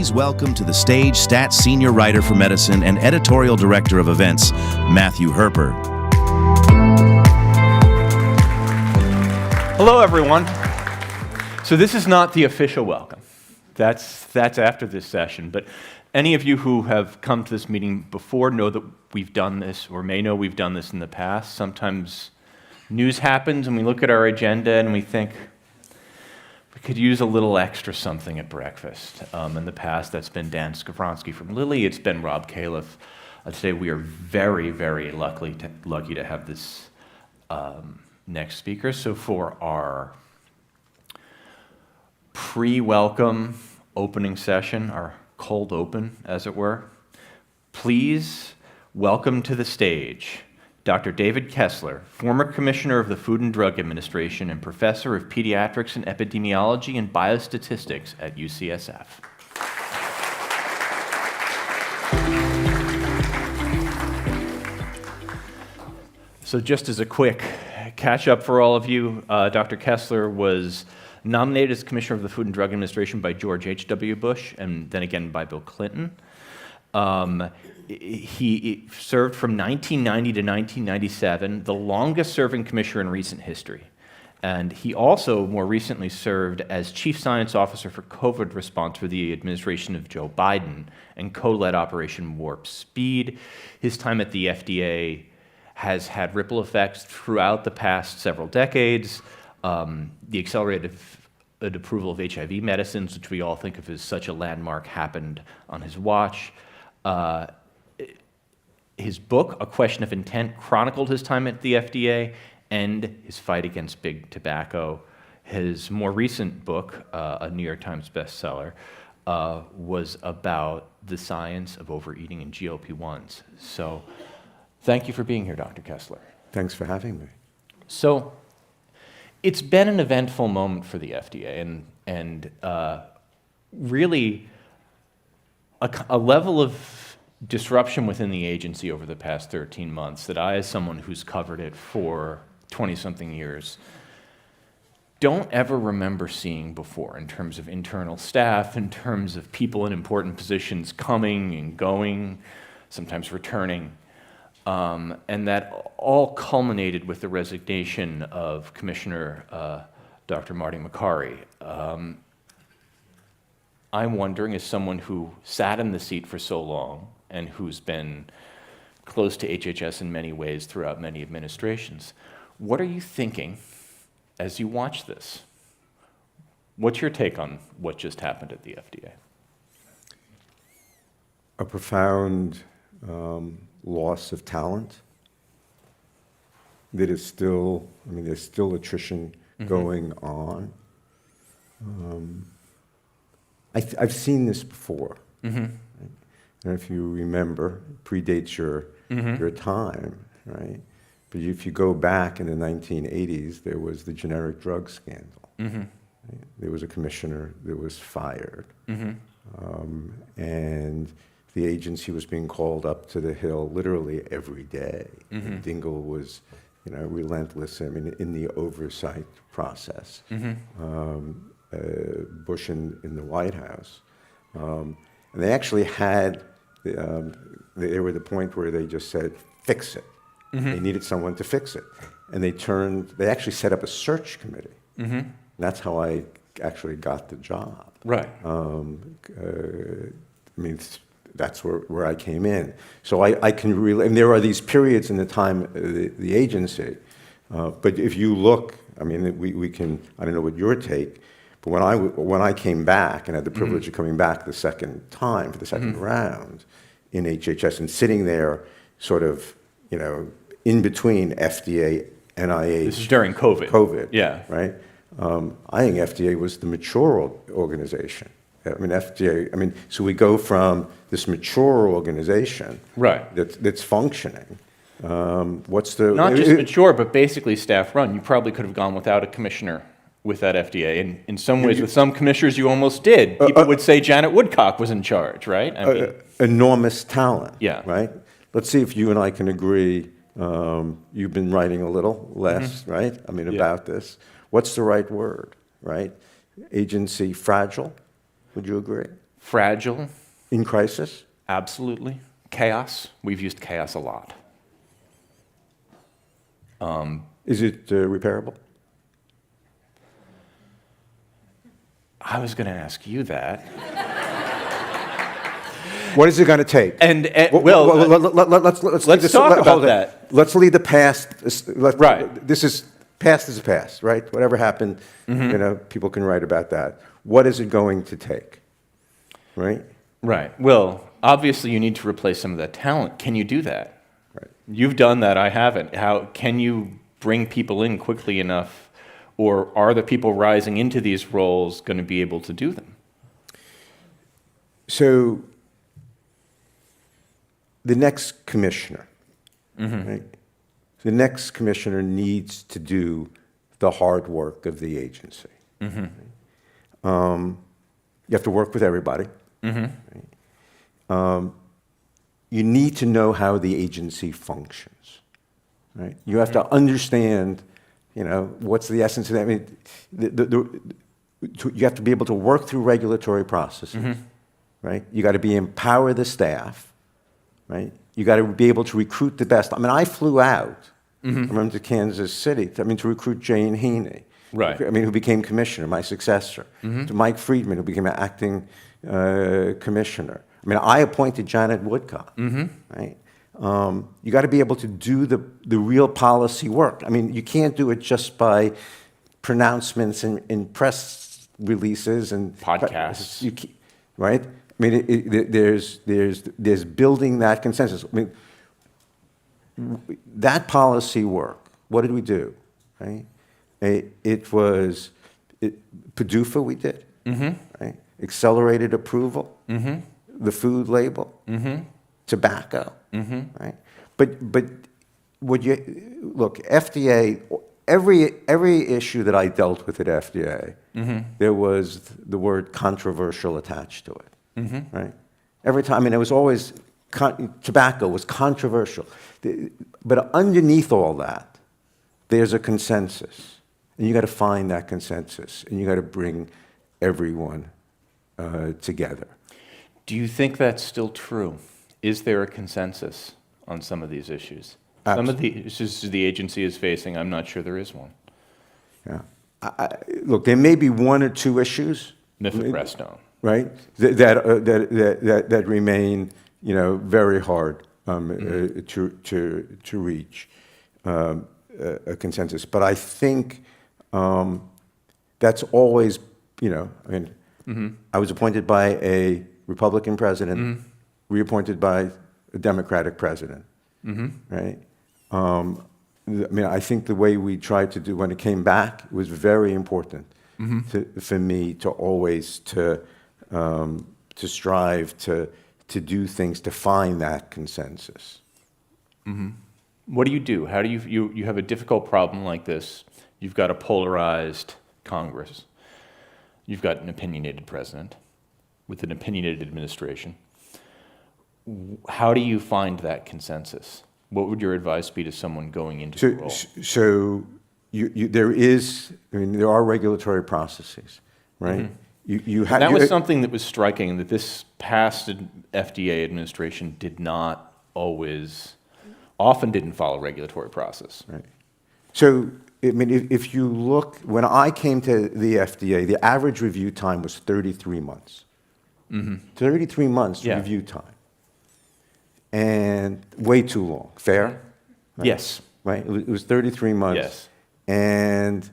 Please welcome to the stage Stats Senior Writer for Medicine and Editorial Director of Events, Matthew Herper. Hello, everyone. So this is not the official welcome. That's after this session, but any of you who have come to this meeting before know that we've done this, or may know we've done this in the past. Sometimes news happens and we look at our agenda and we think, we could use a little extra something at breakfast. In the past, that's been Dan Skowronski from Lilly. It's been Rob Califf. Today, we are very, very lucky to have this next speaker. So for our pre-welcome opening session, our cold open, as it were, please welcome to the stage Dr. David Kessler, former Commissioner of the Food and Drug Administration and Professor of Pediatrics and Epidemiology and Biostatistics at UCSF. So just as a quick catch-up for all of you, Dr. Kessler was nominated as Commissioner of the Food and Drug Administration by George H.W. Bush and then again by Bill Clinton. He served from 1990 to 1997, the longest-serving commissioner in recent history. And he also more recently served as Chief Science Officer for COVID response for the administration of Joe Biden and co-led Operation Warp Speed. His time at the FDA has had ripple effects throughout the past several decades. The accelerated approval of HIV medicines, which we all think of as such a landmark, happened on his watch. His book, A Question of Intent, chronicled his time at the FDA and his fight against big tobacco. His more recent book, a New York Times bestseller, was about the science of overeating and GLP-1s. So thank you for being here, Dr. Kessler. Thanks for having me. So it's been an eventful moment for the FDA and really a level of disruption within the agency over the past 13 months that I, as someone who's covered it for 20-something years, don't ever remember seeing before in terms of internal staff, in terms of people in important positions coming and going, sometimes returning. And that all culminated with the resignation of Commissioner Dr. Marty Makary. I'm wondering, as someone who sat in the seat for so long and who's been close to HHS in many ways throughout many administrations, what are you thinking as you watch this? What's your take on what just happened at the FDA? A profound loss of talent that is still, there's still attrition going on. I've seen this before. Right? I don't know if you remember, predates your time, right? But if you go back in the 1980s, there was the generic drug scandal. Right? There was a commissioner that was fired. And the agency was being called up to the hill literally every day. And Dingell was, relentless, in the oversight process. Bush in the White House. And they actually had, they were at the point where they just said, fix it. They needed someone to fix it. And they actually set up a search committee. And that's how I actually got the job. Right. That's where I came in. So I can really, and there are these periods in the time, the agency, but if you look, we can, I don't know what your take, but when I came back and had the privilege of coming back the second time for the second round in HHS and sitting there sort of, in between FDA, NIH. This is during COVID. COVID. Yeah. Right? I think FDA was the mature organization. FDA, so we go from this mature organization right. that's functioning. What's the... Not just mature, but basically staff-run. You probably could have gone without a commissioner with that FDA. And in some ways, with some commissioners, you almost did. People would say Janet Woodcock was in charge, right? Enormous talent, yeah. Right? Let's see if you and I can agree. You've been writing a little less, right? About this. What's the right word, right? Agency fragile, would you agree? Fragile, In crisis? absolutely. Chaos, we've used chaos a lot. Is it repairable? I was going to ask you that. What is it going to take? And, Let's let's talk about that. Let's leave the past. Right. This is past is past, right? Whatever happened, people can write about that. What is it going to take? Right? Right. Well, obviously you need to replace some of that talent. Can you do that? Right. You've done that, I haven't. How can you bring people in quickly enough, or are the people rising into these roles going to be able to do them? So the next commissioner, right? The next commissioner needs to do the hard work of the agency. You have to work with everybody. Right? You need to know how the agency functions. Right? You have to understand, what's the essence of that. I mean, you have to be able to work through regulatory processes. Right? You got to empower the staff. Right? You got to be able to recruit the best. I mean, I flew out. I remember to Kansas City. To recruit Jane Heaney. Right. Who became commissioner, my successor. To Mike Friedman, who became an acting commissioner. I appointed Janet Woodcock. Right. You got to be able to do the real policy work. You can't do it just by pronouncements in press releases and podcasts. Right. There's building that consensus. That policy work. What did we do? Right. It was PDUFA. We did. Right. Accelerated approval. The food label. Tobacco. Right. But would you look, FDA? Every issue that I dealt with at FDA, there was the word controversial attached to it. Right. Every time, it was always tobacco was controversial, but underneath all that, there's a consensus, and you got to find that consensus, and you got to bring everyone together. Do you think that's still true? Is there a consensus on some of these issues? Some of the issues the agency is facing, I'm not sure there is one. Yeah. Look, there may be one or two issues. Mifeprestone. Right? That remain, very hard to reach a consensus. But I think that's always, I was appointed by a Republican president, reappointed by a Democratic president, right? I think the way we tried to do when it came back was very important for me to always to strive to do things to find that consensus. What do you do? How do you have a difficult problem like this? You've got a polarized Congress. You've got an opinionated president with an opinionated administration. How do you find that consensus? What would your advice be to someone going into the role? So there are regulatory processes, right? That was something that was striking, that this past FDA administration often didn't follow regulatory process. Right. So, if you look, when I came to the FDA, the average review time was 33 months. 33 months review time. And way too long. Fair? Right? Yes. Right? It was 33 months. Yes. And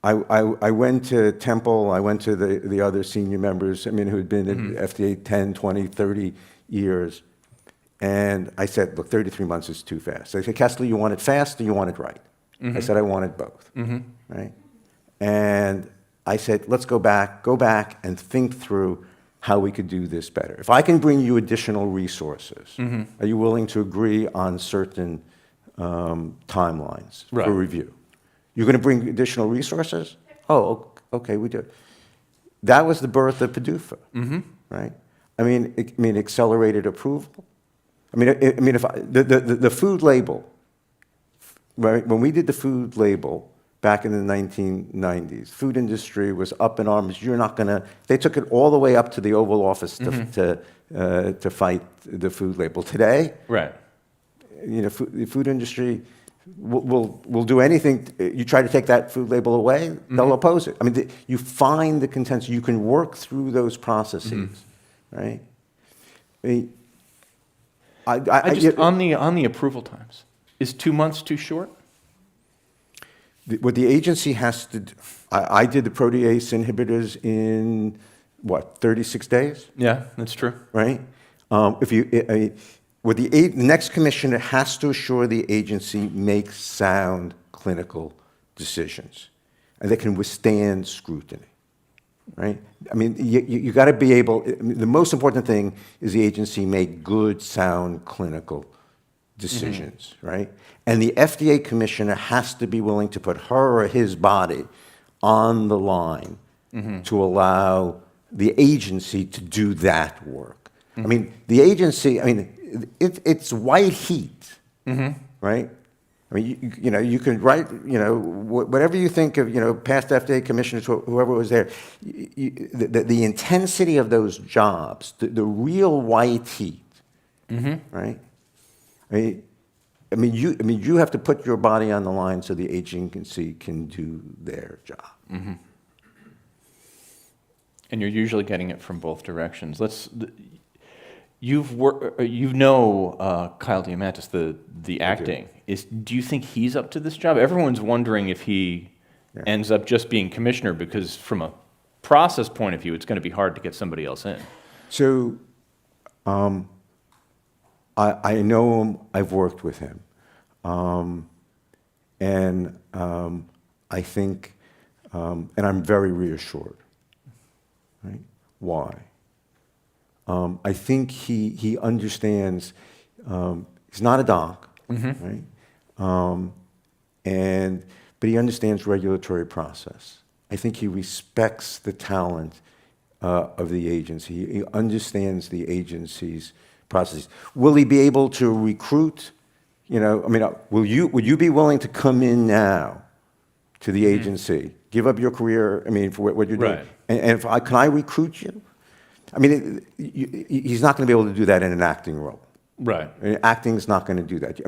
I went to Temple, I went to the other senior members, who had been at FDA 10, 20, 30 years. And I said, look, 33 months is too fast. They said, Kessler, you want it fast or you want it right? I said, I want it both. Right? And I said, let's go back and think through how we could do this better. If I can bring you additional resources, are you willing to agree on certain timelines for review? You're going to bring additional resources? Oh, okay, we do. That was the birth of PDUFA, right? Accelerated approval. If the food label, right? When we did the food label, back in the 1990s. Food industry was up in arms. You're not going to. They took it all the way up to the Oval Office to fight the food label. Today, Right. the food industry will do anything. You try to take that food label away, they'll oppose it. I mean, you find the consensus. You can work through those processes, right? I mean, On the approval times, is 2 months too short? What the agency has to do, I did the protease inhibitors in, 36 days, Yeah, that's true. right? The next commissioner has to assure the agency makes sound clinical decisions, and they can withstand scrutiny, right? I mean, you got to be able, the most important thing is the agency make good, sound clinical decisions, right? And the FDA commissioner has to be willing to put her or his body on the line to allow the agency to do that work. I mean, the agency, it's white heat, right? I mean, you can write, whatever you think of, past FDA commissioners, whoever was there, the intensity of those jobs, the real white heat, right? You have to put your body on the line so the agency can do their job. And you're usually getting it from both directions. Kyle Diamantis, the acting. Do you think he's up to this job? Everyone's wondering if he ends up just being commissioner, because from a process point of view, it's going to be hard to get somebody else in. So, I know him, I've worked with him. I think, and I'm very reassured, right? Why? I think he understands, he's not a doc, right? But he understands regulatory process. I think he respects the talent of the agency. He understands the agency's processes. Will he be able to recruit? Would you be willing to come in now to the agency, give up your career? For what you're doing, and can I recruit you? He's not going to be able to do that in an acting role. Right. Acting's not going to do that. I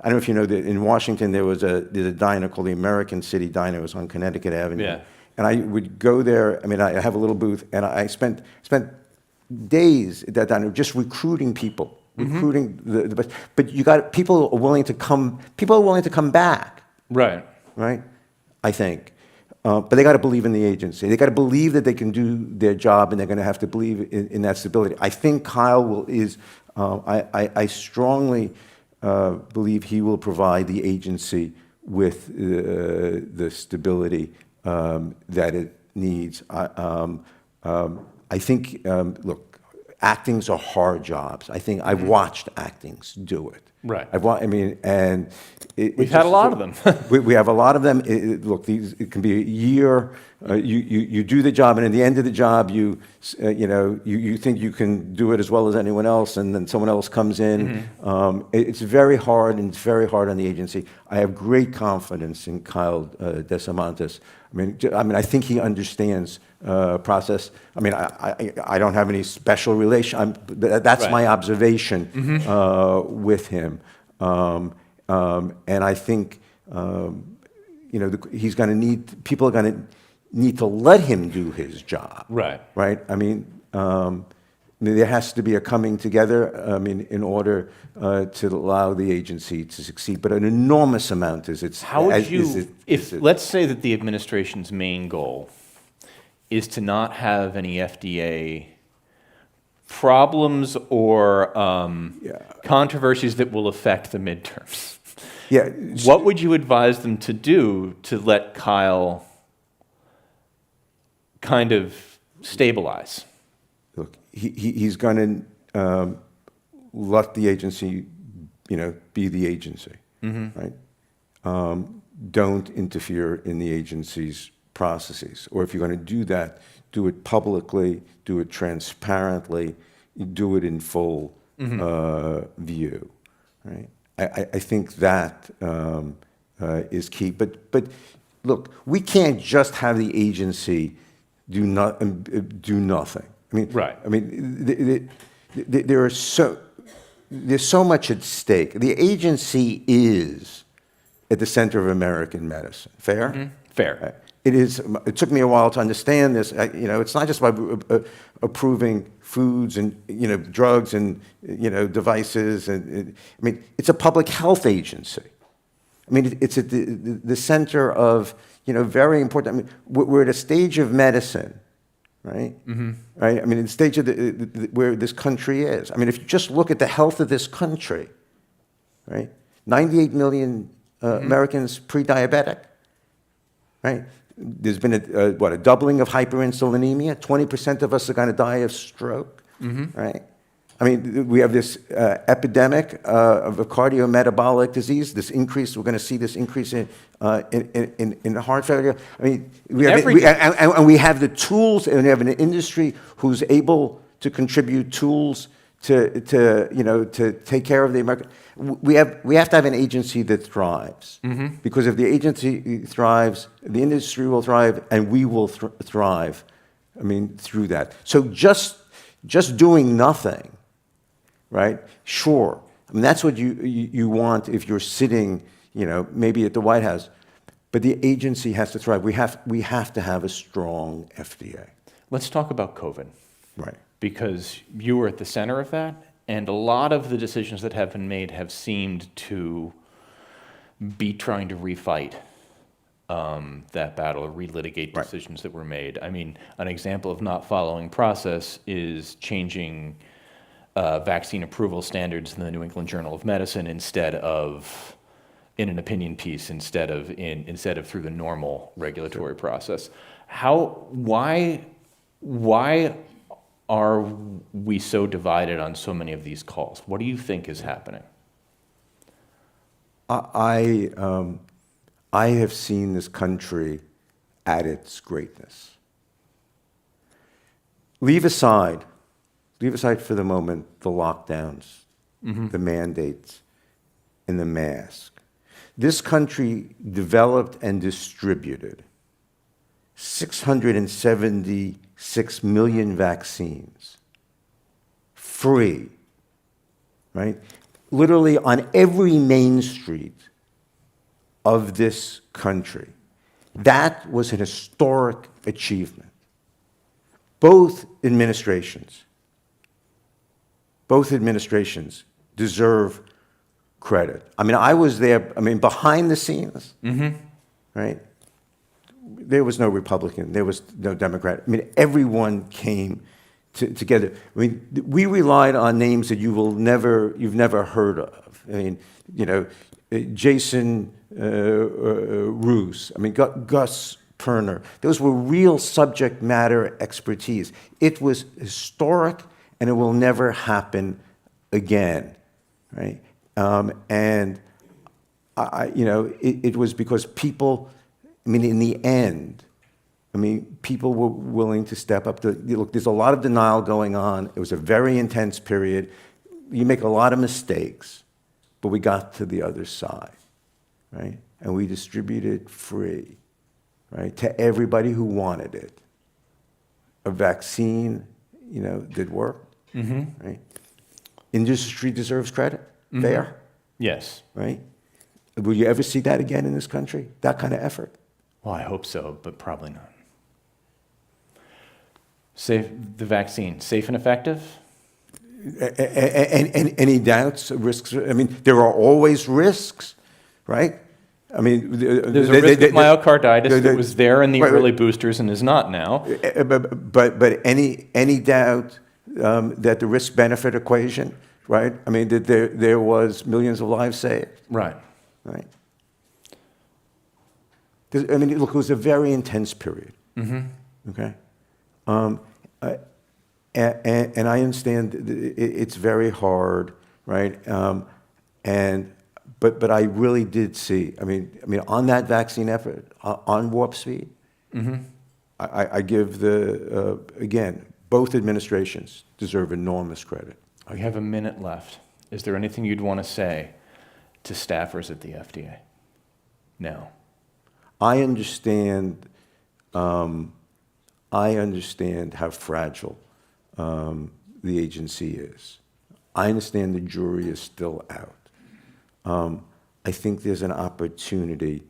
don't know if you know that in Washington there's a diner called the American City Diner. It was on Connecticut Avenue. Yeah. And I would go there. I have a little booth, and I spent days at that diner just recruiting people, recruiting the best. But you got people are willing to come. People are willing to come back. Right. Right. I think. But they got to believe in the agency. They got to believe that they can do their job, and they're going to have to believe in that stability. I think Kyle is. I strongly believe he will provide the agency with the stability that it needs. I think. Look, actings are hard jobs. I think I've watched actings do it. Right. We've had a lot of them. we have a lot of them. It can be a year. You do the job, and at the end of the job, you think you can do it as well as anyone else, and then someone else comes in. It's very hard, and it's very hard on the agency. I have great confidence in Kyle Diamantis. I think he understands process. I don't have any special relation. That's my observation with him. And I think he's going to need, people are going to need to let him do his job. Right. Right. There has to be a coming together. In order to allow the agency to succeed. But an enormous amount is it's. How would let's say that the administration's main goal is to not have any FDA problems or controversies that will affect the midterms. Yeah. What would you advise them to do to let Kyle kind of stabilize? Look, he's going to let the agency, be the agency, right? Don't interfere in the agency's processes. Or if you're going to do that, do it publicly, do it transparently, do it in full view, right? I think that is key. But look, we can't just have the agency do nothing. I mean, Right. I mean, there's so much at stake. The agency is at the center of American medicine. Fair? Mm-hmm. Fair. It is. It took me a while to understand this. It's not just about approving foods and drugs and devices. And I mean, it's a public health agency. I mean, it's at the center of very important. I mean, we're at a stage of medicine, right? Mm-hmm. Right. I mean, the stage of where this country is. I mean, if you just look at the health of this country, right? 98 million Americans pre-diabetic, right? There's been a doubling of hyperinsulinemia. 20% of us are going to die of stroke, right? I mean, we have this epidemic of a cardiometabolic disease. This increase, we're going to see this increase in heart failure. I mean, we have the tools, and we have an industry who's able to contribute tools to take care of the American. We have to have an agency that thrives, because if the agency thrives, the industry will thrive, and we will thrive. I mean, through that. So just doing nothing, right? Sure. I mean, that's what you want if you're sitting, maybe at the White House, but the agency has to thrive. We have to have a strong FDA. Let's talk about COVID. Right. Because you were at the center of that, and a lot of the decisions that have been made have seemed to be trying to refight that battle, or relitigate decisions that were made. I mean, an example of not following process is changing vaccine approval standards in the New England Journal of Medicine instead of in an opinion piece, instead of through the normal regulatory process. Why are we so divided on so many of these calls? What do you think is happening? I have seen this country at its greatness. Leave aside for the moment the lockdowns, the mandates, and the mask. This country developed and distributed 676 million vaccines, free, right? Literally on every main street of this country. That was an historic achievement. Both administrations deserve credit. I mean, I was there, behind the scenes, right? There was no Republican, there was no Democrat. I mean, everyone came together. I mean, we relied on names that you've never heard of. I mean, Jason Roos, Gus Perner. Those were real subject matter expertise. It was historic, and it will never happen again, right? And it was because people. In the end, people were willing to step up. Look, there's a lot of denial going on. It was a very intense period. You make a lot of mistakes, but we got to the other side, right? And we distributed free, right, to everybody who wanted it. A vaccine, that worked, right? Industry deserves credit. Fair? Yes. Right? Will you ever see that again in this country? That kind of effort? Well, I hope so, but probably not. The vaccine, safe and effective? Any doubts, risks? There are always risks, right? There's a risk of myocarditis that was there in the early boosters and is not now. But any doubt that the risk-benefit equation, right? That there was millions of lives saved? Right. Right. Look, it was a very intense period. Okay, and I understand it's very hard, right? But I really did see. On that vaccine effort, on warp speed, I give again, both administrations deserve enormous credit. We have a minute left. Is there anything you'd want to say to staffers at the FDA? No. I understand. I understand how fragile the agency is. I understand the jury is still out. I think there's an opportunity.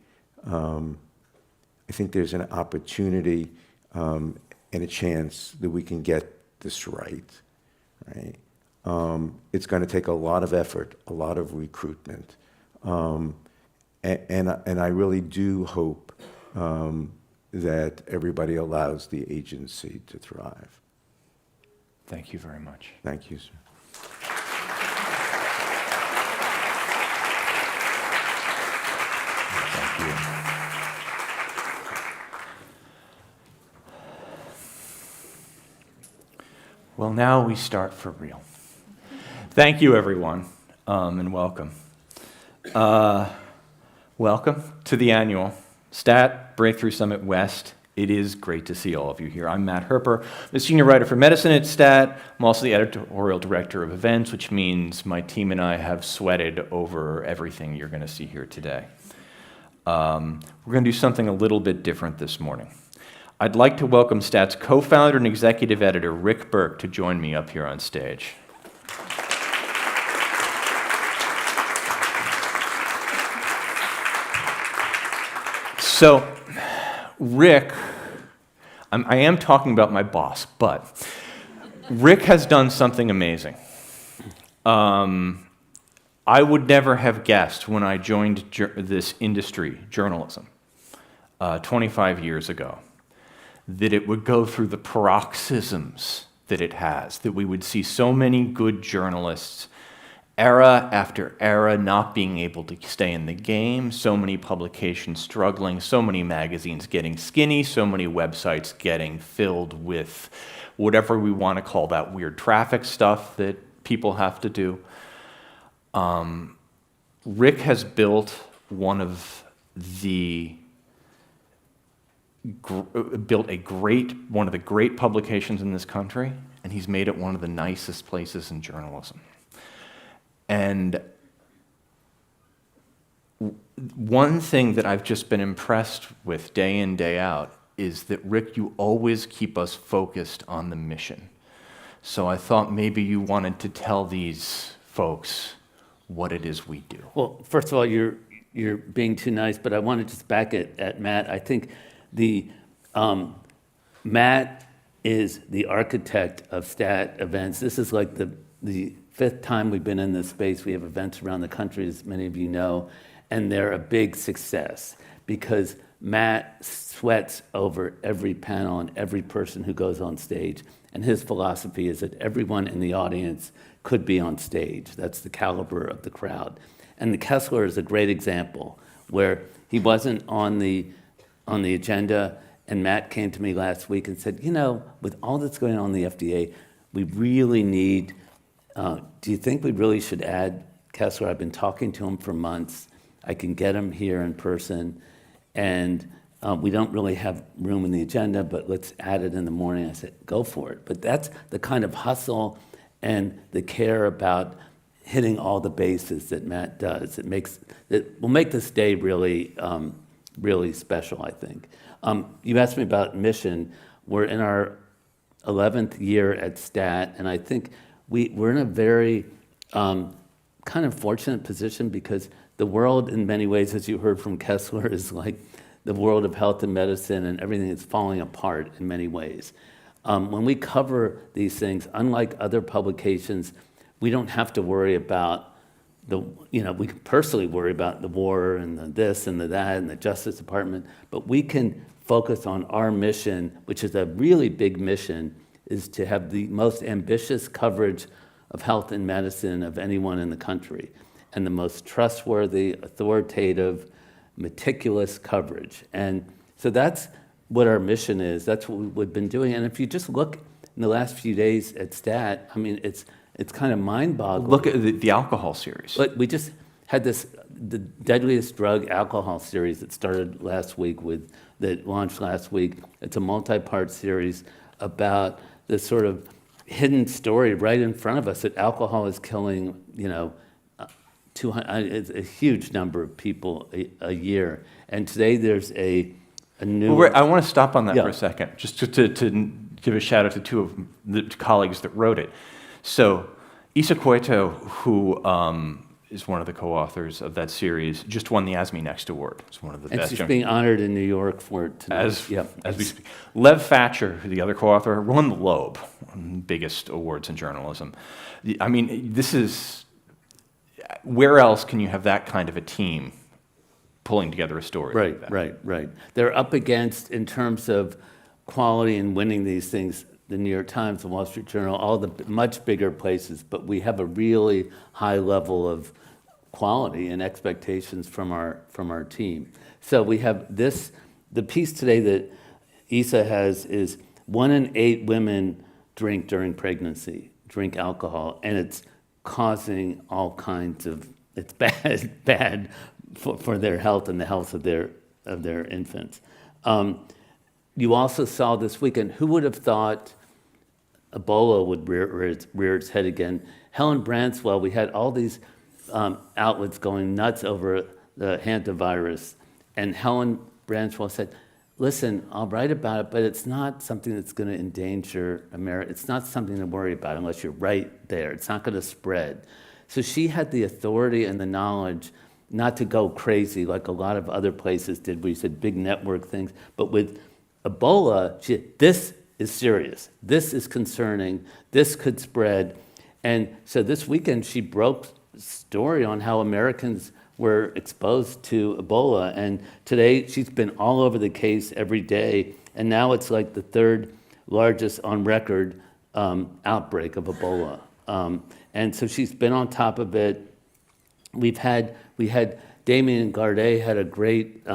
I think there's an opportunity and a chance that we can get this right. Right. It's going to take a lot of effort, a lot of recruitment, and I really do hope that everybody allows the agency to thrive. Thank you very much. Thank you, sir. Thank you. Well, now we start for real. Thank you, everyone, and welcome. Welcome to the annual STAT Breakthrough Summit West. It is great to see all of you here. I'm Matt Herper, the senior writer for medicine at STAT. I'm also the editorial director of events, which means my team and I have sweated over everything you're going to see here today. We're going to do something a little bit different this morning. I'd like to welcome STAT's co-founder and executive editor, Rick Burke, to join me up here on stage. So, Rick, I am talking about my boss, but Rick has done something amazing. I would never have guessed when I joined this industry, journalism, 25 years ago, that it would go through the paroxysms that it has, that we would see so many good journalists, era after era, not being able to stay in the game, so many publications struggling, so many magazines getting skinny, so many websites getting filled with whatever we want to call that weird traffic stuff that people have to do. Rick has built one of the great publications in this country, and he's made it one of the nicest places in journalism. And one thing that I've just been impressed with day in, day out is that, Rick, you always keep us focused on the mission. So I thought maybe you wanted to tell these folks what it is we do. Well, first of all, you're being too nice, but I want to just back it at Matt. I think Matt is the architect of STAT events. This is like the fifth time we've been in this space. We have events around the country, as many of you know, and they're a big success because Matt sweats over every panel and every person who goes on stage. And his philosophy is that everyone in the audience could be on stage. That's the caliber of the crowd. And the Kessler is a great example where he wasn't on the agenda, and Matt came to me last week and said, you know, with all that's going on in the FDA, we really need, do you think we really should add Kessler? I've been talking to him for months. I can get him here in person, and we don't really have room in the agenda, but let's add it in the morning. I said, go for it. But that's the kind of hustle and the care about hitting all the bases that Matt does. It will make this day really, really special, I think. You asked me about mission. We're in our 11th year at STAT, and I think we're in a very kind of fortunate position because the world, in many ways, as you heard from Kessler, is like the world of health and medicine, and everything is falling apart in many ways. When we cover these things, unlike other publications, we don't have to worry about we can personally worry about the war and the this and the that and the Justice Department, but we can focus on our mission, which is a really big mission, is to have the most ambitious coverage of health and medicine of anyone in the country, and the most trustworthy, authoritative, meticulous coverage. And so that's what our mission is. That's what we've been doing. And if you just look in the last few days at STAT, I mean, it's kind of mind-boggling. Look at the alcohol series. But we just had the deadliest drug alcohol series that started last week that launched last week. It's a multi-part series about this sort of hidden story right in front of us that alcohol is killing, 2 200, it's a huge number of people a year. And today there's a new... Well, I want to stop on that Yeah. for a second, just to give a shout out to two of the colleagues that wrote it. So, Isa Koito, who is one of the co-authors of that series, just won the As Me Next Award. It's one of the And best she's young... being honored in New York for it today. As we speak. Lev Thatcher, the other co-author, won the Loeb, one of the biggest awards in journalism. I mean, this is... Where else can you have that kind of a team pulling together a story like that? Right. They're up against, in terms of quality and winning these things, the New York Times, the Wall Street Journal, all the much bigger places, but we have a really high level of quality and expectations from our team. So we have this, the piece today that Isa has is 1 in 8 women drink during pregnancy, drink alcohol, and it's causing all kinds of, it's bad for their health and the health of their infants. You also saw this weekend, who would have thought Ebola would rear its head again? Helen Branswell, we had all these outlets going nuts over the hantavirus, and Helen Branswell said, listen, I'll write about it, but it's not something that's going to endanger America. It's not something to worry about unless you're right there. It's not going to spread. So she had the authority and the knowledge not to go crazy like a lot of other places did, where you said big network things. But with Ebola, this is serious. This is concerning. This could spread. And so this weekend, she broke story on how Americans were exposed to Ebola. And today, she's been all over the case every day. And now it's like the 3rd largest on record outbreak of Ebola. And so she's been on top of it. We had Damien Gardet had a great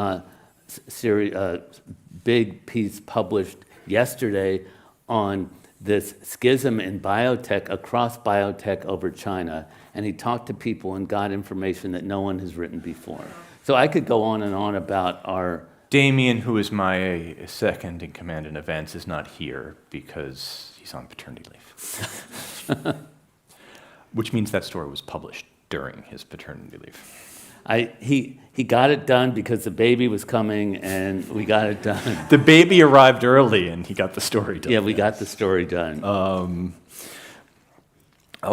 big piece published yesterday on this schism in biotech, across biotech over China. And he talked to people and got information that no one has written before. So I could go on and on about our... Damien, who is my second in command in events, is not here because he's on paternity leave. Which means that story was published during his paternity leave. He got it done because the baby was coming, and we got it done. The baby arrived early, and he got the story done. Yeah, we got the story done.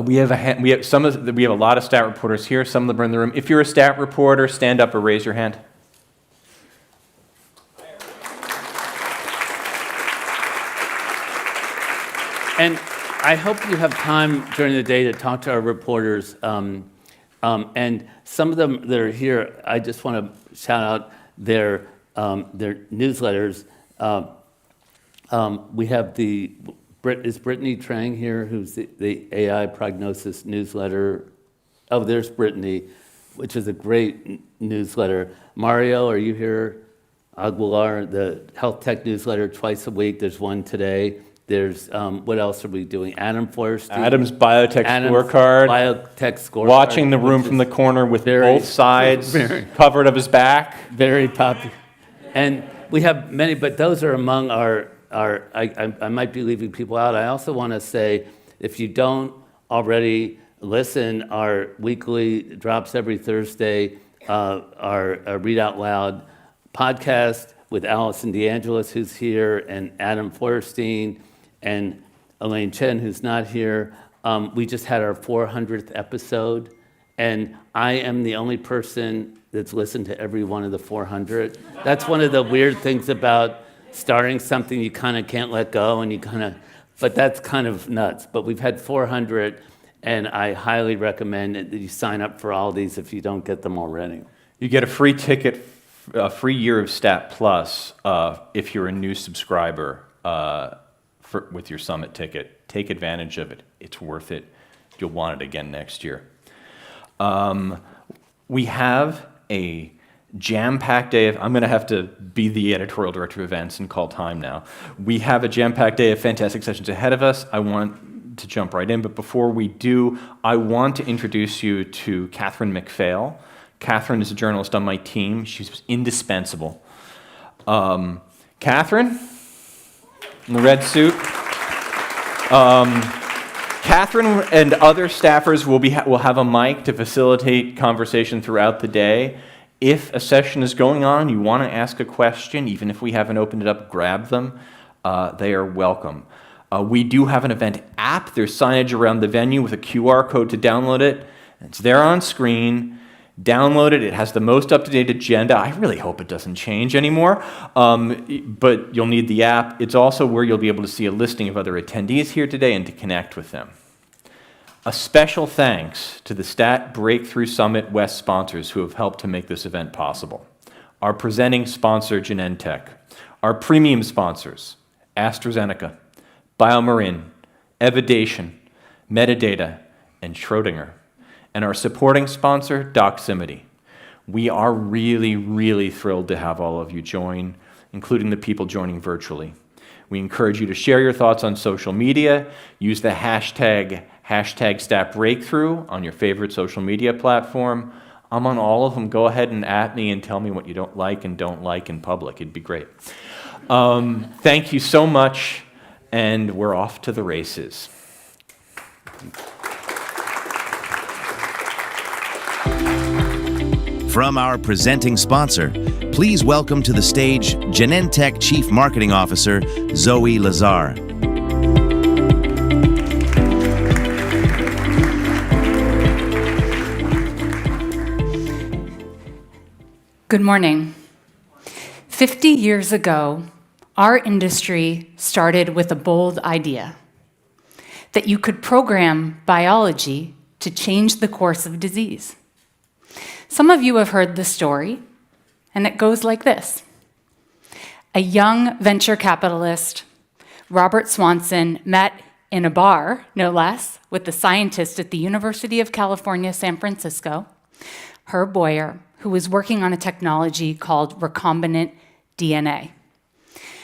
We have a lot of stat reporters here. Some of them are in the room. If you're a stat reporter, stand up or raise your hand. And I hope you have time during the day to talk to our reporters. And some of them that are here, I just want to shout out their newsletters. We have is Brittany Trang here, who's the AI prognosis newsletter? Oh, there's Brittany, which is a great newsletter. Mario, are you here? Aguilar, the health tech newsletter twice a week. There's one today. There's, what else are we doing? Adam Feuerstein. Adam's biotech scorecard. Biotech scorecard. Watching the room from the corner with both sides covered of his back. Very popular. And we have many, but those are among I might be leaving people out. I also want to say, if you don't already listen, our weekly drops every Thursday, our Read Out Loud podcast with Allison DeAngelis, who's here, and Adam Feuerstein, and Elaine Chen, who's not here. We just had our 400th episode, and I am the only person that's listened to every one of the 400. That's one of the weird things about starting something you kind of can't let go, and but that's kind of nuts. But we've had 400, and I highly recommend that you sign up for all these if you don't get them already. You get a free ticket, a free year of Stat Plus if you're a new subscriber with your Summit ticket. Take advantage of it. It's worth it. You'll want it again next year. We have a jam-packed day of, I'm going to have to be the editorial director of events and call time now. We have a jam-packed day of fantastic sessions ahead of us. I want to jump right in, but before we do, I want to introduce you to Catherine McPhail. Catherine is a journalist on my team. She's indispensable. Catherine, in the red suit. Catherine and other staffers will have a mic to facilitate conversation throughout the day. If a session is going on, you want to ask a question, even if we haven't opened it up, grab them. They are welcome. We do have an event app. There's signage around the venue with a QR code to download it. It's there on screen. Download it. It has the most up-to-date agenda. I really hope it doesn't change anymore, but you'll need the app. It's also where you'll be able to see a listing of other attendees here today and to connect with them. A special thanks to the Stat Breakthrough Summit West sponsors who have helped to make this event possible. Our presenting sponsor, Genentech. Our premium sponsors, AstraZeneca, BioMarin, Evidation, Metadata, and Schrödinger. And our supporting sponsor, Doximity. We are really, really thrilled to have all of you join, including the people joining virtually. We encourage you to share your thoughts on social media, use the hashtag #StatBreakthrough on your favorite social media platform. I'm on all of them. Go ahead and at me and tell me what you don't like in public. It'd be great. Thank you so much, and we're off to the races. From our presenting sponsor, please welcome to the stage Genentech Chief Marketing Officer, Zoe Lazar. Good morning. 50 years ago, our industry started with a bold idea that you could program biology to change the course of disease. Some of you have heard the story, and it goes like this. A young venture capitalist, Robert Swanson, met in a bar, no less, with the scientist at the University of California, San Francisco, Herb Boyer, who was working on a technology called recombinant DNA.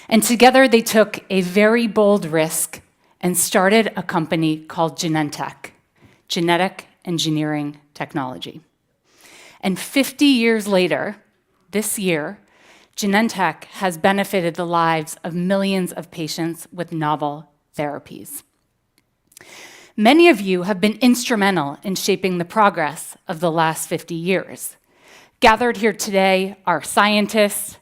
And together they took a very bold risk and started a company called Genentech, Genetic Engineering Technology. And 50 years later, this year, Genentech has benefited the lives of millions of patients with novel therapies. Many of you have been instrumental in shaping the progress of the last 50 years. Gathered here today are scientists,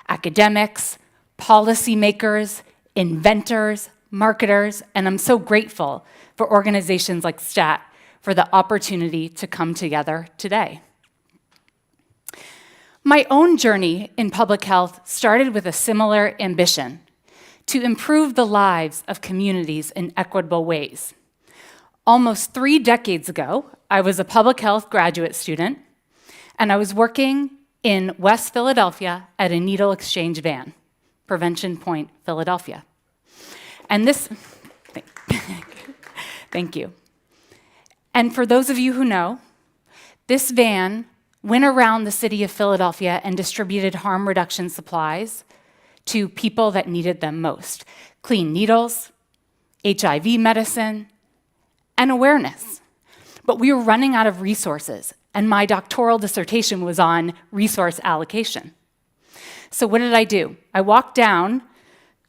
academics, policymakers, inventors, marketers, and I'm so grateful for organizations like STAT for the opportunity to come together today. My own journey in public health started with a similar ambition: to improve the lives of communities in equitable ways. Almost 3 decades ago, I was a public health graduate student, and I was working in West Philadelphia at a needle exchange van, Prevention Point, Philadelphia. And this, thank you. And for those of you who know, this van went around the city of Philadelphia and distributed harm reduction supplies to people that needed them most. Clean needles, HIV medicine, and awareness. But we were running out of resources, and my doctoral dissertation was on resource allocation. So what did I do? I walked down,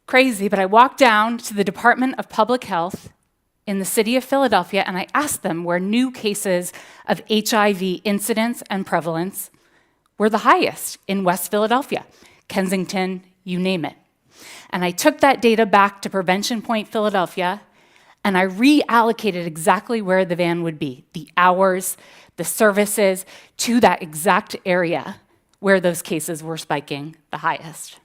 crazy, but I walked down to the Department of Public Health in the city of Philadelphia, and I asked them where new cases of HIV incidence and prevalence were the highest in West Philadelphia, Kensington, you name it. And I took that data back to Prevention Point, Philadelphia, and I reallocated exactly where the van would be, the hours, the services, to that exact area where those cases were spiking the highest.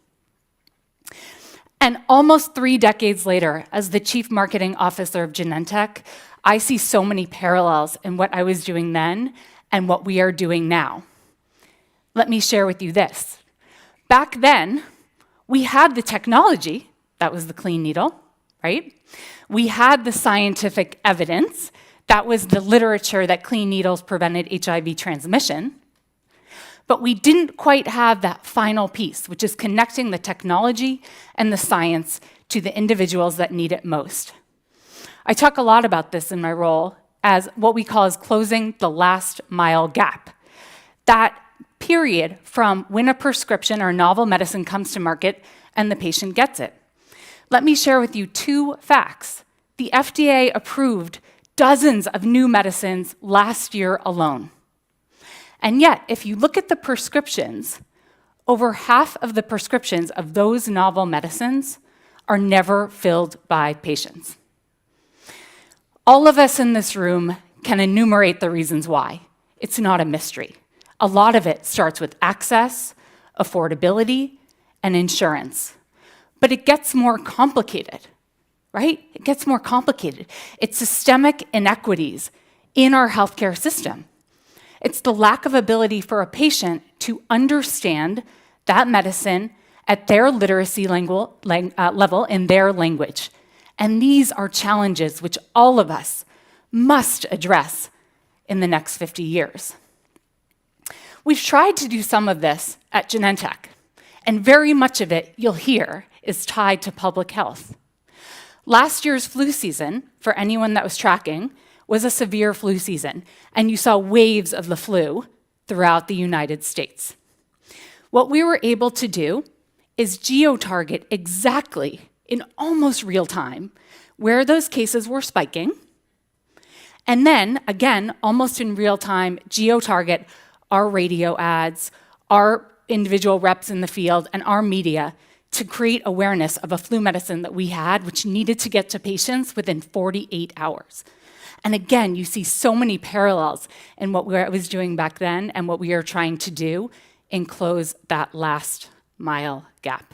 And almost 3 decades later, as the Chief Marketing Officer of Genentech, I see so many parallels in what I was doing then and what we are doing now. Let me share with you this. Back then, we had the technology, that was the clean needle, right? We had the scientific evidence, that was the literature that clean needles prevented HIV transmission. But we didn't quite have that final piece, which is connecting the technology and the science to the individuals that need it most. I talk a lot about this in my role as what we call as closing the last mile gap. That period from when a prescription or novel medicine comes to market and the patient gets it. Let me share with you 2 facts. The FDA approved dozens of new medicines last year alone. And yet, if you look at the prescriptions, over half of the prescriptions of those novel medicines are never filled by patients. All of us in this room can enumerate the reasons why. It's not a mystery. A lot of it starts with access, affordability, and insurance. But it gets more complicated, right? It gets more complicated. It's systemic inequities in our healthcare system. It's the lack of ability for a patient to understand that medicine at their literacy level in their language. And these are challenges which all of us must address in the next 50 years. We've tried to do some of this at Genentech, and very much of it, you'll hear, is tied to public health. Last year's flu season, for anyone that was tracking, was a severe flu season, and you saw waves of the flu throughout the United States. What we were able to do is geo-target exactly, in almost real time, where those cases were spiking, and then, again, almost in real time, geo-target our radio ads, our individual reps in the field, and our media to create awareness of a flu medicine that we had, which needed to get to patients within 48 hours. And again, you see so many parallels in what I was doing back then and what we are trying to do and close that last mile gap.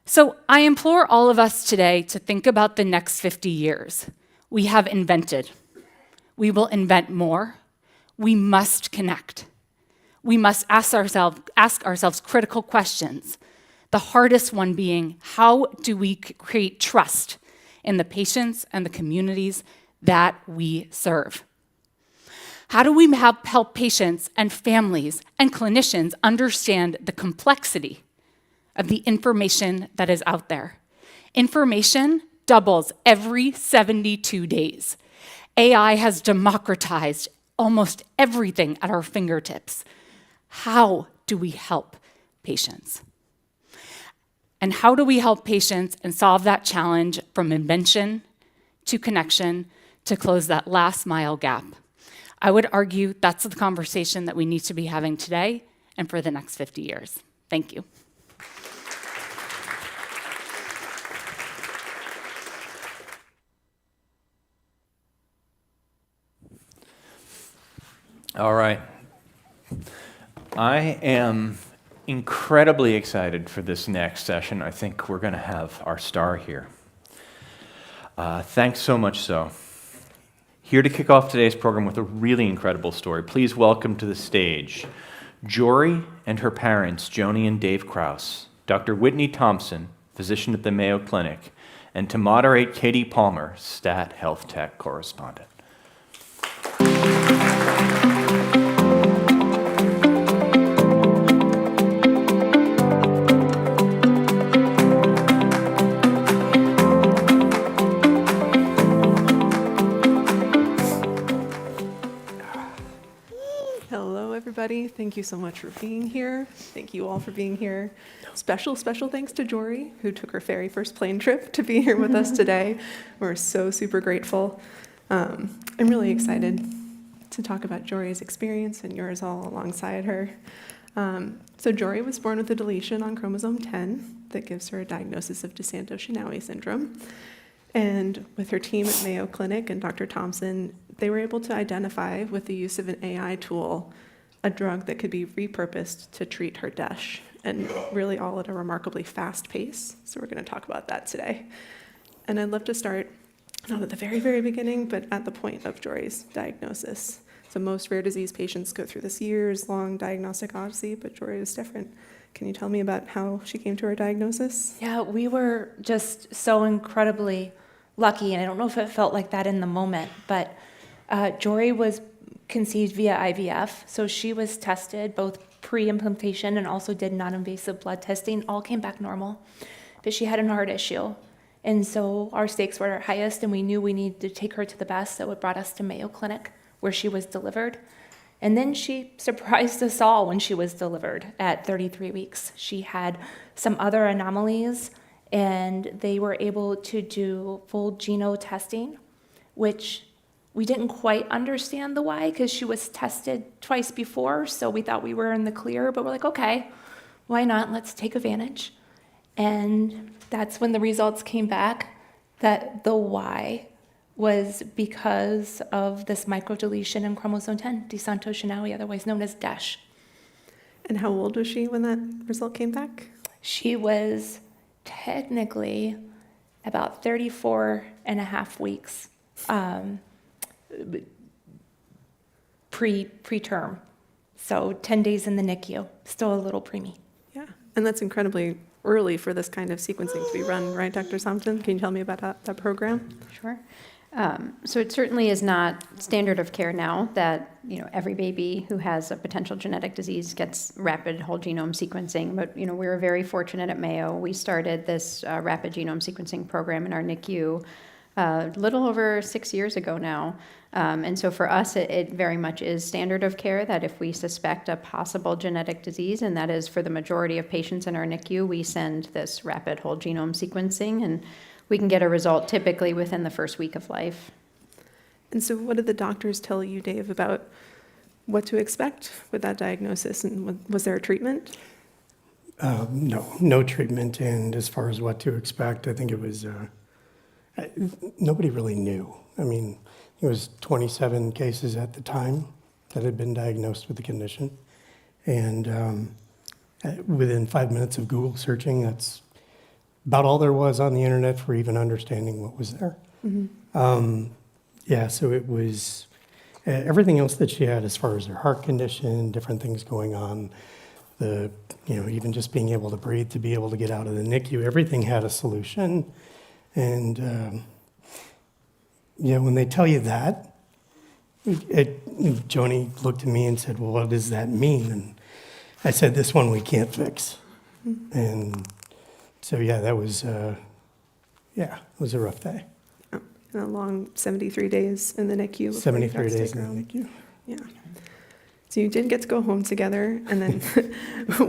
So I implore all of us today to think about the next 50 years. We have invented. We will invent more. We must connect. We must ask ourselves critical questions. The hardest one being, how do we create trust in the patients and the communities that we serve? How do we help patients and families and clinicians understand the complexity of the information that is out there? Information doubles every 72 days. AI has democratized almost everything at our fingertips. How do we help patients? And how do we help patients and solve that challenge from invention to connection to close that last mile gap? I would argue that's the conversation that we need to be having today and for the next 50 years. Thank you. All right. I am incredibly excited for this next session. I think we're going to have our star here. Thanks so much so. Here to kick off today's program with a really incredible story, please welcome to the stage Jory and her parents, Joni and Dave Krause, Dr. Whitney Thompson, physician at the Mayo Clinic, and to moderate, Katie Palmer, Stat Health Tech correspondent. Everybody, thank you so much for being here. Thank you all for being here. Special thanks to Jory, who took her very first plane trip to be here with us today. We're so super grateful. I'm really excited to talk about Jory's experience and yours all alongside her. So Jory was born with a deletion on chromosome 10 that gives her a diagnosis of DeSanto-Shinawi syndrome. And with her team at Mayo Clinic and Dr. Thompson, they were able to identify, with the use of an AI tool, a drug that could be repurposed to treat her DESH, and really all at a remarkably fast pace. So we're going to talk about that today. And I'd love to start, not at the very, very beginning, but at the point of Jory's diagnosis. So most rare disease patients go through this years-long diagnostic odyssey, but Jory was different. Can you tell me about how she came to her diagnosis? Yeah, we were just so incredibly lucky, and I don't know if it felt like that in the moment, but Jory was conceived via IVF, so she was tested both pre-implantation and also did non-invasive blood testing, all came back normal, but she had an heart issue, and so our stakes were our highest, and we knew we needed to take her to the best, so it brought us to Mayo Clinic, where she was delivered, and then she surprised us all when she was delivered at 33 weeks. She had some other anomalies, and they were able to do full genome testing, which we didn't quite understand the why because she was tested twice before, so we thought we were in the clear, but we're like, okay, why not? Let's take advantage. And that's when the results came back that the why was because of this microdeletion in chromosome 10, desanto-Shinawi, otherwise known as DESH. And how old was she when that result came back? She was technically about 34 and a half weeks preterm. So 10 days in the NICU, still a little preemie. Yeah, and that's incredibly early for this kind of sequencing to be run, right, Dr. Sompton? Can you tell me about that program? Sure. So it certainly is not standard of care now that, every baby who has a potential genetic disease gets rapid whole genome sequencing. But, we were very fortunate at Mayo. We started this rapid genome sequencing program in our NICU a little over 6 years ago now. And so for us, it very much is standard of care that if we suspect a possible genetic disease, and that is for the majority of patients in our NICU, we send this rapid whole genome sequencing, and we can get a result typically within the first week of life. And so what did the doctors tell you, Dave, about what to expect with that diagnosis? And was there a treatment? No treatment. And as far as what to expect, I think it was, nobody really knew. I mean, it was 27 cases at the time that had been diagnosed with the condition. And within 5 minutes of Google searching, that's about all there was on the internet for even understanding what was there. Mm-hmm. So it was everything else that she had as far as her heart condition, different things going on, even just being able to breathe, to be able to get out of the NICU, everything had a solution. And when they tell you that, Joni looked at me and said, well, what does that mean? And I said, this one we can't fix. Mm-hmm. And so, that was, it was a rough day. Oh, and a long 73 days in the NICU. 73 days in the NICU. Yeah. So you did get to go home together. And then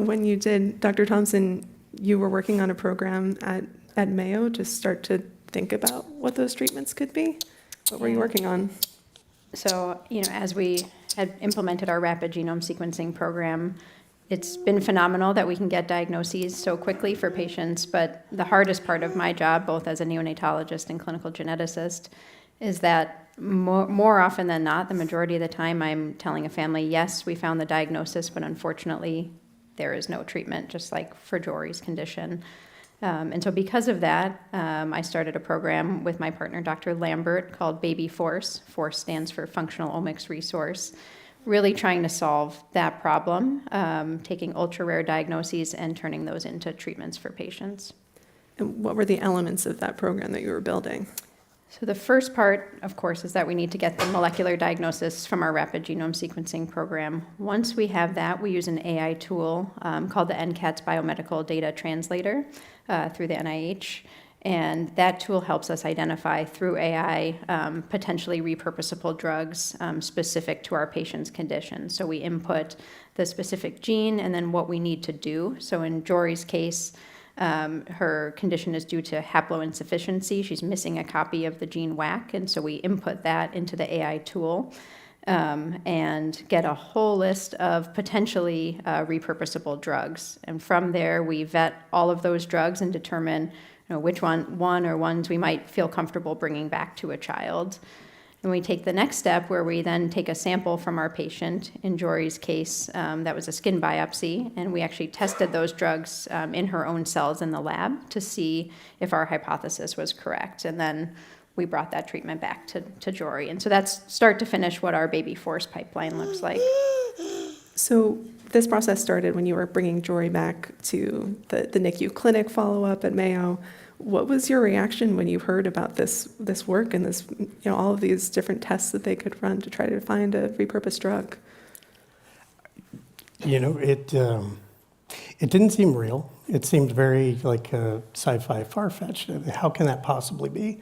when you did, Dr. Thompson, you were working on a program at Mayo to start to think about what those treatments could be. What were you working on? So, as we had implemented our rapid genome sequencing program, it's been phenomenal that we can get diagnoses so quickly for patients, but the hardest part of my job, both as a neonatologist and clinical geneticist, is that more often than not, the majority of the time, I'm telling a family, yes, we found the diagnosis, but unfortunately, there is no treatment, just like for Jory's condition. And so because of that, I started a program with my partner, Dr. Lambert, called Baby Force. Force stands for Functional Omics Resource. Really trying to solve that problem, taking ultra-rare diagnoses and turning those into treatments for patients. And what were the elements of that program that you were building? So the first part, of course, is that we need to get the molecular diagnosis from our rapid genome sequencing program. Once we have that, we use an AI tool called the NCATS Biomedical Data Translator through the NIH. And that tool helps us identify through AI potentially repurposable drugs specific to our patient's condition. So we input the specific gene and then what we need to do. So in Jory's case, her condition is due to haploinsufficiency. She's missing a copy of the gene WAC, and so we input that into the AI tool and get a whole list of potentially repurposable drugs. And from there, we vet all of those drugs and determine which one or ones we might feel comfortable bringing back to a child. And we take the next step where we then take a sample from our patient. In Jory's case, that was a skin biopsy, and we actually tested those drugs in her own cells in the lab to see if our hypothesis was correct. And then we brought that treatment back to Jory. And so that's start to finish what our Baby Force pipeline looks like. So this process started when you were bringing Jory back to the NICU clinic follow-up at Mayo. What was your reaction when you heard about this work and this, all of these different tests that they could run to try to find a repurposed drug? It didn't seem real. It seemed very like sci-fi, far-fetched. How can that possibly be?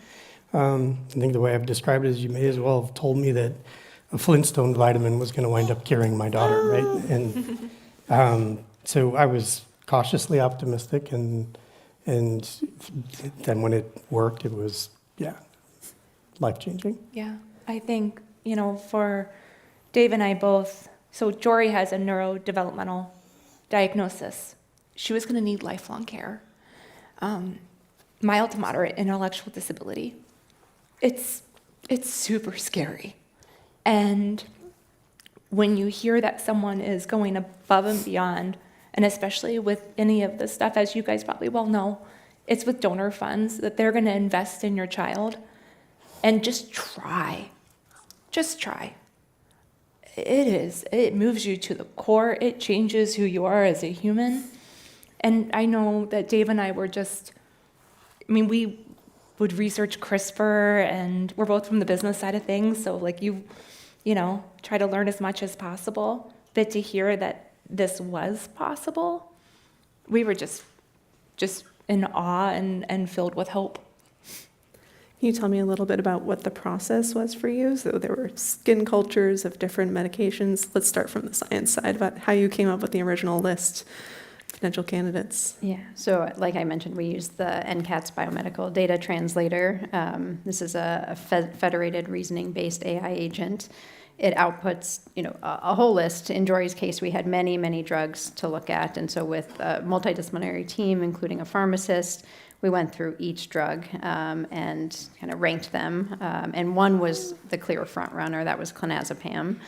I think the way I've described it is you may as well have told me that a Flintstone vitamin was going to wind up curing my daughter, right? And so I was cautiously optimistic, and then when it worked, it was, life-changing. Yeah, I think, for Dave and I both, so Jory has a neurodevelopmental diagnosis. She was going to need lifelong care. Mild to moderate intellectual disability. It's super scary. And when you hear that someone is going above and beyond, and especially with any of this stuff, as you guys probably well know, it's with donor funds that they're going to invest in your child, and just try. Just try. It moves you to the core. It changes who you are as a human. And I know that Dave and I were we would research CRISPR, and we're both from the business side of things, so like you try to learn as much as possible. But to hear that this was possible, we were just in awe and filled with hope. Can you tell me a little bit about what the process was for you? So there were skin cultures of different medications. Let's start from the science side about how you came up with the original list of potential candidates. Yeah, so like I mentioned, we use the NCATS biomedical data translator. This is a federated reasoning-based AI agent. It outputs, a whole list. In Jory's case, we had many, many drugs to look at. And so with a multidisciplinary team, including a pharmacist, we went through each drug and kind of ranked them. And one was the clear front runner. That was clonazepam,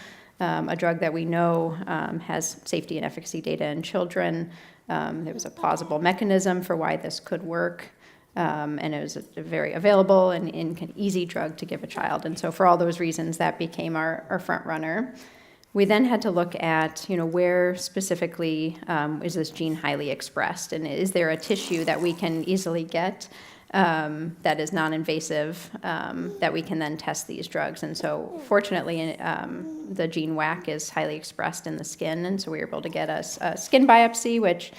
a drug that we know has safety and efficacy data in children. There was a plausible mechanism for why this could work. And it was a very available and easy drug to give a child. And so for all those reasons, that became our front runner. We then had to look at, where specifically is this gene highly expressed? And is there a tissue that we can easily get that is non-invasive that we can then test these drugs? And so fortunately, the gene WAC is highly expressed in the skin. And so we were able to get a skin biopsy, which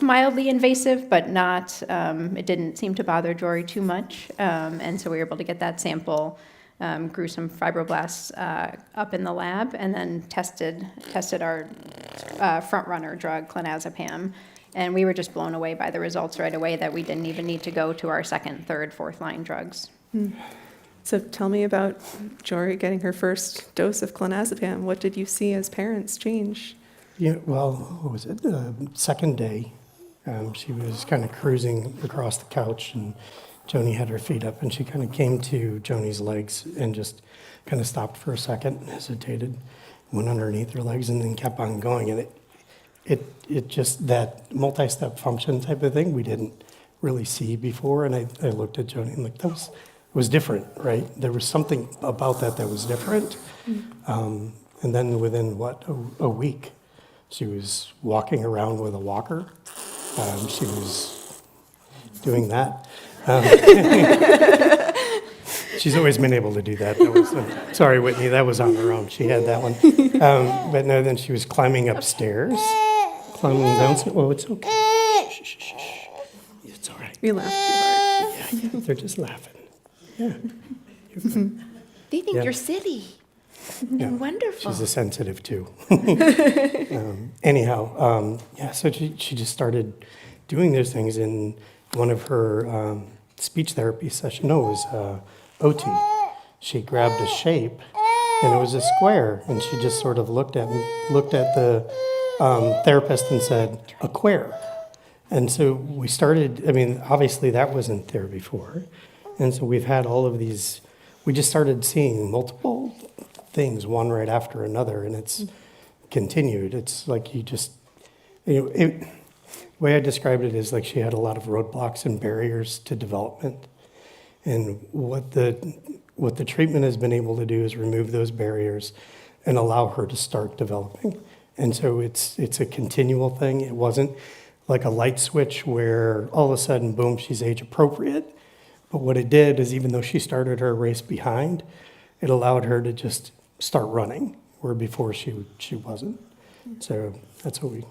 mildly invasive, but not, it didn't seem to bother Jory too much. And so we were able to get that sample, grew some fibroblasts up in the lab, and then tested our front runner drug, clonazepam. And we were just blown away by the results right away that we didn't even need to go to our second, third, fourth line drugs. So tell me about Jory getting her first dose of clonazepam. What did you see as parents change? Yeah, well, what was it? Second day, she was kind of cruising across the couch, and Joni had her feet up, and she kind of came to Joni's legs and just kind of stopped for a second, hesitated, went underneath her legs, and then kept on going. And it just, that multi-step function type of thing we didn't really see before. And I looked at Joni and like, that was different, right? There was something about that was different. And then within a week, she was walking around with a walker. She was doing that. She's always been able to do that. Sorry, Whitney, that was on her own. She had that one. But no, then she was climbing upstairs, climbing down. Oh, it's okay. Shh. It's all right. We laughed too hard. Yeah, they're just laughing. Yeah. They think Yeah. you're silly Yeah. and wonderful. She's a sensitive too. So she just started doing those things in one of her speech therapy sessions. No, it was OT. She grabbed a shape, and it was a square, and she just sort of looked at the therapist and said, "A square." And so we started. Obviously that wasn't there before, and so we've had all of these. We just started seeing multiple things, one right after another, and it's continued. It's like the way I described it is like she had a lot of roadblocks and barriers to development. And what the treatment has been able to do is remove those barriers and allow her to start developing. And so it's a continual thing. It wasn't like a light switch where all of a sudden, boom, she's age appropriate. But what it did is even though she started her race behind, it allowed her to just start running, where before she wasn't. So that's what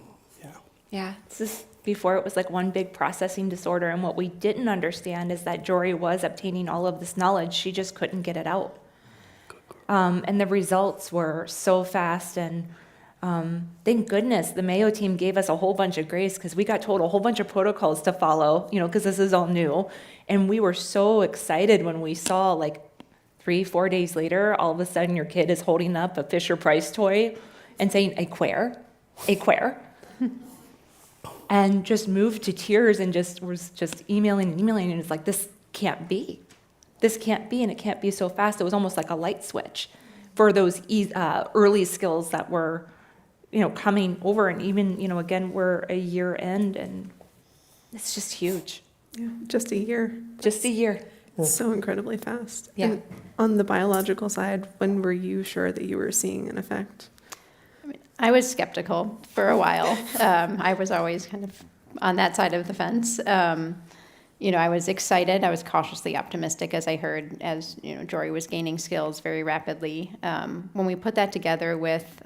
Yeah, this is before it was like one big processing disorder, and what we didn't understand is that Jory was obtaining all of this knowledge, she just couldn't get it out. And the results were so fast, and Thank goodness the Mayo team gave us a whole bunch of grace because we got told a whole bunch of protocols to follow, because this is all new. And we were so excited when we saw, like, 3-4 days later, all of a sudden your kid is holding up a Fisher-Price toy and saying, "A queer, a queer," and just moved to tears and was emailing and emailing, and it's like, this can't be. This can't be, and it can't be so fast. It was almost like a light switch for those early skills that were, coming over, and even, again, we're a year in, and it's just huge. Yeah, just a year. Just a year. So incredibly fast. Yeah. And on the biological side, when were you sure that you were seeing an effect? I was skeptical for a while. I was always kind of on that side of the fence. I was excited. I was cautiously optimistic as I heard, Jory was gaining skills very rapidly. When we put that together with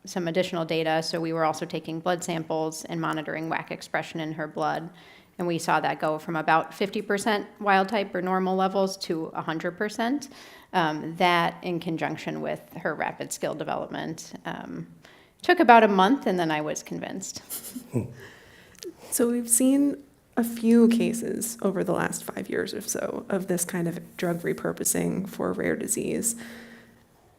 some additional data, so we were also taking blood samples and monitoring WAC expression in her blood, and we saw that go from about 50% wild type or normal levels to 100%. That, in conjunction with her rapid skill development, took about a month, and then I was convinced. So we've seen a few cases over the last 5 years or so of this kind of drug repurposing for rare disease.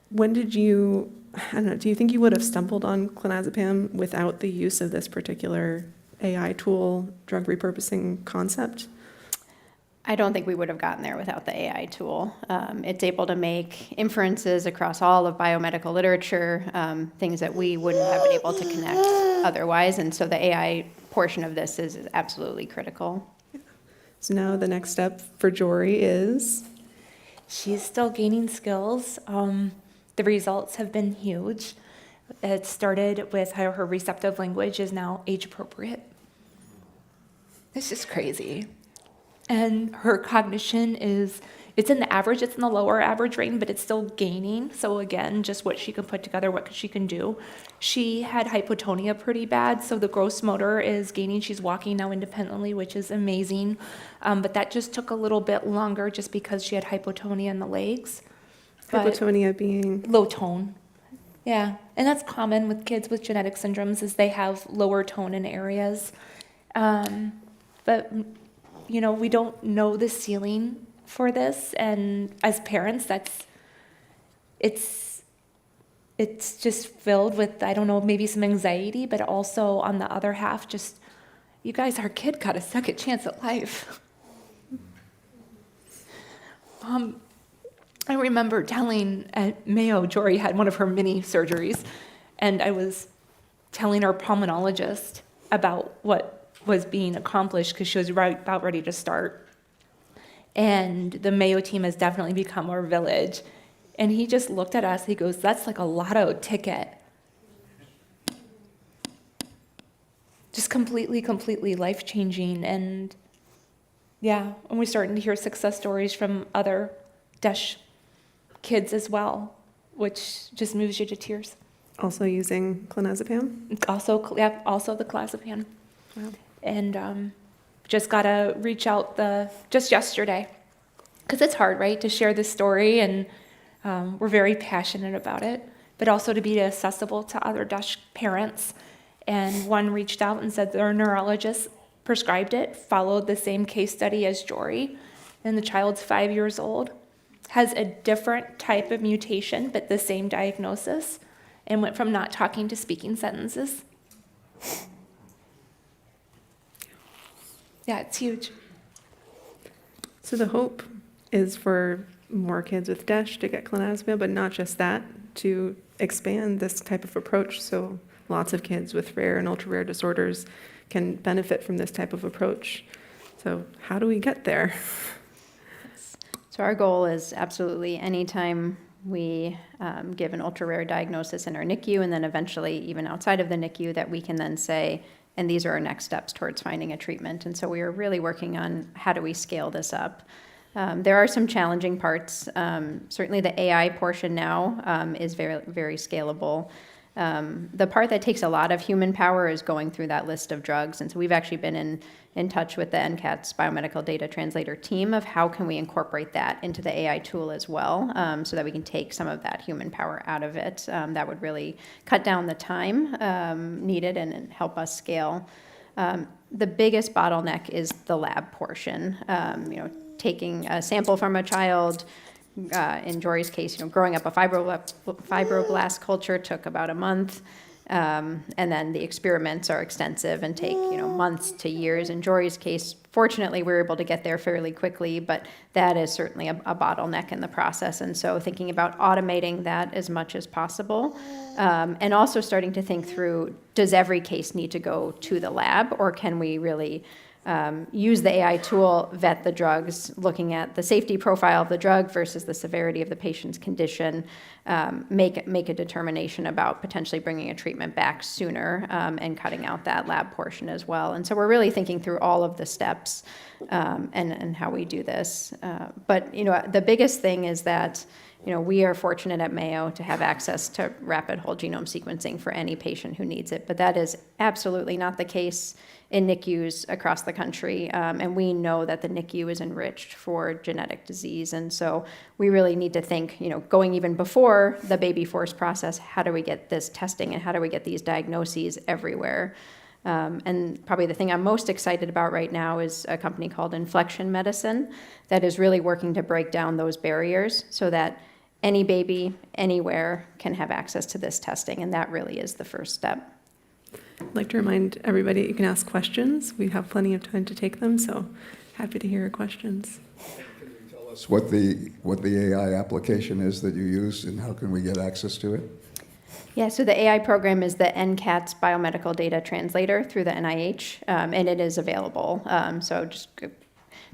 When did you, do you think you would have stumbled on clonazepam without the use of this particular AI tool, drug repurposing concept? I don't think we would have gotten there without the AI tool. It's able to make inferences across all of biomedical literature, things that we wouldn't have been able to connect otherwise, and so the AI portion of this is absolutely critical. So now the next step for Jory is? She's still gaining skills. The results have been huge. It started with how her receptive language is now age appropriate. It's just crazy. And her cognition it's in the average, it's in the lower average range, but it's still gaining. So again, just what she can put together, what she can do. She had hypotonia pretty bad, so the gross motor is gaining. She's walking now independently, which is amazing. But that just took a little bit longer just because she had hypotonia in the legs. Hypotonia being? Low tone. Yeah, and that's common with kids with genetic syndromes is they have lower tone in areas. But, we don't know the ceiling for this, and as parents, it's just filled with, I don't know, maybe some anxiety, but also on the other half, just, you guys, our kid got a second chance at life. I remember telling at Mayo, Jory had one of her mini surgeries, and I was telling our pulmonologist about what was being accomplished because she was about ready to start. And the Mayo team has definitely become our village. And he just looked at us, he goes, "That's like a lotto ticket." Just completely life-changing. And yeah, and we're starting to hear success stories from other DESH kids as well, which just moves you to tears. Also using clonazepam? Also the clonazepam. Wow. And just got to reach out just yesterday, because it's hard, right, to share this story, and we're very passionate about it, but also to be accessible to other DESH parents. And one reached out and said their neurologist prescribed it, followed the same case study as Jory, and the child's 5 years old, has a different type of mutation, but the same diagnosis, and went from not talking to speaking sentences. Yeah, it's huge. So the hope is for more kids with DESH to get clonazepam, but not just that, to expand this type of approach so lots of kids with rare and ultra-rare disorders can benefit from this type of approach. So how do we get there? So our goal is absolutely anytime we give an ultra-rare diagnosis in our NICU, and then eventually even outside of the NICU, that we can then say, and these are our next steps towards finding a treatment. And so we are really working on how do we scale this up. There are some challenging parts. Certainly the AI portion now is very, very scalable. The part that takes a lot of human power is going through that list of drugs. And so we've actually been in touch with the NCATS biomedical data translator team of how can we incorporate that into the AI tool as well, so that we can take some of that human power out of it. That would really cut down the time needed and help us scale. The biggest bottleneck is the lab portion. Taking a sample from a child, in Jory's case, growing up a fibroblast culture took about a month. And then the experiments are extensive and take, months to years. In Jory's case, fortunately, we were able to get there fairly quickly, but that is certainly a bottleneck in the process. And so thinking about automating that as much as possible, and also starting to think through, does every case need to go to the lab, or can we really use the AI tool, vet the drugs, looking at the safety profile of the drug versus the severity of the patient's condition, make a determination about potentially bringing a treatment back sooner, and cutting out that lab portion as well. And so we're really thinking through all of the steps and how we do this. But the biggest thing is that we are fortunate at Mayo to have access to rapid whole genome sequencing for any patient who needs it, but that is absolutely not the case in NICUs across the country, and we know that the NICU is enriched for genetic disease, and so we really need to think, going even before the baby force process, how do we get this testing and how do we get these diagnoses everywhere? And probably the thing I'm most excited about right now is a company called Inflection Medicine that is really working to break down those barriers so that any baby, anywhere, can have access to this testing, and that really is the first step. I'd like to remind everybody that you can ask questions. We have plenty of time to take them, so happy to hear your questions. Can you tell us what the AI application is that you use, and how can we get access to it? Yeah, so the AI program is the NCATS biomedical data translator through the NIH, and it is available. So just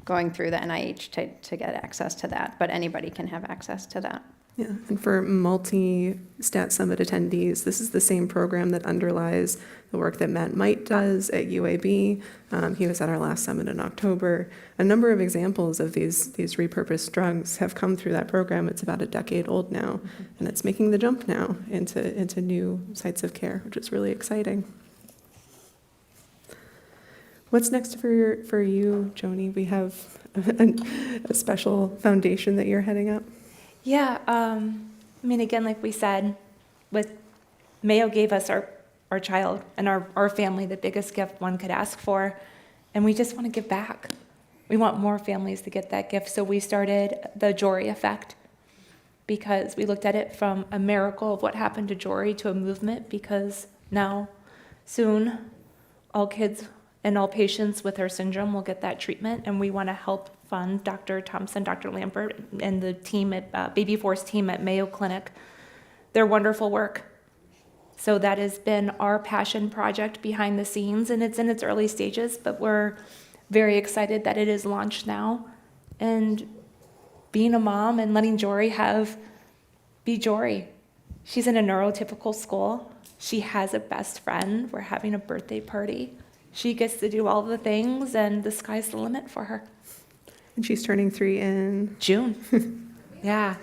going through the NIH to get access to that, but anybody can have access to that. Yeah, and for multi-stat summit attendees, this is the same program that underlies the work that Matt Might does at UAB. He was at our last summit in October. A number of examples of these repurposed drugs have come through that program. It's about a decade old now, and it's making the jump now into new sites of care, which is really exciting. What's next for you, Joni? We have a special foundation that you're heading up. Yeah, again, like we said, with Mayo gave us our child and our family the biggest gift one could ask for, and we just want to give back. We want more families to get that gift, so we started the Jory Effect, because we looked at it from a miracle of what happened to Jory to a movement, because now, soon, all kids and all patients with her syndrome will get that treatment, and we want to help fund Dr. Thompson, Dr. Lambert, and the team at Baby Force team at Mayo Clinic, their wonderful work. So that has been our passion project behind the scenes, and it's in its early stages, but we're very excited that it is launched now. And being a mom and letting Jory be Jory. She's in a neurotypical school. She has a best friend. We're having a birthday party. She gets to do all the things, and the sky's the limit for her. And she's turning 3 in June. Yeah.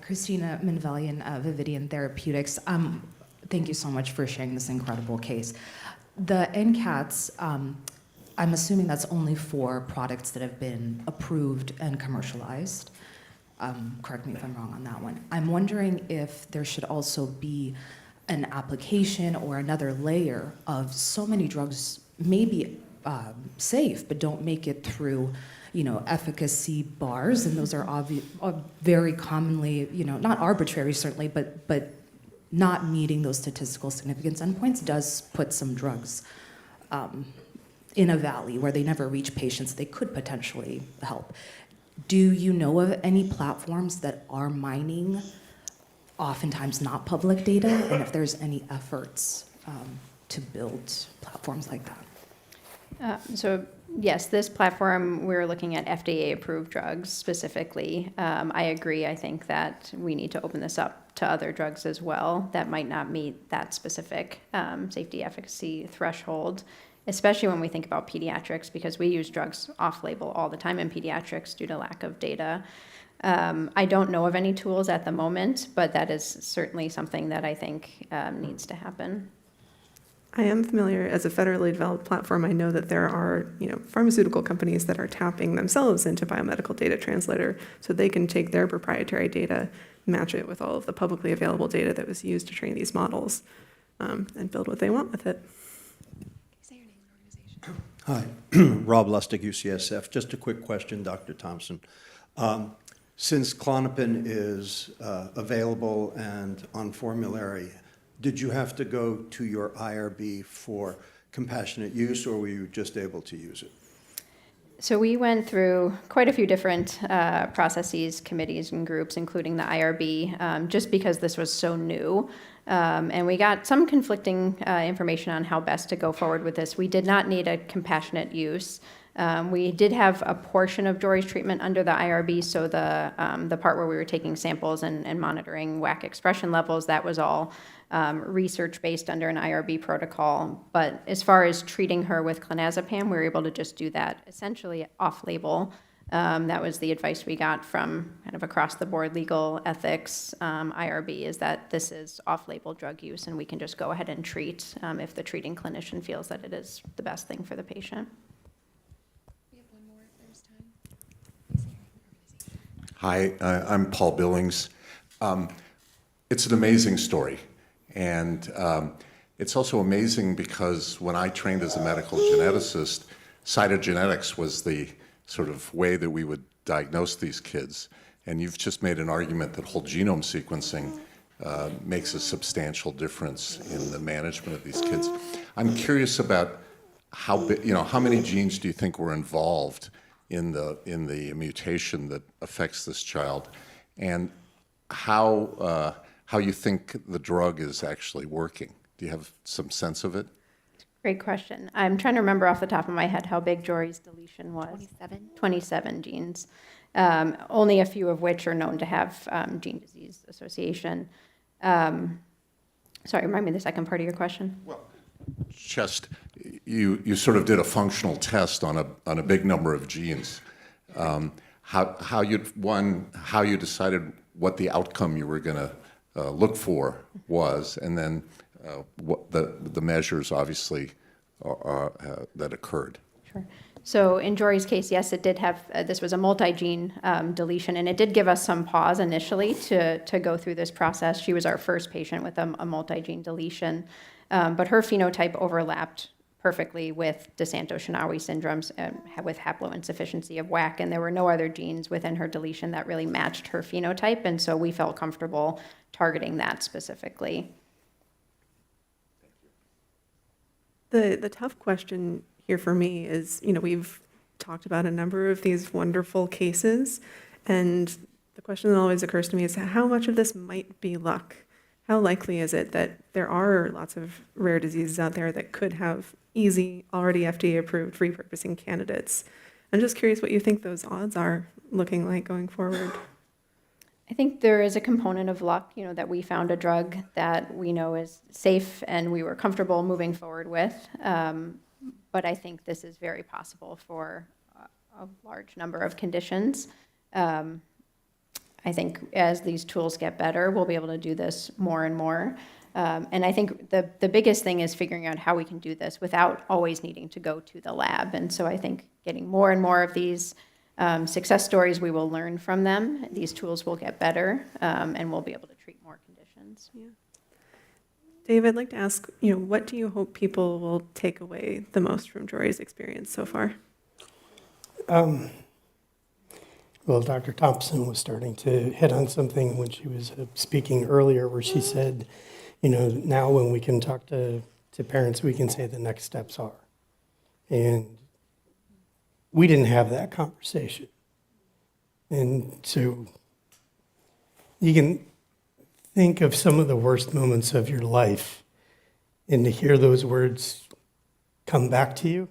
Christina Manvelian of Vividian Therapeutics. Thank you so much for sharing this incredible case. The NCATS, I'm assuming that's only for products that have been approved and commercialized. Correct me if I'm wrong on that one. I'm wondering if there should also be an application or another layer of so many drugs may be safe, but don't make it through, efficacy bars, and those are very commonly, not arbitrary certainly, but not meeting those statistical significance endpoints does put some drugs in a valley where they never reach patients they could potentially help. Do you know of any platforms that are mining oftentimes not public data, and if there's any efforts to build platforms like that? So yes, this platform, we're looking at FDA-approved drugs specifically. I agree. I think that we need to open this up to other drugs as well that might not meet that specific safety efficacy threshold. especially when we think about pediatrics, because we use drugs off-label all the time in pediatrics due to lack of data. I don't know of any tools at the moment, but that is certainly something that I think needs to happen. I am familiar, as a federally developed platform, I know that there are, pharmaceutical companies that are tapping themselves into biomedical data translator so they can take their proprietary data, match it with all of the publicly available data that was used to train these models, and build what they want with it. Hi, Rob Lustig, UCSF. Just a quick question, Dr. Thompson. Since Klonopin is available and on formulary, did you have to go to your IRB for compassionate use, or were you just able to use it? So we went through quite a few different processes, committees, and groups, including the IRB, just because this was so new. And we got some conflicting information on how best to go forward with this. We did not need a compassionate use. We did have a portion of Jory's treatment under the IRB, so the part where we were taking samples and monitoring WAC expression levels, that was all research-based under an IRB protocol. But as far as treating her with clonazepam, we were able to just do that essentially off-label. That was the advice we got from kind of across the board, legal, ethics, IRB, is that this is off-label drug use and we can just go ahead and treat if the treating clinician feels that it is the best thing for the patient. Hi, I'm Paul Billings. It's an amazing story, and it's also amazing because when I trained as a medical geneticist, cytogenetics was the sort of way that we would diagnose these kids, and you've just made an argument that whole genome sequencing makes a substantial difference in the management of these kids. I'm curious about how many genes do you think were involved in the mutation that affects this child, and how you think the drug is actually working? Do you have some sense of it? Great question. I'm trying to remember off the top of my head how big Jory's deletion was. 27? 27 genes, only a few of which are known to have gene disease association. Sorry, remind me the second part of your question. Well, just you sort of did a functional test on a big number of genes. How you decided what the outcome you were going to look for was, and then what the measures obviously that occurred. Sure. So in Jory's case, yes, it did have, this was a multi-gene deletion, and it did give us some pause initially to go through this process. She was our first patient with a multi-gene deletion, but her phenotype overlapped perfectly with DeSanto-Shinawi syndromes with haploinsufficiency of WAC, and there were no other genes within her deletion that really matched her phenotype, and so we felt comfortable targeting that specifically. The tough question here for me is, we've talked about a number of these wonderful cases, and the question that always occurs to me is how much of this might be luck? How likely is it that there are lots of rare diseases out there that could have easy, already FDA-approved repurposing candidates? I'm just curious what you think those odds are looking like going forward. I think there is a component of luck, that we found a drug that we know is safe and we were comfortable moving forward with. But I think this is very possible for a large number of conditions. I think as these tools get better, we'll be able to do this more and more. And I think the biggest thing is figuring out how we can do this without always needing to go to the lab. And so I think getting more and more of these success stories, we will learn from them. These tools will get better, and we'll be able to treat more conditions. Yeah. Dave, I'd like to ask, what do you hope people will take away the most from Jory's experience so far? Well, Dr. Thompson was starting to hit on something when she was speaking earlier, where she said, now when we can talk to parents, we can say the next steps are. And we didn't have that conversation. And so you can think of some of the worst moments of your life, and to hear those words come back to you,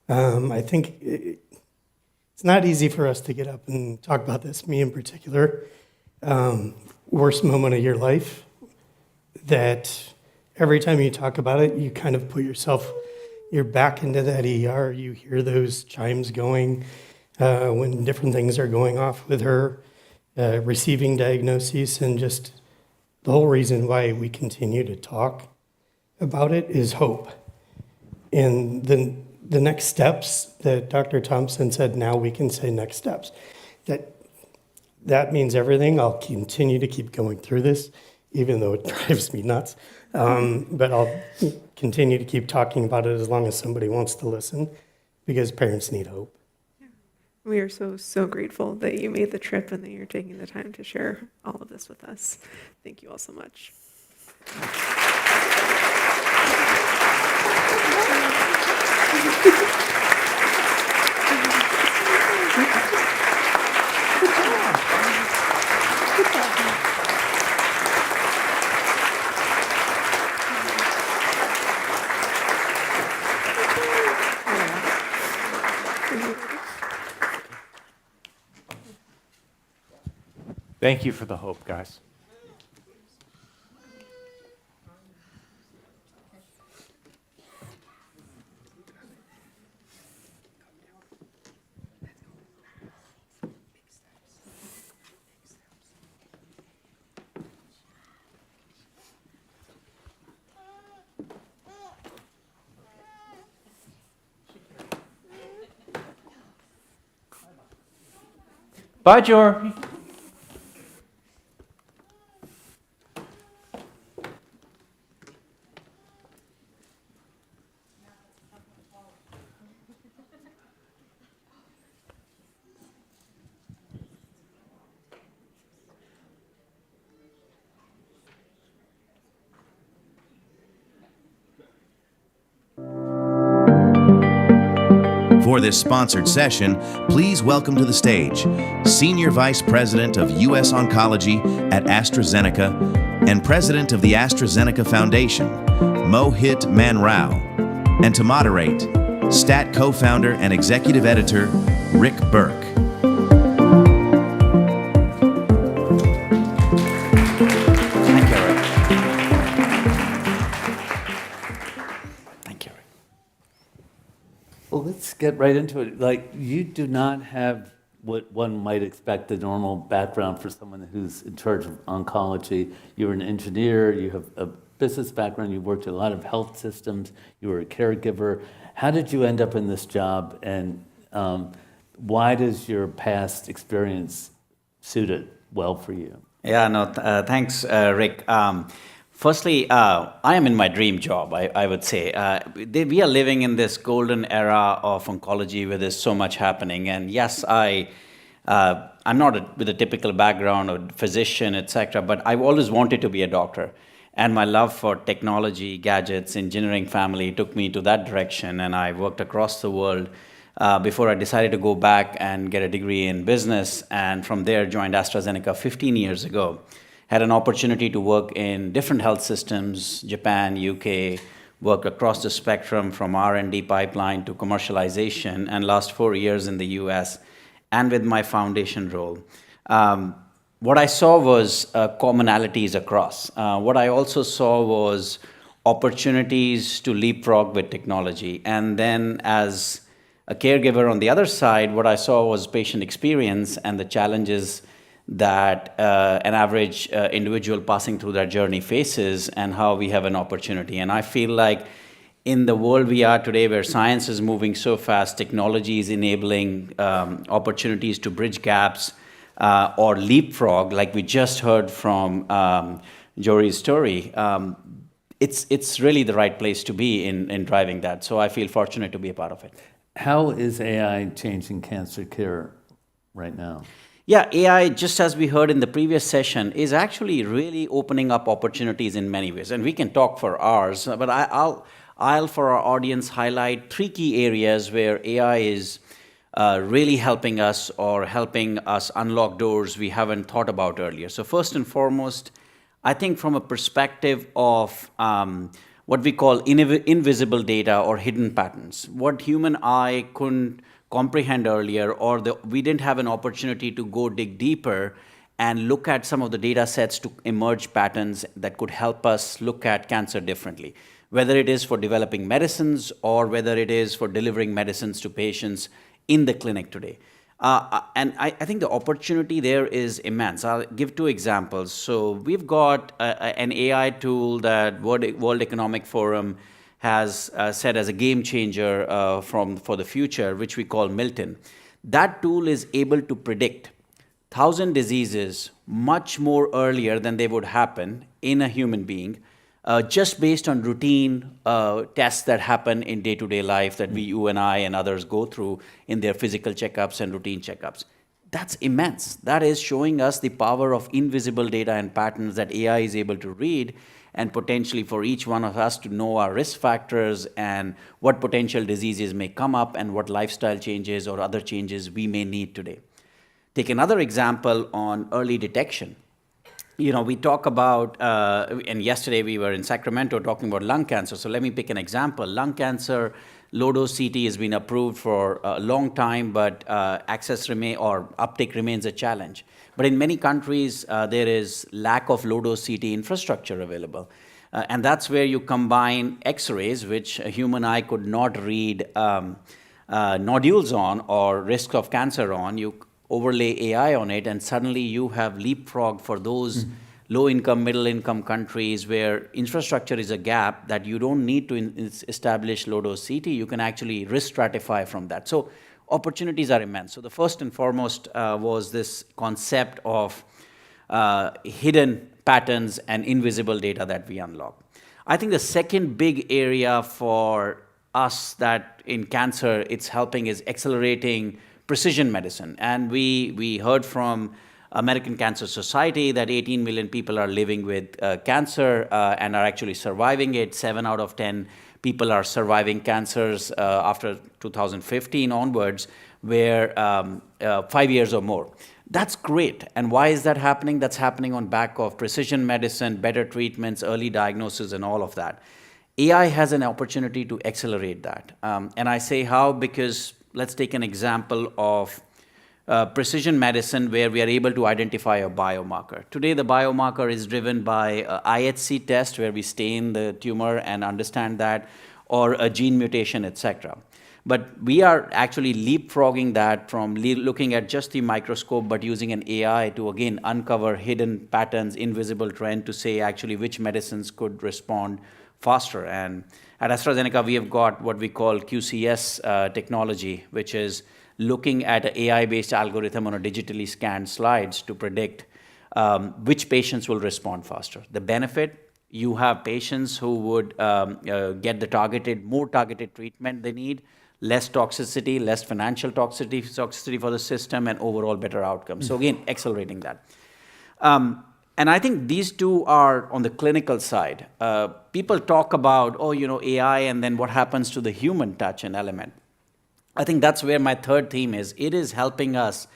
I think it's not easy for us to get up and talk about this, me in particular. Worst moment of your life, that every time you talk about it, you kind of put yourself, you're back into that ER, you hear those chimes going when different things are going off with her, receiving diagnoses, and just the whole reason why we continue to talk about it is hope. And then the next steps that Dr. Thompson said, now we can say next steps. That means everything. I'll continue to keep going through this, even though it drives me nuts. But I'll continue to keep talking about it as long as somebody wants to listen, because parents need hope. We are so, so grateful that you made the trip and that you're taking the time to share all of this with us. Thank you all so much. Thank you for the hope, guys. Bye, Jory. For this sponsored session, please welcome to the stage Senior Vice President of U.S. Oncology at AstraZeneca and President of the AstraZeneca Foundation, Mohit Manrao, and to moderate, STAT co-founder and executive editor, Rick Burke. Well, let's get right into it. Like, you do not have what one might expect the normal background for someone who's in charge of oncology. You're an engineer, you have a business background, you worked in a lot of health systems, you were a caregiver. How did you end up in this job, and why does your past experience suit it well for you? Yeah, no, thanks, Rick. Firstly, I am in my dream job, I would say. We are living in this golden era of oncology where there's so much happening. And yes, I'm not with a typical background or physician, etc., but I've always wanted to be a doctor. And my love for technology, gadgets, engineering family took me to that direction. And I worked across the world before I decided to go back and get a degree in business. And from there, joined AstraZeneca 15 years ago. Had an opportunity to work in different health systems, Japan, UK, worked across the spectrum from R&D pipeline to commercialization, and last 4 years in the US, and with my foundation role. What I saw was commonalities across. What I also saw was opportunities to leapfrog with technology. And then as a caregiver on the other side, what I saw was patient experience and the challenges that an average individual passing through that journey faces, and how we have an opportunity. And I feel like in the world we are today, where science is moving so fast, technology is enabling opportunities to bridge gaps or leapfrog, like we just heard from Jory's story. It's really the right place to be in driving that. So I feel fortunate to be a part of it. How is AI changing cancer care right now? Yeah, AI, just as we heard in the previous session, is actually really opening up opportunities in many ways. And we can talk for hours, but I'll for our audience, highlight 3 key areas where AI is really helping us, or helping us unlock doors we haven't thought about earlier. So first and foremost, I think from a perspective of what we call invisible data or hidden patterns, what human eye couldn't comprehend earlier, or we didn't have an opportunity to go dig deeper and look at some of the data sets to emerge patterns that could help us look at cancer differently. whether it is for developing medicines or whether it is for delivering medicines to patients in the clinic today. And I think the opportunity there is immense. I'll give 2 examples. So we've got an AI tool that World Economic Forum has said as a game changer for the future, which we call Milton. That tool is able to predict 1,000 diseases much more earlier than they would happen in a human being, just based on routine tests that happen in day-to-day life that you and I and others go through in their physical checkups and routine checkups. That's immense. That is showing us the power of invisible data and patterns that AI is able to read, and potentially for each one of us to know our risk factors and what potential diseases may come up and what lifestyle changes or other changes we may need today. Take another example on early detection. We talk about, and yesterday we were in Sacramento talking about lung cancer. So let me pick an example. Lung cancer, low-dose CT has been approved for a long time, but uptake remains a challenge. But in many countries, there is lack of low-dose CT infrastructure available. And that's where you combine X-rays, which a human eye could not read nodules on or risk of cancer on. You overlay AI on it, and suddenly you have leapfrog for those low-income, middle-income countries where infrastructure is a gap that you don't need to establish low-dose CT. You can actually risk stratify from that. So opportunities are immense. So the first and foremost was this concept of hidden patterns and invisible data that we unlock. I think the second big area for us that in cancer it's helping is accelerating precision medicine. And we heard from American Cancer Society that 18 million people are living with cancer and are actually surviving it. 7 out of 10 people are surviving cancers after 2015 onwards, where 5 years or more. That's great. And why is that happening? That's happening on back of precision medicine, better treatments, early diagnosis, and all of that. AI has an opportunity to accelerate that. And I say how, because let's take an example of precision medicine where we are able to identify a biomarker. Today, the biomarker is driven by a IHC test where we stain the tumor and understand that, or a gene mutation, etc. But we are actually leapfrogging that from looking at just the microscope, but using an AI to, again, uncover hidden patterns, invisible trend to say actually which medicines could respond faster. And at AstraZeneca, we have got what we call QCS technology, which is looking at an AI-based algorithm on a digitally scanned slides to predict which patients will respond faster. The benefit, you have patients who would get the more targeted treatment they need, less toxicity, less financial toxicity for the system, and overall better outcomes. So again, accelerating that. And I think these two are on the clinical side. People talk about, AI, and then what happens to the human touch and element. I think that's where my third theme is. It is helping us,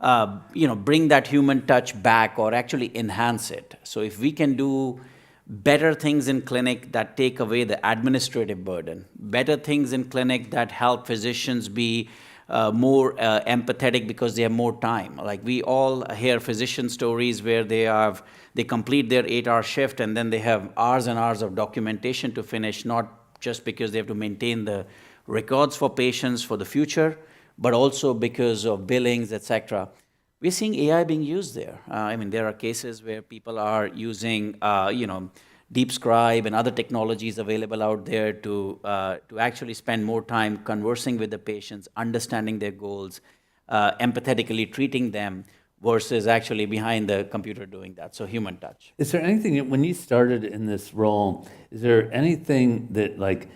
bring that human touch back or actually enhance it. So if we can do better things in clinic that take away the administrative burden, better things in clinic that help physicians be more empathetic because they have more time. Like we all hear physician stories where they complete their 8-hour shift and then they have hours and hours of documentation to finish, not just because they have to maintain the records for patients for the future, but also because of billings, etc. We're seeing AI being used there. There are cases where people are using, Deep Scribe and other technologies available out there to actually spend more time conversing with the patients, understanding their goals, empathetically treating them, versus actually behind the computer doing that. So human touch. Is there anything, when you started in this role, is there anything that, like,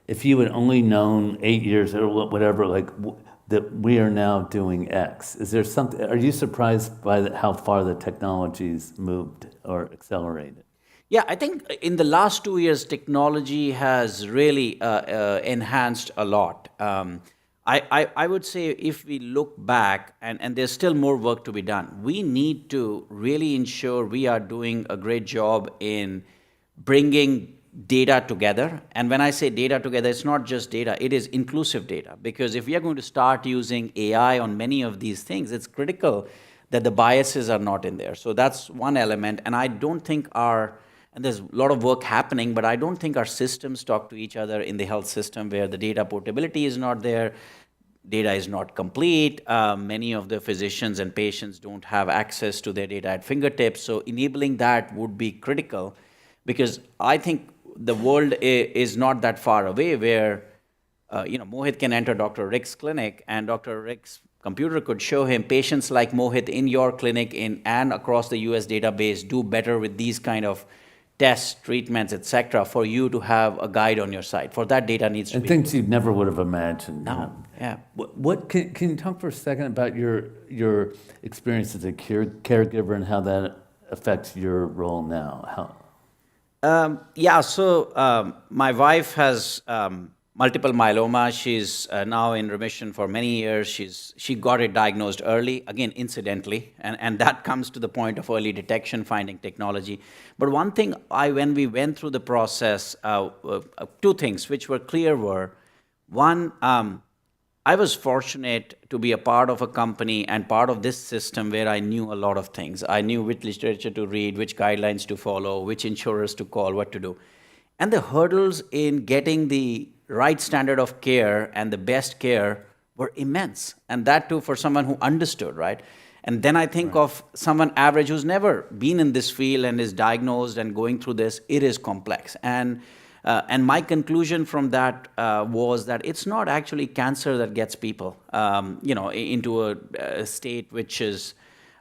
if you had only known 8 years or whatever, that we are now doing X, is there something, are you surprised by how far the technology's moved or accelerated? Yeah, I think in the last 2 years, technology has really enhanced a lot. I would say if we look back, and there's still more work to be done, we need to really ensure we are doing a great job in bringing data together. And when I say data together, it's not just data, it is inclusive data. Because if we are going to start using AI on many of these things, it's critical that the biases are not in there. So that's one element. And I don't think our And there's a lot of work happening, but I don't think our systems talk to each other in the health system where the data portability is not there, data is not complete. Many of the physicians and patients don't have access to their data at fingertips. So enabling that would be critical, because I think the world is not that far away where Mohit can enter Dr. Rick's clinic and Dr. Rick's computer could show him patients like Mohit in your clinic and across the US database do better with these kind of tests, treatments, etc., for you to have a guide on your site. For that, data needs to be. And things you never would have imagined. No, yeah. What can you talk for a second about your experience as a caregiver and how that affects your role now? So my wife has multiple myeloma. She's now in remission for many years. She got it diagnosed early, again, incidentally, and that comes to the point of early detection, finding technology. But one thing, when we went through the process, two things which were clear were, one, I was fortunate to be a part of a company and part of this system where I knew a lot of things. I knew which literature to read, which guidelines to follow, which insurers to call, what to do. And the hurdles in getting the right standard of care and the best care were immense. And that too for someone who understood, right? And then I think of someone average who's never been in this field and is diagnosed and going through this, it is complex. And my conclusion from that was that it's not actually cancer that gets people, into a state which is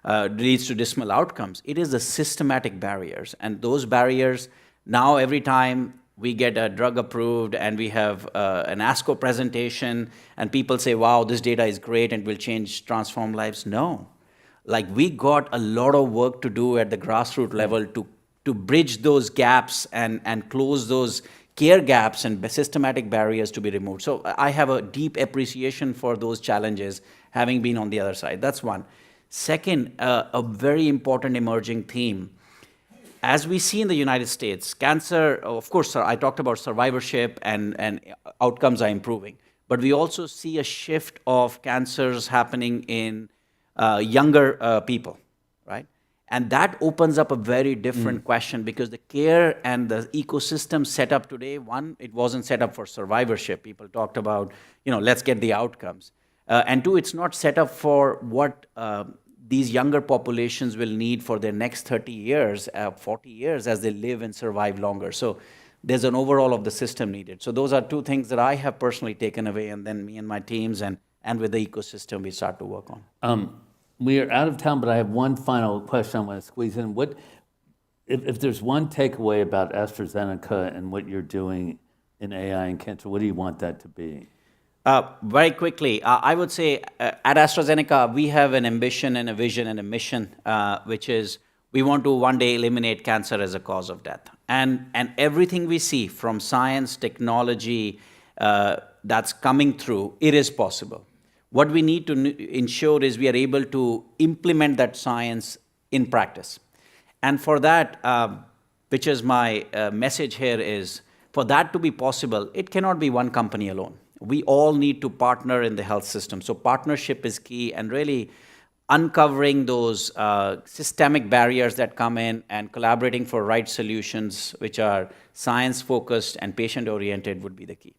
leads to dismal outcomes. It is the systematic barriers, and those barriers now every time we get a drug approved and we have an ASCO presentation and people say, wow, this data is great and will transform lives. No. Like, we got a lot of work to do at the grassroots level to bridge those gaps and close those care gaps and systematic barriers to be removed. So I have a deep appreciation for those challenges, having been on the other side. That's one. Second, a very important emerging theme. As we see in the United States, cancer, of course, I talked about survivorship and outcomes are improving, but we also see a shift of cancers happening in younger people, right? And that opens up a very different question, because the care and the ecosystem set up today, one, it wasn't set up for survivorship. People talked about, let's get the outcomes. And two, it's not set up for what these younger populations will need for their next 30 years, 40 years as they live and survive longer. So there's an overhaul of the system needed. So those are two things that I have personally taken away, and then me and my teams and with the ecosystem we start to work on. We are out of time, but I have one final question I want to squeeze in. If there's one takeaway about AstraZeneca and what you're doing in AI and cancer, what do you want that to be? Very quickly, I would say at AstraZeneca, we have an ambition and a vision and a mission, which is we want to one day eliminate cancer as a cause of death. And everything we see from science, technology that's coming through, it is possible. What we need to ensure is we are able to implement that science in practice. And for that, which is my message here, is for that to be possible, it cannot be one company alone. We all need to partner in the health system. So partnership is key, and really uncovering those systemic barriers that come in and collaborating for right solutions, which are science-focused and patient-oriented, would be the key.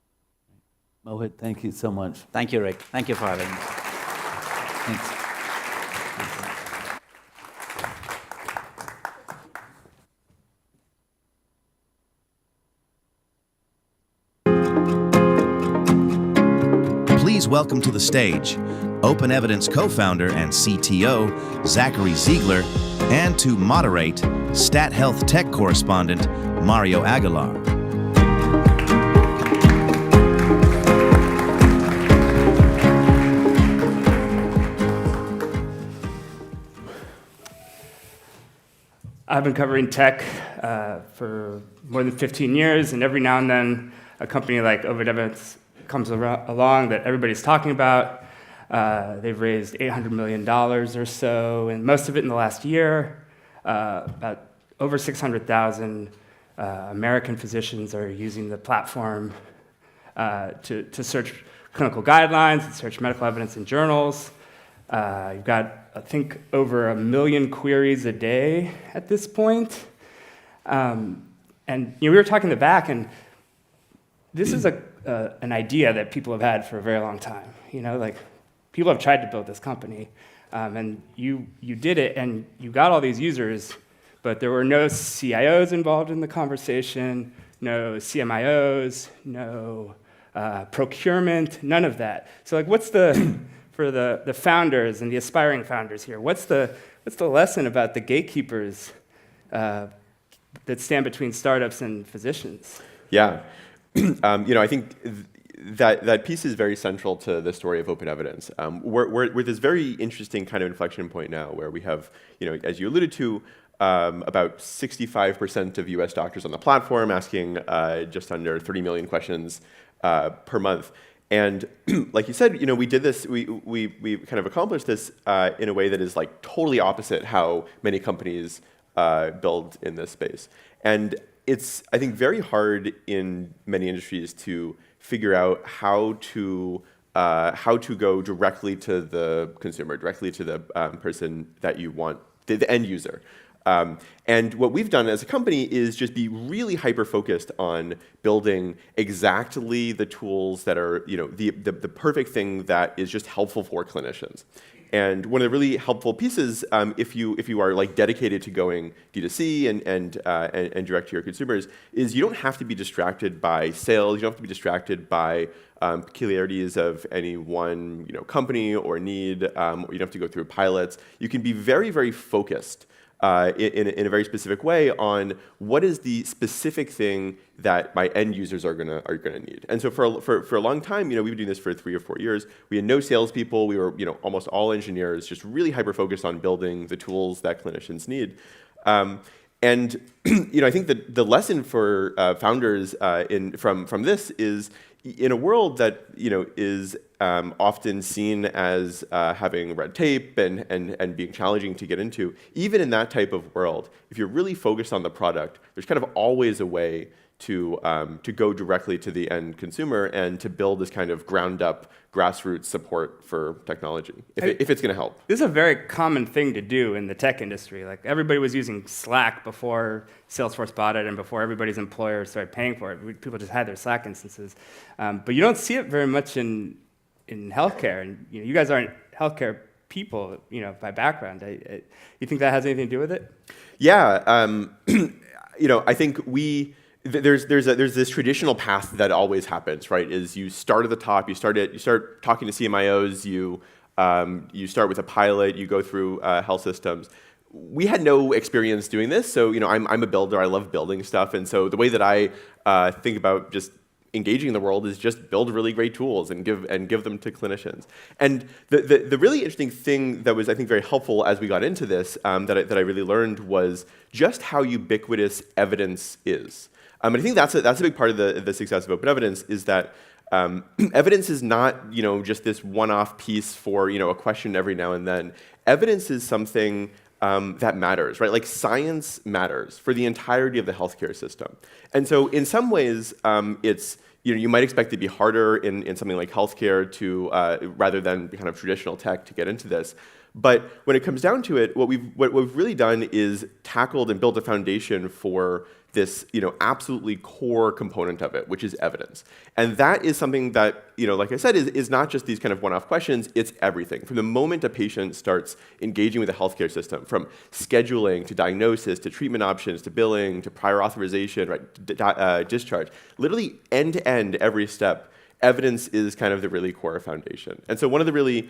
Mohit, thank you so much. Thank you, Rick. Thank you for having me. Thanks. Please welcome to the stage Open Evidence co-founder and CTO Zachary Ziegler, and to moderate, Stat Health Tech correspondent Mario Aguilar. I've been covering tech for more than 15 years, and every now and then a company like Open Evidence comes along that everybody's talking about. They've raised $800 million or so, and most of it in the last year. About over 600,000 American physicians are using the platform to search clinical guidelines and search medical evidence in journals. You've got, I think, over 1 million queries a day at this point. And we were talking in the back, and this is an idea that people have had for a very long time. Like people have tried to build this company, and you did it, and you got all these users, but there were no CIOs involved in the conversation, no CMIOs, no procurement, none of that. So like, what's for the founders and the aspiring founders here, what's the lesson about the gatekeepers that stand between startups and physicians? Yeah, I think that piece is very central to the story of open evidence. We're at this very interesting kind of inflection point now where we have, as you alluded to, about 65% of US doctors on the platform asking just under 30 million questions per month. And like you said, we did this, we kind of accomplished this in a way that is like totally opposite how many companies build in this space. And it's, I think, very hard in many industries to figure out how to go directly to the consumer, directly to the person that you want, the end user. And what we've done as a company is just be really hyper-focused on building exactly the tools that are, the perfect thing that is just helpful for clinicians. And one of the really helpful pieces, if you are like dedicated to going D2C and direct to your consumers, is you don't have to be distracted by sales. You don't have to be distracted by peculiarities of any one company or need. You don't have to go through pilots. You can be very, very focused in a very specific way on what is the specific thing that my end users are gonna need. And so for a long time, we've been doing this for 3 or 4 years. We had no salespeople. We were almost all engineers, just really hyper focused on building the tools that clinicians need. And I think that the lesson for founders from this is, in a world that is often seen as having red tape and being challenging to get into, even in that type of world, if you're really focused on the product, there's kind of always a way to go directly to the end consumer and to build this kind of ground-up grassroots support for technology, if it's going to help. This is a very common thing to do in the tech industry. Like everybody was using Slack before Salesforce bought it and before everybody's employer started paying for it. People just had their Slack instances. But you don't see it very much in healthcare. And you guys aren't healthcare people, by background. You think that has anything to do with it? Yeah, I think there's this traditional path that always happens, right? Is you start at the top, you start talking to CMIOs, you start with a pilot, you go through health systems. We had no experience doing this, so I'm a builder. I love building stuff, and so the way that I think about just engaging in the world is just build really great tools and give them to clinicians. And the really interesting thing that was, I think, very helpful as we got into this that I really learned was just how ubiquitous evidence is. And I think that's a big part of the success of open evidence is that evidence is not just this one-off piece for a question every now and then. Evidence is something that matters, right? Like science matters for the entirety of the healthcare system. And so in some ways, it's you might expect it to be harder in something like healthcare to rather than kind of traditional tech to get into this. But when it comes down to it, what we've really done is tackled and built a foundation for this absolutely core component of it, which is evidence. And that is something that, like I said, is not just these kind of one-off questions, it's everything. From the moment a patient starts engaging with the healthcare system, from scheduling to diagnosis to treatment options to billing to prior authorization, right, discharge, literally end-to-end every step, evidence is kind of the really core foundation. And so one of the really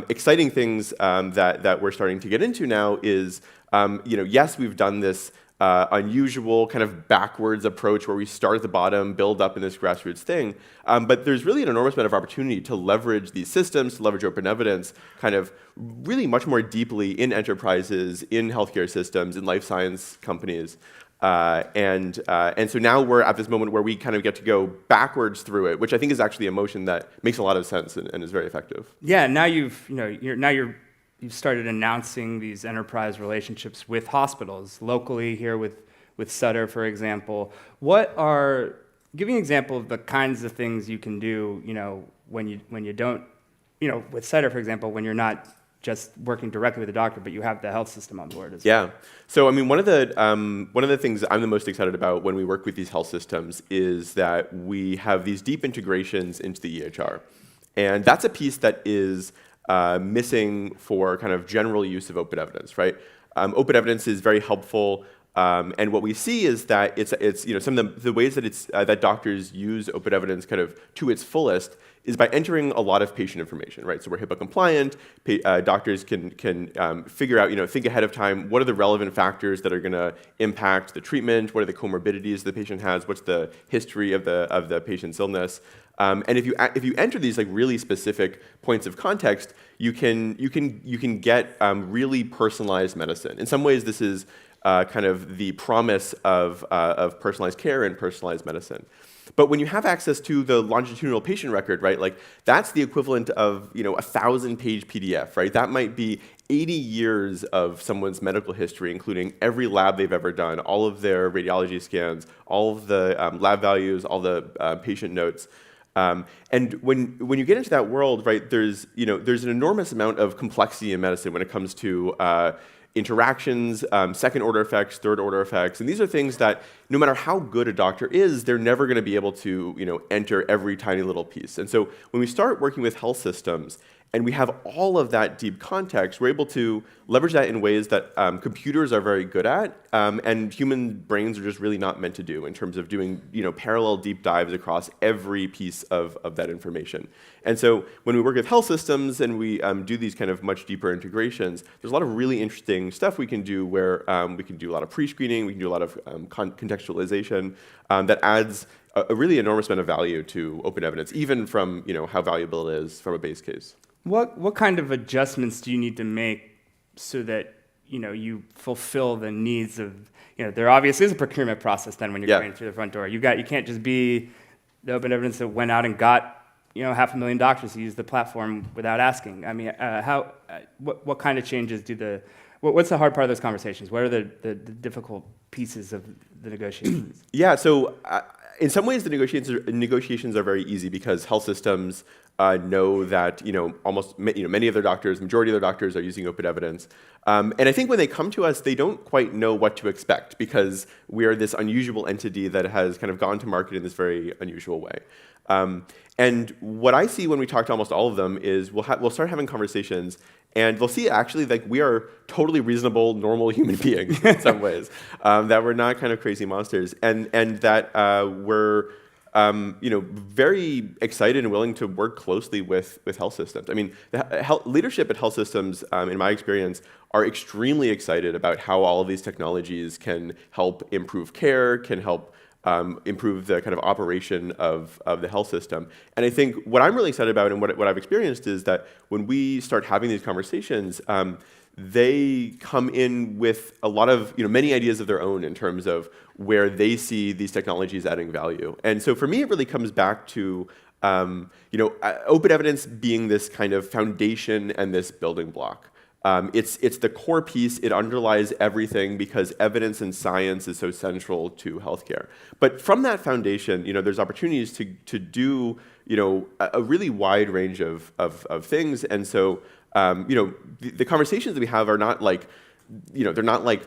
exciting things that we're starting to get into now is, yes, we've done this unusual kind of backwards approach where we start at the bottom, build up in this grassroots thing. But there's really an enormous amount of opportunity to leverage these systems, to leverage open evidence kind of really much more deeply in enterprises, in healthcare systems, in life science companies. And so now we're at this moment where we kind of get to go backwards through it, which I think is actually a motion that makes a lot of sense and is very effective. Yeah, now you've started announcing these enterprise relationships with hospitals locally here with Sutter, for example. Give me an example of the kinds of things you can do, when you don't, with Sutter, for example, when you're not just working directly with the doctor, but you have the health system on board as well. Yeah. So, I mean, one of the things I'm the most excited about when we work with these health systems is that we have these deep integrations into the EHR. And that's a piece that is missing for kind of general use of open evidence, right? Open evidence is very helpful. And what we see is that it's some of the ways that that doctors use open evidence kind of to its fullest is by entering a lot of patient information, right? So we're HIPAA compliant. Doctors can figure out, think ahead of time, what are the relevant factors that are going to impact the treatment? What are the comorbidities the patient has? What's the history of the patient's illness? And if you enter these like really specific points of context, you can get really personalized medicine. In some ways, this is kind of the promise of personalized care and personalized medicine. But when you have access to the longitudinal patient record, right, like that's the equivalent of a 1,000-page PDF, right? That might be 80 years of someone's medical history, including every lab they've ever done, all of their radiology scans, all of the lab values, all the patient notes. And when you get into that world, right, there's an enormous amount of complexity in medicine when it comes to interactions, second-order effects, third-order effects, and these are things that no matter how good a doctor is, they're never going to be able to enter every tiny little piece. And so when we start working with health systems and we have all of that deep context, we're able to leverage that in ways that computers are very good at, and human brains are just really not meant to do in terms of doing parallel deep dives across every piece of that information. And so when we work with health systems and we do these kind of much deeper integrations, there's a lot of really interesting stuff we can do where we can do a lot of pre-screening, we can do a lot of contextualization that adds a really enormous amount of value to open evidence, even from how valuable it is from a base case. What kind of adjustments do you need to make so that you fulfill the needs of there obviously is a procurement process then when you're going through the front door. You can't just be the open evidence that went out and got 500,000 doctors to use the platform without asking. I mean, what kind of changes what's the hard part of those conversations? What are the difficult pieces of the negotiations? Yeah, so in some ways the negotiations are very easy because health systems know that many of their doctors, majority of their doctors are using open evidence. And I think when they come to us, they don't quite know what to expect because we are this unusual entity that has kind of gone to market in this very unusual way. And what I see when we talk to almost all of them is we'll start having conversations and they'll see actually like we are totally reasonable, normal human beings in some ways, that we're not kind of crazy monsters, and that we're very excited and willing to work closely with health systems. I mean, leadership at health systems, in my experience, are extremely excited about how all of these technologies can help improve care, can help improve the kind of operation of the health system. And I think what I'm really excited about and what I've experienced is that when we start having these conversations, they come in with a lot of, many ideas of their own in terms of where they see these technologies adding value. And so for me, it really comes back to, open evidence being this kind of foundation and this building block. It's the core piece. It underlies everything because evidence and science is so central to healthcare. But from that foundation, there's opportunities to do, a really wide range of things. And so, the conversations that we have are not like, they're not like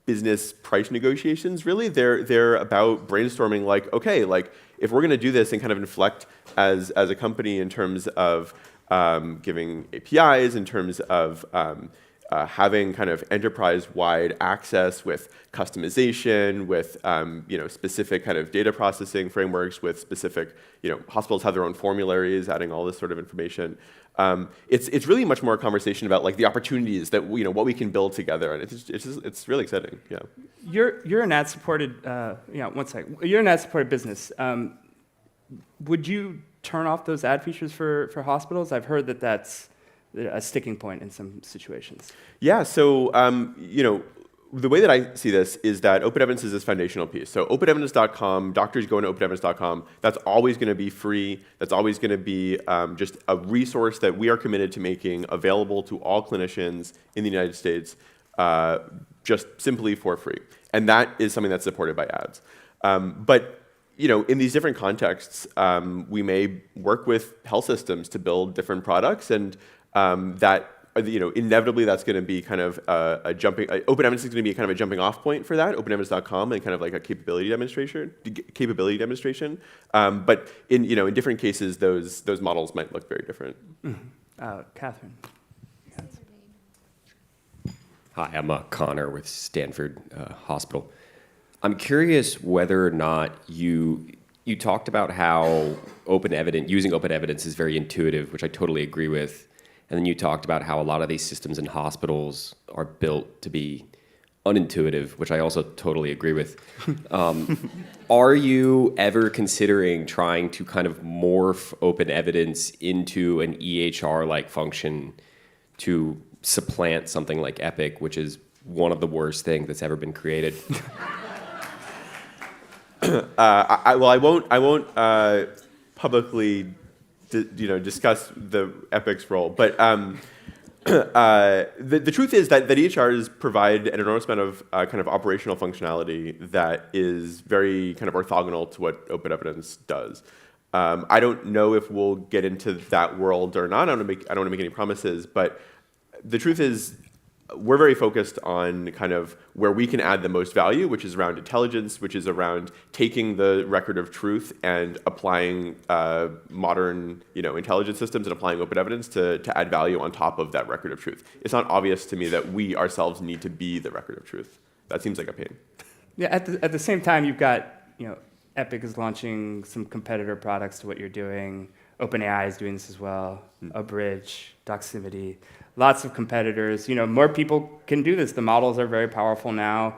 business price negotiations. Really, they're about brainstorming. Like, okay, like if we're going to do this and kind of inflect as a company in terms of giving APIs, in terms of having kind of enterprise-wide access with customization, with specific kind of data processing frameworks, with specific, hospitals have their own formularies, adding all this sort of information. It's really much more a conversation about like the opportunities that what we can build together, and it's really exciting. Yeah. You're an ad-supported You're an ad-supported business. Would you turn off those ad features for hospitals? I've heard that that's a sticking point in some situations. Yeah, so the way that I see this is that open evidence is this foundational piece. So openevidence.com, doctors go into openevidence.com, that's always going to be free. That's always going to be just a resource that we are committed to making available to all clinicians in the United States just simply for free. And that is something that's supported by ads. But in these different contexts, we may work with health systems to build different products, and that inevitably that's going to be kind of open evidence is going to be kind of a jumping off point for that, openevidence.com, and kind of like a capability demonstration. But in different cases, those models might look very different. Catherine. Hi, I'm Connor with Stanford Hospital. I'm curious whether or not you talked about how using open evidence is very intuitive, which I totally agree with. And then you talked about how a lot of these systems in hospitals are built to be unintuitive, which I also totally agree with. Are you ever considering trying to kind of morph open evidence into an EHR-like function to supplant something like Epic, which is one of the worst things that's ever been created? I won't publicly discuss the Epic's role, but the truth is that EHRs provide an enormous amount of kind of operational functionality that is very kind of orthogonal to what open evidence does. I don't know if we'll get into that world or not. I don't want to make any promises, but the truth is, we're very focused on kind of where we can add the most value, which is around intelligence, which is around taking the record of truth and applying modern intelligence systems and applying open evidence to add value on top of that record of truth. It's not obvious to me that we ourselves need to be the record of truth. That seems like a pain. Yeah, at the same time, you've got, Epic is launching some competitor products to what you're doing. OpenAI is doing this as well. Abridge, Doximity. Lots of competitors. More people can do this. The models are very powerful now.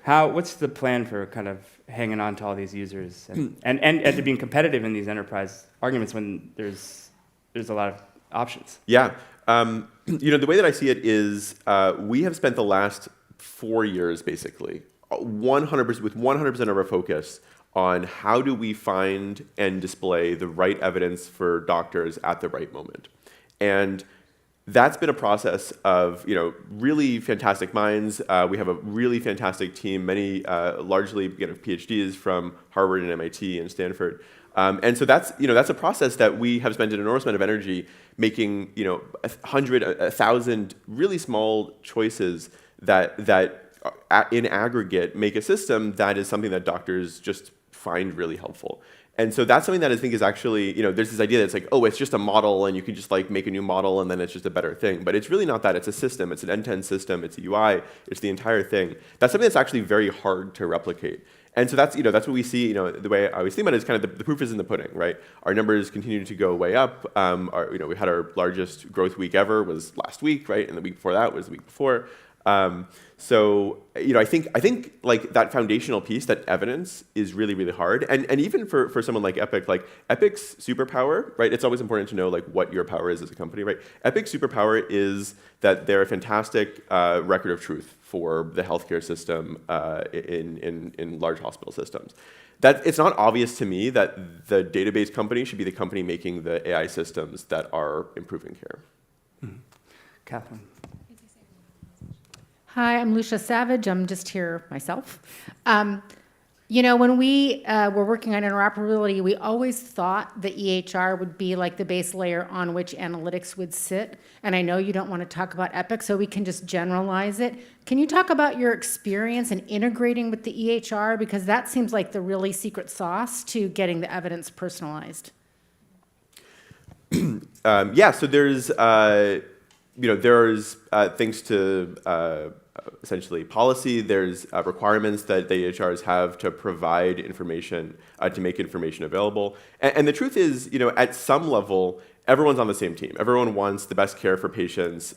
What's the plan for kind of hanging on to all these users and to being competitive in these enterprise arguments when there's a lot of options? Yeah. The way that I see it is we have spent the last 4 years basically 100% of our focus on how do we find and display the right evidence for doctors at the right moment. And that's been a process of really fantastic minds. We have a really fantastic team, many largely PhDs from Harvard and MIT and Stanford. And so that's a process that we have spent an enormous amount of energy making 100, 1,000 really small choices that in aggregate make a system that is something that doctors just find really helpful. And so that's something that I think is actually, there's this idea that it's like, oh, it's just a model and you can just like make a new model and then it's just a better thing. But it's really not that. It's a system. It's an end-to-end system. It's a UI. It's the entire thing. That's something that's actually very hard to replicate. And so that's what we see, the way I always think about it is kind of the proof is in the pudding, right? Our numbers continue to go way up. We had our largest growth week ever was last week, right? And the week before that was the week before. So I think like that foundational piece, that evidence is really, really hard. And even for someone like Epic, like Epic's superpower, right? It's always important to know like what your power is as a company, right? Epic's superpower is that they're a fantastic record of truth for the healthcare system in large hospital systems. That it's not obvious to me that the database company should be the company making the AI systems that are improving care. Catherine. Hi, I'm Lucia Savage. I'm just here myself. When we were working on interoperability, we always thought the EHR would be like the base layer on which analytics would sit. And I know you don't want to talk about Epic, so we can just generalize it. Can you talk about your experience in integrating with the EHR? Because that seems like the really secret sauce to getting the evidence personalized. So there's things to essentially policy. There's requirements that the EHRs have to provide information, to make information available. And the truth is, at some level, everyone's on the same team. Everyone wants the best care for patients,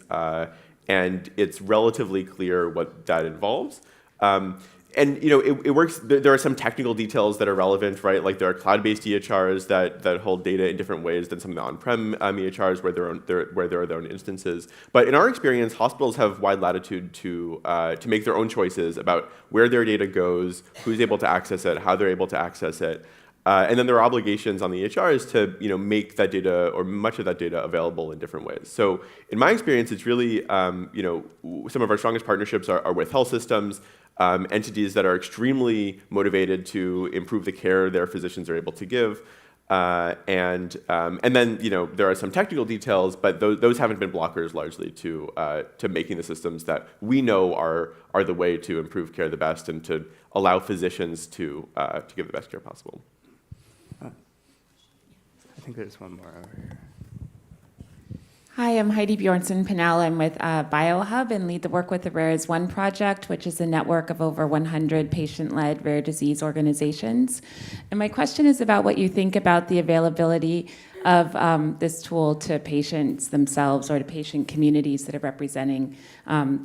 and it's relatively clear what that involves. It works. There are some technical details that are relevant, right? Like there are cloud-based EHRs that hold data in different ways than some of the on-prem EHRs where there are their own instances. But in our experience, hospitals have wide latitude to make their own choices about where their data goes, who's able to access it, how they're able to access it. And then there are obligations on the EHRs to make that data or much of that data available in different ways. So in my experience, it's really some of our strongest partnerships are with health systems, entities that are extremely motivated to improve the care their physicians are able to give. And then there are some technical details, but those haven't been blockers largely to making the systems that we know are the way to improve care the best and to allow physicians to give the best care possible. I think there's one more over here. Hi, I'm Heidi Bjornson-Pinnell. I'm with BioHub and lead the Work with the Rare is One project, which is a network of over 100 patient-led rare disease organizations. And my question is about what you think about the availability of this tool to patients themselves or to patient communities that are representing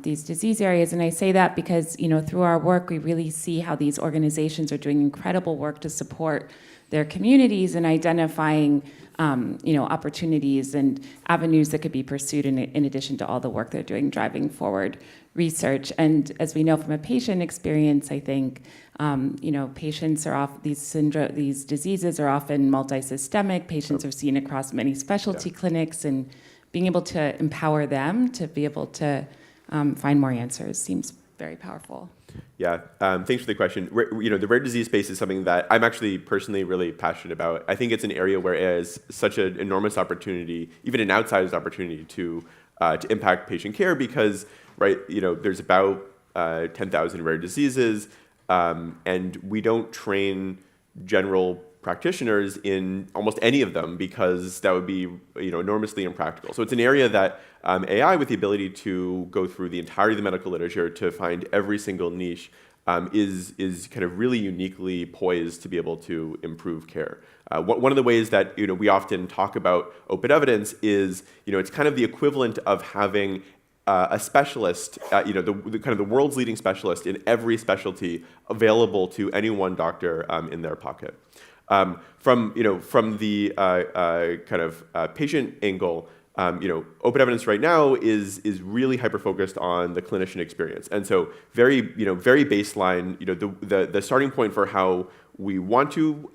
these disease areas. And I say that because, through our work, we really see how these organizations are doing incredible work to support their communities and identifying opportunities and avenues that could be pursued in addition to all the work they're doing driving forward research. And as we know from a patient experience, I think, patients are off, these diseases are often multisystemic. Patients are seen across many specialty clinics, and being able to empower them to be able to find more answers seems very powerful. Yeah, thanks for the question. The rare disease space is something that I'm actually personally really passionate about. I think it's an area where it has such an enormous opportunity, even an outsized opportunity to impact patient care because, there's about 10,000 rare diseases, and we don't train general practitioners in almost any of them because that would be enormously impractical. So it's an area that AI, with the ability to go through the entirety of the medical literature to find every single niche, is kind of really uniquely poised to be able to improve care. One of the ways that we often talk about open evidence is it's kind of the equivalent of having a specialist, the kind of the world's leading specialist in every specialty available to any one doctor in their pocket. From the kind of patient angle, open evidence right now is really hyper-focused on the clinician experience. And so very baseline, the starting point for how we want to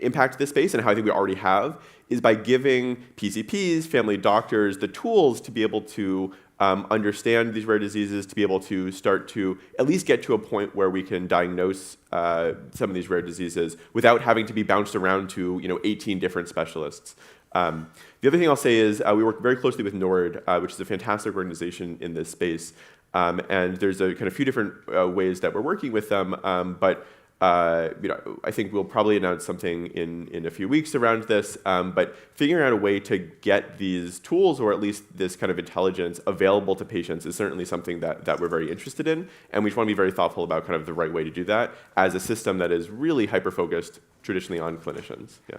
impact this space and how I think we already have is by giving PCPs, family doctors, the tools to be able to understand these rare diseases, to be able to start to at least get to a point where we can diagnose some of these rare diseases without having to be bounced around to 18 different specialists. The other thing I'll say is we work very closely with NORD, which is a fantastic organization in this space. And there's a kind of few different ways that we're working with them. But I think we'll probably announce something in a few weeks around this. But figuring out a way to get these tools, or at least this kind of intelligence, available to patients is certainly something that we're very interested in. And we just want to be very thoughtful about kind of the right way to do that as a system that is really hyper-focused traditionally on clinicians. Yeah.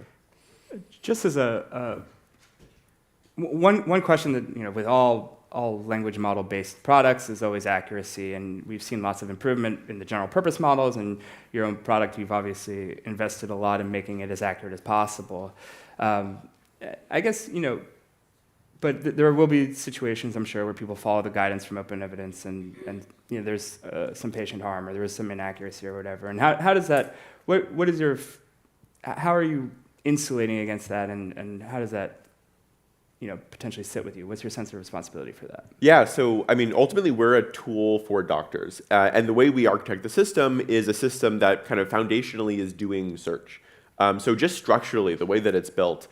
Just as one question that with all language model-based products is always accuracy, and we've seen lots of improvement in the general purpose models, and your own product, you've obviously invested a lot in making it as accurate as possible. I guess, but there will be situations, I'm sure, where people follow the guidance from open evidence and there's some patient harm or there is some inaccuracy or whatever. And how does that, what is your, how are you insulating against that, and how does that potentially sit with you? What's your sense of responsibility for that? Yeah, so ultimately we're a tool for doctors, and the way we architect the system is a system that kind of foundationally is doing search. So just structurally, the way that it's built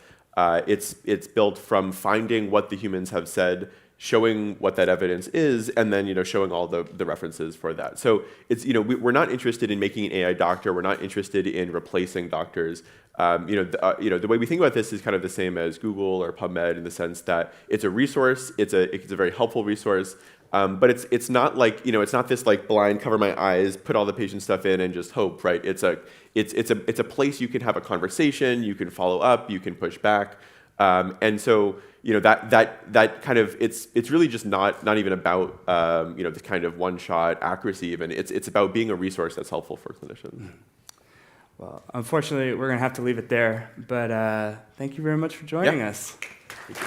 built from finding what the humans have said, showing what that evidence is, and then showing all the references for that. So it's we're not interested in making an AI doctor. We're not interested in replacing doctors. The way we think about this is kind of the same as Google or PubMed in the sense that it's a resource. It's a very helpful resource. But it's not like it's not this like blind cover my eyes, put all the patient stuff in and just hope, right? It's a place you can have a conversation, you can follow up, you can push back, and so that kind of it's really just not even about the kind of one-shot accuracy even. It's about being a resource that's helpful for clinicians. Well, unfortunately, we're going to have to leave it there, but thank you very much for joining us. Thank you.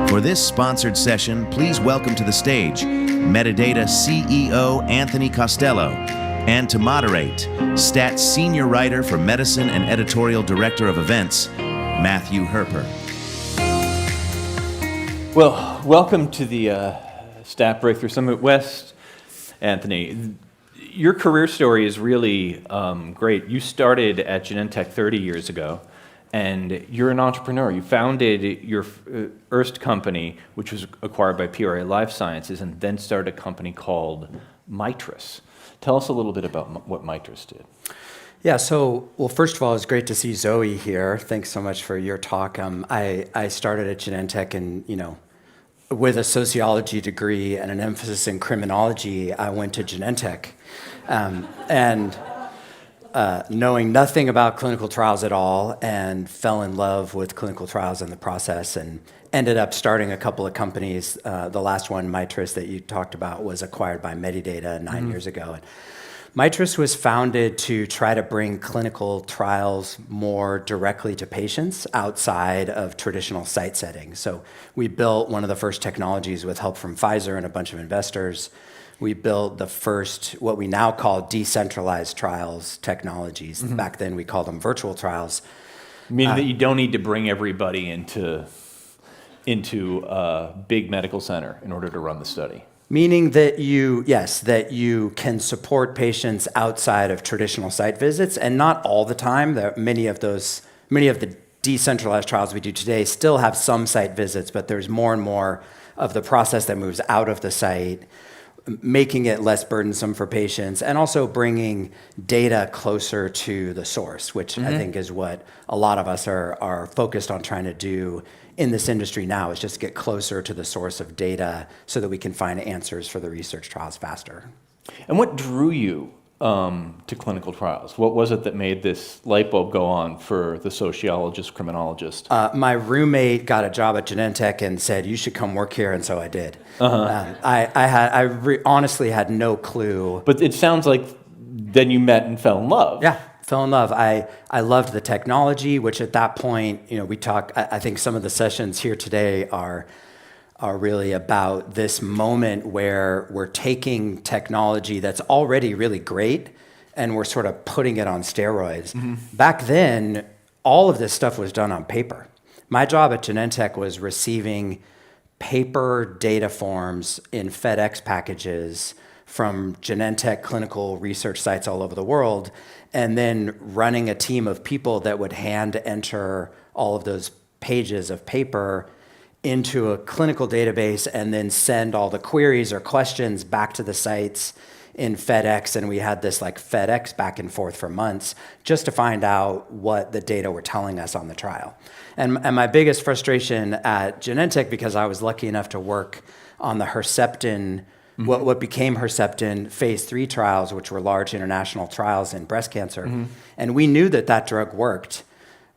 For this sponsored session, please welcome to the stage Metadata CEO Anthony Costello, and to moderate, Stats Senior Writer for Medicine and Editorial Director of Events, Matthew Herper. Well, welcome to the Staff Breakthrough Summit West, Anthony. Your career story is really great. You started at Genentech 30 years ago, and you're an entrepreneur. You founded your first company, which was acquired by PRA Life Sciences, and then started a company called Mitris. Tell us a little bit about what Mitris did. Yeah, well, first of all, it's great to see Zoe here. Thanks so much for your talk. I started at Genentech and, with a sociology degree and an emphasis in criminology, I went to Genentech. And knowing nothing about clinical trials at all, and fell in love with clinical trials in the process, and ended up starting a couple of companies. The last one, Mitris, that you talked about, was acquired by Medidata 9 years ago. And Mitris was founded to try to bring clinical trials more directly to patients outside of traditional site settings. So we built one of the first technologies with help from Pfizer and a bunch of investors. We built the first, what we now call decentralized trials technologies. Back then we called them virtual trials. Meaning that you don't need to bring everybody into a big medical center in order to run the study. Meaning that that you can support patients outside of traditional site visits, and not all the time. Many of the decentralized trials we do today still have some site visits, but there's more and more of the process that moves out of the site, making it less burdensome for patients, and also bringing data closer to the source, which I think is what a lot of us are focused on trying to do in this industry now, is just get closer to the source of data so that we can find answers for the research trials faster. And what drew you to clinical trials? What was it that made this light bulb go on for the sociologist, criminologist? My roommate got a job at Genentech and said, "You should come work here," and so I did. I honestly had no clue. But it sounds like then you met and fell in love. Yeah, fell in love. I loved the technology, which at that point, we talk. I think some of the sessions here today are really about this moment where we're taking technology that's already really great and we're sort of putting it on steroids. Back then, all of this stuff was done on paper. My job at Genentech was receiving paper data forms in FedEx packages from Genentech clinical research sites all over the world, and then running a team of people that would hand enter all of those pages of paper into a clinical database and then send all the queries or questions back to the sites in FedEx. And we had this like FedEx back and forth for months just to find out what the data were telling us on the trial. And my biggest frustration at Genentech, because I was lucky enough to work on the Herceptin, what became Herceptin phase 3 trials, which were large international trials in breast cancer. And we knew that drug worked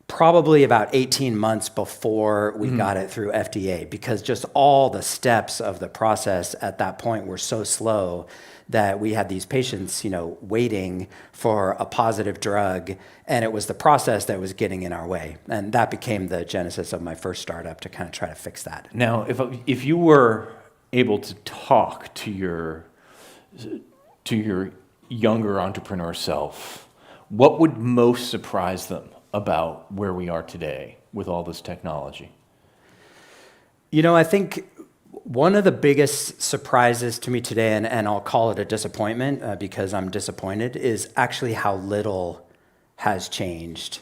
probably about 18 months before we got it through FDA, because just all the steps of the process at that point were so slow that we had these patients, waiting for a positive drug, and it was the process that was getting in our way. And that became the genesis of my first startup, to kind of try to fix that. Now, if you were able to talk to your younger entrepreneur self, what would most surprise them about where we are today with all this technology? I think one of the biggest surprises to me today, and I'll call it a disappointment because I'm disappointed, is actually how little has changed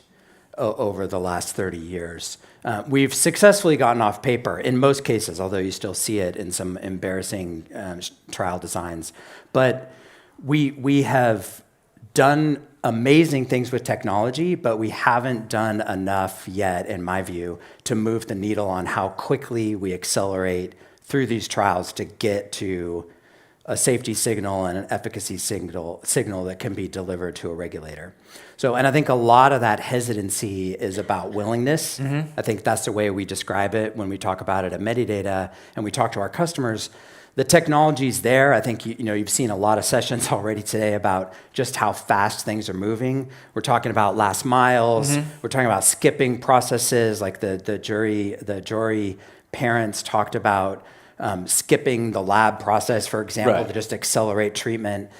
over the last 30 years. We've successfully gotten off paper in most cases, although you still see it in some embarrassing trial designs. But we have done amazing things with technology, but we haven't done enough yet, in my view, to move the needle on how quickly we accelerate through these trials to get to a safety signal and an efficacy signal that can be delivered to a regulator. And I think a lot of that hesitancy is about willingness. I think that's the way we describe it when we talk about it at Medidata and we talk to our customers. The technology's there. I think you've seen a lot of sessions already today about just how fast things are moving. We're talking about last miles. We're talking about skipping processes, like the jury parents talked about skipping the lab process, for example, to just accelerate treatment.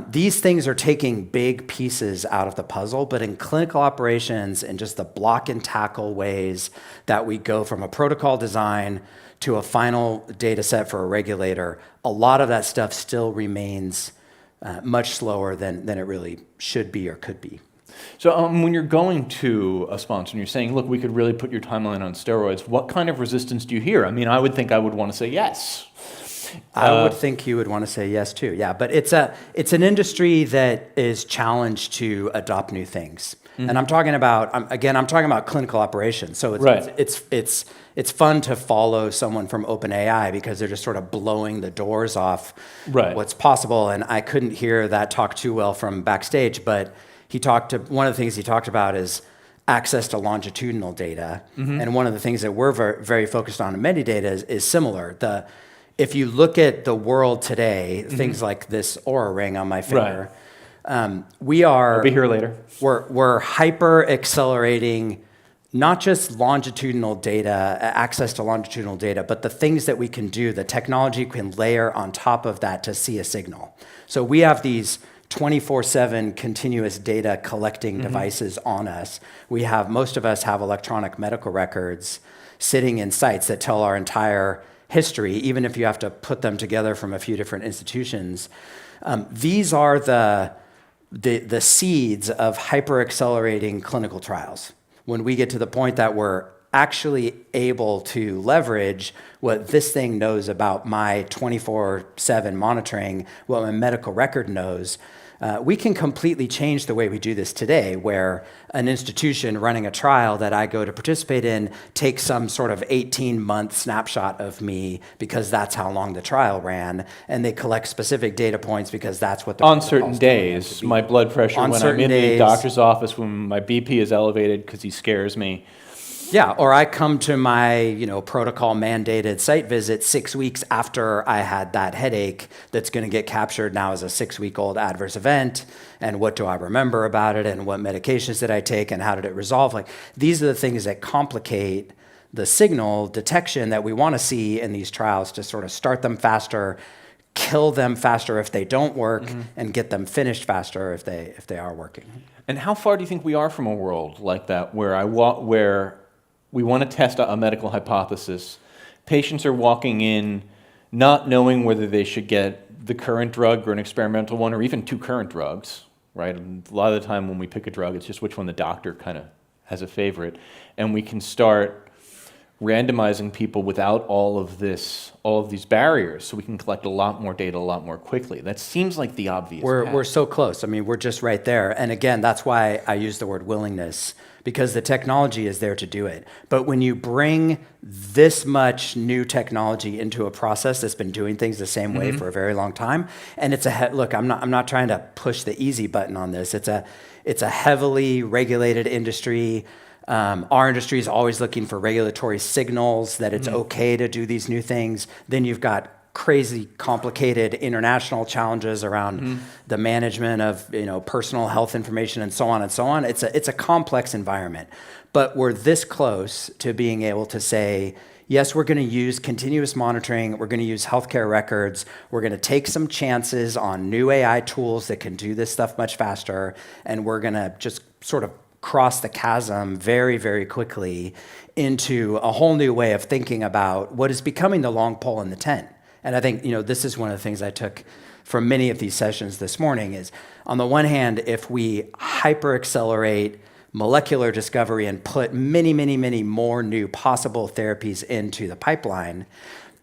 These things are taking big pieces out of the puzzle, but in clinical operations and just the block and tackle ways that we go from a protocol design to a final data set for a regulator, a lot of that stuff still remains much slower than it really should be or could be. So when you're going to a sponsor and you're saying, look, we could really put your timeline on steroids, what kind of resistance do you hear? I mean, I would think I would want to say yes. I would think you would want to say yes too, yeah. But it's an industry that is challenged to adopt new things. Mm-hmm. And I'm talking about clinical operations. So it's fun to follow someone from OpenAI because they're just sort of blowing the doors off what's possible. And I couldn't hear that talk too well from backstage, but one of the things he talked about is access to longitudinal data. Mm-hmm. And one of the things that we're very, very focused on in Medidata is similar. If you look at the world today, mm-hmm. things like this Oura ring on my finger, I'll be here later. We're hyper accelerating not just longitudinal data, access to longitudinal data, but the things that we can do, the technology can layer on top of that to see a signal. So we have these 24/7 continuous data collecting mm-hmm. devices on us. Most of us have electronic medical records sitting in sites that tell our entire history, even if you have to put them together from a few different institutions. These are the seeds of hyper-accelerating clinical trials. When we get to the point that we're actually able to leverage what this thing knows about my 24/7 monitoring, what my medical record knows, we can completely change the way we do this today, where an institution running a trial that I go to participate in takes some sort of 18-month snapshot of me because that's how long the trial ran, and they collect specific data points because that's what the on certain days, my blood pressure when I'm in the doctor's office, when my BP is elevated because he scares me. Yeah, or I come to my protocol-mandated site visit 6 weeks after I had that headache that's going to get captured now as a 6-week-old adverse event, and what do I remember about it, and what medications did I take, and how did it resolve? Like, these are the things that complicate the signal detection that we want to see in these trials to sort of start them faster, kill them faster if they don't work, mm-hmm. and get them finished faster if they are working. And how far do you think we are from a world like that where we want to test a medical hypothesis? Patients are walking in not knowing whether they should get the current drug or an experimental one, or even two current drugs, right? And a lot of the time when we pick a drug, it's just which one the doctor kind of has a favorite. And we can start randomizing people without all of these barriers, so we can collect a lot more data a lot more quickly. That seems like the obvious path. We're so close. I mean, we're just right there. And again, that's why I use the word willingness, because the technology is there to do it. But when you bring this much new technology into a process that's been doing things the same way mm-hmm. for a very long time, and look, I'm not trying to push the easy button on this. It's a heavily regulated industry. Our industry is always looking for regulatory signals that it's mm-hmm. okay to do these new things. Then you've got crazy complicated international challenges around mm-hmm. the management of personal health information and so on and so on. It's a complex environment, but we're this close to being able to say, yes, we're going to use continuous monitoring. We're going to use healthcare records. We're going to take some chances on new AI tools that can do this stuff much faster, and we're going to just sort of cross the chasm very, very quickly into a whole new way of thinking about what is becoming the long pole in the tent. And I think, this is one of the things I took from many of these sessions this morning is, on the one hand, if we hyper-accelerate molecular discovery and put many, many, many more new possible therapies into the pipeline,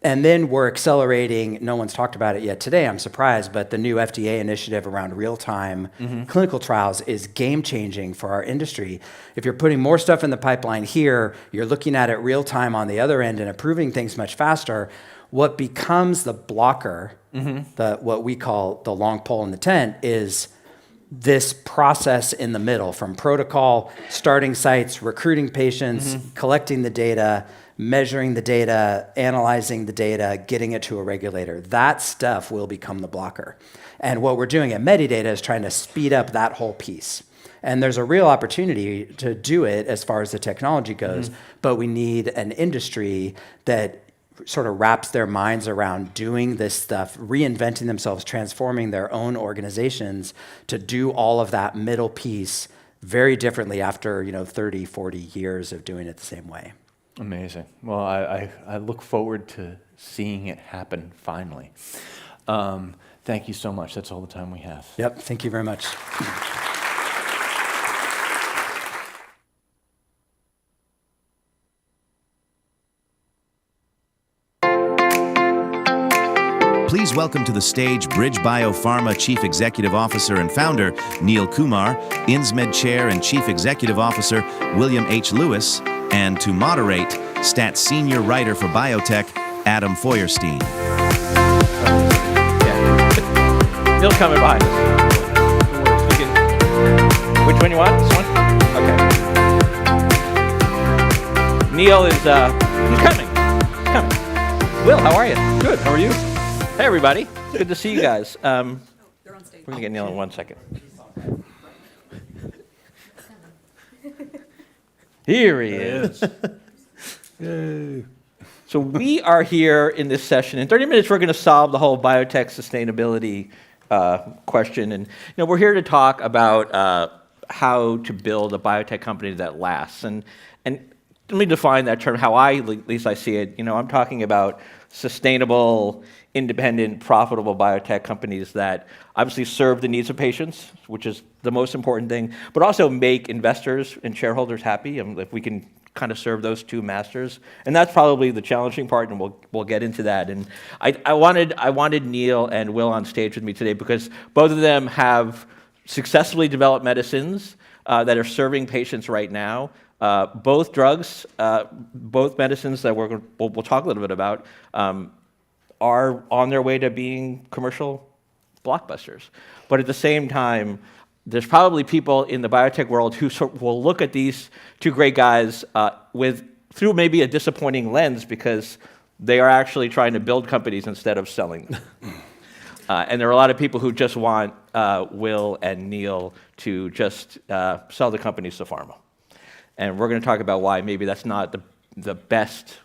and then we're accelerating, no one's talked about it yet today, I'm surprised, but the new FDA initiative around real-time mm-hmm. clinical trials is game-changing for our industry. If you're putting more stuff in the pipeline here, you're looking at it real-time on the other end and approving things much faster. What becomes the blocker, mm-hmm. What we call the long pole in the tent, is this process in the middle, from protocol, starting sites, recruiting patients, mm-hmm. collecting the data, measuring the data, analyzing the data, getting it to a regulator. That stuff will become the blocker. And what we're doing at Medidata is trying to speed up that whole piece. And there's a real opportunity to do it as far as the technology goes, mm-hmm. but we need an industry that sort of wraps their minds around doing this stuff, reinventing themselves, transforming their own organizations to do all of that middle piece very differently after 30, 40 years of doing it the same way. Amazing. Well, I look forward to seeing it happen finally. Thank you so much. That's all the time we have. Yep, thank you very much. Please welcome to the stage BridgeBio Pharma Chief Executive Officer and Founder Neil Kumar, Insmed Chair and Chief Executive Officer William H. Lewis, and to moderate, Stat Senior Writer for Biotech Adam Feuerstein. Neil's coming behind us. Which one you want? This one? Okay. Neil is, he's coming. He's coming. Will, how are you? Good, how are you? Hey, everybody. Good to see you guys. We're going to get Neil in 1 second. Here he is. Yay. So we are here in this session. In 30 minutes, we're going to solve the whole biotech sustainability question. And we're here to talk about how to build a biotech company that lasts. And let me define that term, how at least I see it. I'm talking about sustainable, independent, profitable biotech companies that obviously serve the needs of patients, which is the most important thing, but also make investors and shareholders happy. If we can kind of serve those two masters, and that's probably the challenging part, and we'll get into that. And I wanted Neil and Will on stage with me today because both of them have successfully developed medicines that are serving patients right now. Both drugs, both medicines that we'll talk a little bit about, are on their way to being commercial blockbusters. But at the same time, there's probably people in the biotech world who will look at these two great guys through maybe a disappointing lens because they are actually trying to build companies instead of selling them. And there are a lot of people who just want Will and Neil to just sell the companies to pharma. And we're going to talk about why maybe that's not the best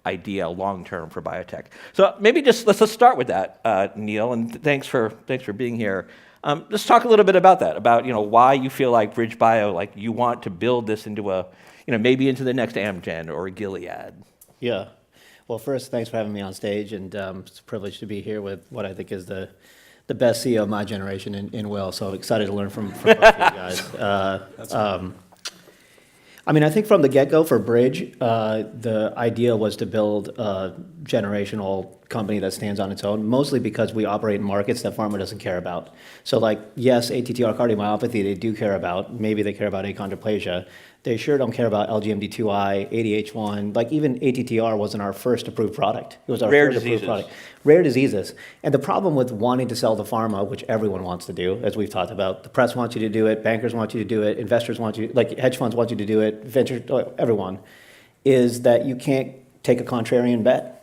idea long-term for biotech. So maybe just let's start with that, Neil, and thanks for being here. Let's talk a little bit about that, about why you feel like BridgeBio, like you want to build this into maybe into the next Amgen or Gilead. Yeah. Well, first, thanks for having me on stage, and it's a privilege to be here with what I think is the best CEO of my generation in Will. So I'm excited to learn from both of you guys. I think from the get-go for Bridge, the idea was to build a generational company that stands on its own, mostly because we operate in markets that pharma doesn't care about. So yes, ATTR cardiomyopathy, they do care about. Maybe they care about achondroplasia. They sure don't care about LGMD2I, ADH1. Even ATTR wasn't our first approved product. It was our Rare first diseases. approved product. Rare diseases. And the problem with wanting to sell to pharma, which everyone wants to do, as we've talked about, the press wants you to do it, bankers want you to do it, investors want you, hedge funds want you to do it, everyone, is that you can't take a contrarian bet.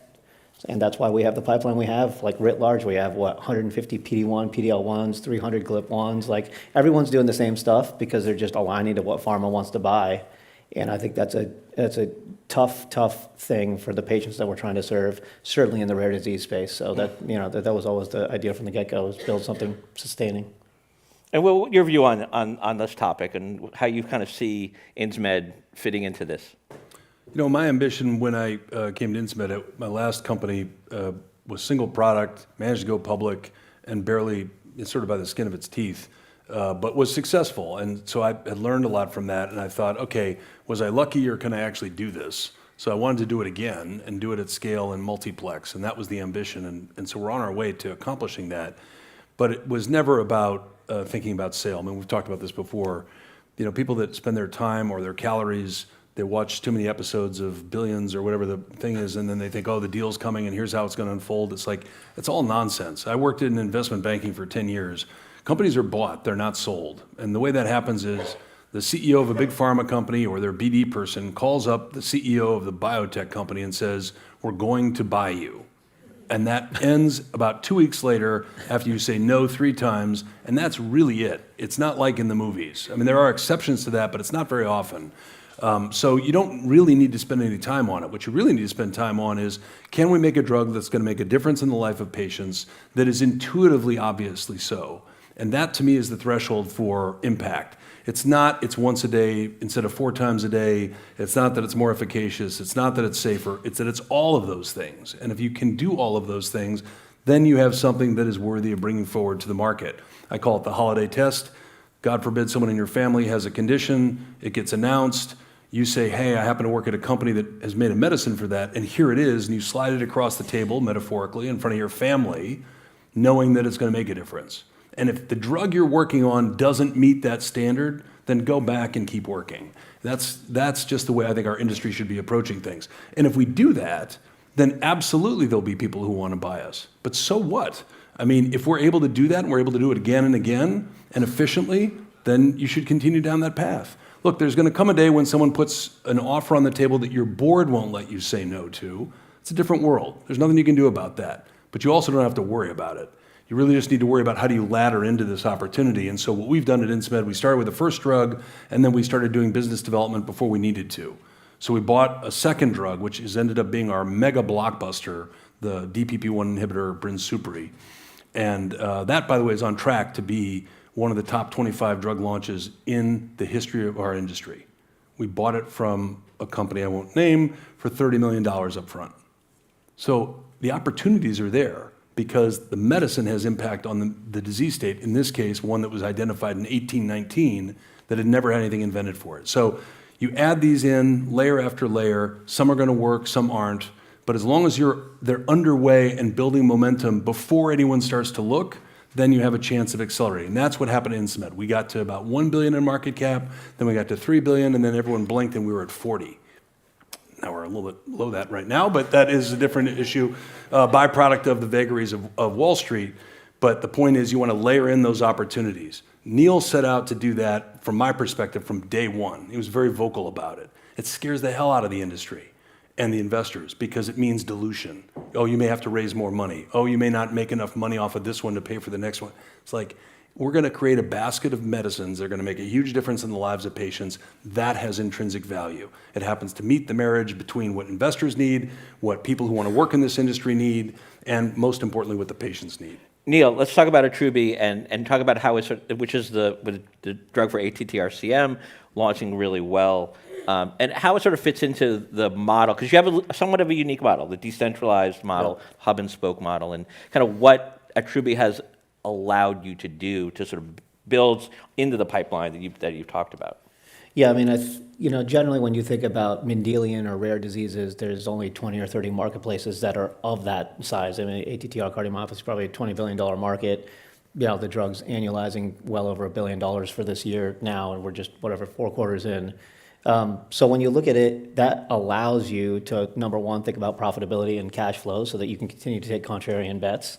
And that's why we have the pipeline we have. Writ large, we have 150 PD-1, PD-L1s, 300 GLP-1s. Everyone's doing the same stuff because they're just aligning to what pharma wants to buy. And I think that's a tough thing for the patients that we're trying to serve, certainly in the rare disease space. So that was always the idea from the get-go, is build something sustaining. And Will, your view on this topic and how you kind of see Insmed fitting into this? My ambition when I came to Insmed, my last company was single product, managed to go public, and barely, sort of by the skin of its teeth, but was successful. And so I had learned a lot from that, and I thought, okay, was I lucky or can I actually do this? So I wanted to do it again and do it at scale and multiplex, and that was the ambition. And so we're on our way to accomplishing that. But it was never about thinking about sale. We've talked about this before. People that spend their time or their calories, they watch too many episodes of Billions or whatever the thing is, and then they think, oh, the deal's coming and here's how it's going to unfold. It's all nonsense. I worked in investment banking for 10 years. Companies are bought, they're not sold. And the way that happens is the CEO of a big pharma company or their BD person calls up the CEO of the biotech company and says, we're going to buy you. And that ends about 2 weeks later after you say no 3 times, and that's really it. It's not like in the movies. There are exceptions to that, but it's not very often. So you don't really need to spend any time on it. What you really need to spend time on is, can we make a drug that's going to make a difference in the life of patients that is intuitively obviously so? And that, to me, is the threshold for impact. It's not it's once a day instead of 4 times a day. It's not that it's more efficacious. It's not that it's safer. It's that it's all of those things. And if you can do all of those things, then you have something that is worthy of bringing forward to the market. I call it the holiday test. God forbid someone in your family has a condition, it gets announced, you say, hey, I happen to work at a company that has made a medicine for that, and here it is, and you slide it across the table, metaphorically, in front of your family, knowing that it's going to make a difference. And if the drug you're working on doesn't meet that standard, then go back and keep working. That's just the way I think our industry should be approaching things. And if we do that, then absolutely there'll be people who want to buy us. But so what? I mean, if we're able to do that and we're able to do it again and again and efficiently, then you should continue down that path. Look, there's going to come a day when someone puts an offer on the table that your board won't let you say no to. It's a different world. There's nothing you can do about that. But you also don't have to worry about it. You really just need to worry about how do you ladder into this opportunity. And so what we've done at Insmed, we started with the first drug, and then we started doing business development before we needed to. So we bought a second drug, which has ended up being our mega blockbuster, the DPP-1 inhibitor, Brinsupri. And that, by the way, is on track to be one of the top 25 drug launches in the history of our industry. We bought it from a company I won't name for $30 million up front. So the opportunities are there because the medicine has impact on the disease state, in this case, one that was identified in 1819 that had never had anything invented for it. So you add these in layer after layer. Some are going to work, some aren't. But as long as they're underway and building momentum before anyone starts to look, then you have a chance of accelerating. And that's what happened at Insmed. We got to about $1 billion in market cap, then we got to $3 billion, and then everyone blinked and we were at 40. Now we're a little bit below that right now, but that is a different issue, byproduct of the vagaries of Wall Street. But the point is you want to layer in those opportunities. Neil set out to do that, from my perspective, from day one. He was very vocal about it. It scares the hell out of the industry and the investors because it means dilution. Oh, you may have to raise more money. Oh, you may not make enough money off of this one to pay for the next one. It's like, we're going to create a basket of medicines that are going to make a huge difference in the lives of patients. That has intrinsic value. It happens to meet the marriage between what investors need, what people who want to work in this industry need, and most importantly, what the patients need. Neil, let's talk about Attruby and talk about how it's, which is the drug for ATTR-CM, launching really well, and how it sort of fits into the model, because you have somewhat of a unique model, the decentralized model, hub and spoke model, and kind of what Attruby has allowed you to do to sort of build into the pipeline that you've talked about. Yeah, I mean, generally when you think about Mendelian or rare diseases, there's only 20 or 30 marketplaces that are of that size. I mean, ATTR cardiomyopathy is probably a $20 billion market. The drug's annualizing well over $1 billion for this year now, and we're just, 4 quarters in. So when you look at it, that allows you to, number one, think about profitability and cash flow so that you can continue to take contrarian bets.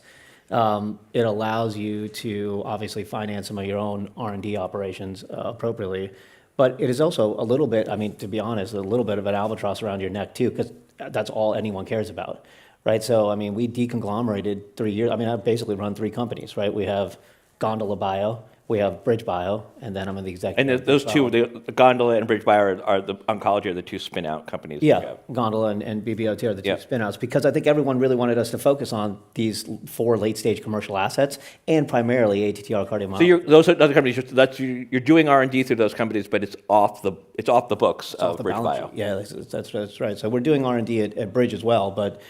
It allows you to obviously finance some of your own R&D operations appropriately. But it is also a little bit, to be honest, a little bit of an albatross around your neck too, because that's all anyone cares about, right? So, we deconglomerated 3 years. I basically run 3 companies, right? We have Gondola Bio, we have Bridge Bio, and then I'm in the executive. And those two, the Gondola and Bridge Bio are the oncology are the 2 spin-out companies. Yeah, Gondola and BBOT are the 2 spin-outs, because I think everyone really wanted us to focus on these 4 late-stage commercial assets and primarily ATTR cardiomyopathy. So those are other companies. You're doing R&D through those companies, but it's off the books of Bridge Bio. Yeah, that's right. So we're doing R&D at Bridge as well, but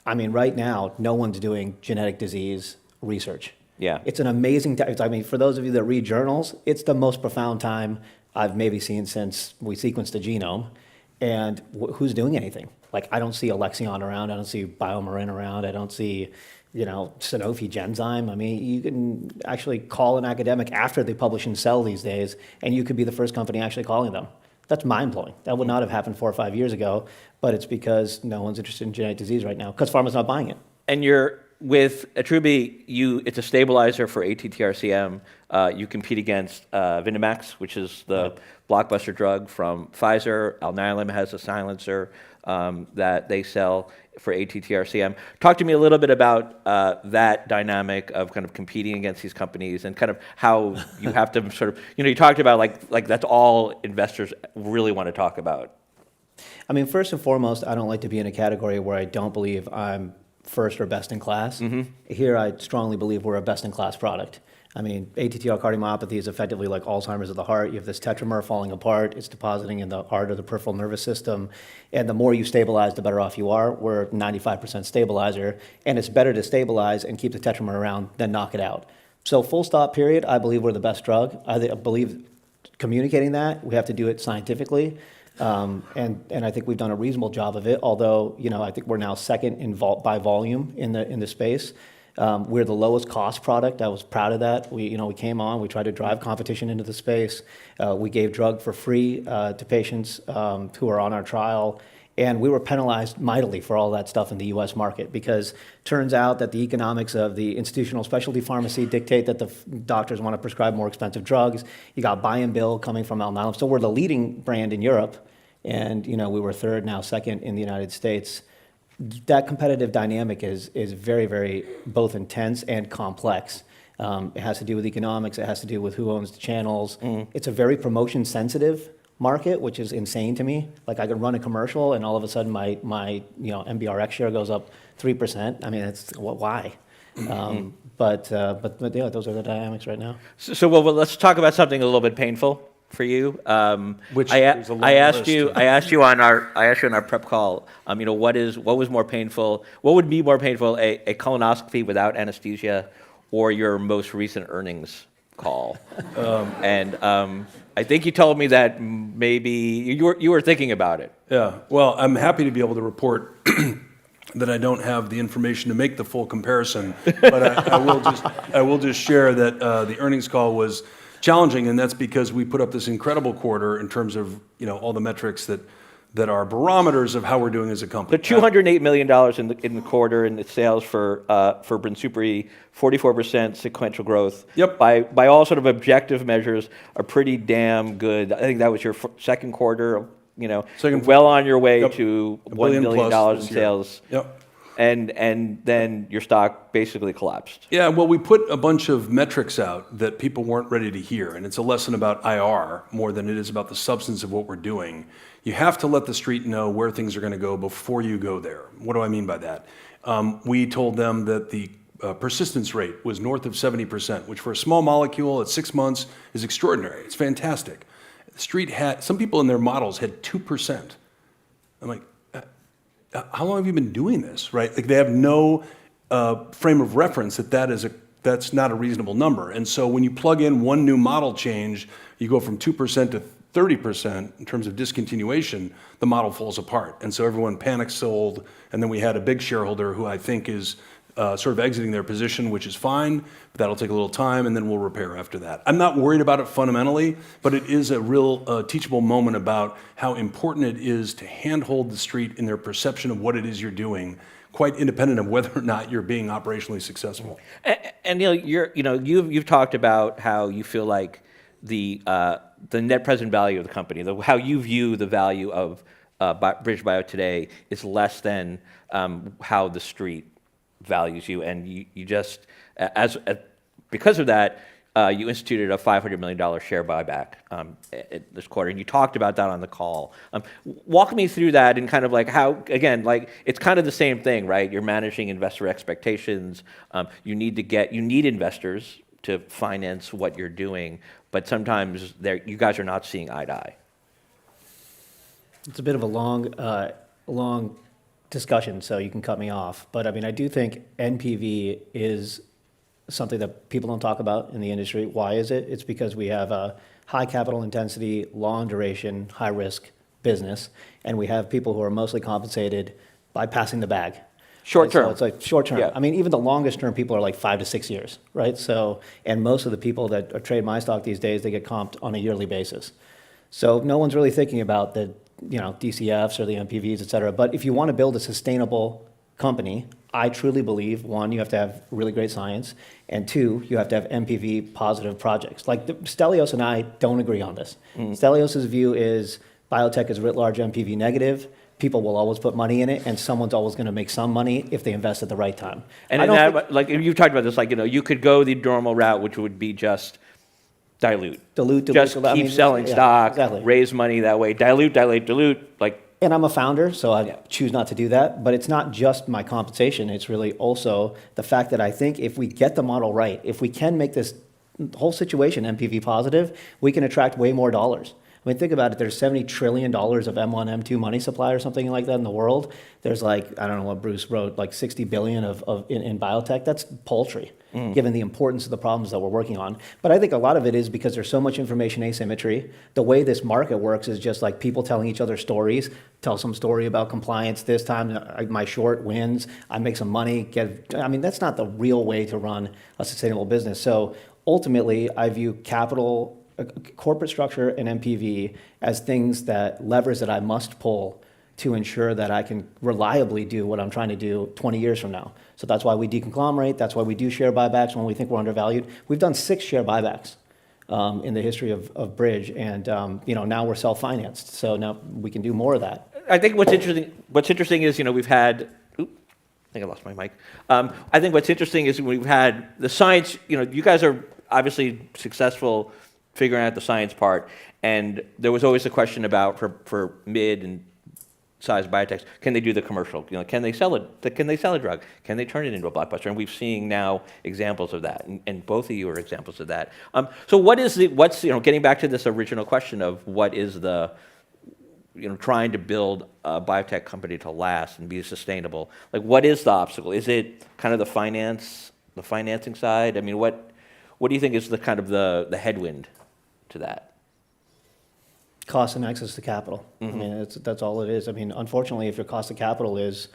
right now, no one's doing genetic disease research. Yeah. It's an amazing time. For those of you that read journals, it's the most profound time I've maybe seen since we sequenced the genome. And who's doing anything? I don't see Alexion around. I don't see BioMarin around. I don't see, Sanofi Genzyme. You can actually call an academic after they publish in Cell these days, and you could be the first company actually calling them. That's mind-blowing. That would not have happened 4 or 5 years ago, but it's because no one's interested in genetic disease right now, because pharma's not buying it. And with Attruby, it's a stabilizer for ATTR-CM. You compete against Vyndamax, which is the blockbuster drug from Pfizer. Alnylam has a silencer that they sell for ATTR-CM. Talk to me a little bit about that dynamic of kind of competing against these companies and kind of how you have to sort of, you talked about like that's all investors really want to talk about. First and foremost, I don't like to be in a category where I don't believe I'm first or best in class. Here, I strongly believe we're a best in class product. I mean, ATTR cardiomyopathy is effectively like Alzheimer's of the heart. You have this tetramer falling apart. It's depositing in the heart or the peripheral nervous system. And the more you stabilize, the better off you are. We're 95% stabilizer. And it's better to stabilize and keep the tetramer around than knock it out. So full stop, period. I believe we're the best drug. I believe communicating that, we have to do it scientifically. And I think we've done a reasonable job of it, although, I think we're now second by volume in the space. We're the lowest cost product. I was proud of that. We came on, we tried to drive competition into the space. We gave drug for free to patients who are on our trial. And we were penalized mightily for all that stuff in the US market because turns out that the economics of the institutional specialty pharmacy dictate that the doctors want to prescribe more expensive drugs. You got buy and bill coming from Alnylam. So we're the leading brand in Europe. And, we were third, now second in the United States. That competitive dynamic is very, very both intense and complex. It has to do with economics. It has to do with who owns the channels. It's a very promotion-sensitive market, which is insane to me. Like I could run a commercial, and all of a sudden my MBRX share goes up 3%. I mean, why? But yeah, those are the dynamics right now. So let's talk about something a little bit painful for you. Which I there's a long asked list. I asked you on our prep call. What was more painful? What would be more painful, a colonoscopy without anesthesia, or your most recent earnings call? I think you told me that maybe you were thinking about it. Yeah, well, I'm happy to be able to report that I don't have the information to make the full comparison, but I will just share that the earnings call was challenging, and that's because we put up this incredible quarter in terms of all the metrics that are barometers of how we're doing as a company. The $208 million in the quarter in the sales for Brinsupri, 44% sequential growth. Yep. By all sort of objective measures, are pretty damn good. I think that was your second quarter. Well on your way to $1 billion in sales. Yep. And then your stock basically collapsed. Yeah, well, we put a bunch of metrics out that people weren't ready to hear, and it's a lesson about IR more than it is about the substance of what we're doing. You have to let the street know where things are going to go before you go there. What do I mean by that? We told them that the persistence rate was north of 70%, which for a small molecule at 6 months is extraordinary. It's fantastic. The street had, some people in their models had 2%. I'm like, how long have you been doing this, right? Like they have no frame of reference that's not a reasonable number. And so when you plug in one new model change, you go from 2% to 30% in terms of discontinuation, the model falls apart. And so everyone panic sold, and then we had a big shareholder who I think is sort of exiting their position, which is fine, but that'll take a little time, and then we'll repair after that. I'm not worried about it fundamentally, but it is a real teachable moment about how important it is to handhold the street in their perception of what it is you're doing, quite independent of whether or not you're being operationally successful. And Neil, you've talked about how you feel like the net present value of the company, how you view the value of BridgeBio today is less than how the street values you, and you just because of that, you instituted a $500 million share buyback this quarter, and you talked about that on the call. Walk me through that and kind of like how, again, like it's kind of the same thing, right? You're managing investor expectations. You need investors to finance what you're doing, but sometimes you guys are not seeing eye to eye. It's a bit of a long discussion, so you can cut me off. But I mean, I do think NPV is something that people don't talk about in the industry. Why is it? It's because we have a high capital intensity, long duration, high risk business, and we have people who are mostly compensated by passing the bag. Short term. So it's like short term. Yeah. I mean, even the longest term people are like 5 to 6 years, right? So, and most of the people that trade my stock these days, they get comped on a yearly basis. So no one's really thinking about the DCFs or the NPVs, et cetera. But if you want to build a sustainable company, I truly believe, one, you have to have really great science, and two, you have to have NPV positive projects. Like Stelios and I don't agree on this. Stelios' view is biotech is writ large NPV negative. People will always put money in it, and someone's always going to make some money if they invest at the right time. And like you've talked about this, like you could go the normal route, which would be just dilute. Dilute. Just keep selling stock, exactly. Raise money that way. Dilute. Like And I'm a founder, so I choose not to do that. But it's not just my compensation. It's really also the fact that I think if we get the model right, if we can make this whole situation NPV positive, we can attract way more dollars. I mean, think about it. There's $70 trillion of M1, M2 money supply or something like that in the world. There's like, I don't know what Bruce wrote, like 60 billion in biotech. That's paltry, given the importance of the problems that we're working on. But I think a lot of it is because there's so much information asymmetry. The way this market works is just like people telling each other stories. Tell some story about compliance this time, my short wins, I make some money. That's not the real way to run a sustainable business. So ultimately, I view capital, corporate structure, and NPV as things levers that I must pull to ensure that I can reliably do what I'm trying to do 20 years from now. So that's why we deconglomerate. That's why we do share buybacks when we think we're undervalued. We've done 6 share buybacks in the history of Bridge, and now we're self-financed. So now we can do more of that. I think what's interesting is, we've had, I think I lost my mic. I think what's interesting is we've had the science, you guys are obviously successful figuring out the science part, and there was always a question about for mid and size biotechs, can they do the commercial? Can they sell it? Can they sell a drug? Can they turn it into a blockbuster? And we've seen now examples of that, and both of you are examples of that. So what's getting back to this original question of what is the trying to build a biotech company to last and be sustainable? Like, what is the obstacle? Is it kind of the financing side? I mean, what do you think is the kind of the headwind to that? Cost and access to capital. I mean, that's all it is. I mean, unfortunately, if your cost of capital is,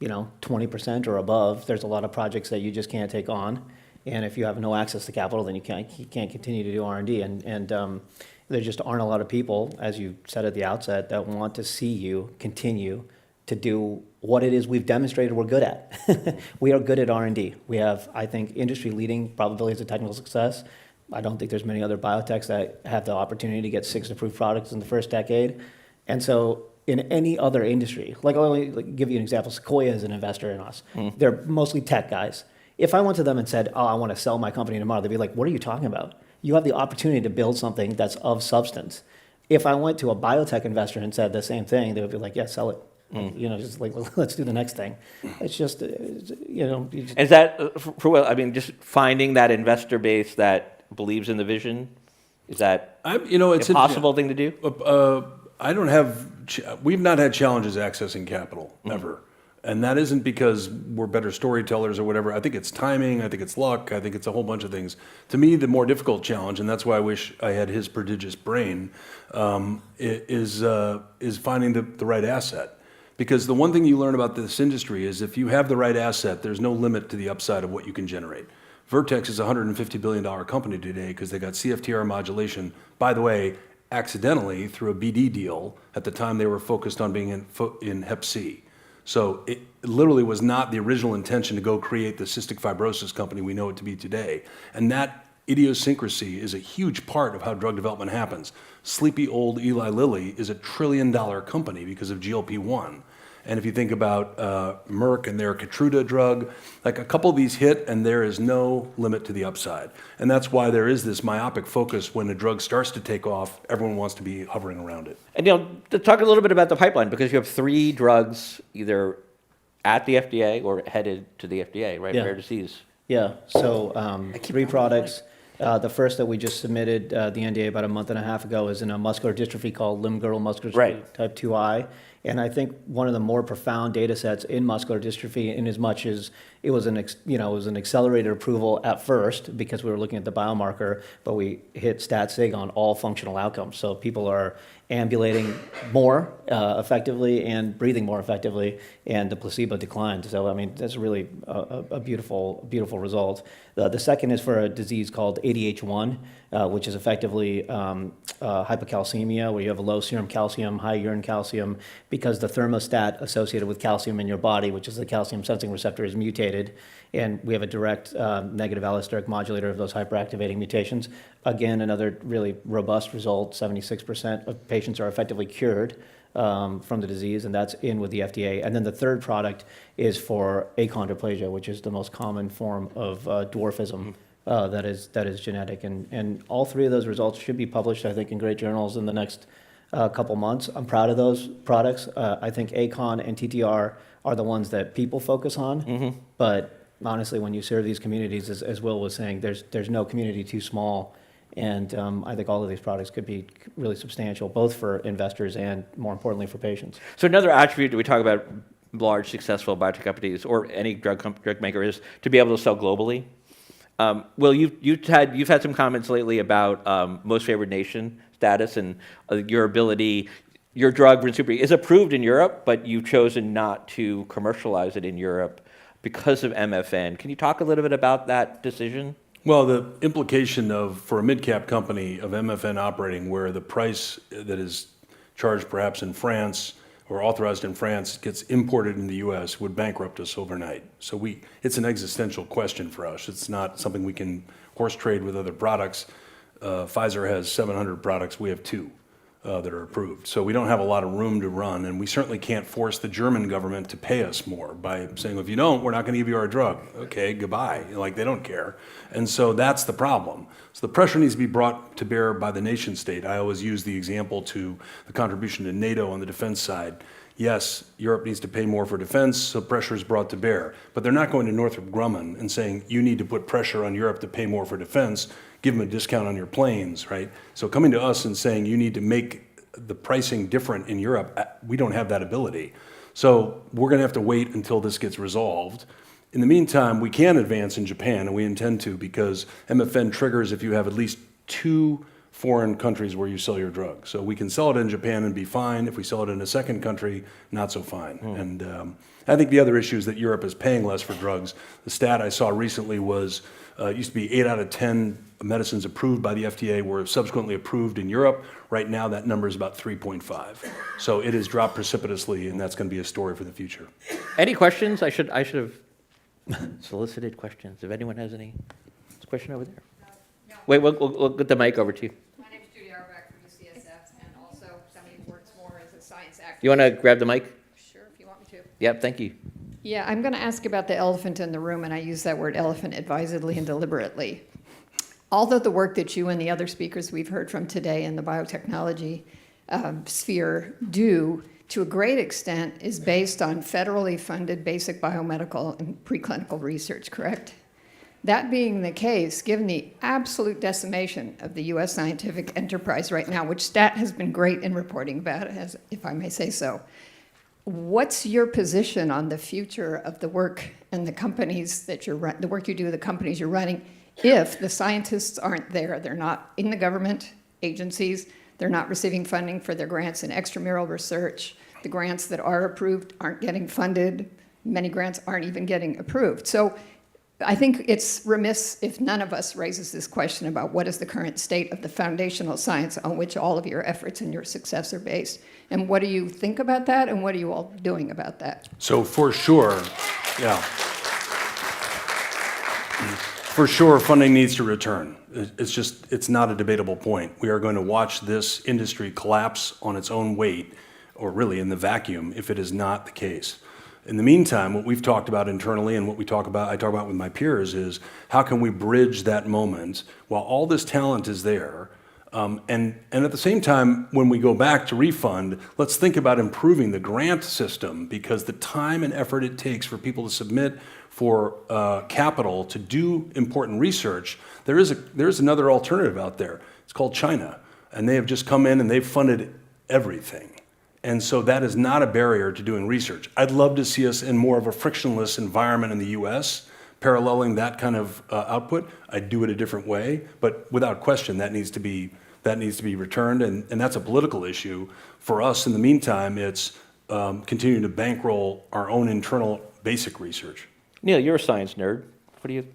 20% or above, there's a lot of projects that you just can't take on. And if you have no access to capital, then you can't continue to do R&D. And there just aren't a lot of people, as you said at the outset, that want to see you continue to do what it is we've demonstrated we're good at. We are good at R&D. We have, I think, industry-leading probabilities of technical success. I don't think there's many other biotechs that have the opportunity to get 6 approved products in the first decade. And so in any other industry, I'll give you an example. Sequoia is an investor in us. They're mostly tech guys. If I went to them and said, I want to sell my company tomorrow, they'd be like, what are you talking about? You have the opportunity to build something that's of substance. If I went to a biotech investor and said the same thing, they would be like, yeah, sell it. Just let's do the next thing. It's just, Is that, just finding that investor base that believes in the vision? Is that it's impossible thing to do? We've not had challenges accessing capital, ever. And that isn't because we're better storytellers or whatever. I think it's timing, I think it's luck, I think it's a whole bunch of things. To me, the more difficult challenge, and that's why I wish I had his prodigious brain, is finding the right asset. Because the one thing you learn about this industry is if you have the right asset, there's no limit to the upside of what you can generate. Vertex is a $150 billion company today because they got CFTR modulation, by the way, accidentally through a BD deal at the time they were focused on being in Hep C. So it literally was not the original intention to go create the cystic fibrosis company we know it to be today. And that idiosyncrasy is a huge part of how drug development happens. Sleepy old Eli Lilly is a $1 trillion company because of GLP-1. And if you think about Merck and their Keytruda drug, like a couple of these hit and there is no limit to the upside. And that's why there is this myopic focus when a drug starts to take off, everyone wants to be hovering around it. And to talk a little bit about the pipeline, because you have 3 drugs either at the FDA or headed to the FDA, right? Yeah. Rare disease. Yeah, so 3 products. The first that we just submitted the NDA about a month and a half ago is in a muscular dystrophy called limb-girdle muscular dystrophy type 2I. And I think one of the more profound data sets in muscular dystrophy, in as much as it was an accelerated approval at first because we were looking at the biomarker, but we hit stat sig on all functional outcomes. So people are ambulating more effectively and breathing more effectively, and the placebo declined. So that's really a beautiful result. The second is for a disease called ADH1, which is effectively hypocalcemia, where you have a low serum calcium, high urine calcium, because the thermostat associated with calcium in your body, which is the calcium sensing receptor, is mutated. And we have a direct negative allosteric modulator of those hyperactivating mutations. Again, another really robust result. 76% of patients are effectively cured from the disease, and that's in with the FDA. And then the third product is for achondroplasia, which is the most common form of dwarfism that is genetic. And all 3 of those results should be published, I think, in great journals in the next couple months. I'm proud of those products. I think ACON and TTR are the ones that people focus on. But honestly, when you serve these communities, as Will was saying, there's no community too small. And I think all of these products could be really substantial, both for investors and, more importantly, for patients. So another attribute that we talk about large, successful biotech companies or any drug maker is to be able to sell globally. Will, you've had some comments lately about most favored nation status and your ability. Your drug, Brinsupri, is approved in Europe, but you've chosen not to commercialize it in Europe because of MFN. Can you talk a little bit about that decision? Well, the implication for a mid-cap company of MFN operating where the price that is charged perhaps in France or authorized in France gets imported in the U.S. would bankrupt us overnight. So it's an existential question for us. It's not something we can horse trade with other products. Pfizer has 700 products. We have 2 that are approved. So we don't have a lot of room to run, and we certainly can't force the German government to pay us more by saying, if you don't, we're not going to give you our drug. Okay, goodbye. Like, they don't care. And so that's the problem. So the pressure needs to be brought to bear by the nation state. I always use the example to the contribution to NATO on the defense side. Yes, Europe needs to pay more for defense, so pressure is brought to bear. But they're not going to Northrop Grumman and saying, you need to put pressure on Europe to pay more for defense, give them a discount on your planes, right? So coming to us and saying you need to make the pricing different in Europe, we don't have that ability. So we're going to have to wait until this gets resolved. In the meantime, we can advance in Japan, and we intend to, because MFN triggers if you have at least 2 foreign countries where you sell your drug. So we can sell it in Japan and be fine. If we sell it in a second country, not so fine. And I think the other issue is that Europe is paying less for drugs. The stat I saw recently was it used to be 8 out of 10 medicines approved by the FDA were subsequently approved in Europe. Right now, that number is about 3.5. So it has dropped precipitously, and that's going to be a story for the future. Any questions? I should have solicited questions. If anyone has any, there's a question over there. No. Wait, we'll get the mic over to you. My name's Judy Auerbach from UCSF, and also somebody who works more as a science activist. You want to grab the mic? Sure, if you want me to. Yep, thank you. Yeah, I'm going to ask about the elephant in the room, and I use that word elephant advisedly and deliberately. Although the work that you and the other speakers we've heard from today in the biotechnology sphere do, to a great extent, is based on federally funded basic biomedical and preclinical research, correct? That being the case, given the absolute decimation of the U.S. scientific enterprise right now, which STAT has been great in reporting about, as if I may say so, what's your position on the future of the work and the companies that the work you do, the companies you're running, if the scientists aren't there? They're not in the government agencies, they're not receiving funding for their grants in extramural research, the grants that are approved aren't getting funded, many grants aren't even getting approved. So I think it's remiss if none of us raises this question about what is the current state of the foundational science on which all of your efforts and your success are based. And what do you think about that, and what are you all doing about that? So for sure, for sure, funding needs to return. It's not a debatable point. We are going to watch this industry collapse on its own weight, or really in the vacuum, if it is not the case. In the meantime, what we've talked about internally and what I talk about with my peers is how can we bridge that moment while all this talent is there, and at the same time, when we go back to refund, let's think about improving the grant system, because the time and effort it takes for people to submit for capital to do important research, there is another alternative out there. It's called China, and they have just come in and they've funded everything. And so that is not a barrier to doing research. I'd love to see us in more of a frictionless environment in the US, paralleling that kind of output. I'd do it a different way, but without question, that needs to be returned, and that's a political issue. For us, in the meantime, it's continuing to bankroll our own internal basic research. Neil, you're a science nerd. What do you?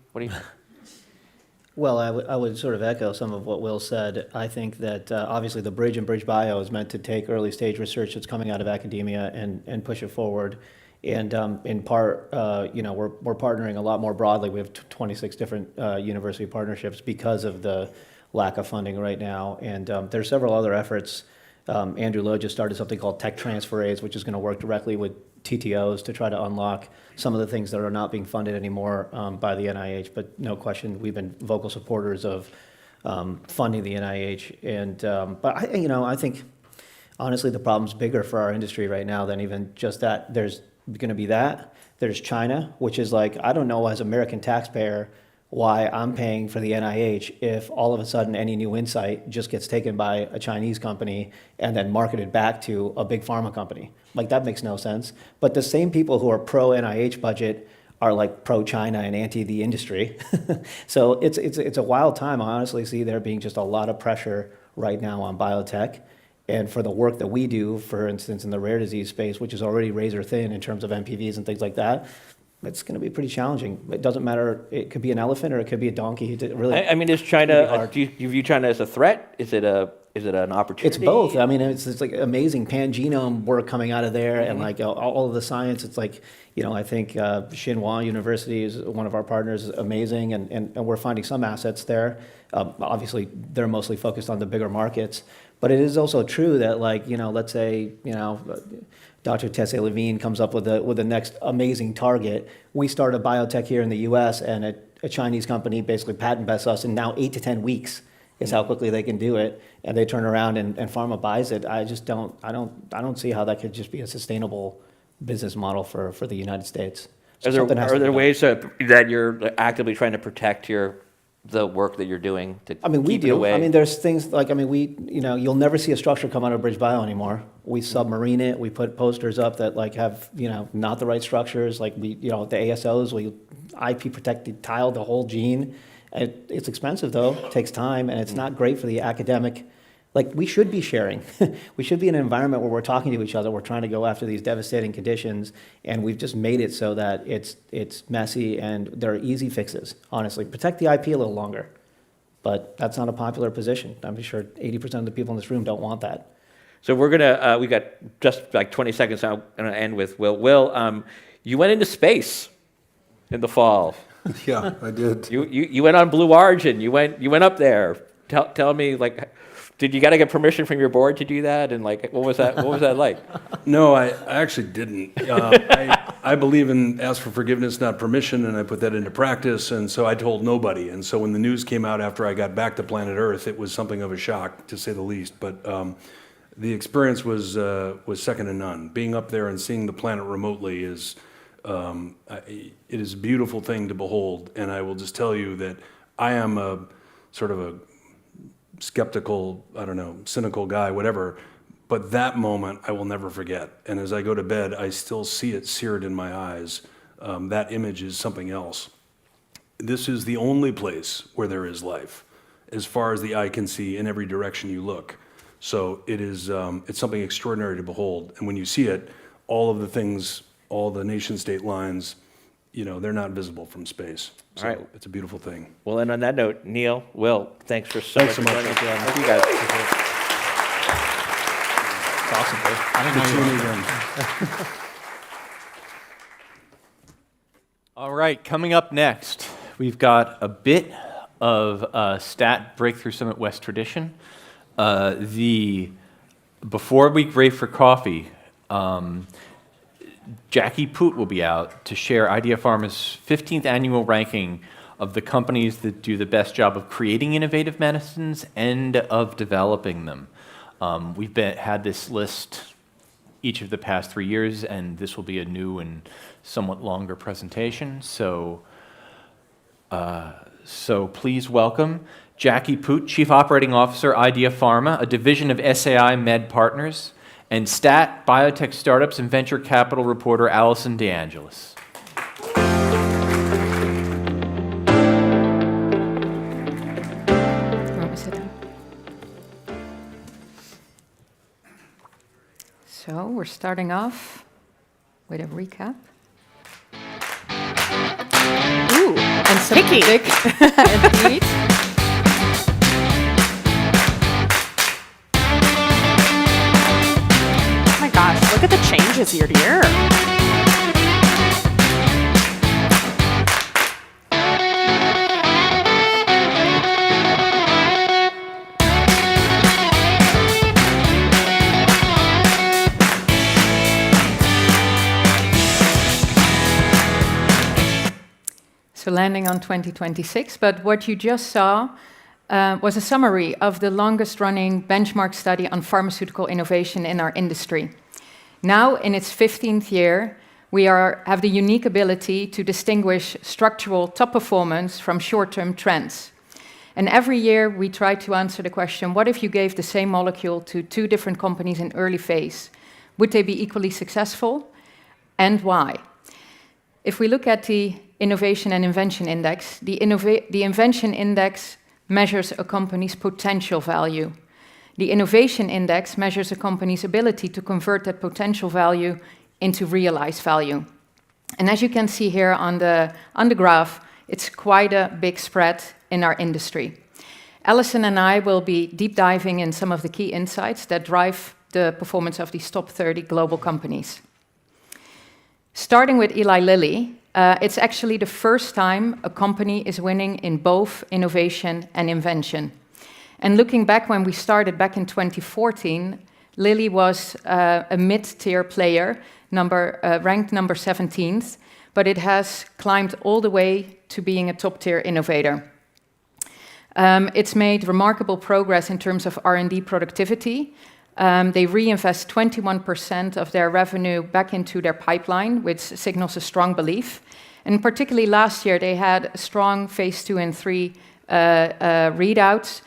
Well, I would sort of echo some of what Will said. I think that obviously the bridge and BridgeBio is meant to take early stage research that's coming out of academia and push it forward. And in part, we're partnering a lot more broadly. We have 26 different university partnerships because of the lack of funding right now. And there's several other efforts. Andrew Lowe just started something called Tech Transferase, which is going to work directly with TTOs to try to unlock some of the things that are not being funded anymore by the NIH. But no question, we've been vocal supporters of funding the NIH. And but I think honestly, the problem's bigger for our industry right now than even just that. There's going to be that. There's China, which is like, I don't know as American taxpayer why I'm paying for the NIH if all of a sudden any new insight just gets taken by a Chinese company and then marketed back to a big pharma company. Like, that makes no sense. But the same people who are pro NIH budget are like pro China and anti the industry. So it's a wild time. I honestly see there being just a lot of pressure right now on biotech. And for the work that we do, for instance, in the rare disease space, which is already razor thin in terms of MPVs and things like that, it's going to be pretty challenging. It doesn't matter. It could be an elephant or it could be a donkey. It really, I mean, is China, do you view China as a threat? Is it an opportunity? It's both. I mean, it's like amazing pan-genome work coming out of there, and like all of the science. It's like, I think Tsinghua University is one of our partners, amazing, and we're finding some assets there. Obviously, they're mostly focused on the bigger markets, but it is also true that, like, let's say, Dr. Tessé Levine comes up with the next amazing target. We start a biotech here in the U.S. and a Chinese company basically patent vests us in now 8 to 10 weeks is how quickly they can do it, and they turn around and pharma buys it. I just don't see how that could just be a sustainable business model for the United States. So are there ways that you're actively trying to protect the work that you're doing to keep it away? I mean, there's things like, you'll never see a structure come out of BridgeBio anymore. We submarine it. We put posters up that like have, not the right structures. Like the ASOs, we IP protected tile the whole gene. It's expensive though, it takes time, and it's not great for the academic. Like, we should be sharing. We should be in an environment where we're talking to each other. We're trying to go after these devastating conditions, and we've just made it so that it's messy and there are easy fixes, honestly. Protect the IP a little longer, but that's not a popular position. I'm sure 80% of the people in this room don't want that. So we're gonna, we got just like 20 seconds. I'm gonna end with Will. Will, you went into space in the fall. Yeah, I did. You went on Blue Origin. You went up there. Tell me, like, did you got to get permission from your board to do that? And like, what was that like? No, I actually didn't. I believe in ask for forgiveness, not permission, and I put that into practice. And so I told nobody. And so when the news came out after I got back to planet Earth, it was something of a shock, to say the least. But the experience was second to none. Being up there and seeing the planet remotely is it is a beautiful thing to behold. And I will just tell you that I am a sort of a skeptical, cynical guy, whatever. But that moment I will never forget. And as I go to bed, I still see it seared in my eyes. That image is something else. This is the only place where there is life, as far as the eye can see in every direction you look. So it is, it's something extraordinary to behold. And when you see it, all of the things, all the nation state lines, they're not visible from space. So all right. It's a beautiful thing. Well, and on that note, Neil, Will, thanks so much for joining us. Thank you guys. Awesome, Dave. I didn't know you were. All right, coming up next, we've got a bit of STAT Breakthrough Summit West tradition. Before we break for coffee, Jackie Poot will be out to share Idea Pharma's 15th annual ranking of the companies that do the best job of creating innovative medicines and of developing them. We've had this list each of the past 3 years, and this will be a new and somewhat longer presentation. So please welcome Jackie Poot, Chief Operating Officer, Idea Pharma, a division of SAI Med Partners, and STAT Biotech Startups and Venture Capital reporter Allison DeAngelis. So we're starting off with a recap. Ooh, and some music. Indeed. Oh my gosh, look at the changes year to year. So landing on 2026, but what you just saw was a summary of the longest-running benchmark study on pharmaceutical innovation in our industry. Now, in its 15th year, we have the unique ability to distinguish structural top performance from short-term trends. And every year, we try to answer the question, what if you gave the same molecule to 2 different companies in early phase? Would they be equally successful, and why? If we look at the Innovation and Invention Index, the Invention Index measures a company's potential value. The Innovation Index measures a company's ability to convert that potential value into realized value. And as you can see here on the graph, it's quite a big spread in our industry. Alison and I will be deep diving in some of the key insights that drive the performance of these top 30 global companies. Starting with Eli Lilly, it's actually the first time a company is winning in both innovation and invention. And looking back when we started back in 2014, Lilly was a mid-tier player, ranked number 17th, but it has climbed all the way to being a top-tier innovator. It's made remarkable progress in terms of R&D productivity. They reinvest 21% of their revenue back into their pipeline, which signals a strong belief. And particularly last year, they had strong phase 2 and 3 readouts.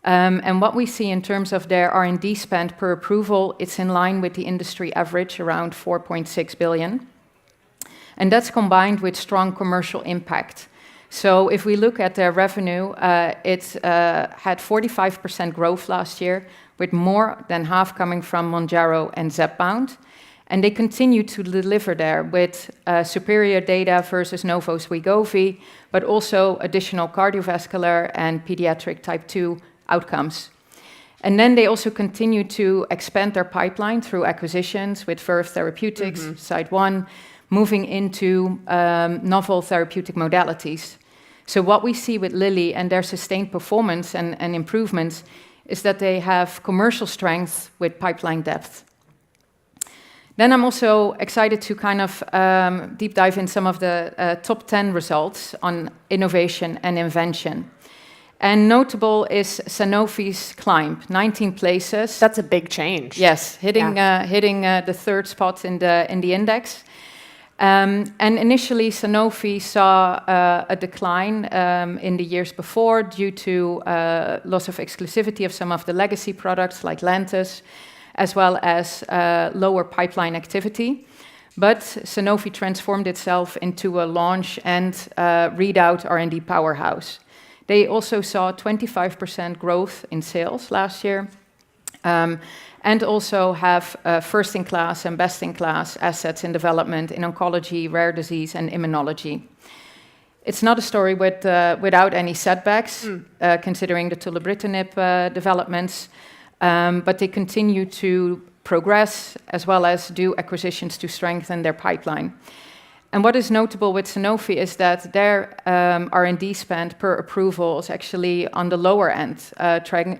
And what we see in terms of their R&D spend per approval, it's in line with the industry average, around 4.6 billion. And that's combined with strong commercial impact. So if we look at their revenue, it had 45% growth last year, with more than half coming from Mounjaro and Zepbound. And they continue to deliver there with superior data versus Novo's Wegovy, but also additional cardiovascular and pediatric type 2 outcomes. And then they also continue to expand their pipeline through acquisitions with Verve Therapeutics, Side1, moving into novel therapeutic modalities. So what we see with Lilly and their sustained performance and improvements is that they have commercial strength with pipeline depth. Then I'm also excited to kind of deep dive in some of the top 10 results on innovation and invention. And notable is Sanofi's climb, 19 places. That's a big change. Yes, hitting the 3rd spot in the index. And initially, Sanofi saw a decline in the years before due to loss of exclusivity of some of the legacy products like Lantus, as well as lower pipeline activity. But Sanofi transformed itself into a launch and readout R&D powerhouse. They also saw 25% growth in sales last year, and also have first-in-class and best-in-class assets in development in oncology, rare disease, and immunology. It's not a story without any setbacks, considering the tolebrutinib developments, but they continue to progress as well as do acquisitions to strengthen their pipeline. And what is notable with Sanofi is that their R&D spend per approval is actually on the lower end,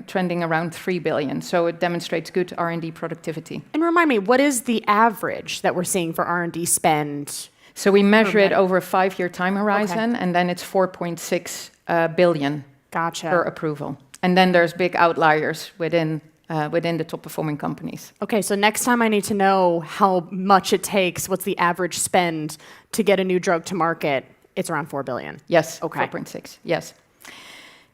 trending around 3 billion. So it demonstrates good R&D productivity. And remind me, what is the average that we're seeing for R&D spend? So we measure it over a 5-year time horizon, and then it's 4.6 billion per approval. And then there's big outliers within the top-performing companies. Okay, so next time I need to know how much it takes, what's the average spend to get a new drug to market? It's around 4 billion. Yes, 4.6, yes.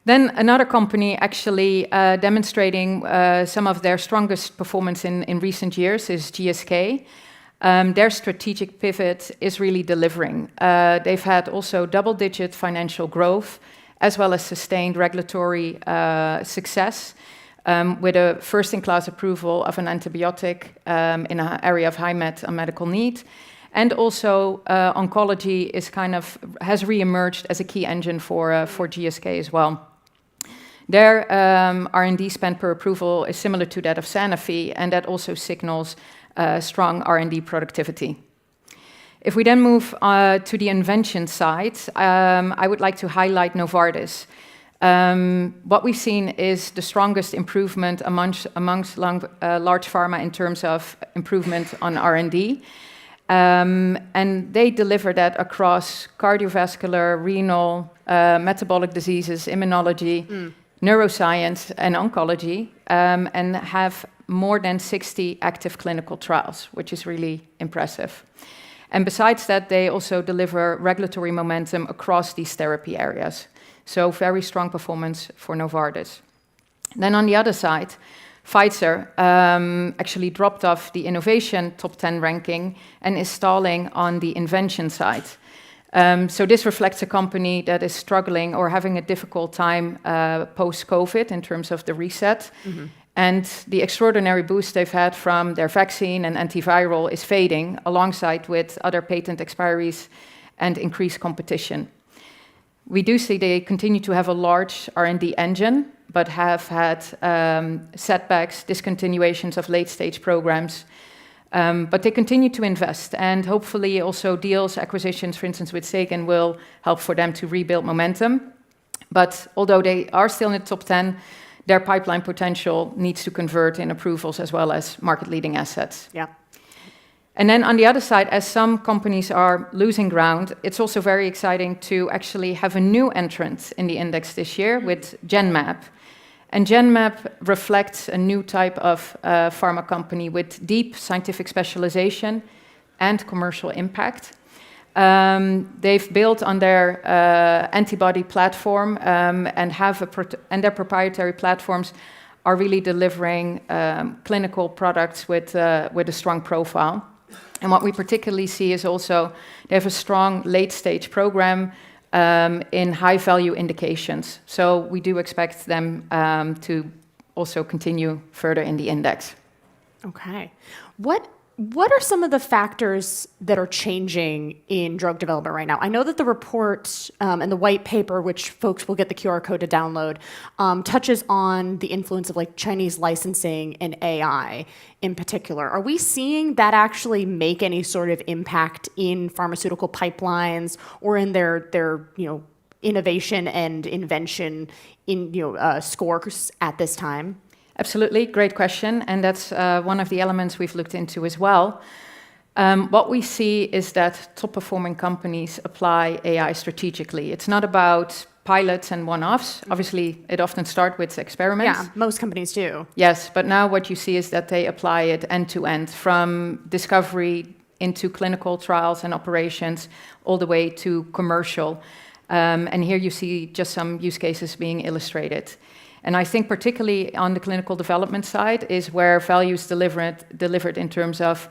Then another company actually demonstrating some of their strongest performance in recent years is GSK. Their strategic pivot is really delivering. They've had also double-digit financial growth, as well as sustained regulatory success, with a first-in-class approval of an antibiotic in an area of high medical need. And also oncology has re-emerged as a key engine for GSK as well. Their R&D spend per approval is similar to that of Sanofi, and that also signals strong R&D productivity. If we then move to the invention side, I would like to highlight Novartis. What we've seen is the strongest improvement amongst large pharma in terms of improvement on R&D. And they deliver that across cardiovascular, renal, metabolic diseases, immunology. neuroscience, and oncology, and have more than 60 active clinical trials, which is really impressive. And besides that, they also deliver regulatory momentum across these therapy areas. So very strong performance for Novartis. Then on the other side, Pfizer actually dropped off the innovation top 10 ranking and is stalling on the invention side. So this reflects a company that is struggling or having a difficult time post-COVID in terms of the reset. Mm-hmm. And the extraordinary boost they've had from their vaccine and antiviral is fading, alongside with other patent expiries and increased competition. We do see they continue to have a large R&D engine, but have had setbacks, discontinuations of late-stage programs. But they continue to invest, and hopefully also deals, acquisitions, for instance, with Sagan, will help for them to rebuild momentum. But although they are still in the top 10, their pipeline potential needs to convert in approvals as well as market-leading assets. Yeah. And then on the other side, as some companies are losing ground, it's also very exciting to actually have a new entrant in the index this year with Genmab. And Genmab reflects a new type of pharma company with deep scientific specialization and commercial impact. They've built on their antibody platform and their proprietary platforms are really delivering clinical products with a strong profile. And what we particularly see is also they have a strong late-stage program in high-value indications. So we do expect them to also continue further in the index. Okay. What are some of the factors that are changing in drug development right now? I know that the report and the white paper, which folks will get the QR code to download, touches on the influence of like Chinese licensing and AI in particular. Are we seeing that actually make any sort of impact in pharmaceutical pipelines or in their innovation and invention in scores at this time? Absolutely, great question, and that's one of the elements we've looked into as well. What we see is that top-performing companies apply AI strategically. It's not about pilots and one-offs. Obviously, it often starts with experiments. Yeah, most companies do. Yes, but now what you see is that they apply it end-to-end, from discovery into clinical trials and operations, all the way to commercial. And here you see just some use cases being illustrated. And I think particularly on the clinical development side is where value is delivered in terms of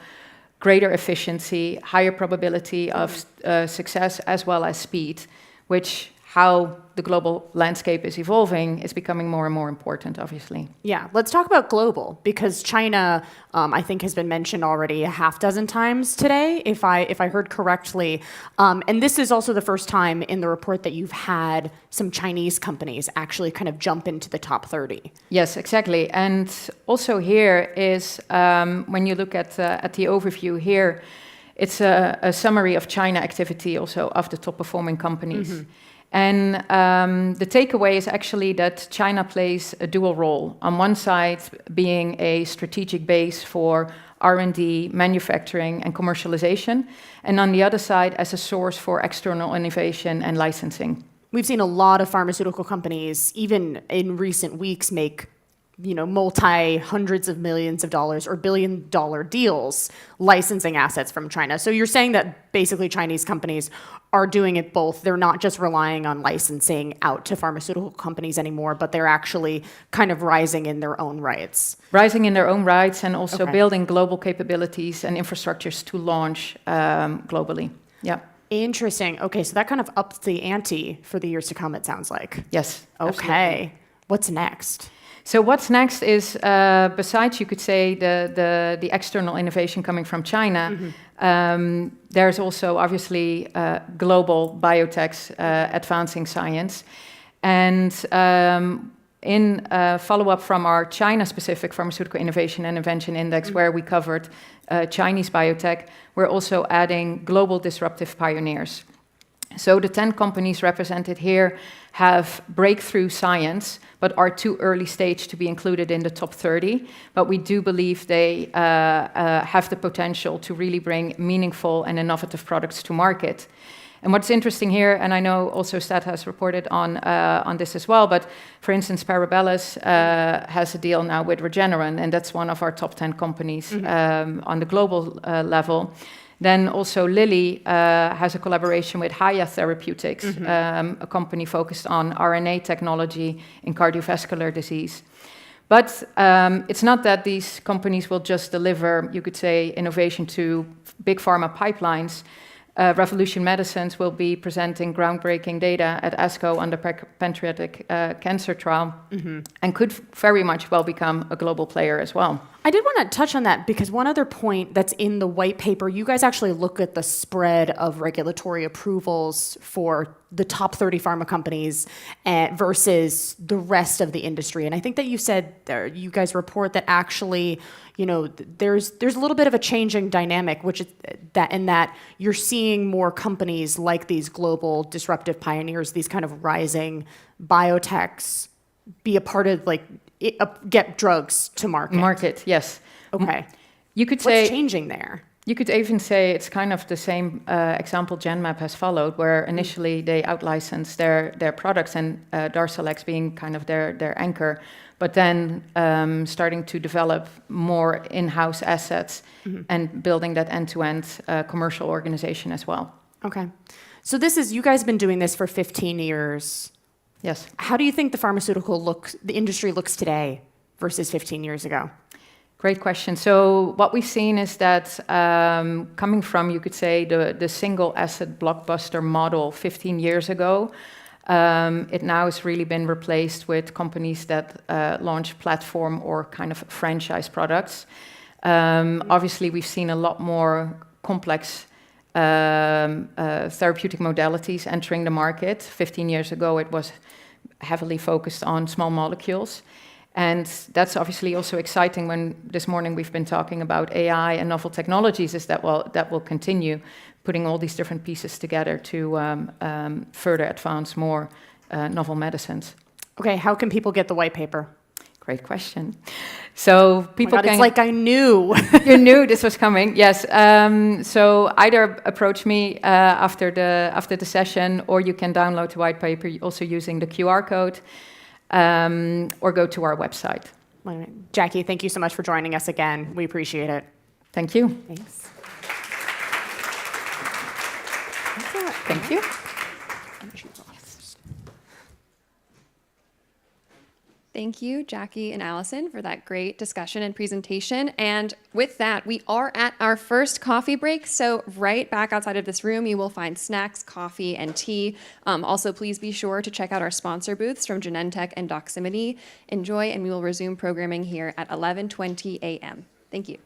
greater efficiency, higher probability of success, as well as speed, which how the global landscape is evolving is becoming more and more important, obviously. Yeah, let's talk about global, because China, I think, has been mentioned already a half dozen times today, if I heard correctly. And this is also the first time in the report that you've had some Chinese companies actually kind of jump into the top 30. Yes, exactly. And also here is, when you look at the overview here, it's a summary of China activity also of the top performing companies. Mm-hmm. And the takeaway is actually that China plays a dual role. On one side, being a strategic base for R&D, manufacturing, and commercialization, and on the other side, as a source for external innovation and licensing. We've seen a lot of pharmaceutical companies, even in recent weeks, make multi-hundreds of millions of dollars or billion-dollar deals licensing assets from China. So you're saying that basically Chinese companies are doing it both. They're not just relying on licensing out to pharmaceutical companies anymore, but they're actually kind of rising in their own rights. Rising in their own rights and also building global capabilities and infrastructures to launch globally. Yeah. Interesting. Okay, so that kind of ups the ante for the years to come, it sounds like. Yes. Okay. Absolutely. What's next? So what's next is, besides, you could say, the external innovation coming from China, mm-hmm. There's also obviously global biotechs advancing science. And in follow-up from our China-specific Pharmaceutical Innovation and Invention Index, mm-hmm. where we covered Chinese biotech, we're also adding global disruptive pioneers. So the 10 companies represented here have breakthrough science, but are too early stage to be included in the top 30. But we do believe they have the potential to really bring meaningful and innovative products to market. And what's interesting here, and I know also Stat has reported on this as well, but for instance, Parabellus has a deal now with Regeneron, and that's one of our top 10 companies on the global level. Then also Lilly has a collaboration with Haya Therapeutics, a company focused on RNA technology in cardiovascular disease. But it's not that these companies will just deliver, you could say, innovation to big pharma pipelines. Revolution Medicines will be presenting groundbreaking data at ASCO on the pancreatic cancer trial and could very much well become a global player as well. I did want to touch on that because one other point that's in the white paper, you guys actually look at the spread of regulatory approvals for the top 30 pharma companies versus the rest of the industry. And I think that you said there, you guys report that actually, you know, there's a little bit of a changing dynamic, which is that you're seeing more companies like these global disruptive pioneers, these kind of rising biotechs, be a part of get drugs to market. Market, yes. Okay. You could say what's changing there? You could even say it's kind of the same example Genmab has followed, where initially they outlicensed their products and Darzalex being kind of their anchor, but then starting to develop more in-house assets and building that end-to-end commercial organization as well. Okay. So you guys have been doing this for 15 years. Yes. How do you think the industry looks today versus 15 years ago? Great question. So what we've seen is that coming from, you could say, the single asset blockbuster model 15 years ago, it now has really been replaced with companies that launch platform or kind of franchise products. Obviously, we've seen a lot more complex therapeutic modalities entering the market. 15 years ago, it was heavily focused on small molecules. And that's obviously also exciting when this morning we've been talking about AI and novel technologies, is that will continue putting all these different pieces together to further advance more novel medicines. Okay, how can people get the white paper? Great question. So people it's like I knew. You knew this was coming, yes. So either approach me after the session, or you can download the white paper also using the QR code, or go to our website. Jackie, thank you so much for joining us again. We appreciate it. Thank you. Thanks. Thank you. Thank you, Jackie and Allison, for that great discussion and presentation. And with that, we are at our first coffee break. So right back outside of this room, you will find snacks, coffee, and tea. Also, please be sure to check out our sponsor booths from Genentech and Doximity. Enjoy, and we will resume programming here at 11:20 a.m. Thank you.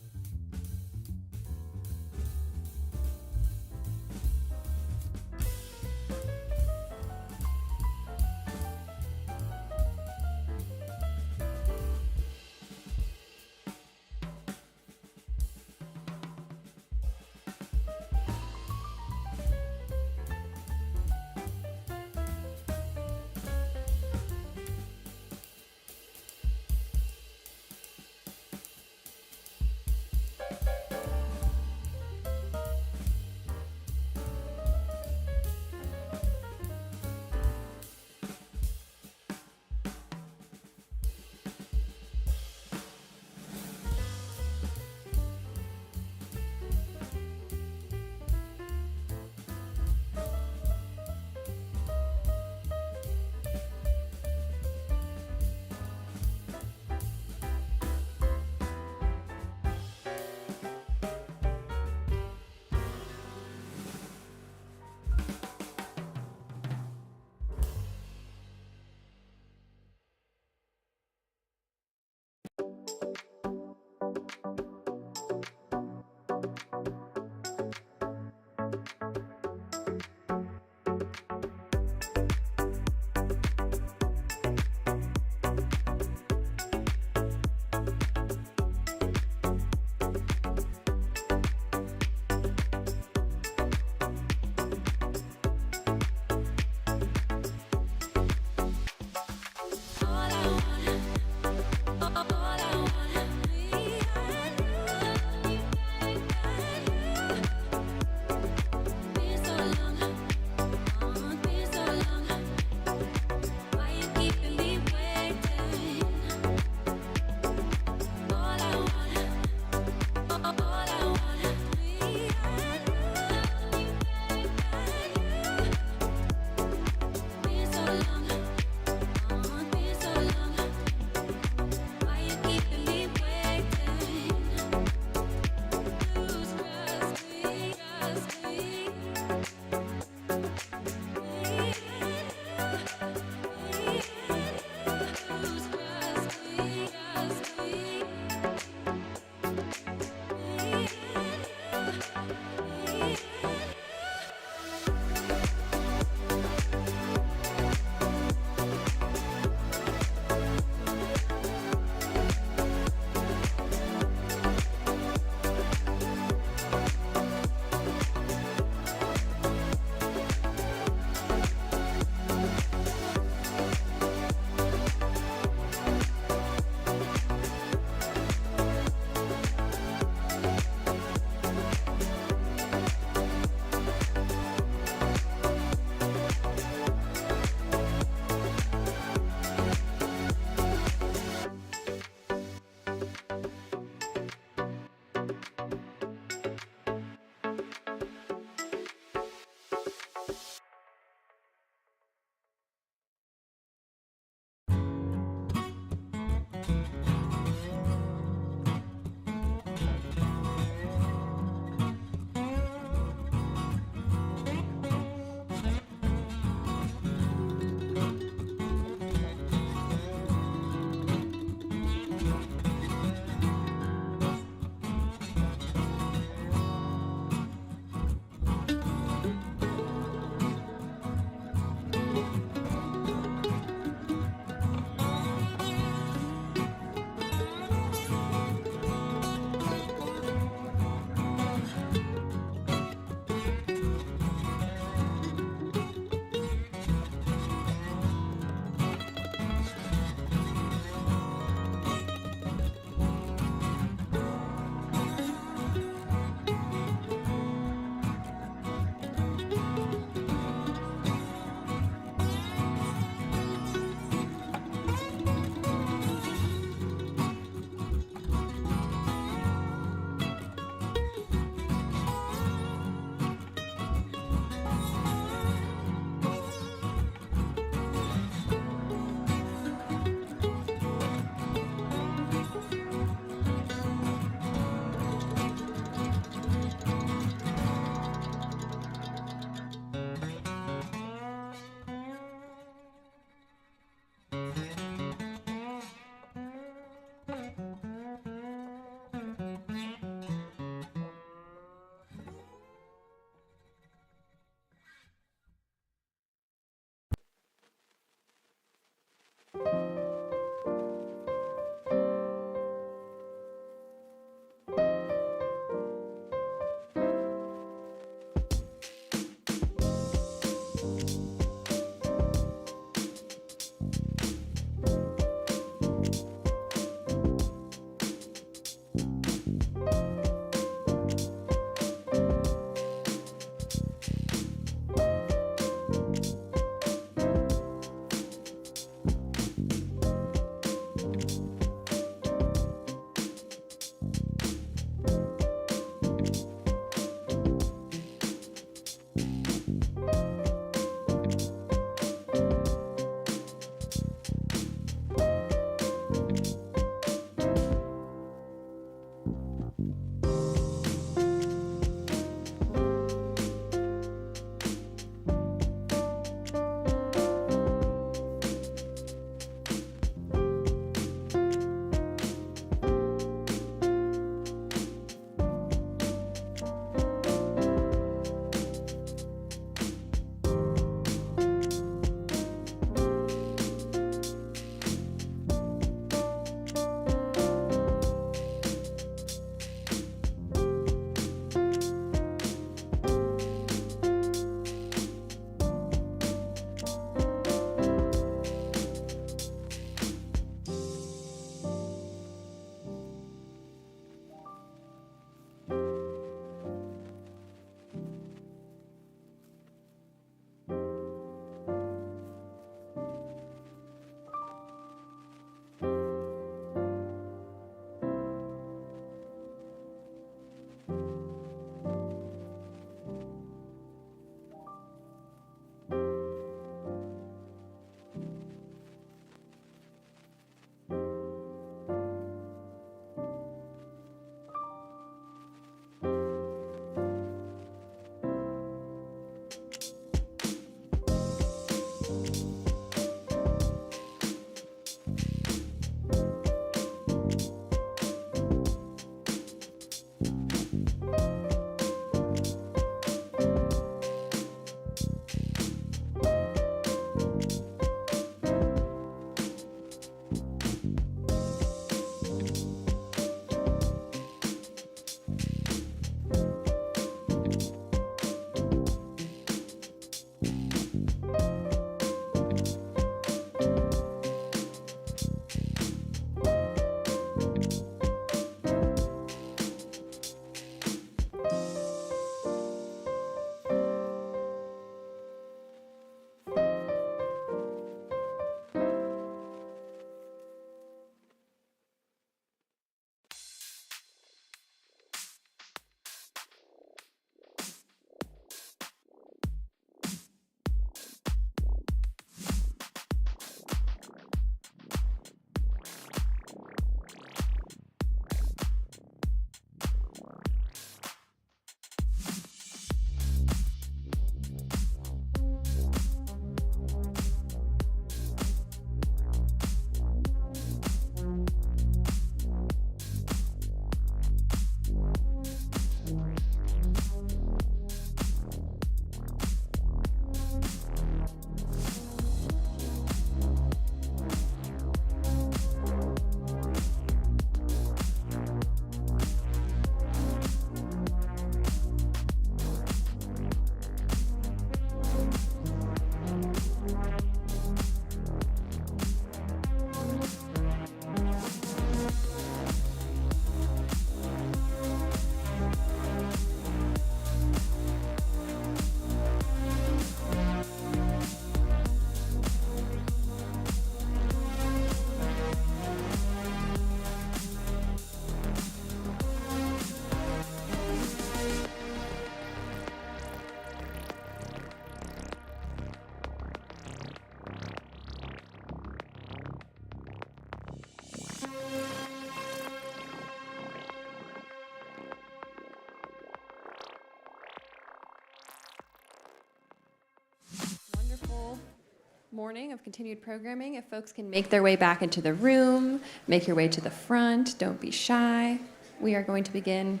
morning of continued programming. If folks can make their way back into the room, make your way to the front, don't be shy. We are going to begin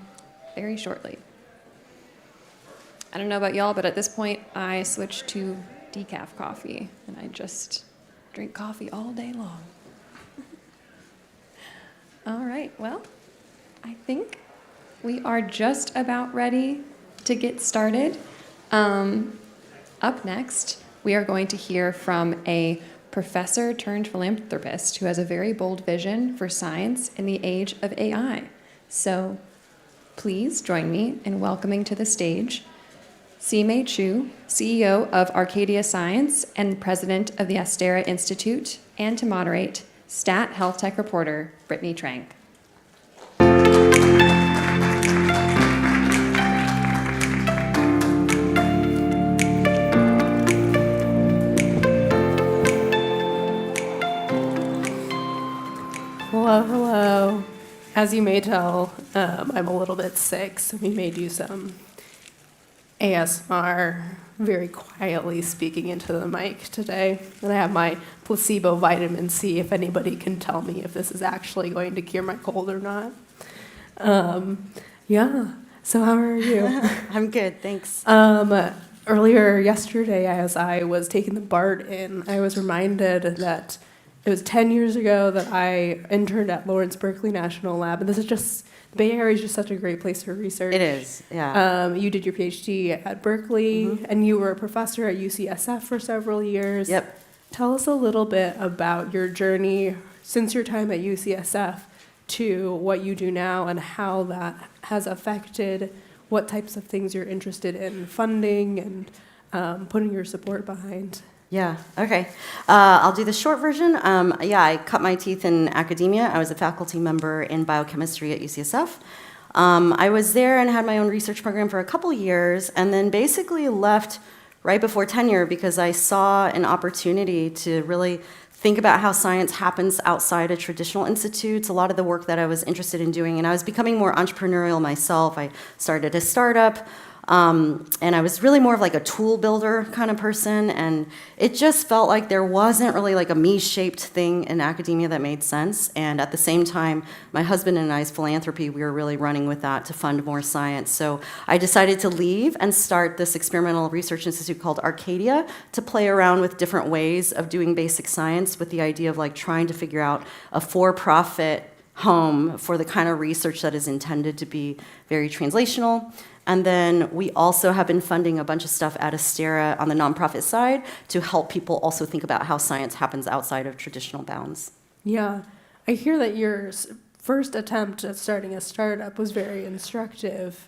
very shortly. I don't know about y'all, but at this point, I switched to decaf coffee, and I just drink coffee all day long. All right, well, I think we are just about ready to get started. Up next, we are going to hear from a professor turned philanthropist who has a very bold vision for science in the age of AI. So please join me in welcoming to the stage Si-Mei Chu, CEO of Arcadia Science and president of the Astera Institute, and to moderate, Stat Health Tech reporter Brittany Trank. Hello, hello. As you may tell, I'm a little bit sick, so we may do some ASMR, very quietly speaking into the mic today. And I have my placebo vitamin C, if anybody can tell me if this is actually going to cure my cold or not. Yeah, so how are you? I'm good, thanks. Earlier yesterday, as I was taking the BART in, I was reminded that it was 10 years ago that I interned at Lawrence Berkeley National Lab, and this is just, the Bay Area is just such a great place for research. It is, yeah. You did your PhD at Berkeley, and you were a professor at UCSF for several years. Yep. Tell us a little bit about your journey since your time at UCSF to what you do now and how that has affected what types of things you're interested in funding and putting your support behind. Yeah, okay. I'll do the short version. I cut my teeth in academia. I was a faculty member in biochemistry at UCSF. I was there and had my own research program for a couple years, and then basically left right before tenure because I saw an opportunity to really think about how science happens outside of traditional institutes, a lot of the work that I was interested in doing, and I was becoming more entrepreneurial myself. I started a startup. And I was really more of like a tool builder kind of person, and it just felt like there wasn't really like a me-shaped thing in academia that made sense. And at the same time, my husband and I's philanthropy, we were really running with that to fund more science. So I decided to leave and start this experimental research institute called Arcadia to play around with different ways of doing basic science with the idea of like trying to figure out a for-profit home for the kind of research that is intended to be very translational. And then we also have been funding a bunch of stuff at Astera on the nonprofit side to help people also think about how science happens outside of traditional bounds. Yeah, I hear that your first attempt at starting a startup was very instructive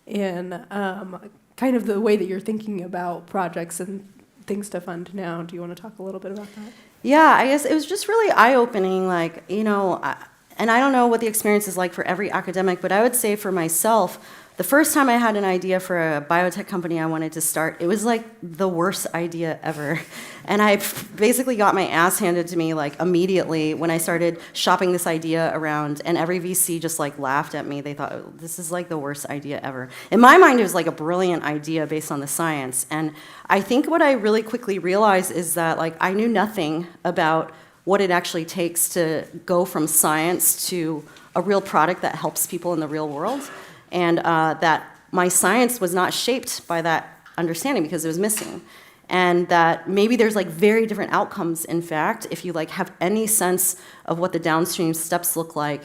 in kind of the way that you're thinking about projects and things to fund now. Do you want to talk a little bit about that? Yeah, I guess it was just really eye-opening, like, and I don't know what the experience is like for every academic, but I would say for myself, the first time I had an idea for a biotech company I wanted to start, it was like the worst idea ever. And I basically got my ass handed to me like immediately when I started shopping this idea around, and every VC just like laughed at me. They thought, oh, this is like the worst idea ever. In my mind, it was like a brilliant idea based on the science. And I think what I really quickly realized is that like I knew nothing about what it actually takes to go from science to a real product that helps people in the real world. And that my science was not shaped by that understanding because it was missing. And that maybe there's like very different outcomes, in fact, if you like have any sense of what the downstream steps look like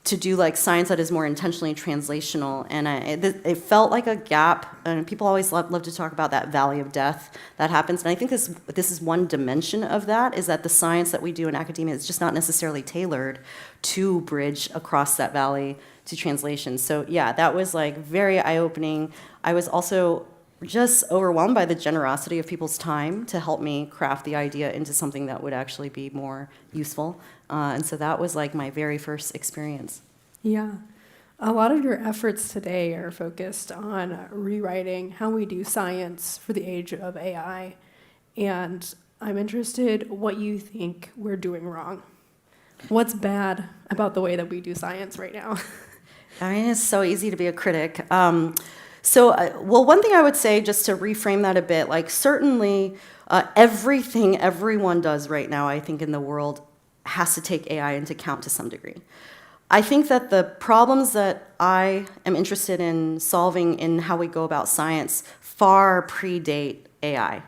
to do like science that is more intentionally translational. And it felt like a gap, and people always love to talk about that valley of death that happens. And I think this is one dimension of that, is that the science that we do in academia is just not necessarily tailored to bridge across that valley to translation. So yeah, that was like very eye-opening. I was also just overwhelmed by the generosity of people's time to help me craft the idea into something that would actually be more useful. And so that was like my very first experience. Yeah. A lot of your efforts today are focused on rewriting how we do science for the age of AI. And I'm interested what you think we're doing wrong. What's bad about the way that we do science right now? I mean, it's so easy to be a critic. Well, one thing I would say, just to reframe that a bit, like certainly Everything everyone does right now, I think, in the world has to take AI into account to some degree. I think that the problems that I am interested in solving in how we go about science far predate AI.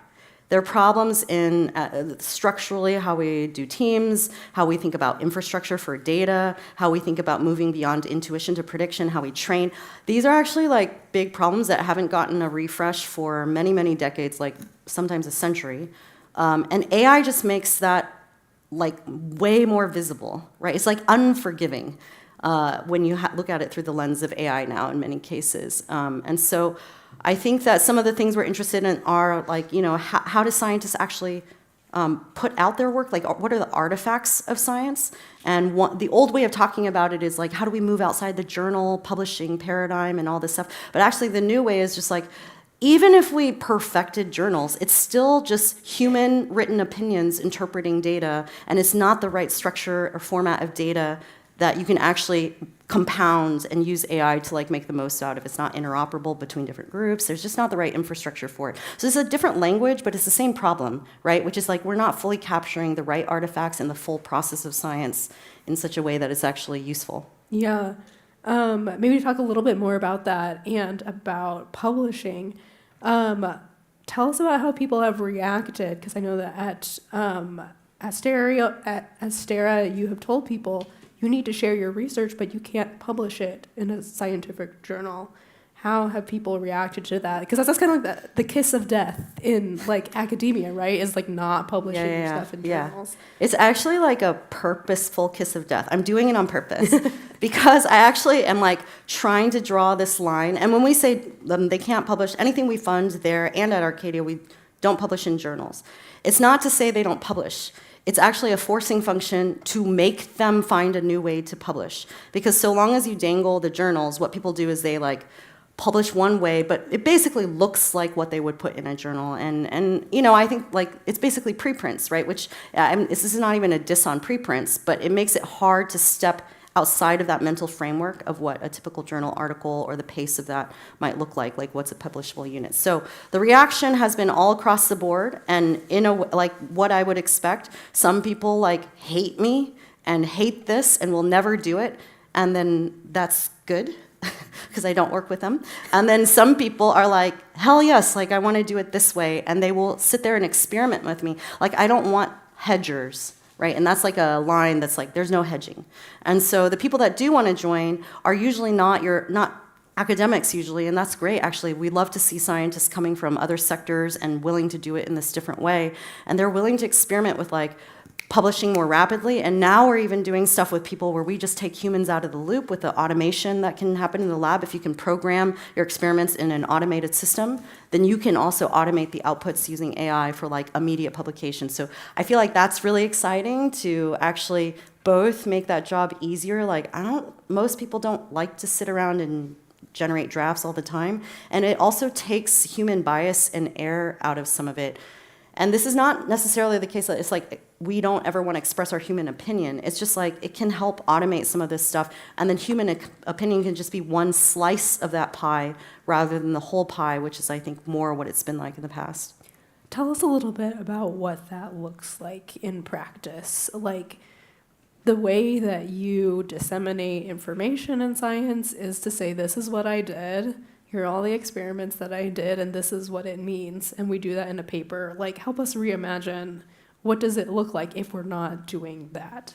There are problems in structurally how we do teams, how we think about infrastructure for data, how we think about moving beyond intuition to prediction, how we train. These are actually like big problems that haven't gotten a refresh for many, many decades, like sometimes a century. And AI just makes that like way more visible, right? It's like unforgiving when you look at it through the lens of AI now in many cases. And so I think that some of the things we're interested in are like, you know, how do scientists actually put out their work? Like, what are the artifacts of science? And the old way of talking about it is like, how do we move outside the journal publishing paradigm and all this stuff? But actually the new way is just like, even if we perfected journals, it's still just human written opinions interpreting data, and it's not the right structure or format of data that you can actually compound and use AI to like make the most out of. It's not interoperable between different groups. There's just not the right infrastructure for it. So it's a different language, but it's the same problem, right? Which is like we're not fully capturing the right artifacts and the full process of science in such a way that it's actually useful. Yeah. Maybe talk a little bit more about that and about publishing. Tell us about how people have reacted, because I know that at Astera, you have told people you need to share your research, but you can't publish it in a scientific journal. How have people reacted to that? Because that's kind of like the kiss of death in like academia, right? Is like not publishing your stuff in journals. It's actually like a purposeful kiss of death. I'm doing it on purpose because I actually am like trying to draw this line. And when we say they can't publish anything we fund there and at Arcadia, we don't publish in journals. It's not to say they don't publish. It's actually a forcing function to make them find a new way to publish. Because so long as you dangle the journals, what people do is they like publish one way, but it basically looks like what they would put in a journal. And you know, I think like it's basically preprints, right? Which this is not even a diss on preprints, but it makes it hard to step outside of that mental framework of what a typical journal article or the pace of that might look like what's a publishable unit. So the reaction has been all across the board, and in a like what I would expect. Some people like hate me and hate this and will never do it, and then that's good because I don't work with them. And then some people are like, hell yes, like I want to do it this way, and they will sit there and experiment with me. Like I don't want hedgers. Right, and that's like a line that's like, there's no hedging. And so the people that do want to join are usually not academics usually, and that's great actually. We love to see scientists coming from other sectors and willing to do it in this different way. And they're willing to experiment with like publishing more rapidly. And now we're even doing stuff with people where we just take humans out of the loop with the automation that can happen in the lab. If you can program your experiments in an automated system, then you can also automate the outputs using AI for like immediate publication. So I feel like that's really exciting to actually both make that job easier. Like most people don't like to sit around and generate drafts all the time. And it also takes human bias and error out of some of it. And this is not necessarily the case that it's like we don't ever want to express our human opinion. It's just like it can help automate some of this stuff, and then human opinion can just be one slice of that pie rather than the whole pie, which is, I think, more what it's been like in the past. Tell us a little bit about what that looks like in practice. Like the way that you disseminate information in science is to say, this is what I did. Here are all the experiments that I did, and this is what it means. And we do that in a paper. Like, help us reimagine, what does it look like if we're not doing that?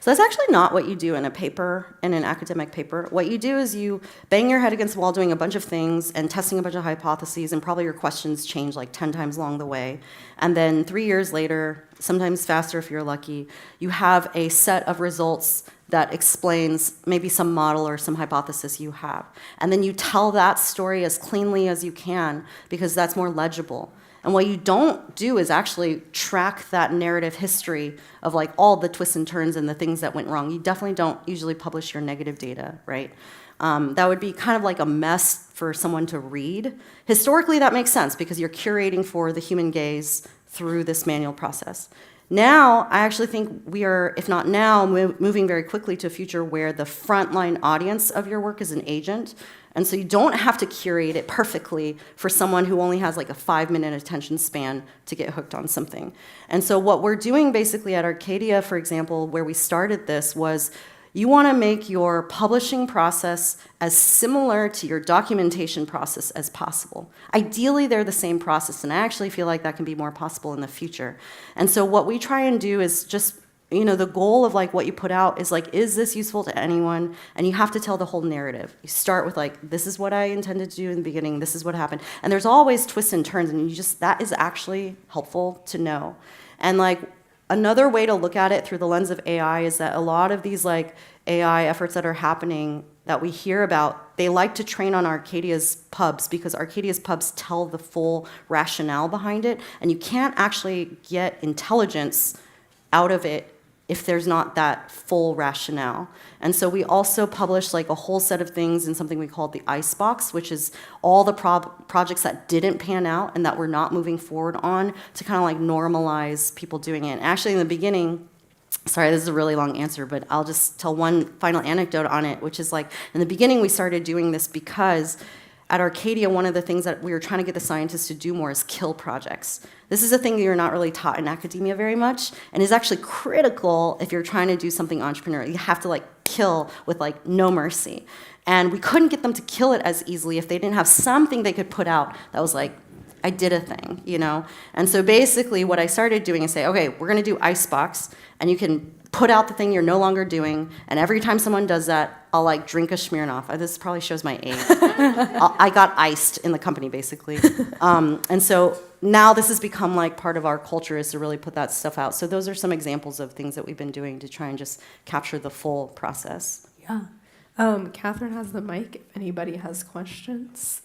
So that's actually not what you do in a paper, in an academic paper. What you do is you bang your head against the wall doing a bunch of things and testing a bunch of hypotheses, and probably your questions change like 10 times along the way. And then 3 years later, sometimes faster if you're lucky, you have a set of results that explains maybe some model or some hypothesis you have. And then you tell that story as cleanly as you can because that's more legible. And what you don't do is actually track that narrative history of like all the twists and turns and the things that went wrong. You definitely don't usually publish your negative data, right? That would be kind of like a mess for someone to read. Historically, that makes sense because you're curating for the human gaze through this manual process. Now, I actually think we are, if not now, moving very quickly to a future where the frontline audience of your work is an agent. And so you don't have to curate it perfectly for someone who only has like a 5-minute attention span to get hooked on something. And so what we're doing basically at Arcadia, for example, where we started this was you want to make your publishing process as similar to your documentation process as possible. Ideally, they're the same process, and I actually feel like that can be more possible in the future. And so what we try and do is just, the goal of like what you put out is like, is this useful to anyone? And you have to tell the whole narrative. You start with like, this is what I intended to do in the beginning, this is what happened. And there's always twists and turns, and that is actually helpful to know. And like, another way to look at it through the lens of AI is that a lot of these like AI efforts that are happening that we hear about, they like to train on Arcadia's pubs because Arcadia's pubs tell the full rationale behind it, and you can't actually get intelligence out of it if there's not that full rationale. And so we also published like a whole set of things in something we called the Icebox, which is all the projects that didn't pan out and that we're not moving forward on to kind of like normalize people doing it. And actually in the beginning, sorry, this is a really long answer, but I'll just tell one final anecdote on it, which is like in the beginning we started doing this because at Arcadia, one of the things that we were trying to get the scientists to do more is kill projects. This is a thing that you're not really taught in academia very much, and is actually critical if you're trying to do something entrepreneurial. You have to like kill with like no mercy. And we couldn't get them to kill it as easily if they didn't have something they could put out that was like, I did a thing, And so basically what I started doing is say, okay, we're gonna do Icebox, and you can put out the thing you're no longer doing, and every time someone does that, I'll like drink a Smirnoff. This probably shows my age. I got iced in the company, basically. And so now this has become like part of our culture is to really put that stuff out. So those are some examples of things that we've been doing to try and just capture the full process. Yeah. Catherine has the mic if anybody has questions.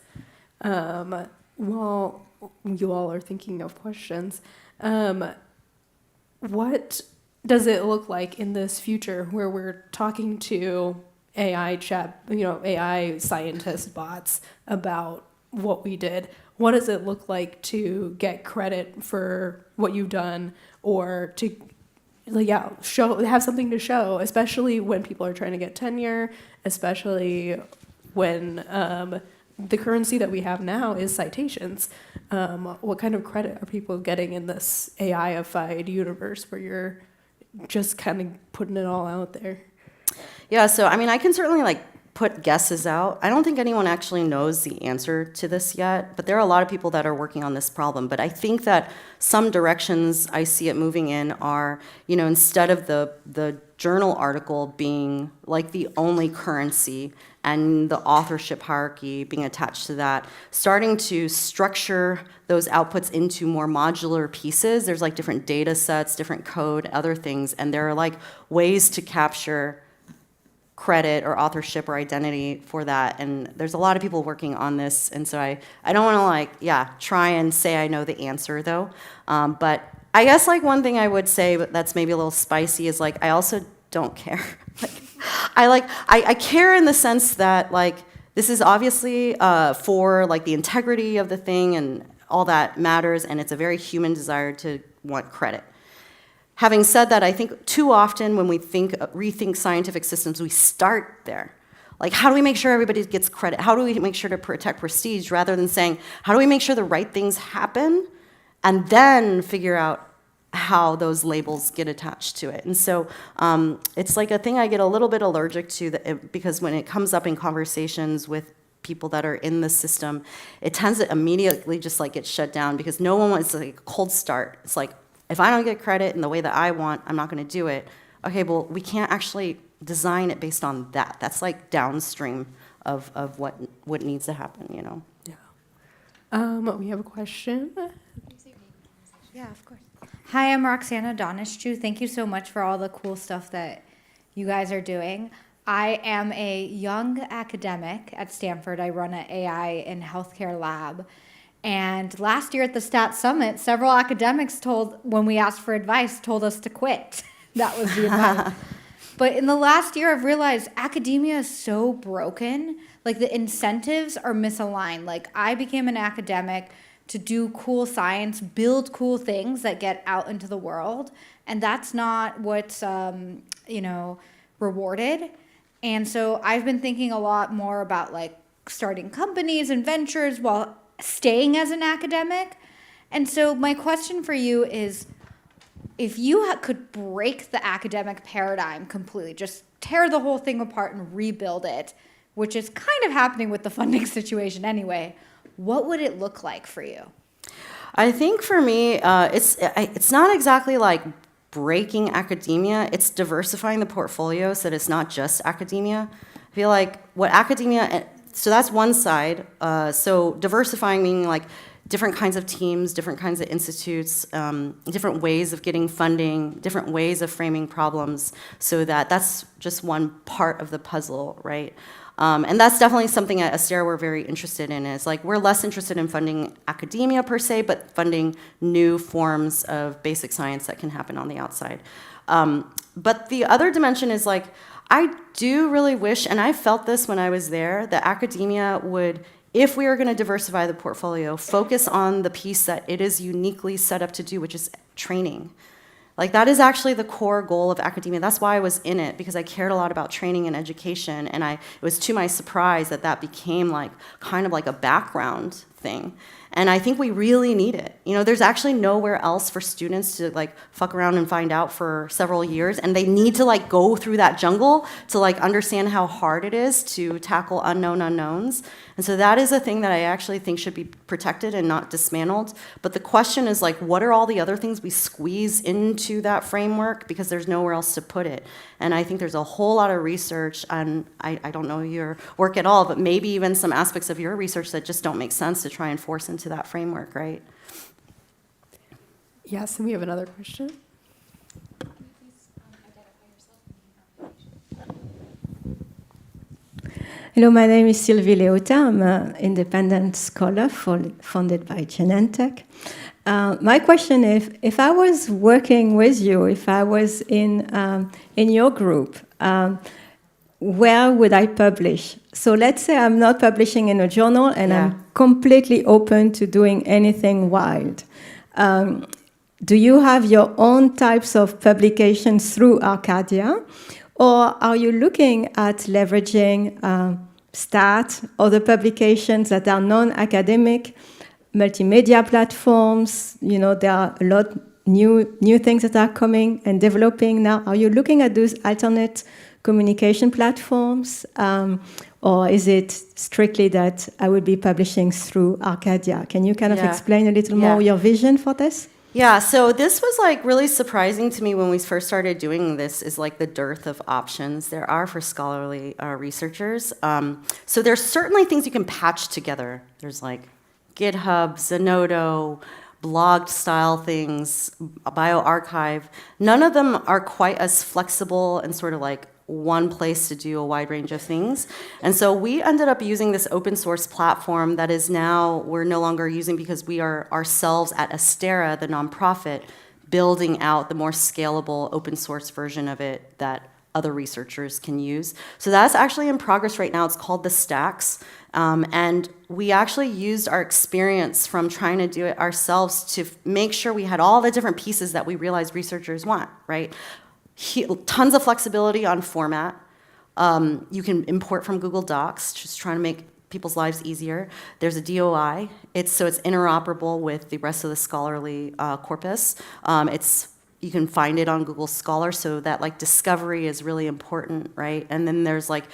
While you all are thinking of questions, what does it look like in this future where we're talking to AI scientist bots about what we did? What does it look like to get credit for what you've done, or to have something to show, especially when people are trying to get tenure, especially when the currency that we have now is citations. What kind of credit are people getting in this AI-ified universe where you're just kind of putting it all out there? Yeah, so I mean, I can certainly like put guesses out. I don't think anyone actually knows the answer to this yet, but there are a lot of people that are working on this problem. But I think that some directions I see it moving in are, instead of the journal article being like the only currency and the authorship hierarchy being attached to that, starting to structure those outputs into more modular pieces. There's like different data sets, different code, other things, and there are like ways to capture credit or authorship or identity for that. And there's a lot of people working on this, and so I don't want to try and say I know the answer though. But I guess like one thing I would say that's maybe a little spicy is like I also don't care. I care in the sense that like this is obviously for like the integrity of the thing and all that matters, and it's a very human desire to want credit. Having said that, I think too often when we rethink scientific systems, we start there. Like, how do we make sure everybody gets credit? How do we make sure to protect prestige, rather than saying, how do we make sure the right things happen, and then figure out how those labels get attached to it. And so it's like a thing I get a little bit allergic to, because when it comes up in conversations with people that are in the system, it tends to immediately just like get shut down, because no one wants like a cold start. It's like, if I don't get credit in the way that I want, I'm not going to do it. Okay, well, we can't actually design it based on that. That's like downstream of what needs to happen, Yeah. We have a question. Yeah, of course. Hi, I'm Roxana Donishchu. Thank you so much for all the cool stuff that you guys are doing. I am a young academic at Stanford. I run an AI in healthcare lab. And last year at the Stat Summit, several academics when we asked for advice, told us to quit. That was the advice. But in the last year, I've realized academia is so broken. Like, the incentives are misaligned. Like, I became an academic to do cool science, build cool things that get out into the world. And that's not what's, rewarded. And so I've been thinking a lot more about like starting companies and ventures while staying as an academic. And so my question for you is, if you could break the academic paradigm completely, just tear the whole thing apart and rebuild it, which is kind of happening with the funding situation anyway, what would it look like for you? I think for me, it's not exactly like breaking academia, it's diversifying the portfolio so that it's not just academia. I feel like what academia, so that's one side. So diversifying meaning like different kinds of teams, different kinds of institutes, different ways of getting funding, different ways of framing problems, so that's just one part of the puzzle, right? And that's definitely something at Astera we're very interested in, is like we're less interested in funding academia per se, but funding new forms of basic science that can happen on the outside. But the other dimension is like, I do really wish, and I felt this when I was there, that academia would, if we are going to diversify the portfolio, focus on the piece that it is uniquely set up to do, which is training. Like that is actually the core goal of academia. That's why I was in it, because I cared a lot about training and education, and it was to my surprise that became like kind of like a background thing. And I think we really need it. There's actually nowhere else for students to like fuck around and find out for several years, and they need to like go through that jungle to like understand how hard it is to tackle unknown unknowns. And so that is a thing that I actually think should be protected and not dismantled. But the question is like, what are all the other things we squeeze into that framework, because there's nowhere else to put it? And I think there's a whole lot of research, and I don't know your work at all, but maybe even some aspects of your research that just don't make sense to try and force into that framework, right? Yes, and we have another question. Hello, my name is Sylvie Leota. I'm an independent scholar funded by Genentech. My question is, if I was working with you, if I was in your group, where would I publish? So let's say I'm not publishing in a journal and I'm completely open to doing anything wild. Do you have your own types of publications through Arcadia? Or are you looking at leveraging STAT, other publications that are non-academic, multimedia platforms? There are a lot new things that are coming and developing now. Are you looking at those alternate communication platforms? Or is it strictly that I would be publishing through Arcadia? Can you kind of explain a little more your vision for this? Yeah, so this was like really surprising to me when we first started doing this, is like the dearth of options there are for scholarly researchers. So there's certainly things you can patch together. There's like GitHub, Zenodo, blogged style things, a bioarchive. None of them are quite as flexible and sort of like one place to do a wide range of things. And so we ended up using this open source platform that is now, we're no longer using, because we are ourselves at Astera, the nonprofit, building out the more scalable open source version of it that other researchers can use. So that's actually in progress right now. It's called the Stacks. And we actually used our experience from trying to do it ourselves to make sure we had all the different pieces that we realized researchers want, right? Tons of flexibility on format. You can import from Google Docs, just trying to make people's lives easier. There's a DOI. So it's interoperable with the rest of the scholarly corpus. You can find it on Google Scholar, so that like discovery is really important, right? And then there's like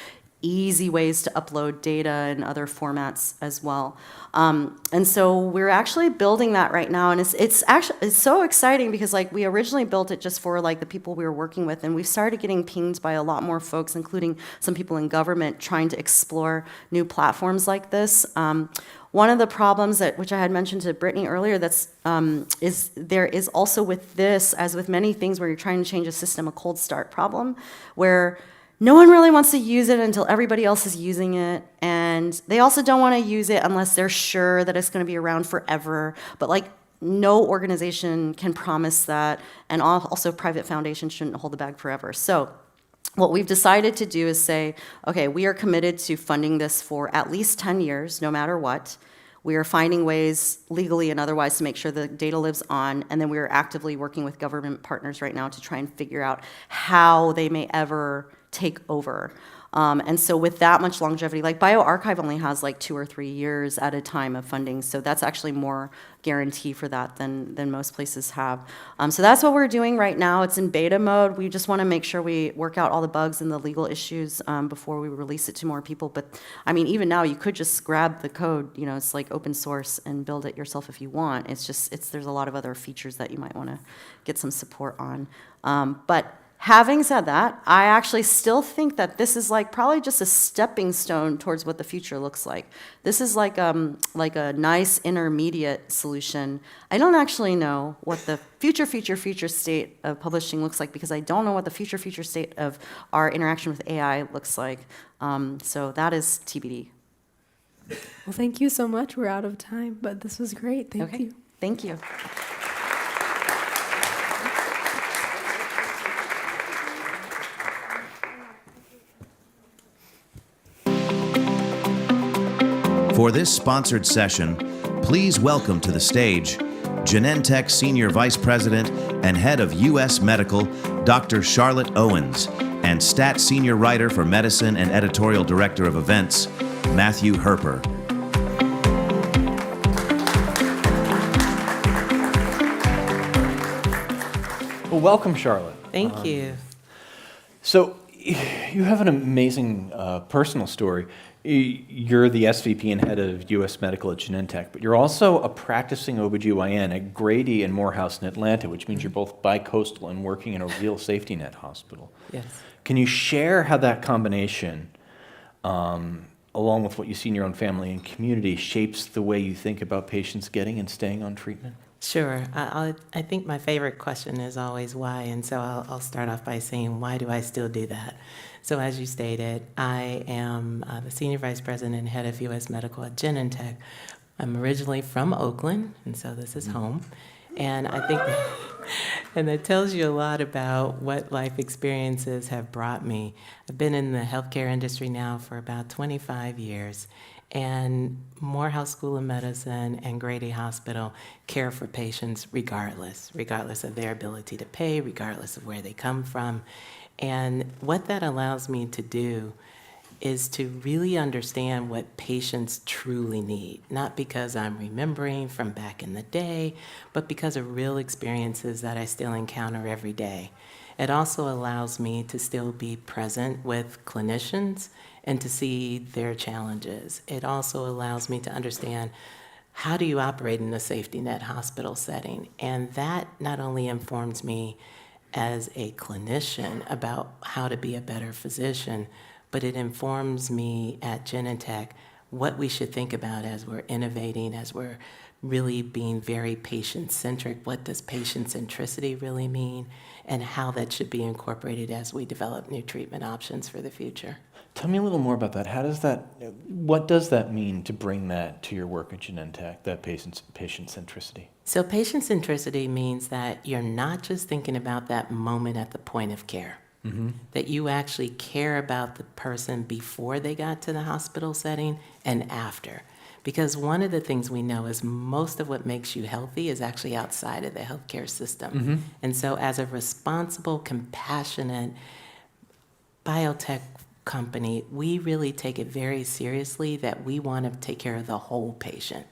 easy ways to upload data in other formats as well. And so we're actually building that right now, and it's so exciting, because like we originally built it just for like the people we were working with, and we've started getting pinged by a lot more folks, including some people in government, trying to explore new platforms like this. One of the problems which I had mentioned to Brittany earlier, there is also with this, as with many things where you're trying to change a system, a cold start problem, where no one really wants to use it until everybody else is using it, and they also don't want to use it unless they're sure that it's going to be around forever. But like, no organization can promise that, and also private foundations shouldn't hold the bag forever. So what we've decided to do is say, okay, we are committed to funding this for at least 10 years, no matter what. We are finding ways, legally and otherwise, to make sure the data lives on, and then we are actively working with government partners right now to try and figure out how they may ever take over. And so with that much longevity, like bioRxiv only has like 2 or 3 years at a time of funding, so that's actually more guarantee for that than most places have. So that's what we're doing right now. It's in beta mode. We just want to make sure we work out all the bugs and the legal issues before we release it to more people. But I mean, even now, you could just grab the code. You know, it's like open source and build it yourself if you want. It's just there's a lot of other features that you might want to get some support on. But having said that, I actually still think that this is like probably just a stepping stone towards what the future looks like. This is like a nice intermediate solution. I don't actually know what the future state of publishing looks like, because I don't know what the future state of our interaction with AI looks like. So that is TBD. Well, thank you so much. We're out of time, but this was great. Thank you. Thank you. For this sponsored session, please welcome to the stage Genentech Senior Vice President and Head of U.S. Medical, Dr. Charlotte Owens, and Stat Senior Writer for Medicine and Editorial Director of Events, Matthew Herper. Well, welcome, Charlotte. Thank you. So, you have an amazing personal story. You're the SVP and head of U.S. Medical at Genentech, but you're also a practicing OBGYN at Grady and Morehouse in Atlanta, which means you're both bi-coastal and working in a real safety net hospital. Yes. Can you share how that combination, along with what you see in your own family and community, shapes the way you think about patients getting and staying on treatment? Sure. I think my favorite question is always why, and so I'll start off by saying, why do I still do that? So as you stated, I am the Senior Vice President and Head of U.S. Medical at Genentech. I'm originally from Oakland, and so this is home. And I think, and that tells you a lot about what life experiences have brought me. I've been in the healthcare industry now for about 25 years. And Morehouse School of Medicine and Grady Hospital care for patients regardless of their ability to pay, regardless of where they come from. And what that allows me to do is to really understand what patients truly need, not because I'm remembering from back in the day, but because of real experiences that I still encounter every day. It also allows me to still be present with clinicians and to see their challenges. It also allows me to understand, how do you operate in a safety net hospital setting? And that not only informs me as a clinician about how to be a better physician, but it informs me at Genentech what we should think about as we're innovating, as we're really being very patient-centric. What does patient centricity really mean? And how that should be incorporated as we develop new treatment options for the future. Tell me a little more about that. What does that mean to bring that to your work at Genentech, that patient centricity? So patient centricity means that you're not just thinking about that moment at the point of care, that you actually care about the person before they got to the hospital setting and after. Because one of the things we know is most of what makes you healthy is actually outside of the healthcare system. And so as a responsible, compassionate biotech company, we really take it very seriously that we want to take care of the whole patient.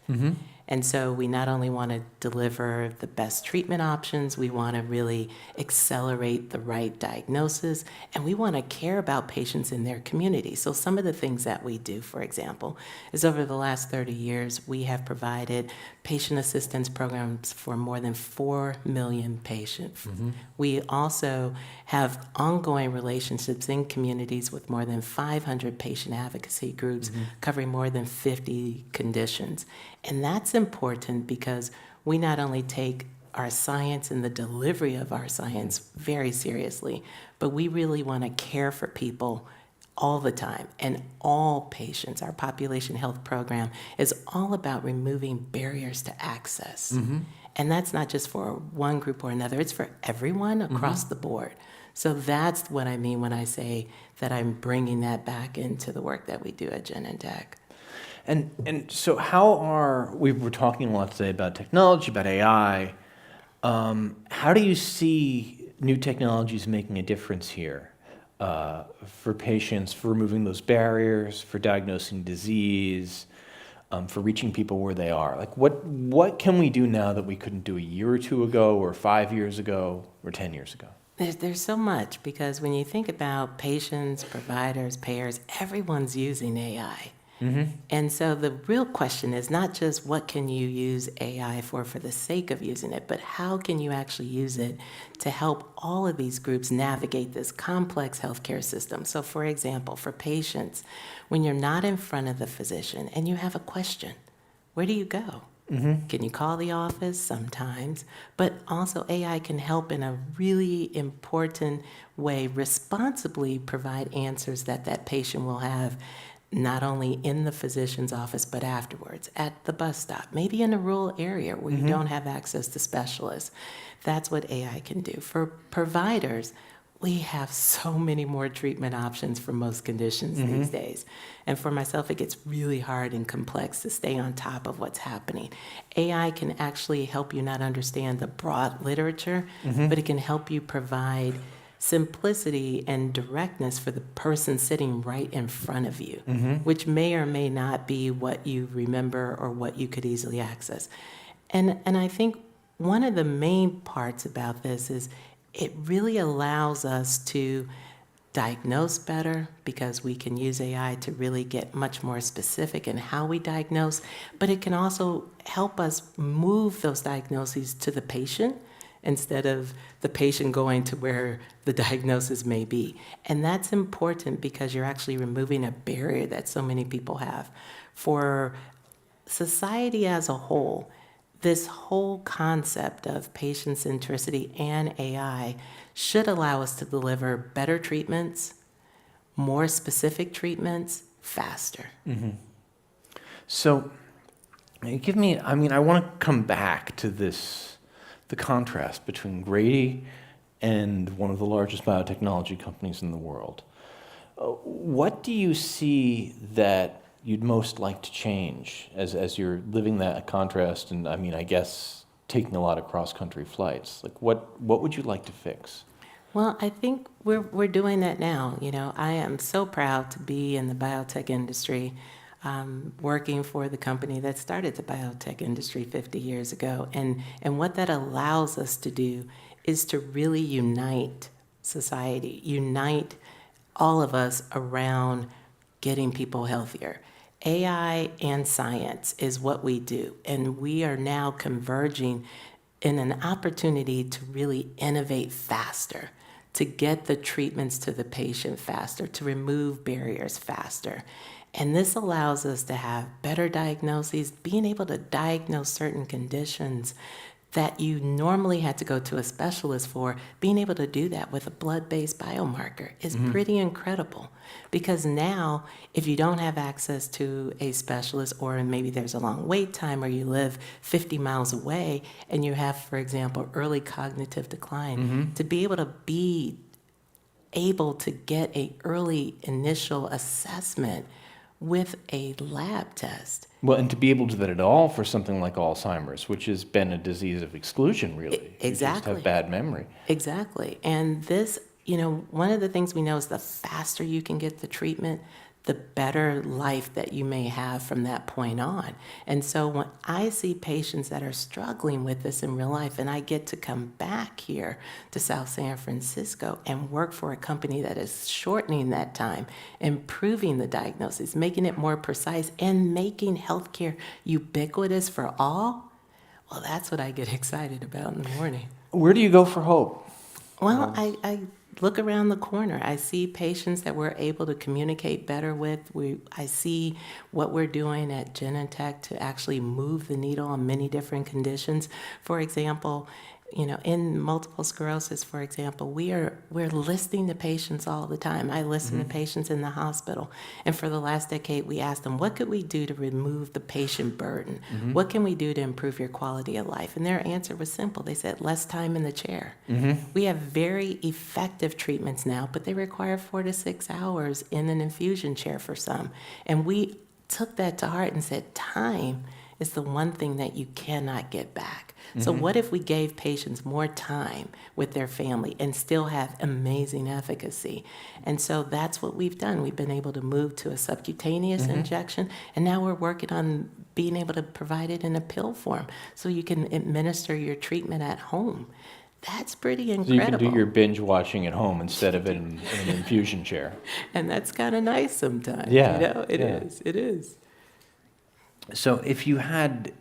And so we not only want to deliver the best treatment options, we want to really accelerate the right diagnosis, and we want to care about patients in their community. So some of the things that we do, for example, is over the last 30 years, we have provided patient assistance programs for more than 4 million patients. We also have ongoing relationships in communities with more than 500 patient advocacy groups covering more than 50 conditions. And that's important because we not only take our science and the delivery of our science very seriously, but we really want to care for people all the time and all patients. Our population health program is all about removing barriers to access. And that's not just for one group or another, it's for everyone across the board. So that's what I mean when I say that I'm bringing that back into the work that we do at Genentech. And so we were talking a lot today about technology, about AI. How do you see new technologies making a difference here for patients, for removing those barriers, for diagnosing disease, for reaching people where they are? Like, what can we do now that we couldn't do a year or two ago, or 5 years ago, or 10 years ago? There's so much, because when you think about patients, providers, payers, everyone's using AI. And so the real question is not just what can you use AI for the sake of using it, but how can you actually use it to help all of these groups navigate this complex healthcare system. So for example, for patients, when you're not in front of the physician and you have a question, where do you go? Can you call the office? Sometimes. But also AI can help in a really important way responsibly provide answers that patient will have not only in the physician's office, but afterwards, at the bus stop, maybe in a rural area where you don't have access to specialists. That's what AI can do. For providers, we have so many more treatment options for most conditions these days. And for myself, it gets really hard and complex to stay on top of what's happening. AI can actually help you not understand the broad literature, but it can help you provide simplicity and directness for the person sitting right in front of you, which may or may not be what you remember or what you could easily access. And I think one of the main parts about this is it really allows us to diagnose better, because we can use AI to really get much more specific in how we diagnose, but it can also help us move those diagnoses to the patient instead of the patient going to where the diagnosis may be. And that's important because you're actually removing a barrier that so many people have. For society as a whole, this whole concept of patient centricity and AI should allow us to deliver better treatments, more specific treatments, faster. So, I want to come back to the contrast between Grady and one of the largest biotechnology companies in the world. What do you see that you'd most like to change as you're living that contrast, and I guess taking a lot of cross-country flights? Like, what would you like to fix? Well, I think we're doing that now. I am so proud to be in the biotech industry, working for the company that started the biotech industry 50 years ago. And what that allows us to do is to really unite society, unite all of us around getting people healthier. AI and science is what we do, and we are now converging in an opportunity to really innovate faster, to get the treatments to the patient faster, to remove barriers faster. And this allows us to have better diagnoses, being able to diagnose certain conditions that you normally had to go to a specialist for. Being able to do that with a blood-based biomarker is pretty incredible. Because now, if you don't have access to a specialist, or maybe there's a long wait time, or you live 50 miles away, and you have, for example, early cognitive decline, to be able to get an early initial assessment with a lab test. Well, and to be able to do that at all for something like Alzheimer's, which has been a disease of exclusion, really. Exactly. You just have bad memory. Exactly. And this, one of the things we know is the faster you can get the treatment, the better life that you may have from that point on. And so when I see patients that are struggling with this in real life, and I get to come back here to South San Francisco and work for a company that is shortening that time, improving the diagnosis, making it more precise, and making healthcare ubiquitous for all, well, that's what I get excited about in the morning. Where do you go for hope? Well, I look around the corner. I see patients that we're able to communicate better with. I see what we're doing at Genentech to actually move the needle on many different conditions. For example, in multiple sclerosis, for example, we're listening to patients all the time. I listen to patients in the hospital. And for the last decade, we asked them, what could we do to remove the patient burden? What can we do to improve your quality of life? And their answer was simple. They said, less time in the chair. We have very effective treatments now, but they require 4 to 6 hours in an infusion chair for some. And we took that to heart and said, time is the one thing that you cannot get back. So what if we gave patients more time with their family and still have amazing efficacy? And so that's what we've done. We've been able to move to a subcutaneous injection, and now we're working on being able to provide it in a pill form so you can administer your treatment at home. That's pretty incredible. So you can do your binge watching at home instead of in an infusion chair. And that's kind of nice sometimes. Yeah, You know, it yeah. is. It is. So if you had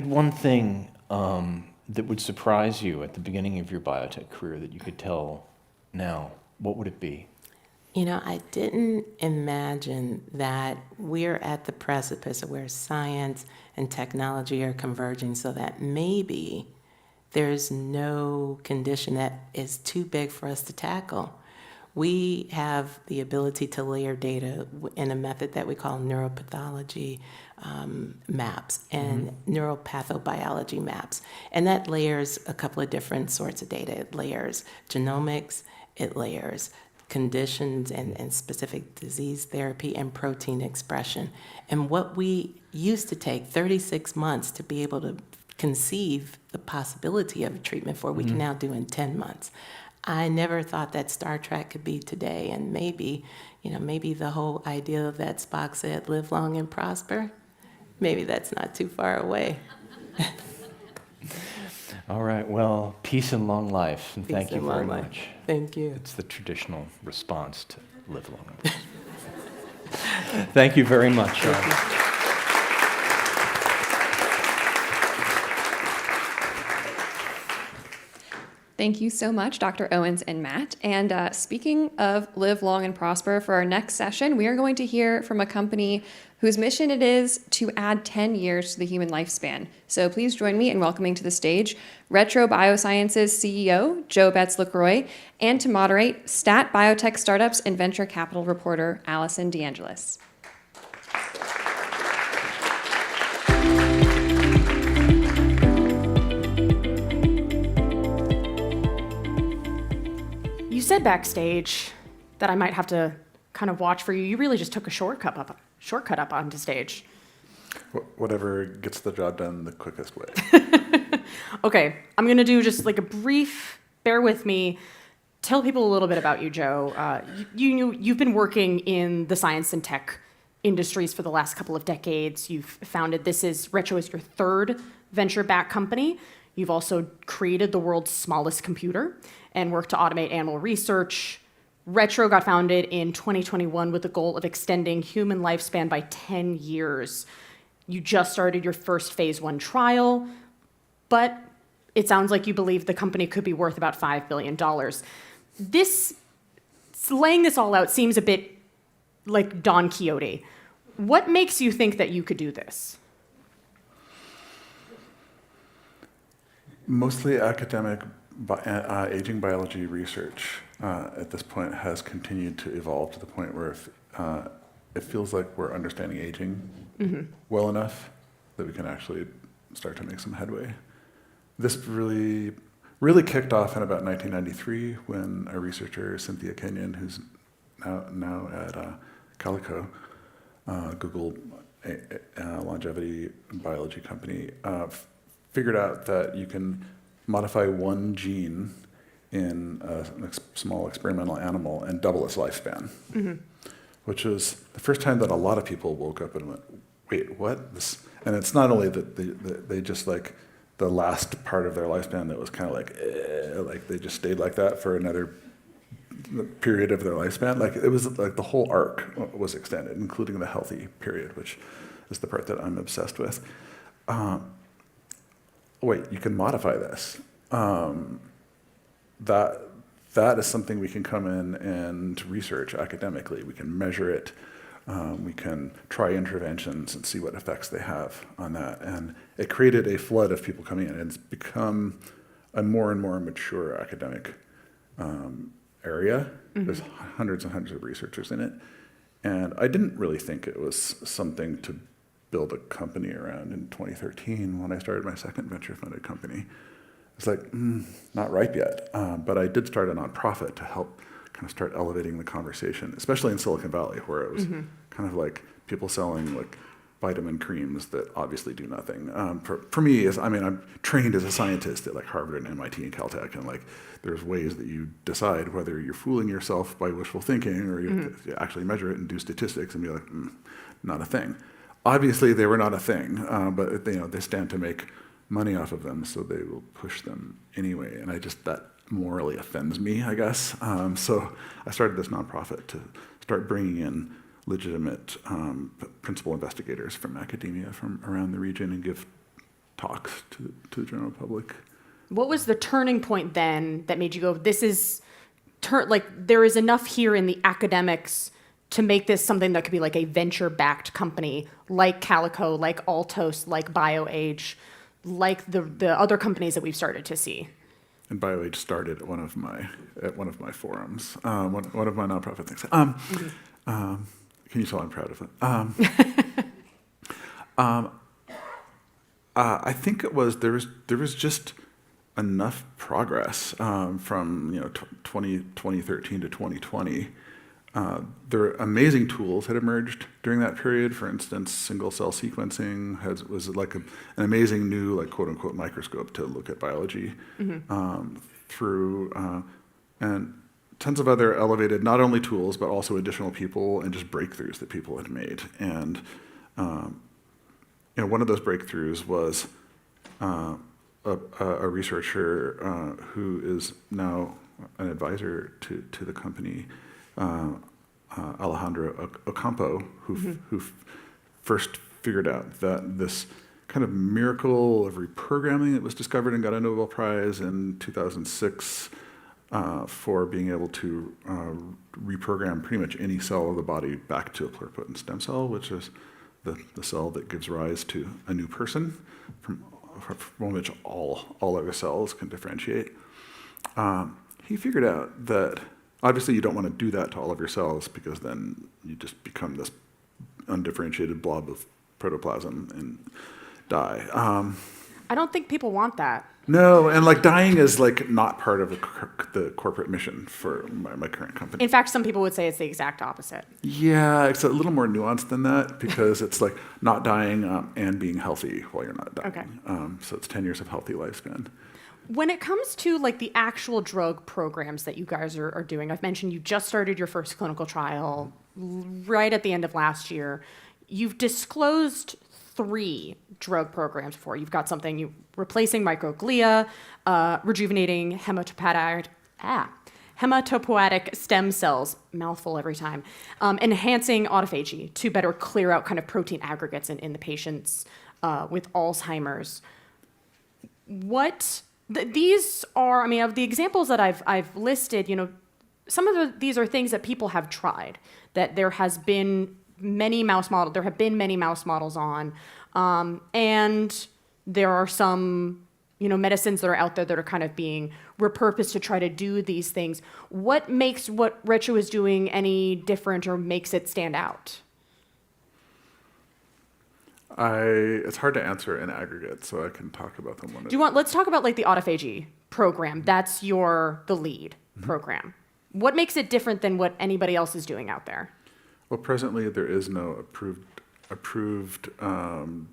one thing that would surprise you at the beginning of your biotech career that you could tell now, what would it be? You know, I didn't imagine that we're at the precipice of where science and technology are converging so that maybe there's no condition that is too big for us to tackle. We have the ability to layer data in a method that we call neuropathology maps and neuropathobiology maps. And that layers a couple of different sorts of data. It layers genomics, it layers conditions and specific disease therapy and protein expression. And what we used to take 36 months to be able to conceive the possibility of a treatment for, we can now do in 10 months. I never thought that Star Trek could be today, and maybe the whole idea of that Spock said, live long and prosper, maybe that's not too far away. All right, well, peace and long life, and thank you very much. Thank you. It's the traditional response to live long and prosper. Thank you very much. Thank you so much, Dr. Owens and Matt. And speaking of live long and prosper, for our next session, we are going to hear from a company whose mission it is to add 10 years to the human lifespan. So please join me in welcoming to the stage Retro Biosciences CEO, Joe Betts-LaCroix, and to moderate, Stat Biotech Startups and Venture Capital reporter, Allison DeAngelis. You said backstage that I might have to kind of watch for you. You really just took a shortcut up onto stage. Whatever gets the job done the quickest way. Okay, I'm going to do just like a brief, bear with me, tell people a little bit about you, Joe. You've been working in the science and tech industries for the last couple of decades. You've founded, Retro is your third venture-backed company. You've also created the world's smallest computer and worked to automate animal research. Retro got founded in 2021 with the goal of extending human lifespan by 10 years. You just started your first phase 1 trial, but it sounds like you believe the company could be worth about $5 billion. Laying this all out seems a bit like Don Quixote. What makes you think that you could do this? Mostly academic aging biology research at this point has continued to evolve to the point where it feels like we're understanding aging well enough that we can actually start to make some headway. This really kicked off in about 1993 when a researcher, Cynthia Kenyon, who's now at Calico, Google longevity biology company, figured out that you can modify one gene in a small experimental animal and double its lifespan, which was the first time that a lot of people woke up and went, wait, what? And it's not only that they just like the last part of their lifespan that was kind of like they just stayed like that for another period of their lifespan. Like it was like the whole arc was extended, including the healthy period, which is the part that I'm obsessed with. Wait, you can modify this. That is something we can come in and research academically. We can measure it. We can try interventions and see what effects they have on that. And it created a flood of people coming in, and it's become a more and more mature academic area. There's hundreds and hundreds of researchers in it. And I didn't really think it was something to build a company around in 2013 when I started my second venture-funded company. It's like, not ripe yet. But I did start a nonprofit to help kind of start elevating the conversation, especially in Silicon Valley, where it was kind of like people selling like vitamin creams that obviously do nothing. For me, I'm trained as a scientist at like Harvard and MIT and Caltech, and like there's ways that you decide whether you're fooling yourself by wishful thinking or you actually measure it and do statistics and be like, not a thing. Obviously, they were not a thing, but they stand to make money off of them, so they will push them anyway. And that morally offends me, I guess. So I started this nonprofit to start bringing in legitimate principal investigators from academia from around the region and give talks to the general public. What was the turning point then that made you go, there is enough here in the academics to make this something that could be like a venture-backed company, like Calico, like Altos, like BioAge, like the other companies that we've started to see? And BioAge started at one of my forums, one of my nonprofit things. Can you tell I'm proud of it? I think it was there was just enough progress from 2013 to 2020. There were amazing tools had emerged during that period. For instance, single-cell sequencing was like an amazing new, like quote-unquote, microscope to look at biology through, and tons of other elevated, not only tools, but also additional people and just breakthroughs that people had made. And one of those breakthroughs was a researcher who is now an advisor to the company, Alejandro Ocampo, who first figured out that this kind of miracle of reprogramming that was discovered and got a Nobel Prize in 2006 for being able to reprogram pretty much any cell of the body back to a pluripotent stem cell, which is the cell that gives rise to a new person from which all other cells can differentiate. He figured out that obviously you don't want to do that to all of your cells because then you just become this undifferentiated blob of protoplasm and die. I don't think people want that. No, and like dying is like not part of the corporate mission for my current company. In fact, some people would say it's the exact opposite. Yeah, it's a little more nuanced than that because it's like not dying and being healthy while you're not dying. Okay. So it's 10 years of healthy lifespan. When it comes to like the actual drug programs that you guys are doing, I've mentioned you just started your first clinical trial right at the end of last year. You've disclosed 3 drug programs before. You've got something replacing microglia, rejuvenating hematopoietic stem cells, mouthful every time, enhancing autophagy to better clear out kind of protein aggregates in the patients with Alzheimer's. These are, of the examples that I've listed, some of these are things that people have tried, that there have been many mouse models on, and there are some, medicines that are out there that are kind of being repurposed to try to do these things. What makes what Retro is doing any different or makes it stand out? It's hard to answer in aggregate, so I can talk about them one at a time. Let's talk about like the autophagy program. That's the lead program. What makes it different than what anybody else is doing out there? Well, presently there is no approved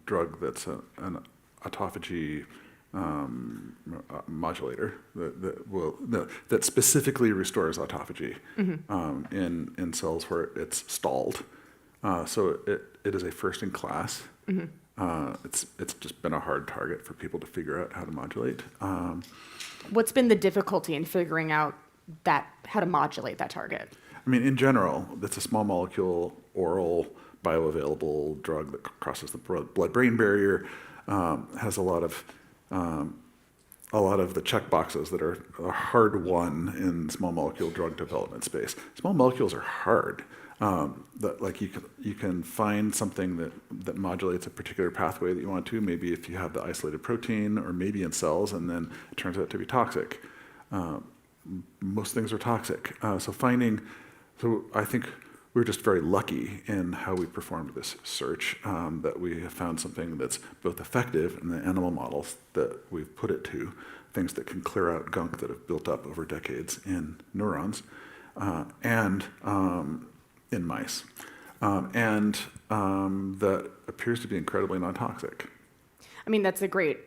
drug that's an autophagy modulator that specifically restores autophagy in cells where it's stalled. So it is a first in class. It's just been a hard target for people to figure out how to modulate. What's been the difficulty in figuring out how to modulate that target? In general, it's a small molecule, oral, bioavailable drug that crosses the blood-brain barrier, has a lot of the check boxes that are hard won in small molecule drug development space. Small molecules are hard. You can find something that modulates a particular pathway that you want to, maybe if you have the isolated protein or maybe in cells, and then it turns out to be toxic. Most things are toxic. So I think we're just very lucky in how we performed this search, that we have found something that's both effective in the animal models that we've put it to, things that can clear out gunk that have built up over decades in neurons, and in mice. and that appears to be incredibly non-toxic. I mean, that's the great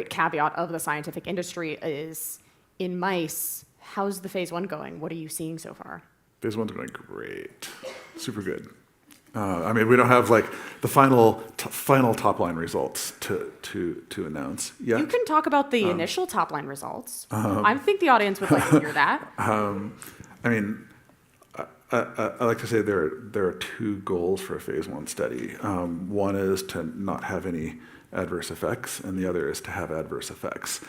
caveat of the scientific industry is in mice. How's the phase 1 going? What are you seeing so far? Phase 1's going great, super good. I mean, we don't have like the final top line results to announce yet. You can talk about the initial top line results. I think the audience would like to hear that. I mean, I like to say there are 2 goals for a phase 1 study. One is to not have any adverse effects, and the other is to have adverse effects.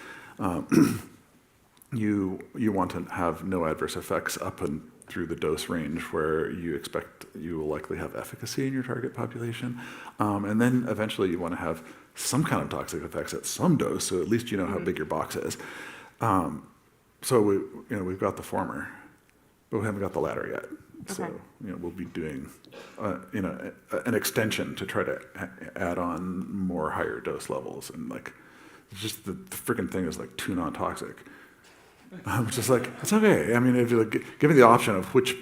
You want to have no adverse effects up and through the dose range where you expect you will likely have efficacy in your target population. And then eventually you want to have some kind of toxic effects at some dose, so at least you know how big your box is. So we've got the former, but we haven't got the latter yet. Okay. So we'll be doing an extension to try to add on more higher dose levels, and like just the freaking thing is like too non-toxic. Which is like, it's okay. I mean, if you give me the option of which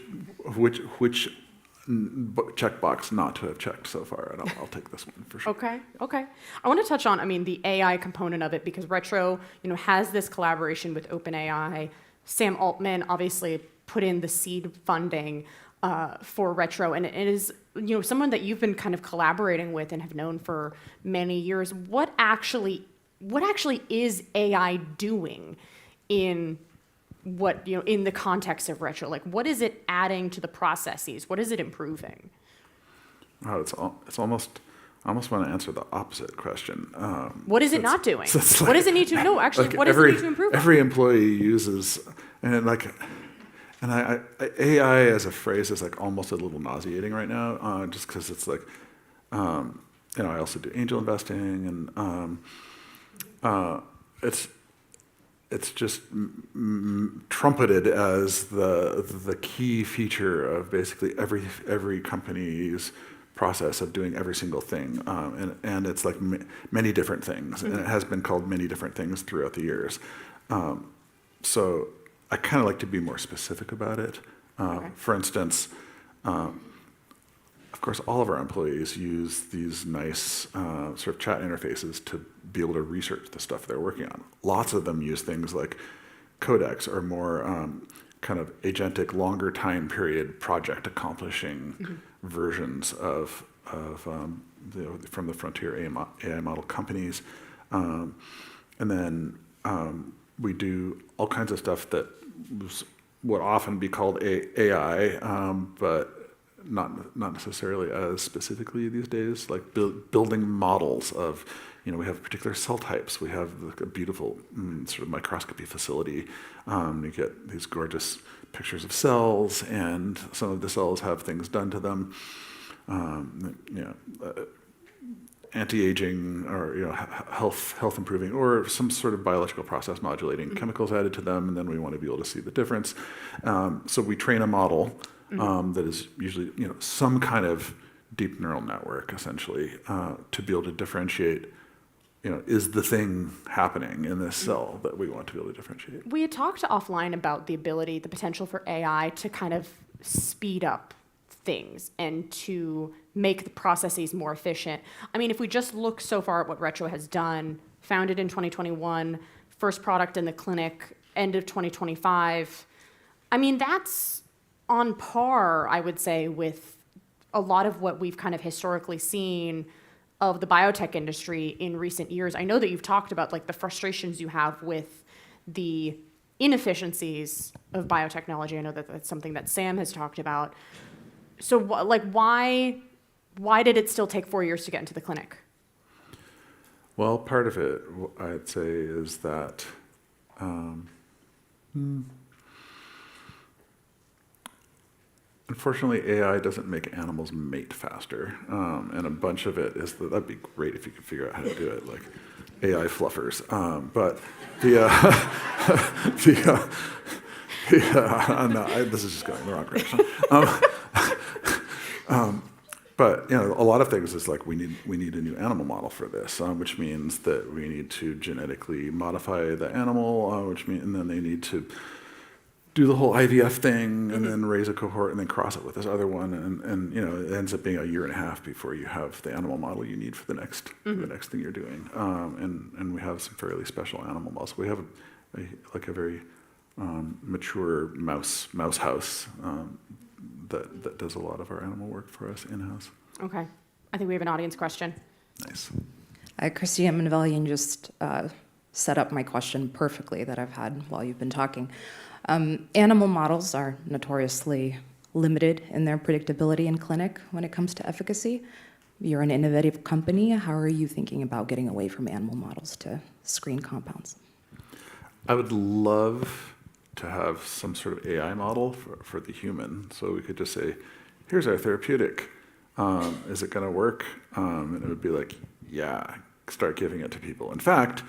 checkbox not to have checked so far, and I'll take this one for sure. Okay. I want to touch on, the AI component of it, because Retro, has this collaboration with OpenAI. Sam Altman obviously put in the seed funding for Retro, and it is, someone that you've been kind of collaborating with and have known for many years. What actually is AI doing in in the context of Retro? Like, what is it adding to the processes? What is it improving? Oh, it's almost, I almost want to answer the opposite question. What is it not doing? Like, what does it need to know? Actually, like what does it need to improve on? Every employee uses, AI as a phrase is like almost a little nauseating right now, just because it's like, I also do angel investing, and it's just trumpeted as the key feature of basically every company's process of doing every single thing, and it's like many different things, and it has been called many different things throughout the years. So I kind of like to be more specific about it. Okay. For instance, of course, all of our employees use these nice sort of chat interfaces to be able to research the stuff they're working on. Lots of them use things like codecs or more kind of agentic, longer time period project accomplishing versions of from the frontier AI model companies. And then we do all kinds of stuff that would often be called AI, but not necessarily as specifically these days, like building models of, we have particular cell types. We have a beautiful sort of microscopy facility. You get these gorgeous pictures of cells, and some of the cells have things done to them. Anti-aging or health improving, or some sort of biological process modulating chemicals added to them, and then we want to be able to see the difference. So we train a model that is usually some kind of deep neural network, essentially, to be able to differentiate. Is the thing happening in this cell that we want to be able to differentiate? We had talked offline about the potential for AI to kind of speed up things and to make the processes more efficient. I mean, if we just look so far at what Retro has done, founded in 2021, first product in the clinic, end of 2025, I mean, that's on par, I would say, with a lot of what we've kind of historically seen of the biotech industry in recent years. I know that you've talked about like the frustrations you have with the inefficiencies of biotechnology. I know that that's something that Sam has talked about. So why did it still take 4 years to get into the clinic? Well, part of it, I'd say, is that unfortunately, AI doesn't make animals mate faster, and a bunch of it is that'd be great if you could figure out how to do it, like AI fluffers. But no, this is just going the wrong direction. But a lot of things is like we need a new animal model for this, which means that we need to genetically modify the animal, and then they need to do the whole IVF thing and then raise a cohort and then cross it with this other one, and it ends up being a year and a half before you have the animal model you need for the next thing you're doing. And we have some fairly special animal models. We have a very mature mouse house that does a lot of our animal work for us in-house. Okay. I think we have an audience question. Nice. Christy Amenvalian just set up my question perfectly that I've had while you've been talking. Animal models are notoriously limited in their predictability in clinic when it comes to efficacy. You're an innovative company. How are you thinking about getting away from animal models to screen compounds? I would love to have some sort of AI model for the human, so we could just say, here's our therapeutic. Is it going to work? And it would be like, yeah, start giving it to people. In fact,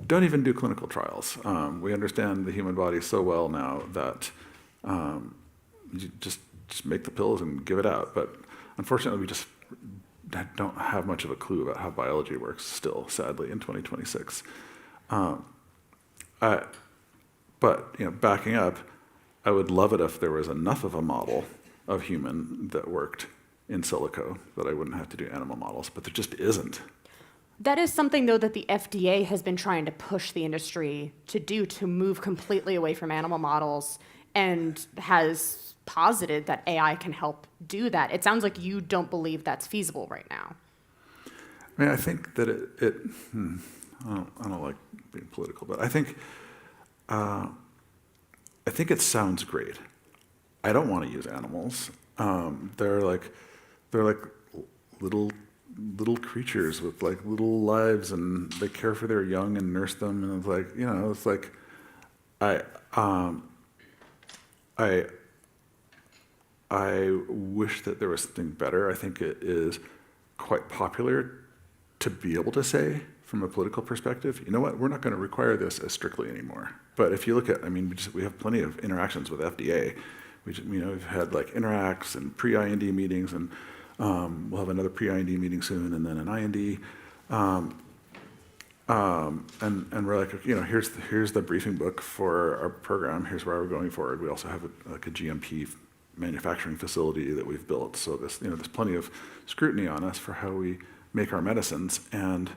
don't even do clinical trials. We understand the human body so well now that you just make the pills and give it out. But unfortunately, we just don't have much of a clue about how biology works still, sadly, in 2026. But backing up, I would love it if there was enough of a model of human that worked in silico that I wouldn't have to do animal models, but there just isn't. That is something, though, that the FDA has been trying to push the industry to do, to move completely away from animal models, and has posited that AI can help do that. It sounds like you don't believe that's feasible right now. I mean, I think that I don't like being political, but I think it sounds great. I don't want to use animals. They're like little creatures with like little lives, and they care for their young and nurse them, and it's like I wish that there was something better. I think it is quite popular to be able to say, from a political perspective, you know what, we're not going to require this as strictly anymore. But if you look at, we have plenty of interactions with FDA. We've had like interacts and pre-IND meetings, and we'll have another pre-IND meeting soon, and then an IND. And we're like, here's the briefing book for our program. Here's where we're going forward. We also have a GMP manufacturing facility that we've built. So there's plenty of scrutiny on us for how we make our medicines, and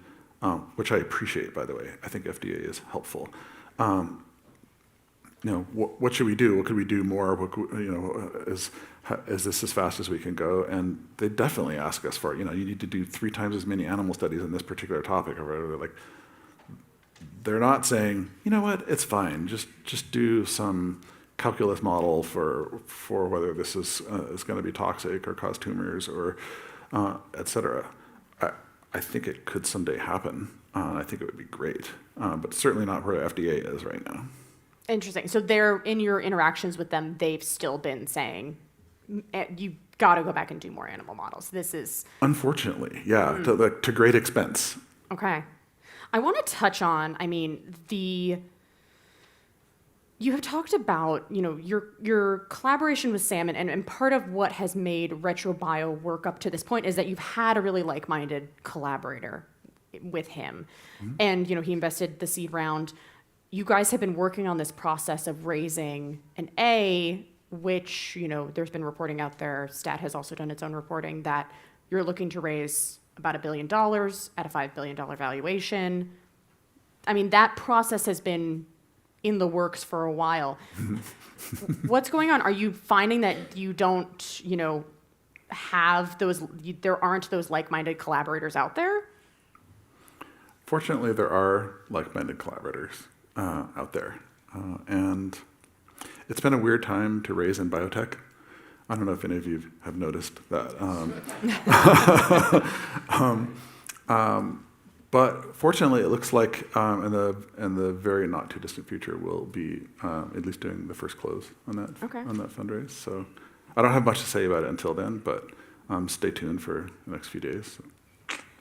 which I appreciate, by the way. I think FDA is helpful. What should we do? What could we do more? Is this as fast as we can go? And they definitely ask us for, you need to do 3 times as many animal studies on this particular topic, or whatever. They're not saying, you know what, it's fine. Just do some calculus model for whether this is going to be toxic or cause tumors or et cetera. I think it could someday happen. I think it would be great, but certainly not where FDA is right now. Interesting. So they're, in your interactions with them, they've still been saying, you got to go back and do more animal models. This is... Unfortunately, yeah, to great expense. Okay. I want to touch on, you have talked about, your collaboration with Sam, and part of what has made RetroBio work up to this point is that you've had a really like-minded collaborator with him. Mm-hmm. And, he invested the seed round. You guys have been working on this process of raising an A, which, there's been reporting out there, Stat has also done its own reporting, that you're looking to raise about $1 billion at a $5 billion valuation. That process has been in the works for a while. What's going on? Are you finding that you don't, have there aren't those like-minded collaborators out there? Fortunately, there are like-minded collaborators out there. And it's been a weird time to raise in biotech. I don't know if any of you have noticed that. But fortunately, it looks like in the very not too distant future, we'll be at least doing the first close on that fundraise. So I don't have much to say about it until then, but stay tuned for the next few days.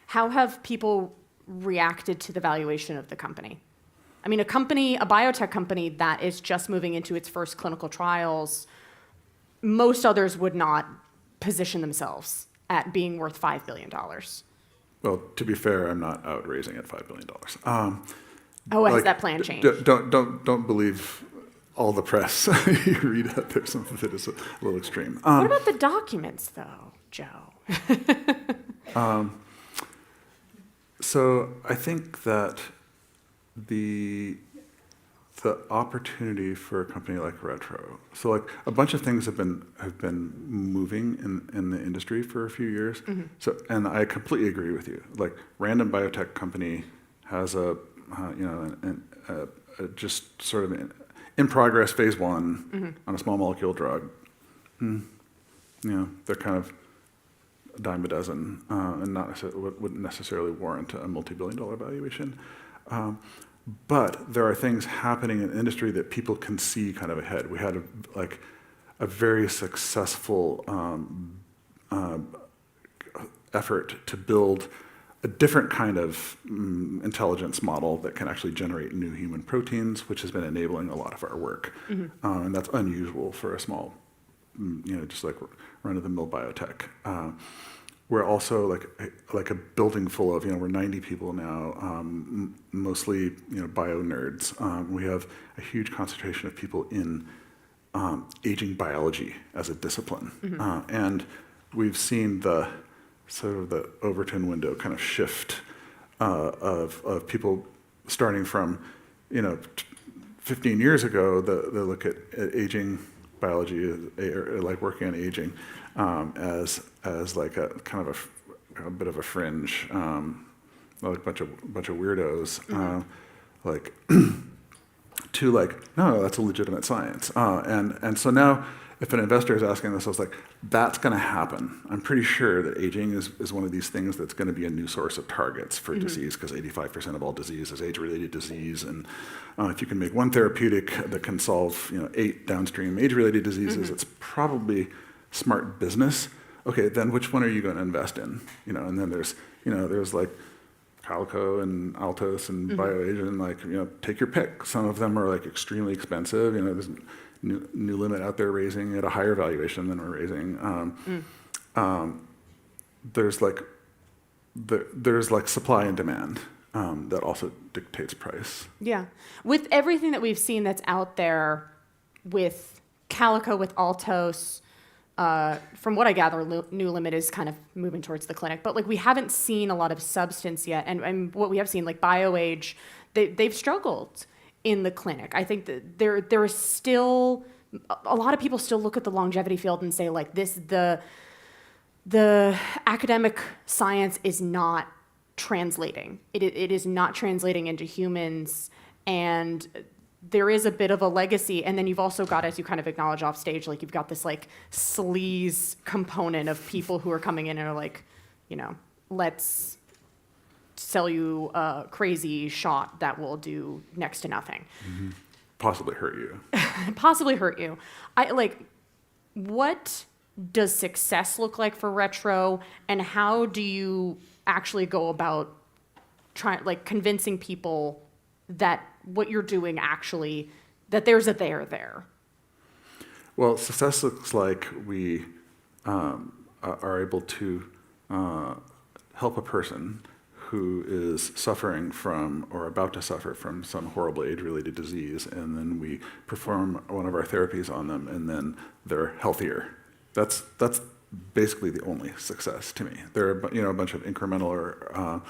How have people reacted to the valuation of the company? A biotech company that is just moving into its first clinical trials, most others would not position themselves at being worth $5 billion. Well, to be fair, I'm not out raising at $5 billion. Has that plan changed? Don't believe all the press you read out there, some of it is a little extreme. What about the documents, though, Joe? So I think that the opportunity for a company like Retro, so like a bunch of things have been moving in the industry for a few years. Mm-hmm. So, and I completely agree with you. Like, random biotech company has a just sort of in progress phase 1 Mm-hmm. on a small molecule drug. They're kind of a dime a dozen, and wouldn't necessarily warrant a multi-billion-dollar valuation. But there are things happening in the industry that people can see kind of ahead. We had a very successful effort to build a different kind of intelligence model that can actually generate new human proteins, which has been enabling a lot of our work. Mm-hmm. And that's unusual for a small, just like run-of-the-mill biotech. We're also like a building full of, we're 90 people now, mostly bio nerds. We have a huge concentration of people in aging biology as a discipline. Mm-hmm. And we've seen the sort of the Overton window kind of shift of people starting from, 15 years ago, they look at aging biology, or like working on aging, as like a kind of a bit of a fringe, like a bunch of weirdos, like to like, no, that's a legitimate science. And so now, if an investor is asking this, I was like, that's going to happen. I'm pretty sure that aging is one of these things that's going to be a new source of targets for disease, because 85% of all disease is age-related disease. And if you can make one therapeutic that can solve 8 downstream age-related diseases, it's probably smart business. Okay, then which one are you going to invest in? And then there's like Calico and Altos and BioAge, and take your pick. Some of them are like extremely expensive. There's New Limit out there raising at a higher valuation than we're raising. There's like supply and demand that also dictates price. Yeah. With everything that we've seen that's out there with Calico, with Altos, from what I gather, New Limit is kind of moving towards the clinic, but we haven't seen a lot of substance yet. And what we have seen, like BioAge, they've struggled in the clinic. I think that there is still a lot of people still look at the longevity field and say the academic science is not translating. It is not translating into humans, and there is a bit of a legacy. And then you've also got, as you kind of acknowledge off stage, you've got this sleaze component of people who are coming in and are like, let's sell you a crazy shot that will do next to nothing. Mm-hmm. Possibly hurt you. Possibly hurt you. What does success look like for Retro, and how do you actually go about convincing people that what you're doing actually, that there's a there? Well, success looks like we are able to help a person who is suffering from or about to suffer from some horrible age-related disease, and then we perform one of our therapies on them, and then they're healthier. That's basically the only success to me. There are a bunch of incremental or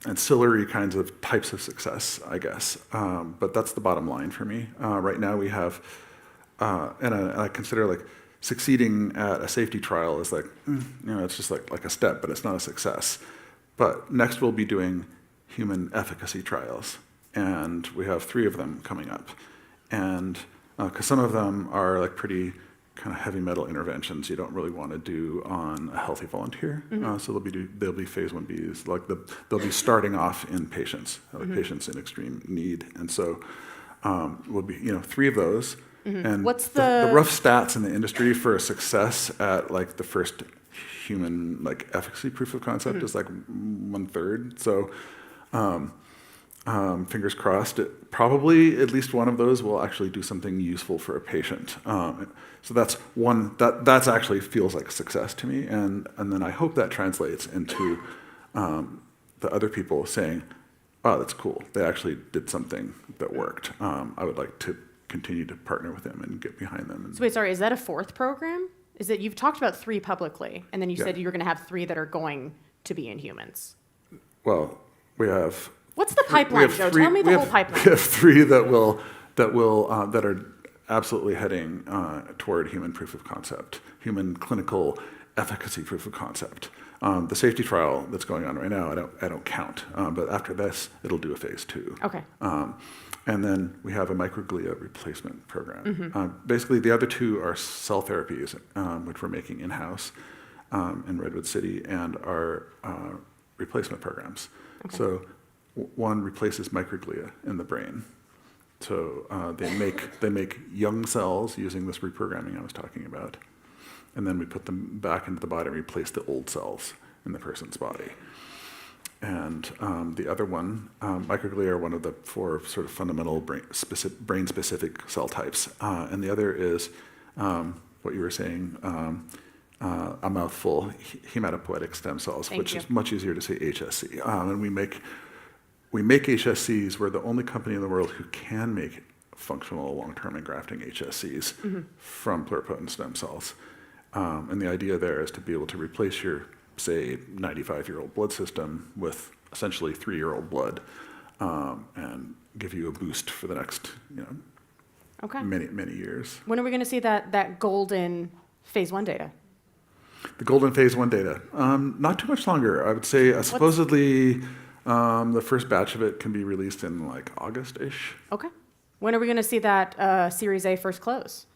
ancillary kinds of types of success, I guess, but that's the bottom line for me. Right now we have, and I consider succeeding at a safety trial is it's just like a step, but it's not a success. But next we'll be doing human efficacy trials, and we have 3 of them coming up. And because some of them are pretty kind of heavy metal interventions you don't really want to do on a healthy volunteer. So they'll be phase 1Bs, they'll be starting off in patients, patients in extreme need. And so we'll be 3 of those. And what's the rough stats in the industry for a success at the first human efficacy proof of concept is 1/3. So fingers crossed, probably at least one of those will actually do something useful for a patient. So that's one that's actually feels like success to me, and then I hope that translates into the other people saying, oh, that's cool. They actually did something that worked. I would like to continue to partner with them and get behind them. So wait, sorry, is that a fourth program? Is that you've talked about 3 publicly, and then you said you're going to have 3 that are going to be in humans? Well, we have. What's the pipeline, Joe? Tell me the whole pipeline. We have 3 that are absolutely heading toward human proof of concept, human clinical efficacy proof of concept. The safety trial that's going on right now, I don't count, but after this, it'll do a phase 2. Okay. And then we have a microglia replacement program. Basically, the other 2 are cell therapies, which we're making in-house in Redwood City, and our replacement programs. Okay. So one replaces microglia in the brain. So they make young cells using this reprogramming I was talking about, and then we put them back into the body and replace the old cells in the person's body. And the other one, microglia are one of the 4 sort of fundamental brain-specific cell types. And the other is what you were saying, a mouthful, hematopoietic stem cells, which is much easier to say HSC. And we make HSCs. We're the only company in the world who can make functional long-term engrafting HSCs from pluripotent stem cells. And the idea there is to be able to replace your, say, 95-year-old blood system with essentially 3-year-old blood, and give you a boost for the next, many years. When are we going to see that golden phase 1 data? The golden phase 1 data, not too much longer. I would say supposedly the first batch of it can be released in like August-ish. Okay. When are we going to see that Series A first close?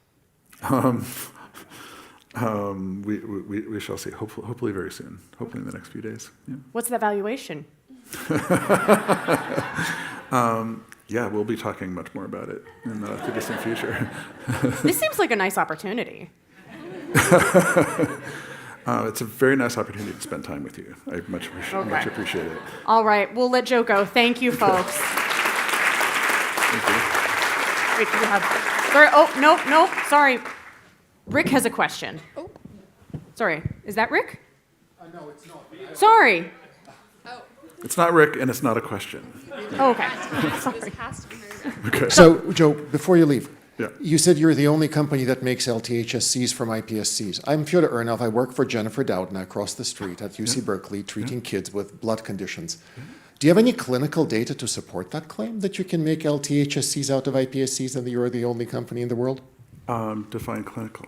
We shall see. Hopefully very soon. Hopefully in the next few days. Yeah. What's that valuation? We'll be talking much more about it in the not distant future. This seems like a nice opportunity. It's a very nice opportunity to spend time with you. I much appreciate it. All right, we'll let Joe go. Thank you, folks. Thank you. Wait, do you have? Sorry. Oh, no. Sorry. Rick has a question. Oh. Sorry. Is that Rick? No, it's not. Sorry. It's not Rick, and it's not a question. Oh, okay. Okay. So, Joe, before you leave, yeah. You said you're the only company that makes LTHSCs from iPSCs. I'm Fyodor Ernov. I work for Jennifer Doudna across the street at UC Berkeley, treating kids with blood conditions. Do you have any clinical data to support that claim, that you can make LTHSCs out of iPSCs and that you're the only company in the world? Define clinical.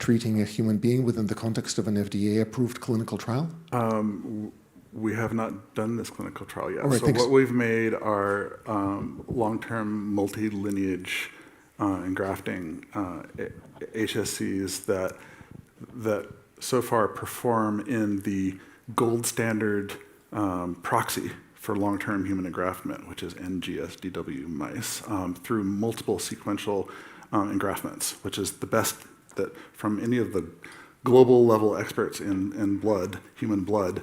Treating a human being within the context of an FDA-approved clinical trial? We have not done this clinical trial yet. Right, so what we've made are long-term multi-lineage engrafting HSCs that so far perform in the gold standard proxy for long-term human engraftment, which is NGSDW mice, through multiple sequential engraftments, which is the best that from any of the global level experts in blood, human blood,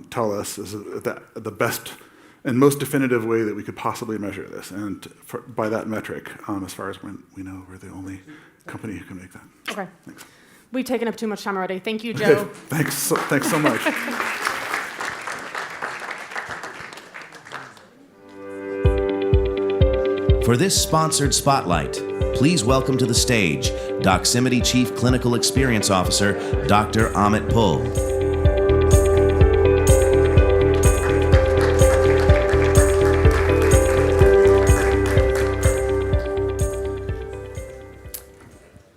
tell us is the best and most definitive way that we could possibly measure this. And by that metric, as far as we know, we're the only company who can make that. Okay. Thanks. We've taken up too much time already. Thank you, Joe. Thanks so much. For this sponsored spotlight, please welcome to the stage Doximity Chief Clinical Experience Officer, Dr. Amit Pul.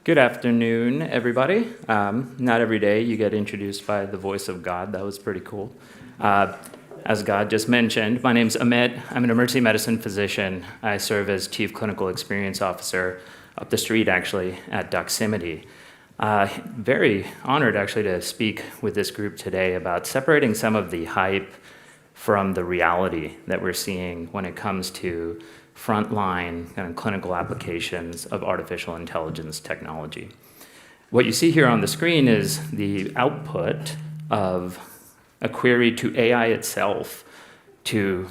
Good afternoon, everybody. Not every day you get introduced by the voice of God. That was pretty cool. As God just mentioned, my name's Amit. I'm an emergency medicine physician. I serve as Chief Clinical Experience Officer up the street, actually, at Doximity. Very honored, actually, to speak with this group today about separating some of the hype from the reality that we're seeing when it comes to frontline kind of clinical applications of artificial intelligence technology. What you see here on the screen is the output of a query to AI itself to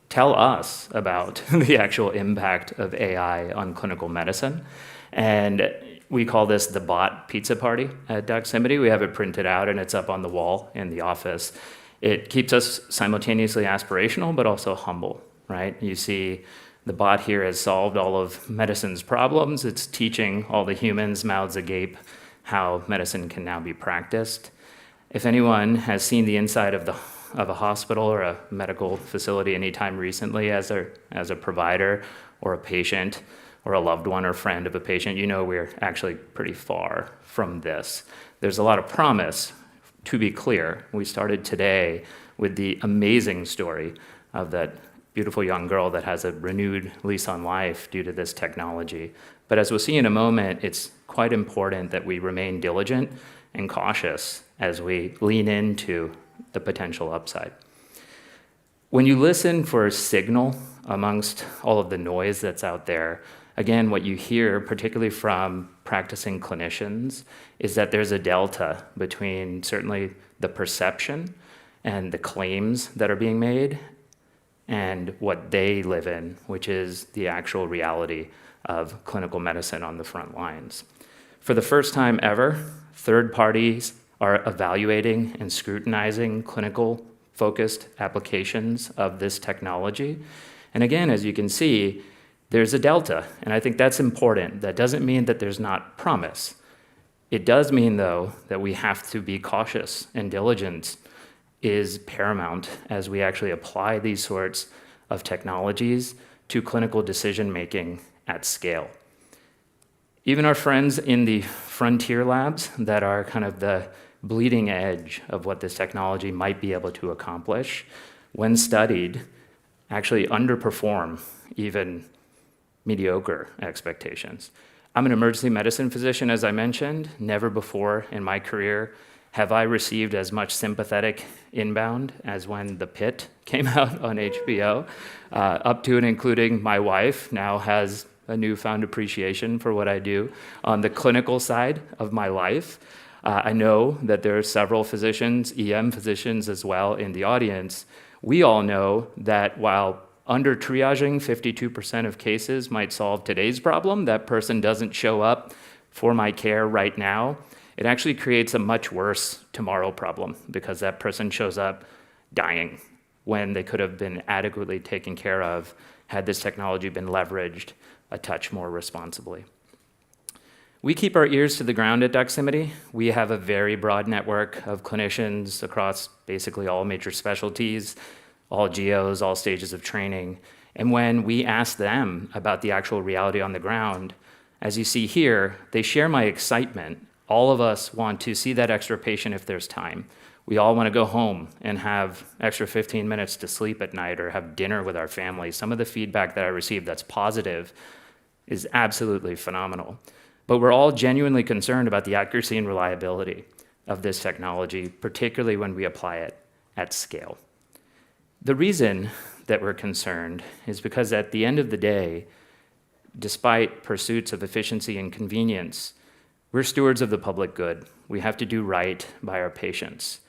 tell us about the actual impact of AI on clinical medicine. And we call this the bot pizza party at Doximity. We have it printed out and it's up on the wall in the office. It keeps us simultaneously aspirational, but also humble, right? You see the bot here has solved all of medicine's problems. It's teaching all the humans, mouths agape, how medicine can now be practiced. If anyone has seen the inside of a hospital or a medical facility anytime recently as a provider or a patient or a loved one or friend of a patient, you know we're actually pretty far from this. There's a lot of promise. To be clear, we started today with the amazing story of that beautiful young girl that has a renewed lease on life due to this technology. But as we'll see in a moment, it's quite important that we remain diligent and cautious as we lean into the potential upside. When you listen for a signal amongst all of the noise that's out there, again, what you hear, particularly from practicing clinicians, is that there's a delta between certainly the perception and the claims that are being made and what they live in, which is the actual reality of clinical medicine on the front lines. For the first time ever, third parties are evaluating and scrutinizing clinical-focused applications of this technology. And again, as you can see, there's a delta, and I think that's important. That doesn't mean that there's not promise. It does mean, though, that we have to be cautious, and diligence is paramount as we actually apply these sorts of technologies to clinical decision-making at scale. Even our friends in the frontier labs that are kind of the bleeding edge of what this technology might be able to accomplish, when studied, actually underperform even mediocre expectations. I'm an emergency medicine physician, as I mentioned. Never before in my career have I received as much sympathetic inbound as when The Pit came out on HBO, up to and including my wife now has a newfound appreciation for what I do on the clinical side of my life. I know that there are several physicians, EM physicians as well, in the audience. We all know that while under triaging 52% of cases might solve today's problem, that person doesn't show up for my care right now, it actually creates a much worse tomorrow problem because that person shows up dying when they could have been adequately taken care of had this technology been leveraged a touch more responsibly. We keep our ears to the ground at Doximity. We have a very broad network of clinicians across basically all major specialties, all geos, all stages of training. And when we ask them about the actual reality on the ground, as you see here, they share my excitement. All of us want to see that extra patient if there's time. We all want to go home and have extra 15 minutes to sleep at night or have dinner with our family. Some of the feedback that I received that's positive is absolutely phenomenal. But we're all genuinely concerned about the accuracy and reliability of this technology, particularly when we apply it at scale. The reason that we're concerned is because at the end of the day, despite pursuits of efficiency and convenience, we're stewards of the public good. We have to do right by our patients.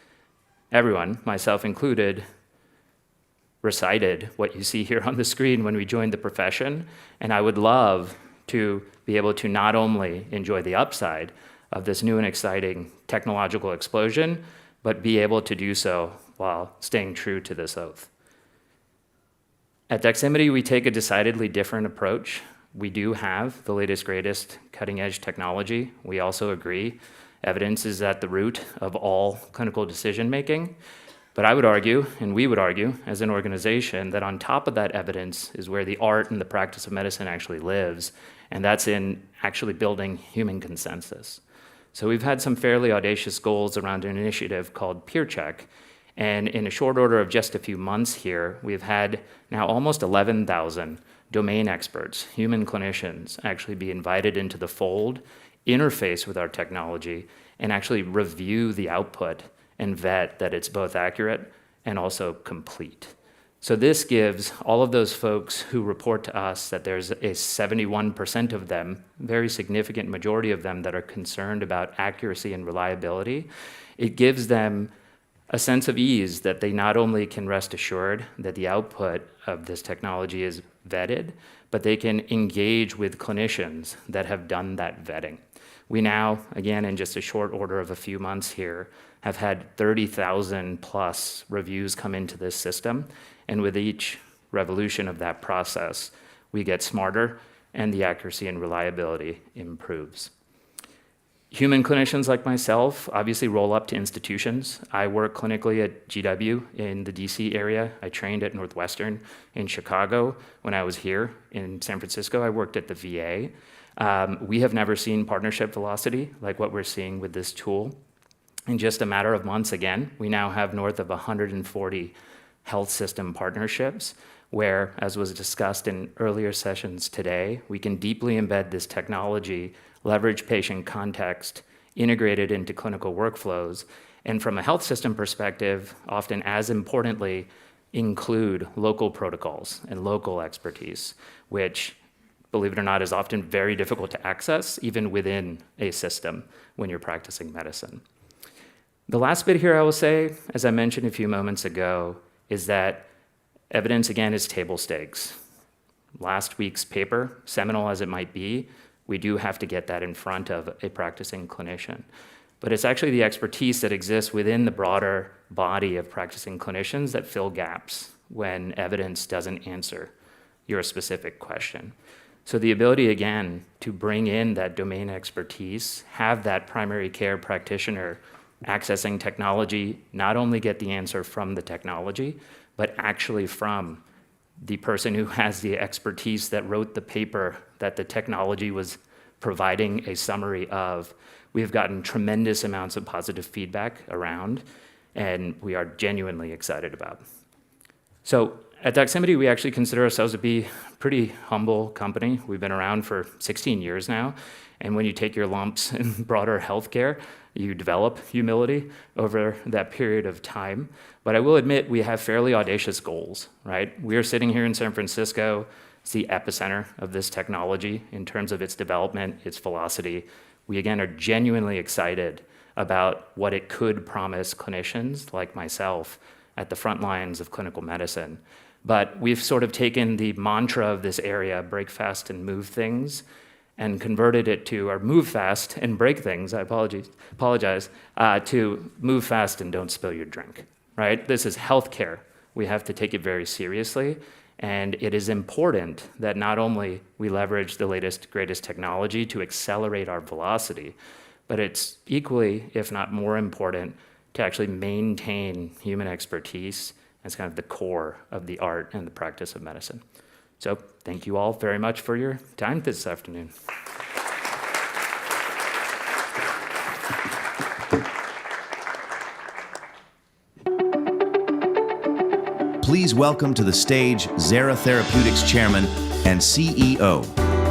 Everyone, myself included, recited what you see here on the screen when we joined the profession, and I would love to be able to not only enjoy the upside of this new and exciting technological explosion, but be able to do so while staying true to this oath. At Doximity, we take a decidedly different approach. We do have the latest, greatest cutting-edge technology. We also agree evidence is at the root of all clinical decision-making. But I would argue, and we would argue as an organization, that on top of that evidence is where the art and the practice of medicine actually lives, and that's in actually building human consensus. So we've had some fairly audacious goals around an initiative called PeerCheck, and in a short order of just a few months here, we've had now almost 11,000 domain experts, human clinicians, actually be invited into the fold, interface with our technology, and actually review the output and vet that it's both accurate and also complete. So this gives all of those folks who report to us that there's a 71% of them, very significant majority of them, that are concerned about accuracy and reliability. It gives them a sense of ease that they not only can rest assured that the output of this technology is vetted, but they can engage with clinicians that have done that vetting. We now, again, in just a short order of a few months here, have had 30,000 plus reviews come into this system, and with each revolution of that process, we get smarter and the accuracy and reliability improves. Human clinicians like myself obviously roll up to institutions. I work clinically at GW in the DC area. I trained at Northwestern in Chicago. When I was here in San Francisco, I worked at the VA. We have never seen partnership velocity like what we're seeing with this tool. In just a matter of months, again, we now have north of 140 health system partnerships where, as was discussed in earlier sessions today, we can deeply embed this technology, leverage patient context, integrate it into clinical workflows, and from a health system perspective, often as importantly, include local protocols and local expertise, which, believe it or not, is often very difficult to access, even within a system when you're practicing medicine. The last bit here I will say, as I mentioned a few moments ago, is that evidence, again, is table stakes. Last week's paper, seminal as it might be, we do have to get that in front of a practicing clinician. But it's actually the expertise that exists within the broader body of practicing clinicians that fill gaps when evidence doesn't answer your specific question. So the ability, again, to bring in that domain expertise, have that primary care practitioner accessing technology, not only get the answer from the technology, but actually from the person who has the expertise that wrote the paper that the technology was providing a summary of. We've gotten tremendous amounts of positive feedback around, and we are genuinely excited about. So at Doximity, we actually consider ourselves to be a pretty humble company. We've been around for 16 years now, and when you take your lumps in broader healthcare, you develop humility over that period of time. But I will admit we have fairly audacious goals, right? We are sitting here in San Francisco. It's the epicenter of this technology in terms of its development, its velocity. We, again, are genuinely excited about what it could promise clinicians like myself at the front lines of clinical medicine. But we've sort of taken the mantra of this area, break fast and move things, and converted it to, or move fast and break things, I apologize, to move fast and don't spill your drink, right? This is healthcare. We have to take it very seriously, and it is important that not only we leverage the latest, greatest technology to accelerate our velocity, but it's equally, if not more important, to actually maintain human expertise as kind of the core of the art and the practice of medicine. So thank you all very much for your time this afternoon. Please welcome to the stage Zera Therapeutics Chairman and CEO,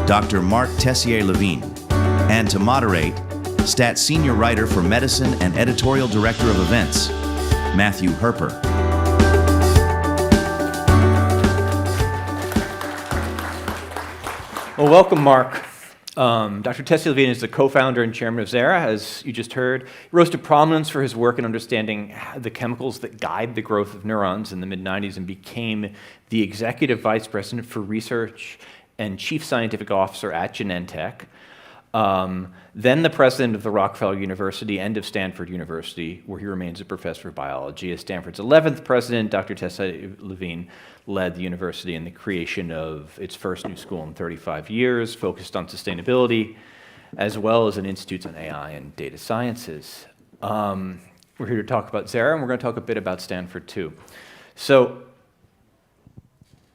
Dr. Mark Tessier-Levine, and to moderate, STAT Senior Writer for Medicine and Editorial Director of Events, Matthew Herper. Well, welcome, Mark. Dr. Tessier-Levine is the co-founder and chairman of Zera, as you just heard. He rose to prominence for his work in understanding the chemicals that guide the growth of neurons in the mid-90s and became the executive vice president for research and chief scientific officer at Genentech. Then the president of the Rockefeller University and of Stanford University, where he remains a professor of biology. As Stanford's 11th president, Dr. Tessier-Levine led the university in the creation of its first new school in 35 years, focused on sustainability, as well as an institute on AI and data sciences. We're here to talk about Zera, and we're going to talk a bit about Stanford too. So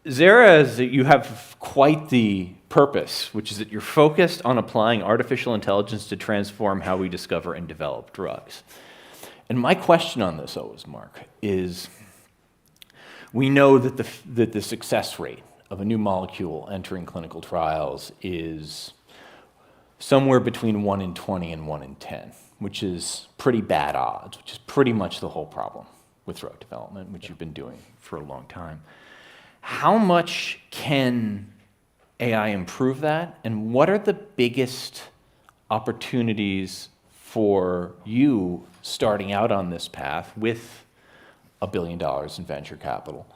Zera, is that you have quite the purpose, which is that you're focused on applying artificial intelligence to transform how we discover and develop drugs. And my question on this always, Mark, is we know that the success rate of a new molecule entering clinical trials is somewhere between 1 in 20 and 1 in 10, which is pretty bad odds, which is pretty much the whole problem with drug development, which you've been doing for a long time. How much can AI improve that, and what are the biggest opportunities for you starting out on this path with $1 billion in venture capital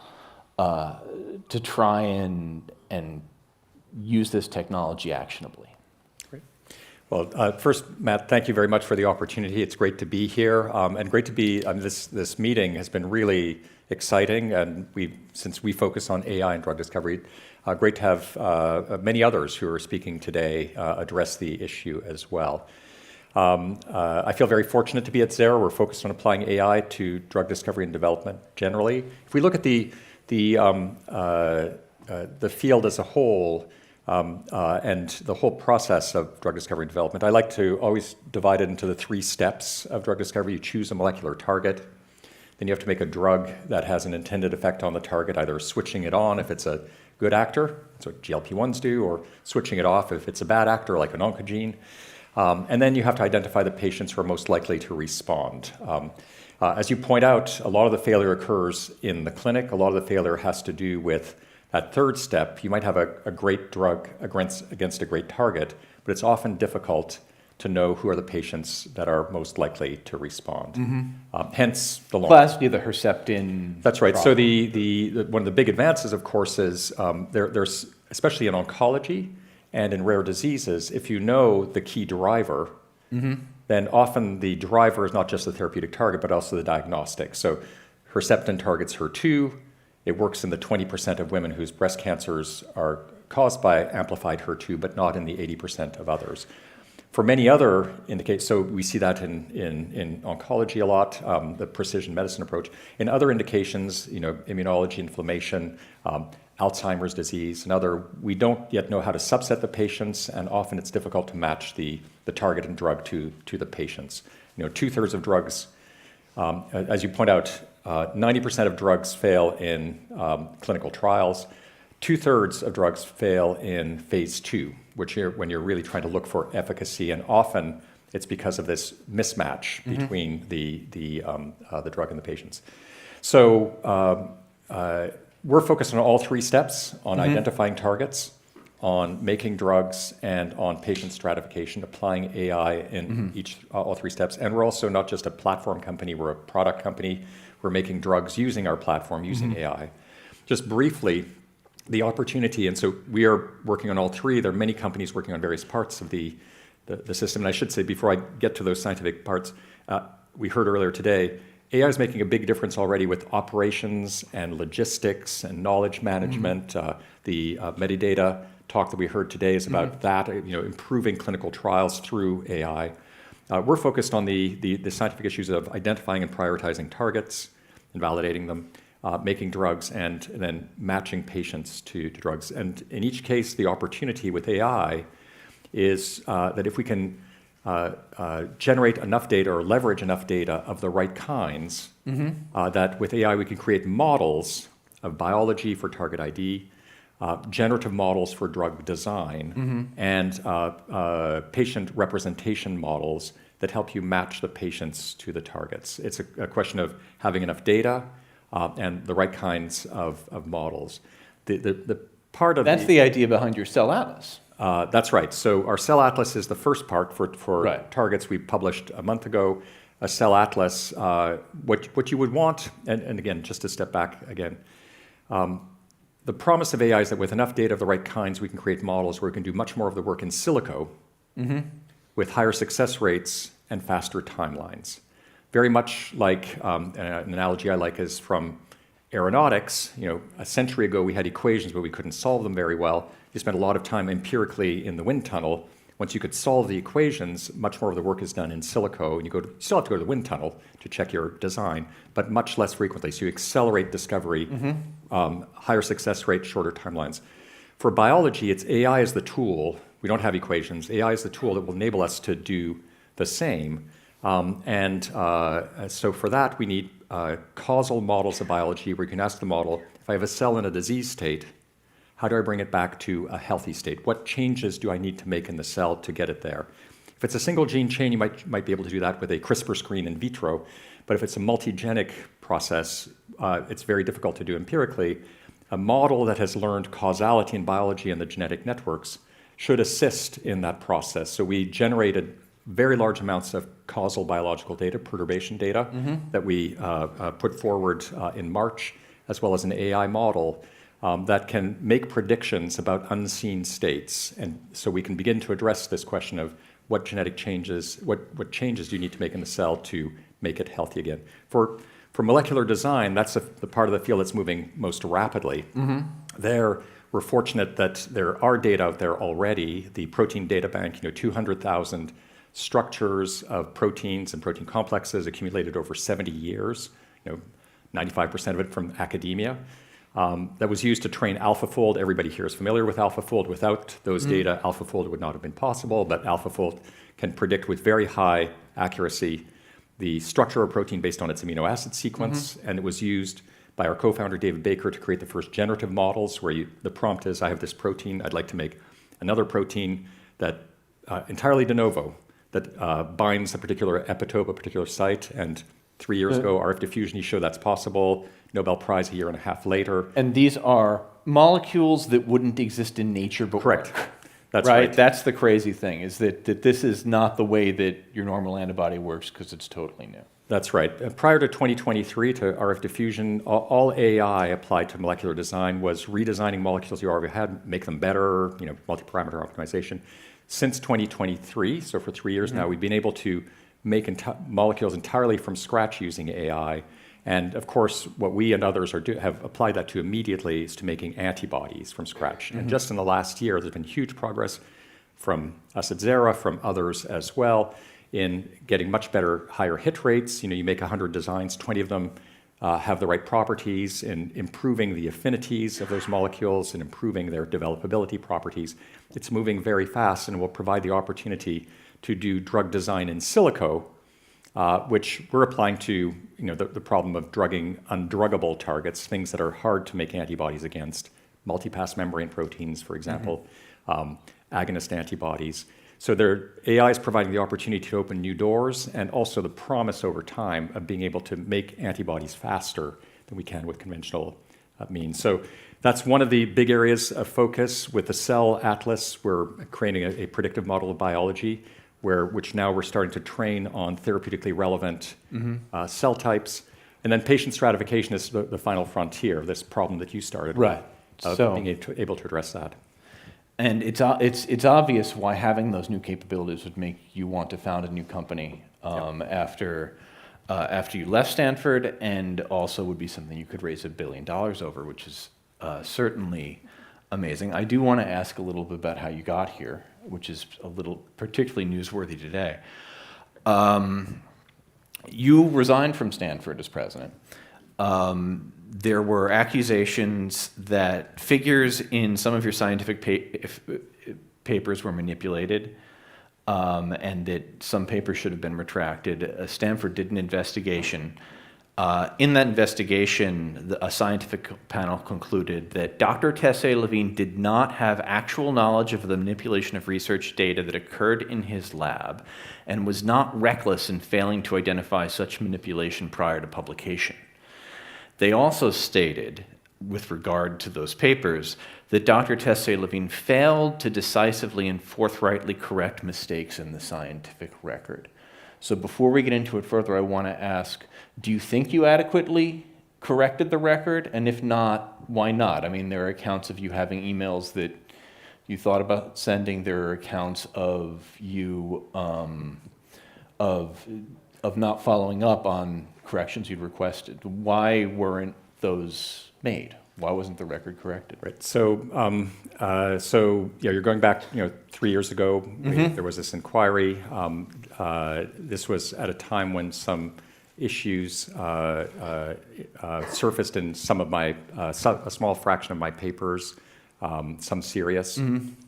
to try and use this technology actionably? Well, first, Matt, thank you very much for the opportunity. It's great to be here, and great to be. This meeting has been really exciting, and since we focus on AI and drug discovery, great to have many others who are speaking today address the issue as well. I feel very fortunate to be at Zara. We're focused on applying AI to drug discovery and development generally. If we look at the field as a whole, and the whole process of drug discovery and development, I like to always divide it into the 3 steps of drug discovery. You choose a molecular target, then you have to make a drug that has an intended effect on the target, either switching it on if it's a good actor, that's what GLP-1s do, or switching it off if it's a bad actor, like an oncogene. And then you have to identify the patients who are most likely to respond. As you point out, a lot of the failure occurs in the clinic. A lot of the failure has to do with that 3rd step. You might have a great drug against a great target, but it's often difficult to know who are the patients that are most likely to respond. Hence the long. Classically, the Herceptin. That's right. problem. So one of the big advances, of course, is there's, especially in oncology and in rare diseases, if you know the key driver, then often the driver is not just the therapeutic target, but also the diagnostic. So Herceptin targets HER2. It works in the 20% of women whose breast cancers are caused by amplified HER2, but not in the 80% of others. For many other indications, so we see that in oncology a lot, the precision medicine approach. In other indications, immunology, inflammation, Alzheimer's disease, and other, we don't yet know how to subset the patients, and often it's difficult to match the target and drug to the patients. 2/3 of drugs, as you point out, 90% of drugs fail in clinical trials. 2/3 of drugs fail in phase 2, when you're really trying to look for efficacy, and often it's because of this mismatch between the drug and the patients. So we're focused on all 3 steps, on identifying targets, on making drugs, and on patient stratification, applying AI in all 3 steps. And we're also not just a platform company, we're a product company. We're making drugs using our platform, using AI. Just briefly, the opportunity, and so we are working on all 3. There are many companies working on various parts of the system. And I should say, before I get to those scientific parts, we heard earlier today, AI is making a big difference already with operations and logistics and knowledge management. The metadata talk that we heard today is about that, improving clinical trials through AI. We're focused on the scientific issues of identifying and prioritizing targets and validating them, making drugs, and then matching patients to drugs. And in each case, the opportunity with AI is that if we can generate enough data or leverage enough data of the right kinds, that with AI we can create models of biology for target ID, generative models for drug design, and patient representation models that help you match the patients to the targets. It's a question of having enough data and the right kinds of models. The part of That's the idea behind your cell atlas. That's right. So our cell atlas is the first part for targets we published a month ago. A cell atlas, what you would want, and again, just to step back again, the promise of AI is that with enough data of the right kinds, we can create models where we can do much more of the work in silico with higher success rates and faster timelines. Very much like an analogy I like is from aeronautics. A century ago we had equations, but we couldn't solve them very well. You spent a lot of time empirically in the wind tunnel. Once you could solve the equations, much more of the work is done in silico, and you still have to go to the wind tunnel to check your design, but much less frequently. So you accelerate discovery, higher success rate, shorter timelines. For biology, it's AI is the tool. We don't have equations. AI is the tool that will enable us to do the same. So for that, we need causal models of biology where you can ask the model, if I have a cell in a disease state, how do I bring it back to a healthy state? What changes do I need to make in the cell to get it there? If it's a single gene chain, you might be able to do that with a CRISPR screen in vitro. But if it's a multigenic process, it's very difficult to do empirically. A model that has learned causality in biology and the genetic networks should assist in that process. So we generated very large amounts of causal biological data, perturbation data, that we put forward in March. as well as an AI model that can make predictions about unseen states. And so we can begin to address this question of what genetic changes, what changes do you need to make in the cell to make it healthy again. For molecular design, that's the part of the field that's moving most rapidly. There, we're fortunate that there are data out there already. The protein data bank, 200,000 structures of proteins and protein complexes accumulated over 70 years, 95% of it from academia. That was used to train AlphaFold. Everybody here is familiar with AlphaFold. Without those data, AlphaFold would not have been possible, but AlphaFold can predict with very high accuracy the structure of a protein based on its amino acid sequence, and it was used by our co-founder David Baker to create the first generative models where the prompt is, I have this protein, I'd like to make another protein that entirely de novo, that binds a particular epitope, a particular site, and 3 years ago, RF diffusion, he showed that's possible. Nobel Prize a year and a half later. And these are molecules that wouldn't exist in nature but Correct. work. That's right. That's the crazy thing, is that this is not the way that your normal antibody works because it's totally new. That's right. Prior to 2023, to RF diffusion, all AI applied to molecular design was redesigning molecules you already had, make them better, multi-parameter optimization. Since 2023, so for 3 years now, we've been able to make molecules entirely from scratch using AI. And of course, what we and others have applied that to immediately is to making antibodies from scratch. And just in the last year, there's been huge progress from us at Zera, from others as well, in getting much better, higher hit rates. You make 100 designs, 20 of them have the right properties, in improving the affinities of those molecules and improving their developability properties. It's moving very fast and will provide the opportunity to do drug design in silico, which we're applying to the problem of drugging undruggable targets, things that are hard to make antibodies against, multipass membrane proteins, for example, agonist antibodies. So AI is providing the opportunity to open new doors and also the promise over time of being able to make antibodies faster than we can with conventional means. So that's one of the big areas of focus with the Cell Atlas. We're creating a predictive model of biology, which now we're starting to train on therapeutically relevant cell types. And then patient stratification is the final frontier, this problem that you started Right. with, being able to address that. And it's obvious why having those new capabilities would make you want to found a new company after you left Stanford, and also would be something you could raise $1 billion over, which is certainly amazing. I do want to ask a little bit about how you got here, which is a little particularly newsworthy today. You resigned from Stanford as president. There were accusations that figures in some of your scientific papers were manipulated, and that some papers should have been retracted. Stanford did an investigation. In that investigation, a scientific panel concluded that Dr. Tessé-Levine did not have actual knowledge of the manipulation of research data that occurred in his lab, and was not reckless in failing to identify such manipulation prior to publication. They also stated, with regard to those papers, that Dr. Tessé-Levine failed to decisively and forthrightly correct mistakes in the scientific record. So before we get into it further, I want to ask, do you think you adequately corrected the record? And if not, why not? I mean, there are accounts of you having emails that you thought about sending. There are accounts of you of not following up on corrections you'd requested. Why weren't those made? Why wasn't the record corrected? Right. So, you're going back, 3 years ago. There was this inquiry. This was at a time when some issues surfaced in some of my a small fraction of my papers, some serious.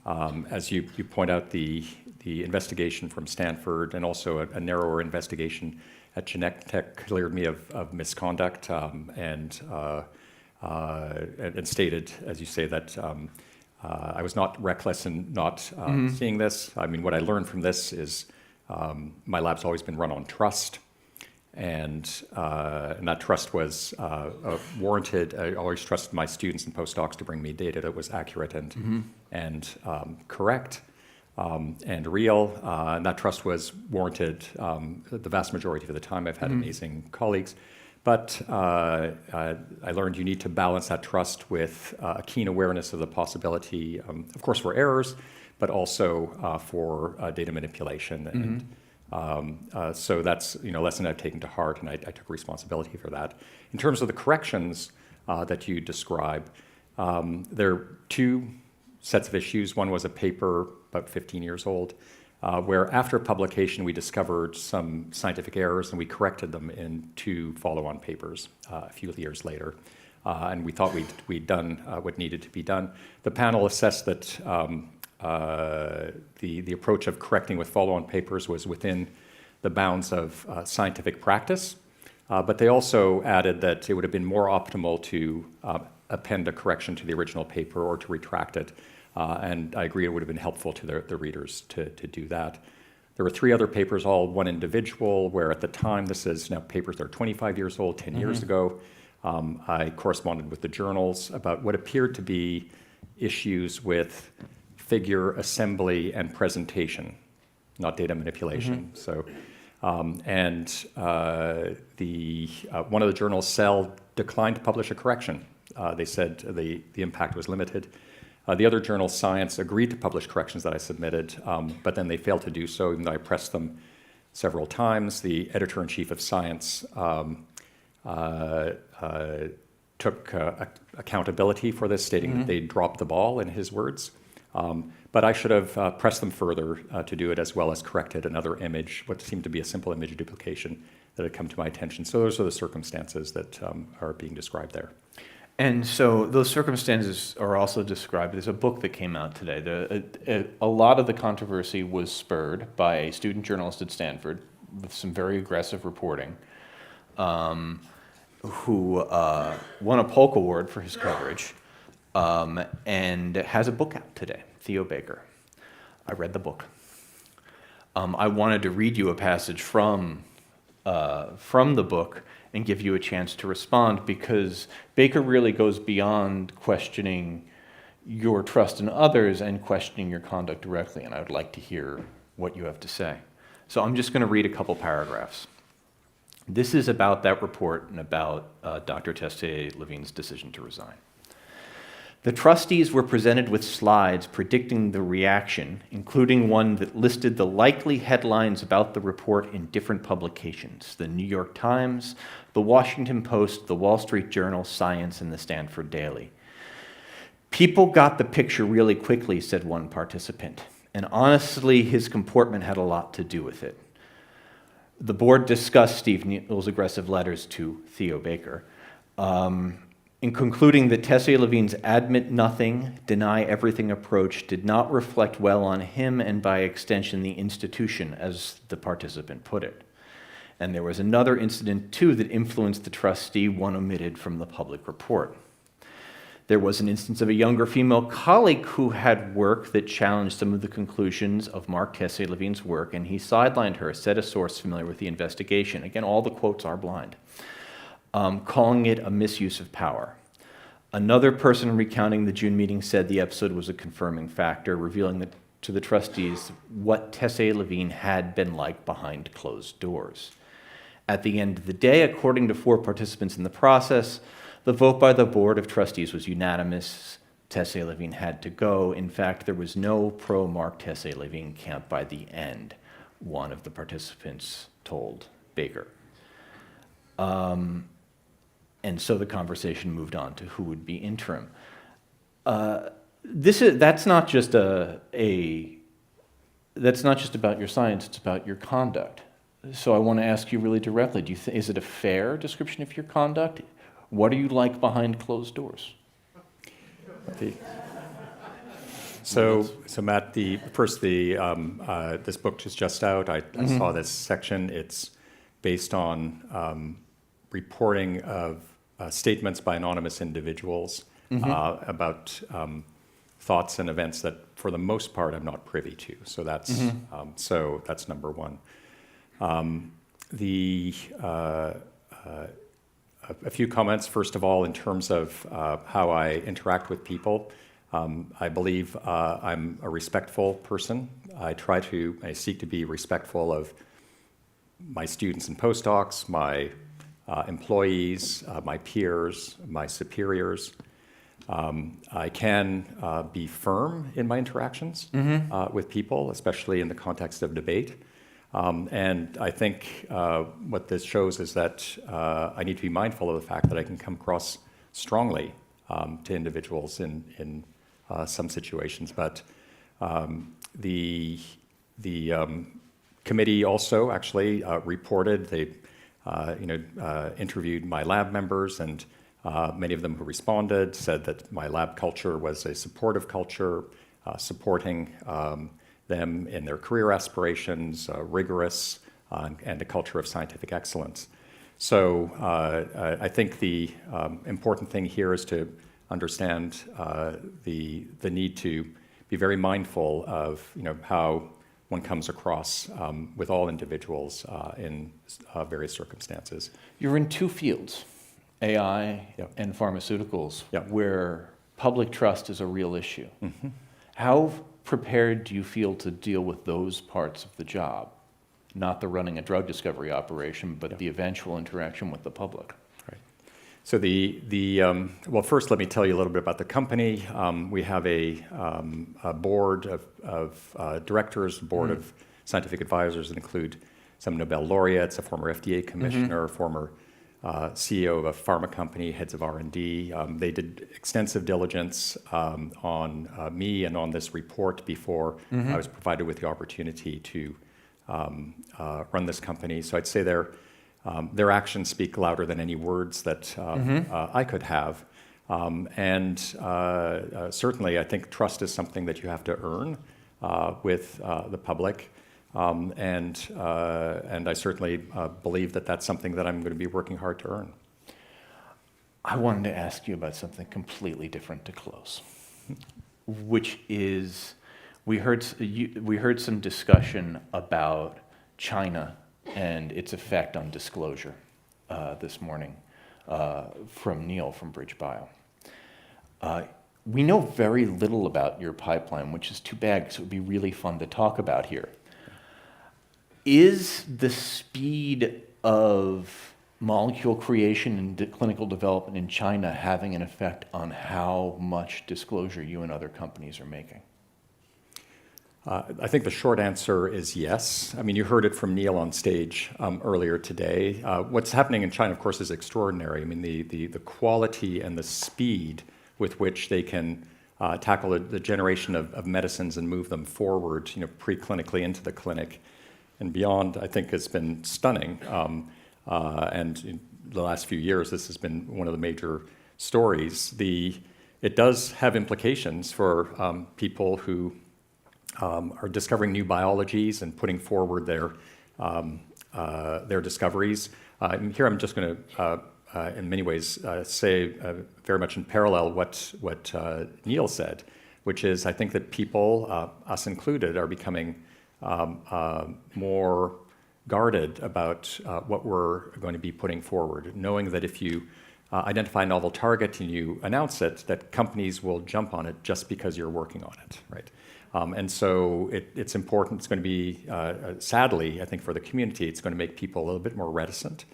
As you point out, the investigation from Stanford and also a narrower investigation at Genentech cleared me of misconduct and stated, as you say, that I was not reckless in not seeing this. I mean, what I learned from this is my lab's always been run on trust, and that trust was warranted. I always trusted my students and postdocs to bring me data that was accurate and correct. And real, and that trust was warranted the vast majority of the time. I've had amazing colleagues. But I learned you need to balance that trust with a keen awareness of the possibility, of course, for errors, but also for data manipulation. And so that's a lesson I've taken to heart, and I took responsibility for that. In terms of the corrections that you describe, there are two sets of issues. One was a paper about 15 years old, where after publication we discovered some scientific errors and we corrected them in two follow-on papers a few years later. And we thought we'd done what needed to be done. The panel assessed that the approach of correcting with follow-on papers was within the bounds of scientific practice, but they also added that it would have been more optimal to append a correction to the original paper or to retract it. And I agree it would have been helpful to the readers to do that. There were 3 other papers, all one individual, where at the time, this is now papers that are 25 years old, 10 years ago, I corresponded with the journals about what appeared to be issues with figure assembly and presentation, not data manipulation. So, one of the journals, Cell, declined to publish a correction. They said the impact was limited. The other journal, Science, agreed to publish corrections that I submitted, but then they failed to do so, even though I pressed them several times. The editor-in-chief of Science took accountability for this, stating that they dropped the ball, in his words. But I should have pressed them further to do it, as well as corrected another image, what seemed to be a simple image duplication that had come to my attention. So those are the circumstances that are being described there. And so those circumstances are also described. There's a book that came out today. A lot of the controversy was spurred by a student journalist at Stanford with some very aggressive reporting, who won a Polk Award for his coverage, and has a book out today, Theo Baker. I read the book. I wanted to read you a passage from the book and give you a chance to respond, because Baker really goes beyond questioning your trust in others and questioning your conduct directly, and I would like to hear what you have to say. So I'm just going to read a couple paragraphs. This is about that report and about Dr. Tessier-Levine's decision to resign. The trustees were presented with slides predicting the reaction, including one that listed the likely headlines about the report in different publications: the New York Times, the Washington Post, the Wall Street Journal, Science, and the Stanford Daily. People got the picture really quickly, said one participant, and honestly, his comportment had a lot to do with it. The board discussed Steve Neal's aggressive letters to Theo Baker, in concluding that Tessier-Levine's admit nothing, deny everything approach did not reflect well on him and, by extension, the institution, as the participant put it. And there was another incident, too, that influenced the trustee, one omitted from the public report. There was an instance of a younger female colleague who had work that challenged some of the conclusions of Mark Tessier-Levine's work, and he sidelined her, said a source familiar with the investigation. Again, all the quotes are blind. Calling it a misuse of power. Another person recounting the June meeting said the episode was a confirming factor, revealing to the trustees what Tessier-Levine had been like behind closed doors. At the end of the day, according to 4 participants in the process, the vote by the Board of Trustees was unanimous. Tessier-Levine had to go. In fact, there was no pro-Mark Tessier-Levine camp by the end, one of the participants told Baker. And so the conversation moved on to who would be interim. That's not just that's not just about your science, it's about your conduct. So I want to ask you really directly, is it a fair description of your conduct? What are you like behind closed doors? So Matt, this book is just out. I saw this section. It's based on reporting of statements by anonymous individuals about thoughts and events that, for the most part, I'm not privy to. So that's that's number one. A few comments. First of all, in terms of how I interact with people, I believe I'm a respectful person. I seek to be respectful of my students and postdocs, my employees, my peers, my superiors. I can be firm in my interactions with people, especially in the context of debate. And I think what this shows is that I need to be mindful of the fact that I can come across strongly to individuals in some situations. But the committee also actually reported, they interviewed my lab members, and many of them who responded said that my lab culture was a supportive culture, supporting them in their career aspirations, rigorous, and a culture of scientific excellence. So I think the important thing here is to understand the need to be very mindful of how one comes across with all individuals in various circumstances. You're in two fields, AI and pharmaceuticals, where public trust is a real issue. Mm-hmm. How prepared do you feel to deal with those parts of the job? Not the running a drug discovery operation, but the eventual interaction with the public. Right. So well, first let me tell you a little bit about the company. We have a board of directors, board of scientific advisors that include some Nobel laureates, a former FDA commissioner, former CEO of a pharma company, heads of R&D. They did extensive diligence on me and on this report before I was provided with the opportunity to run this company. So I'd say their actions speak louder than any words that I could have. And certainly I think trust is something that you have to earn with the public. And I certainly believe that that's something that I'm going to be working hard to earn. I wanted to ask you about something completely different to close, which is we heard some discussion about China and its effect on disclosure this morning from Neil from BridgeBio. We know very little about your pipeline, which is too bad because it would be really fun to talk about here. Is the speed of molecule creation and clinical development in China having an effect on how much disclosure you and other companies are making? I think the short answer is yes. I mean, you heard it from Neil on stage earlier today. What's happening in China, of course, is extraordinary. I mean, the quality and the speed with which they can tackle the generation of medicines and move them forward, preclinically into the clinic and beyond, I think has been stunning. And in the last few years, this has been one of the major stories. It does have implications for people who are discovering new biologies and putting forward their discoveries. Here I'm just going to, in many ways, say very much in parallel what Neil said, which is I think that people, us included, are becoming more guarded about what we're going to be putting forward, knowing that if you identify a novel target and you announce it, that companies will jump on it just because you're working on it, right? And so it's important. It's going to be, sadly, I think for the community, it's going to make people a little bit more reticent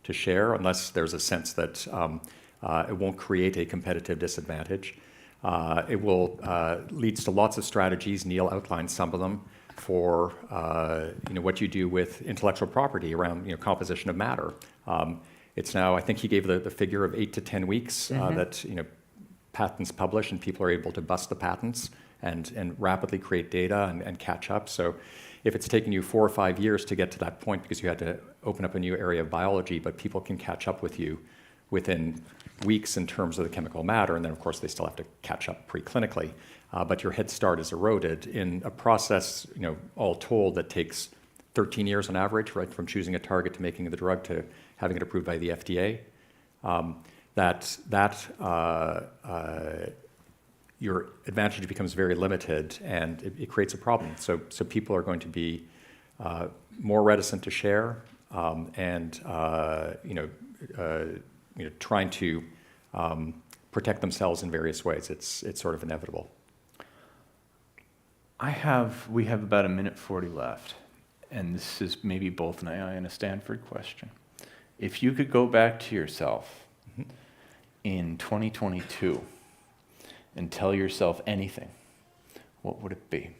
to share unless there's a sense that it won't create a competitive disadvantage. It will leads to lots of strategies. Neil outlined some of them for what you do with intellectual property around composition of matter. It's now, I think he gave the figure of 8 to 10 weeks that patents publish and people are able to bust the patents and rapidly create data and catch up. So if it's taken you 4 or 5 years to get to that point because you had to open up a new area of biology, but people can catch up with you within weeks in terms of the chemical matter, and then of course they still have to catch up preclinically, but your head start is eroded in a process, all told, that takes 13 years on average, right, from choosing a target to making the drug to having it approved by the FDA. Your advantage becomes very limited, and it creates a problem. So people are going to be more reticent to share, and trying to protect themselves in various ways. It's sort of inevitable. We have about 1:40 left, and this is maybe both an AI and a Stanford question. If you could go back to yourself in 2022 and tell yourself anything, what would it be?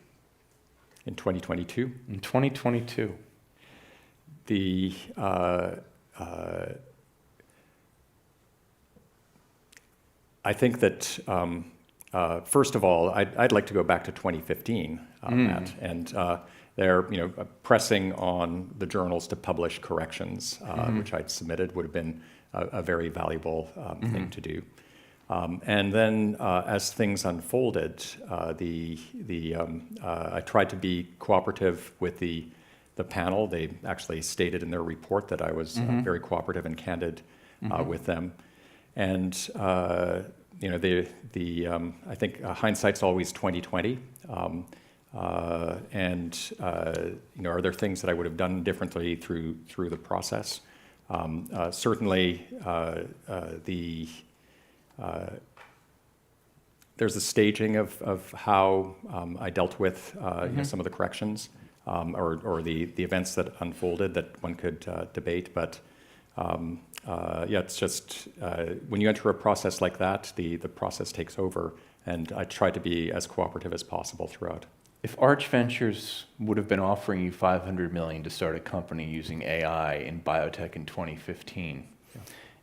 In 2022? In 2022. I think that, first of all, I'd like to go back to 2015, Matt, and they're pressing on the journals to publish corrections, which I'd submitted, would have been a very valuable thing to do. And then as things unfolded, I tried to be cooperative with the panel. They actually stated in their report that I was very cooperative and candid with them. And I think hindsight's always 20/20. Are there things that I would have done differently through the process? Certainly, there's a staging of how I dealt with some of the corrections or the events that unfolded that one could debate. But it's just when you enter a process like that, the process takes over, and I try to be as cooperative as possible throughout. If Arch Ventures would have been offering you $500 million to start a company using AI in biotech in 2015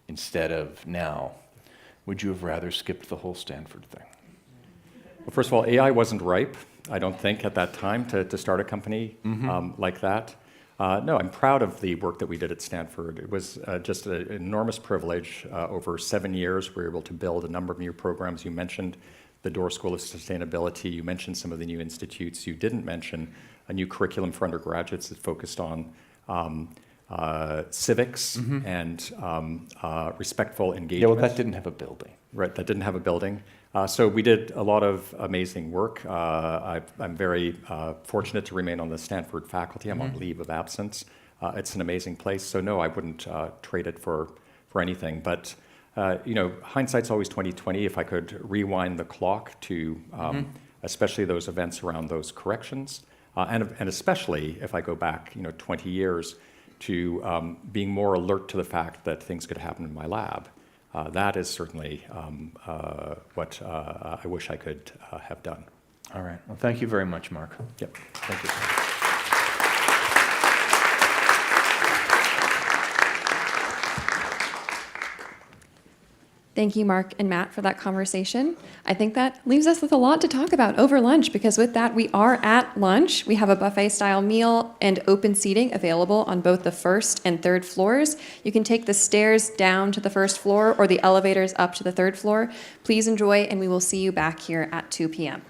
instead of now, would you have rather skipped the whole Stanford thing? Well, first of all, AI wasn't ripe, I don't think, at that time to start a company like that. No, I'm proud of the work that we did at Stanford. It was just an enormous privilege. Over 7 years, we were able to build a number of new programs. You mentioned the Dorr School of Sustainability. You mentioned some of the new institutes. You didn't mention a new curriculum for undergraduates that focused on civics and respectful engagement. Yeah, well, that didn't have a building. Right, that didn't have a building. So we did a lot of amazing work. I'm very fortunate to remain on the Stanford faculty. I'm on leave of absence. It's an amazing place. So no, I wouldn't trade it for anything. But hindsight's always 20/20. If I could rewind the clock to especially those events around those corrections, and especially if I go back 20 years to being more alert to the fact that things could happen in my lab. That is certainly what I wish I could have done. All right. Well, thank you very much, Mark. Yep. Thank you. Thank you, Mark and Matt, for that conversation. I think that leaves us with a lot to talk about over lunch, because with that, we are at lunch. We have a buffet-style meal and open seating available on both the first and third floors. You can take the stairs down to the first floor or the elevators up to the third floor. Please enjoy, and we will see you back here at 2 p.m.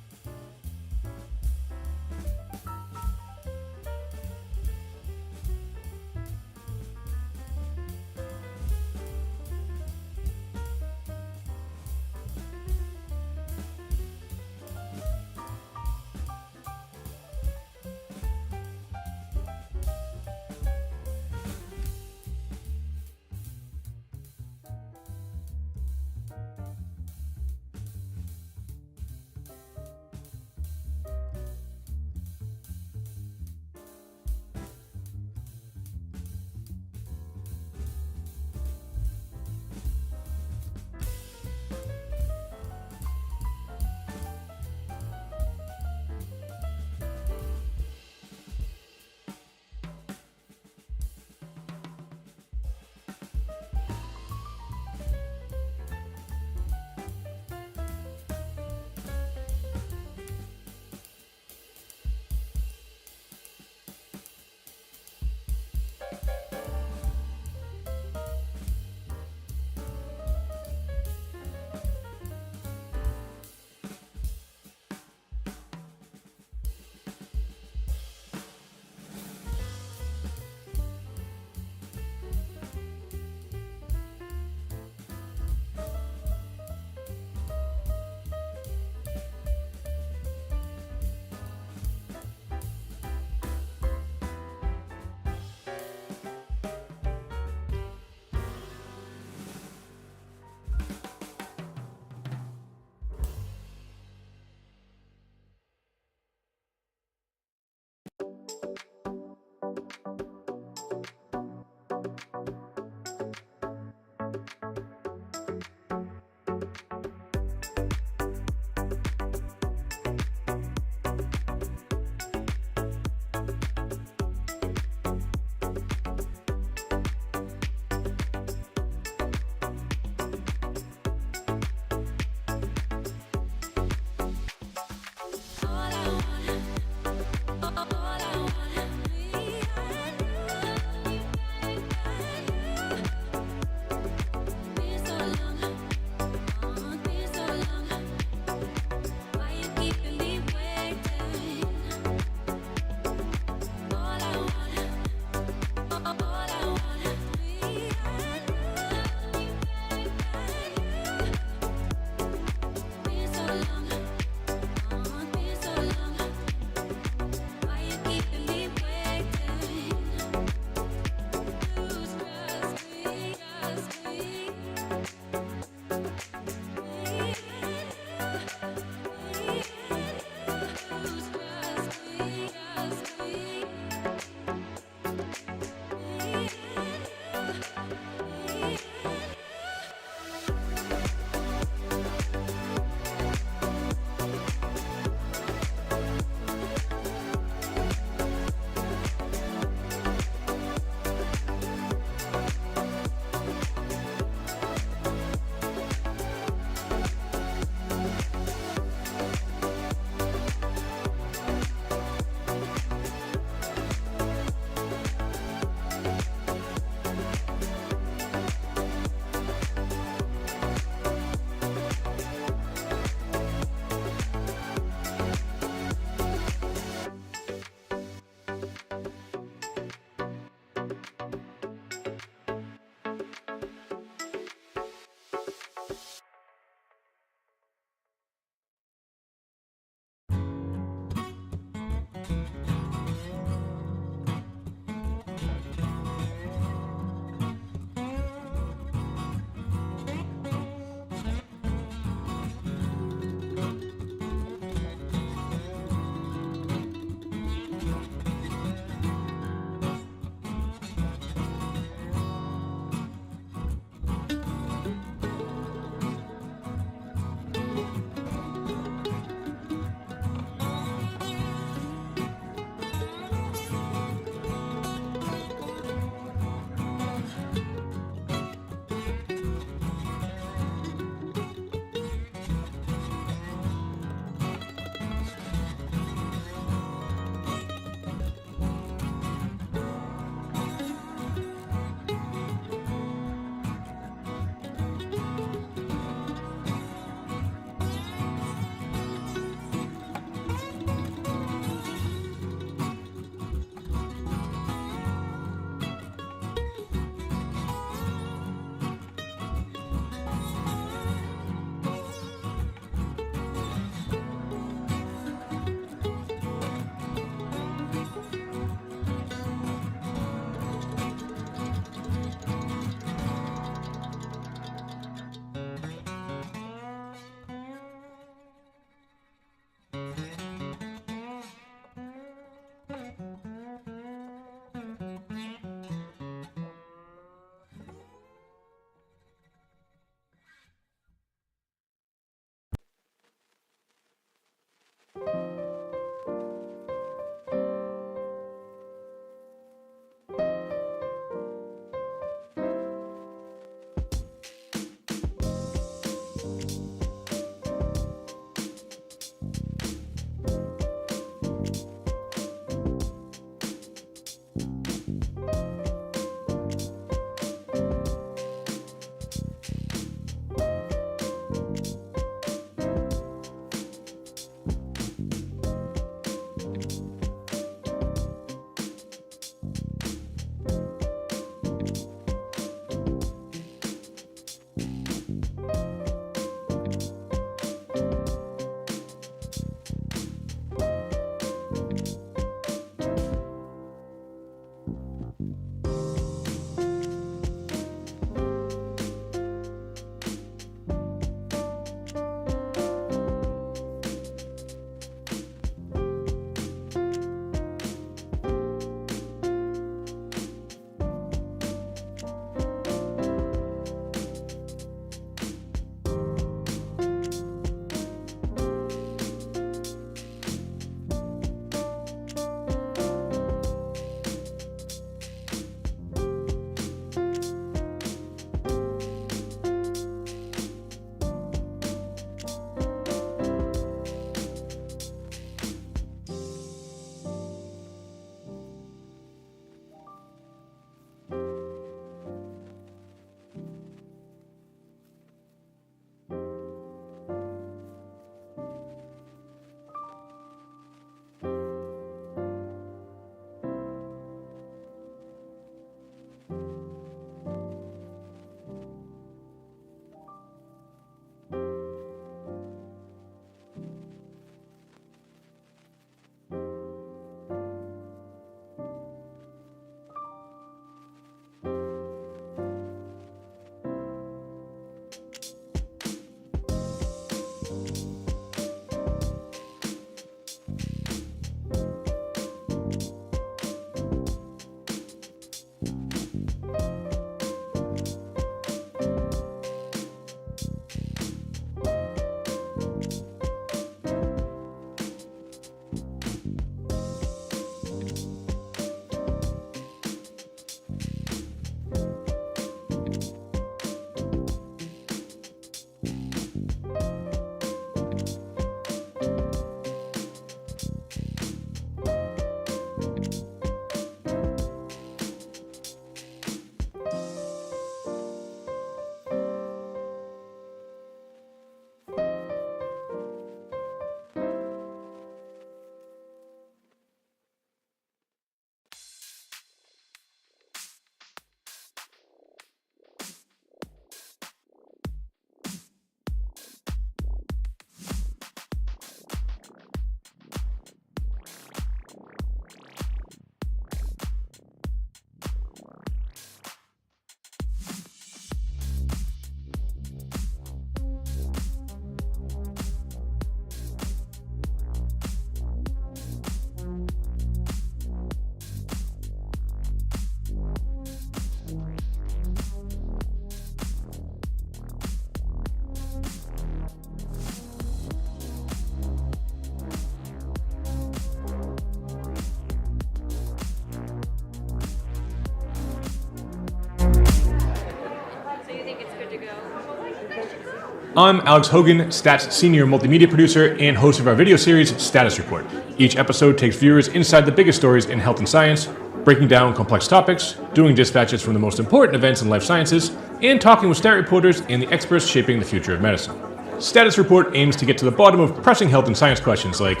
I'm Alex Hogan, Stats Senior Multimedia Producer and host of our video series, Status Report. Each episode takes viewers inside the biggest stories in health and science, breaking down complex topics, doing dispatches from the most important events in life sciences, and talking with stat reporters and the experts shaping the future of medicine. Status Report aims to get to the bottom of pressing health and science questions like,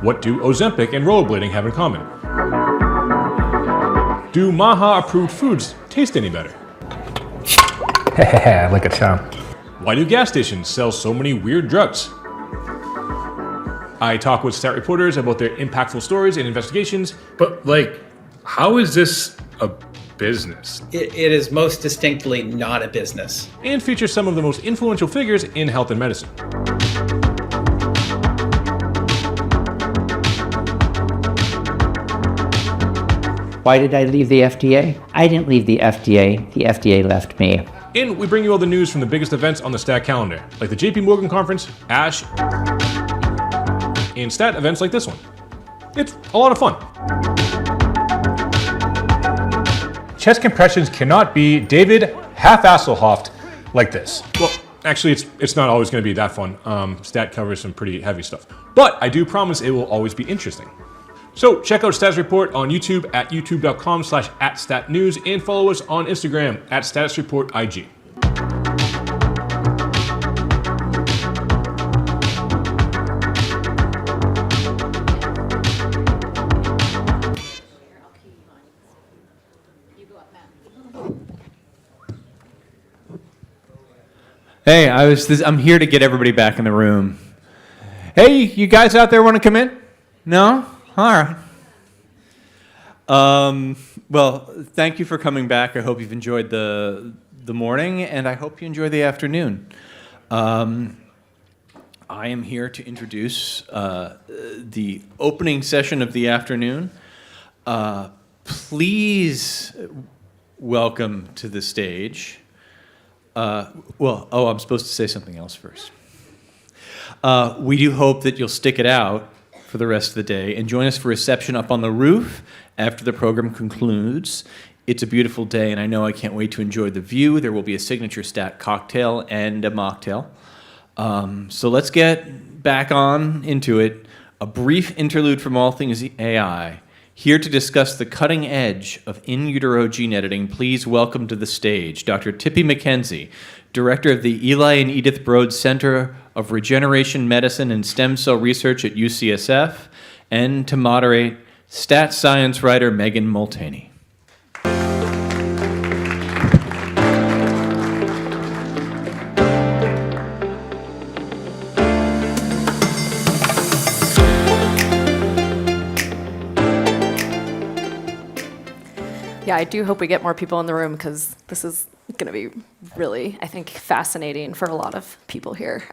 what do Ozempic and rollerblading have in common? Do MAHA-approved foods taste any better? Like a charm. Why do gas stations sell so many weird drugs? I talk with stat reporters about their impactful stories and investigations. But, how is this a business? It is most distinctly not a business. And feature some of the most influential figures in health and medicine. Why did I leave the FDA? I didn't leave the FDA left me. And we bring you all the news from the biggest events on the stat calendar, like the JP Morgan Conference, ASH, and stat events like this one. It's a lot of fun. Chest compressions cannot be David Hasselhoff like this. Well, actually, it's not always going to be that fun. Stat covers some pretty heavy stuff. But I do promise it will always be interesting. So check out Status Report on YouTube at youtube.com/@statnews and follow us on Instagram @statusreportig. Hey, I'm here to get everybody back in the room. Hey, you guys out there want to come in? No? All right. Well, thank you for coming back. I hope you've enjoyed the morning, and I hope you enjoy the afternoon. I am here to introduce the opening session of the afternoon. Please welcome to the stage. I'm supposed to say something else first. We do hope that you'll stick it out for the rest of the day and join us for reception up on the roof after the program concludes. It's a beautiful day, and I know I can't wait to enjoy the view. There will be a signature stat cocktail and a mocktail. So let's get back on into it. A brief interlude from all things AI. Here to discuss the cutting edge of in utero gene editing, please welcome to the stage Dr. Tippi McKenzie, Director of the Eli and Edith Broad Center of Regeneration Medicine and Stem Cell Research at UCSF, and to moderate, stat science writer Megan Multaney. Yeah, I do hope we get more people in the room because this is going to be really, I think, fascinating for a lot of people here.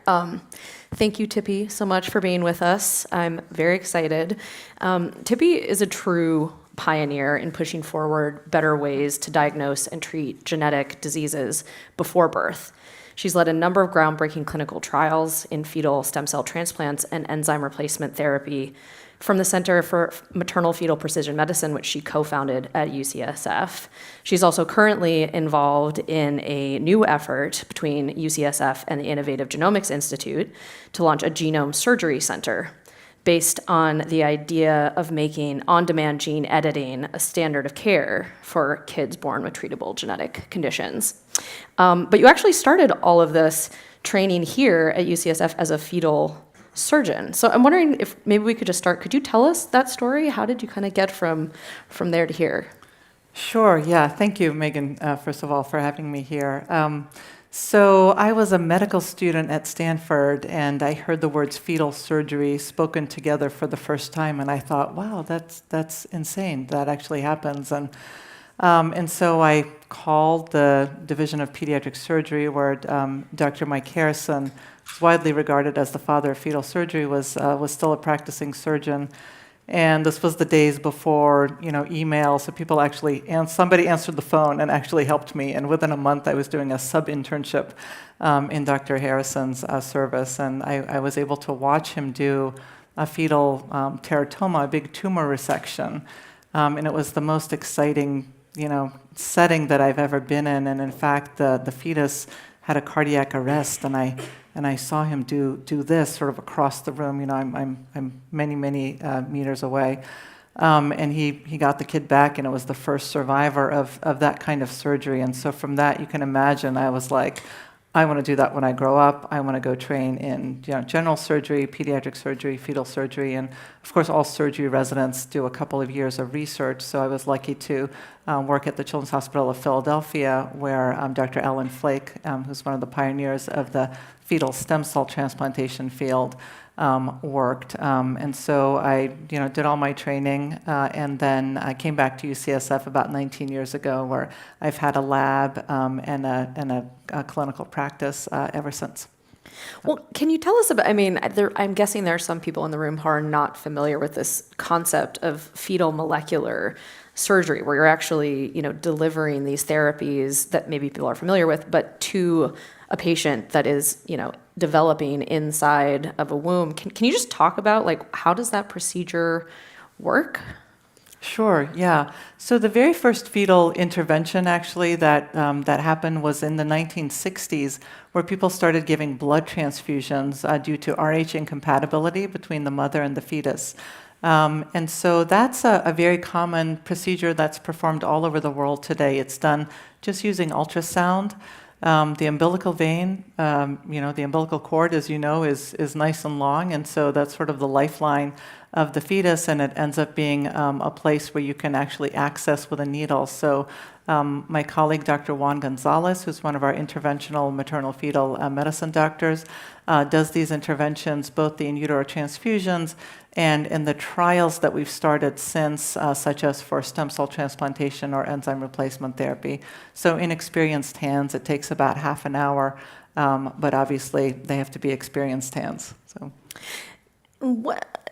Thank you, Tippi, so much for being with us. I'm very excited. Tippi is a true pioneer in pushing forward better ways to diagnose and treat genetic diseases before birth. She's led a number of groundbreaking clinical trials in fetal stem cell transplants and enzyme replacement therapy from the Center for Maternal Fetal Precision Medicine, which she co-founded at UCSF. She's also currently involved in a new effort between UCSF and the Innovative Genomics Institute to launch a genome surgery center based on the idea of making on-demand gene editing a standard of care for kids born with treatable genetic conditions. But you actually started all of this training here at UCSF as a fetal surgeon. So I'm wondering if maybe we could just start. Could you tell us that story? How did you kind of get from there to here? Sure, yeah. Thank you, Megan, first of all, for having me here. So I was a medical student at Stanford, and I heard the words fetal surgery spoken together for the first time, and I thought, wow, that's insane. That actually happens. And so I called the Division of Pediatric Surgery, where Dr. Mike Harrison, who's widely regarded as the father of fetal surgery, was still a practicing surgeon. And this was the days before, email, so people actually, and somebody answered the phone and actually helped me. And within a month, I was doing a sub-internship in Dr. Harrison's service, and I was able to watch him do a fetal teratoma, a big tumor resection. And it was the most exciting, setting that I've ever been in. And in fact, the fetus had a cardiac arrest, and I saw him do this sort of across the room. I'm many meters away, and he got the kid back, and it was the first survivor of that kind of surgery. And so from that, you can imagine, I was like, I want to do that when I grow up. I want to go train in general surgery, pediatric surgery, fetal surgery, and of course all surgery residents do a couple of years of research. So I was lucky to work at the Children's Hospital of Philadelphia, where Dr. Ellen Flake, who's one of the pioneers of the fetal stem cell transplantation field, worked. And so I did all my training, and then I came back to UCSF about 19 years ago, where I've had a lab and a clinical practice ever since. Well, can you tell us about, I'm guessing there are some people in the room who are not familiar with this concept of fetal molecular surgery, where you're actually, delivering these therapies that maybe people are familiar with, but to a patient that is, developing inside of a womb. Can you just talk about how does that procedure work? Sure, yeah. So the very first fetal intervention actually that happened was in the 1960s, where people started giving blood transfusions due to Rh incompatibility between the mother and the fetus. And so that's a very common procedure that's performed all over the world today. It's done just using ultrasound. The umbilical vein, the umbilical cord, as you know, is nice and long, and so that's sort of the lifeline of the fetus, and it ends up being a place where you can actually access with a needle. So my colleague, Dr. Juan Gonzalez, who's one of our interventional maternal fetal medicine doctors, does these interventions, both the in utero transfusions and in the trials that we've started since, such as for stem cell transplantation or enzyme replacement therapy. So in experienced hands, it takes about half an hour, but obviously they have to be experienced hands. So.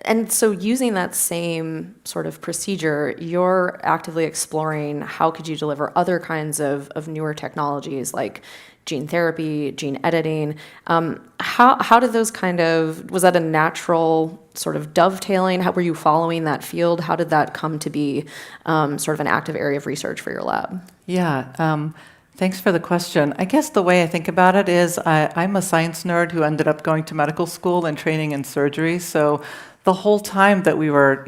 And so using that same sort of procedure, you're actively exploring how could you deliver other kinds of newer technologies like gene therapy, gene editing. How did those was that a natural sort of dovetailing? How were you following that field? How did that come to be sort of an active area of research for your lab? Yeah, thanks for the question. I guess the way I think about it is I'm a science nerd who ended up going to medical school and training in surgery. So the whole time that we were,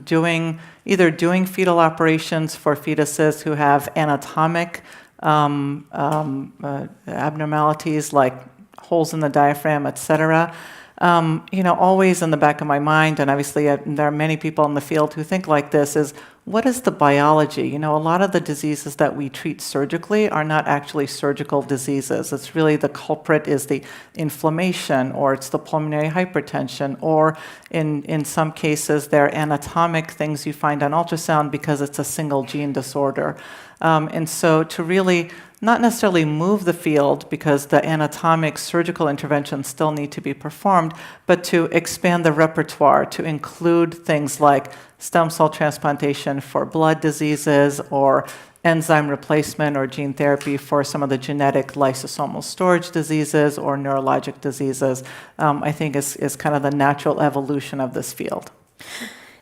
doing fetal operations for fetuses who have anatomic abnormalities like holes in the diaphragm, etc. Always in the back of my mind, and obviously there are many people in the field who think like this, is what is the biology? A lot of the diseases that we treat surgically are not actually surgical diseases. It's really the culprit is the inflammation, or it's the pulmonary hypertension, or in some cases they're anatomic things you find on ultrasound because it's a single gene disorder. And so to really not necessarily move the field because the anatomic surgical interventions still need to be performed, but to expand the repertoire to include things like stem cell transplantation for blood diseases or enzyme replacement or gene therapy for some of the genetic lysosomal storage diseases or neurologic diseases, I think is kind of the natural evolution of this field.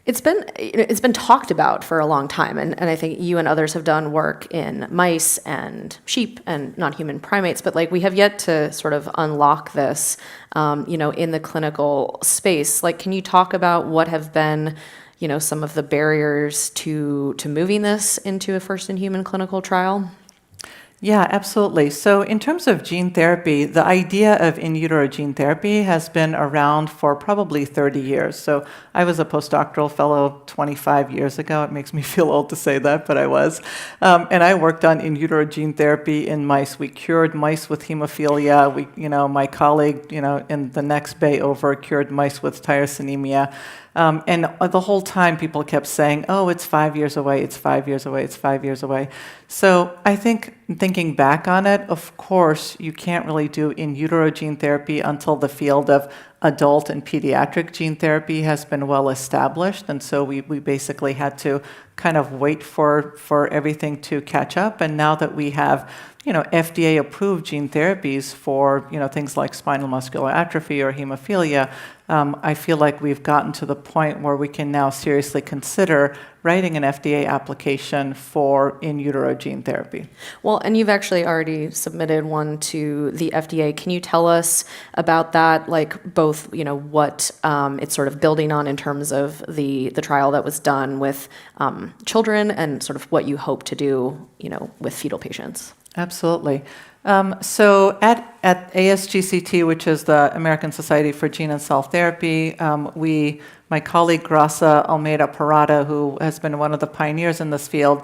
It's been talked about for a long time, and I think you and others have done work in mice and sheep and non-human primates, but we have yet to sort of unlock this, in the clinical space. Can you talk about what have been, some of the barriers to moving this into a first-in-human clinical trial? Yeah, absolutely. So in terms of gene therapy, the idea of in utero gene therapy has been around for probably 30 years. So I was a postdoctoral fellow 25 years ago. It makes me feel old to say that, but I was. And I worked on in utero gene therapy in mice. We cured mice with hemophilia. My colleague, in the next bay over cured mice with tyrosinemia. And the whole time people kept saying, oh, it's 5 years away, it's 5 years away, it's 5 years away. So I think thinking back on it, of course, you can't really do in utero gene therapy until the field of adult and pediatric gene therapy has been well established. And so we basically had to kind of wait for everything to catch up. And now that we have FDA approved gene therapies for things like spinal muscular atrophy or hemophilia, I feel like we've gotten to the point where we can now seriously consider writing an FDA application for in utero gene therapy. Well, and you've actually already submitted one to the FDA. Can you tell us about that, both what it's sort of building on in terms of the trial that was done with children and sort of what you hope to do with fetal patients? Absolutely. So at ASGCT, which is the American Society for Gene and Cell Therapy, my colleague Grasa Almeida Parada, who has been one of the pioneers in this field,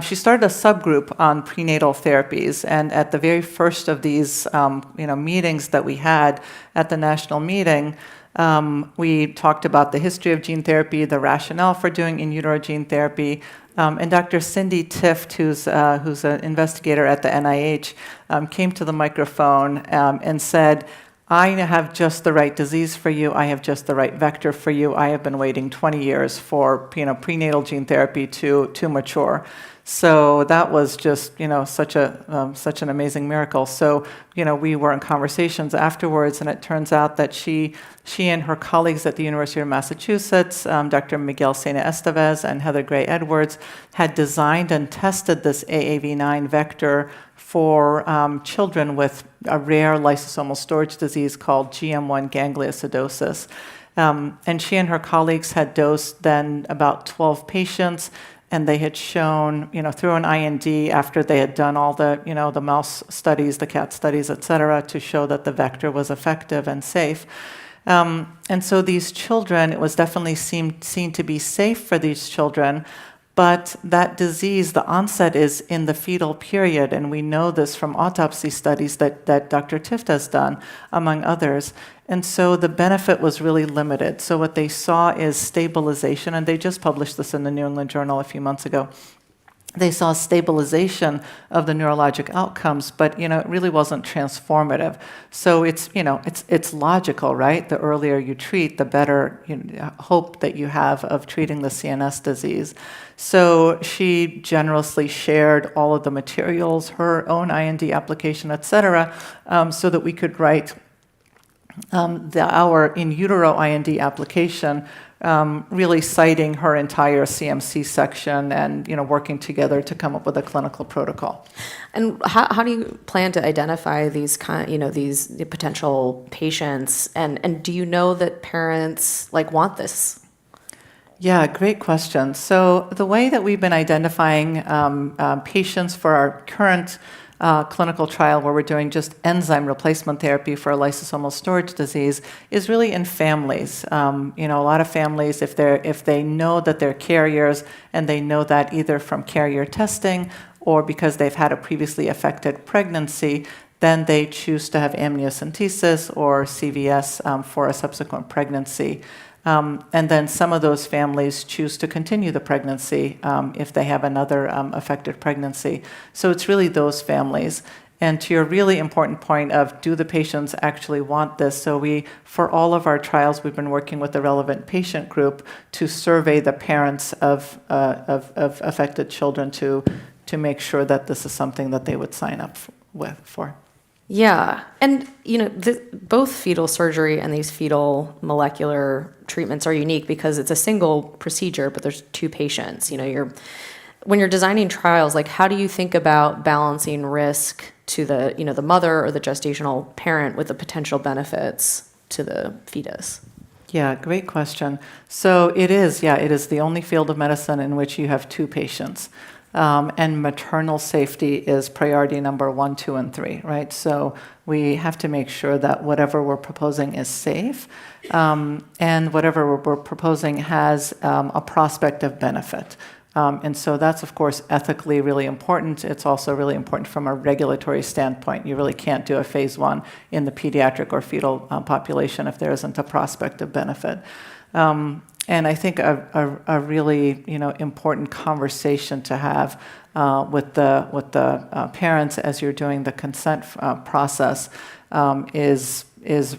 she started a subgroup on prenatal therapies. And at the very first of these meetings that we had at the national meeting, we talked about the history of gene therapy, the rationale for doing in utero gene therapy. And Dr. Cindy Tift, who's an investigator at the NIH, came to the microphone and said, I have just the right disease for you. I have just the right vector for you. I have been waiting 20 years for prenatal gene therapy to mature. So that was just, such an amazing miracle. So, we were in conversations afterwards, and it turns out that she and her colleagues at the University of Massachusetts, Dr. Miguel Sena Estevez and Heather Gray Edwards, had designed and tested this AAV9 vector for children with a rare lysosomal storage disease called GM1 gangliosidosis. And she and her colleagues had dosed then about 12 patients, and they had shown, through an IND after they had done all the, the mouse studies, the cat studies, et cetera, to show that the vector was effective and safe. And so these children, it was definitely seen to be safe for these children, but that disease, the onset is in the fetal period, and we know this from autopsy studies that Dr. Tift has done, among others. And so the benefit was really limited. So what they saw is stabilization, and they just published this in the New England Journal a few months ago. They saw stabilization of the neurologic outcomes, but it really wasn't transformative. So it's logical, right? The earlier you treat, the better hope that you have of treating the CNS disease. So she generously shared all of the materials, her own IND application, et cetera, so that we could write our in utero IND application, really citing her entire CMC section and working together to come up with a clinical protocol. And how do you plan to identify these these potential patients? And do you know that parents want this? Yeah, great question. So the way that we've been identifying patients for our current clinical trial, where we're doing just enzyme replacement therapy for lysosomal storage disease, is really in families. A lot of families, if they know that they're carriers, and they know that either from carrier testing or because they've had a previously affected pregnancy, then they choose to have amniocentesis or CVS for a subsequent pregnancy. And then some of those families choose to continue the pregnancy if they have another affected pregnancy. So it's really those families. And to your really important point of, do the patients actually want this? So for all of our trials, we've been working with the relevant patient group to survey the parents of affected children to make sure that this is something that they would sign up for. Yeah, and both fetal surgery and these fetal molecular treatments are unique because it's a single procedure, but there's two patients. When you're designing trials, how do you think about balancing risk to the the mother or the gestational parent with the potential benefits to the fetus? Yeah, great question. So it is the only field of medicine in which you have two patients. And maternal safety is priority number 1, 2, and 3, right? So we have to make sure that whatever we're proposing is safe, and whatever we're proposing has a prospect of benefit. And so that's, of course, ethically really important. It's also really important from a regulatory standpoint. You really can't do a phase 1 in the pediatric or fetal population if there isn't a prospect of benefit. And I think a really important conversation to have with the parents as you're doing the consent process is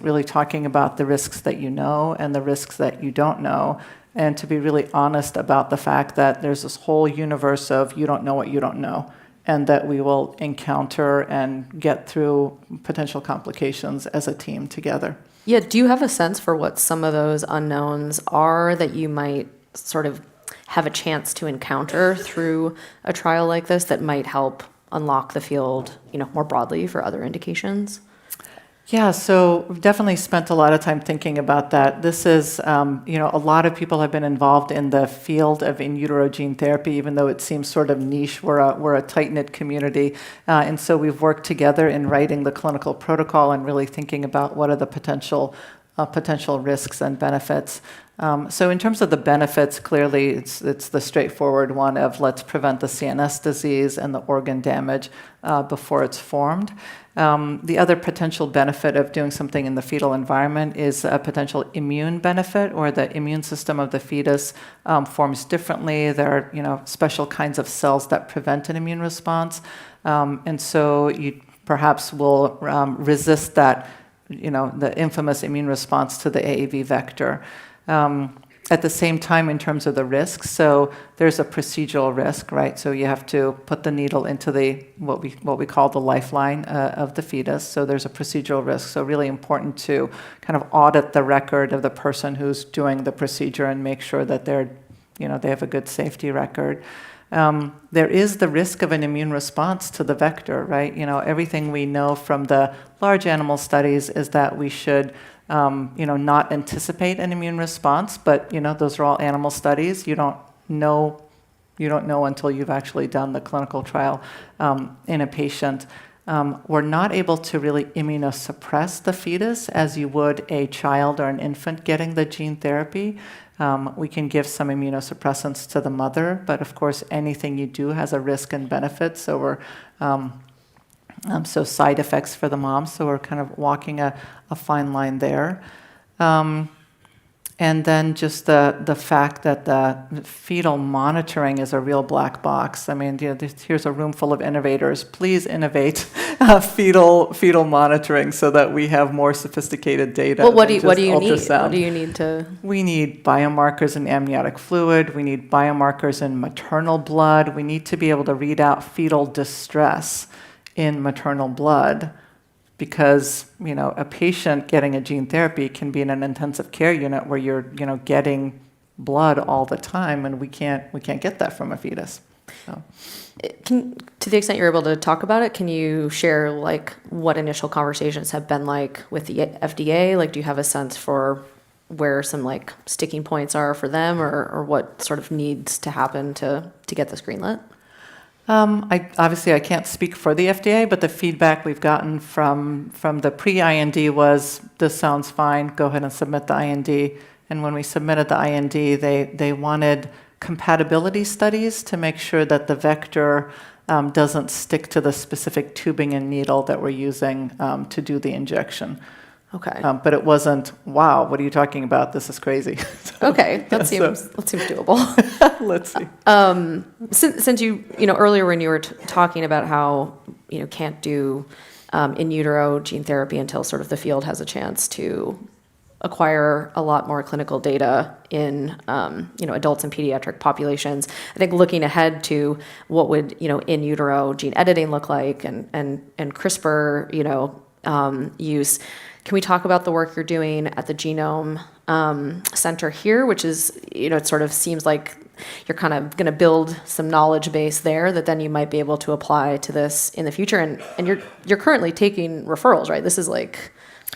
really talking about the risks that you know and the risks that you don't know, and to be really honest about the fact that there's this whole universe of you don't know what you don't know, and that we will encounter and get through potential complications as a team together. Yeah, do you have a sense for what some of those unknowns are that you might sort of have a chance to encounter through a trial like this that might help unlock the field, more broadly for other indications? Yeah, so we've definitely spent a lot of time thinking about that. This is, a lot of people have been involved in the field of in utero gene therapy, even though it seems sort of niche. We're a tight-knit community. And so we've worked together in writing the clinical protocol and really thinking about what are the potential risks and benefits. So in terms of the benefits, clearly it's the straightforward one of let's prevent the CNS disease and the organ damage before it's formed. The other potential benefit of doing something in the fetal environment is a potential immune benefit, or the immune system of the fetus forms differently. There are special kinds of cells that prevent an immune response, and so you perhaps will resist that the infamous immune response to the AAV vector. At the same time, in terms of the risks, so there's a procedural risk, right? So you have to put the needle into the what we call the lifeline of the fetus. So there's a procedural risk. So really important to kind of audit the record of the person who's doing the procedure and make sure that they have a good safety record. There is the risk of an immune response to the vector, right? Everything we know from the large animal studies is that we should not anticipate an immune response, but those are all animal studies. You don't know until you've actually done the clinical trial in a patient. We're not able to really immunosuppress the fetus as you would a child or an infant getting the gene therapy. We can give some immunosuppressants to the mother, but of course anything you do has a risk and benefit. So so side effects for the mom. So we're kind of walking a fine line there. And then just the fact that the fetal monitoring is a real black box. I mean, here's a room full of innovators. Please innovate fetal monitoring so that we have more sophisticated data. Well, what do you ultrasound. need? What do you need to? We need biomarkers in amniotic fluid. We need biomarkers in maternal blood. We need to be able to read out fetal distress in maternal blood, because a patient getting a gene therapy can be in an intensive care unit where you're getting blood all the time, and we can't get that from a fetus. So. To the extent you're able to talk about it, can you share what initial conversations have been like with the FDA? Do you have a sense for where some sticking points are for them, or what sort of needs to happen to get this greenlit? I can't speak for the FDA, but the feedback we've gotten from the pre-IND was, this sounds fine, go ahead and submit the IND. And when we submitted the IND, they wanted compatibility studies to make sure that the vector doesn't stick to the specific tubing and needle that we're using to do the injection. Okay. But it wasn't, wow, what are you talking about? This is crazy. Okay, that seems doable. Let's see. Since you earlier when you were talking about how can't do in utero gene therapy until sort of the field has a chance to acquire a lot more clinical data in adults and pediatric populations. I think looking ahead to what would in utero gene editing look like and CRISPR use. Can we talk about the work you're doing at the Genome Center here, which is, it sort of seems like you're kind of going to build some knowledge base there that then you might be able to apply to this in the future. And you're currently taking referrals, right? This is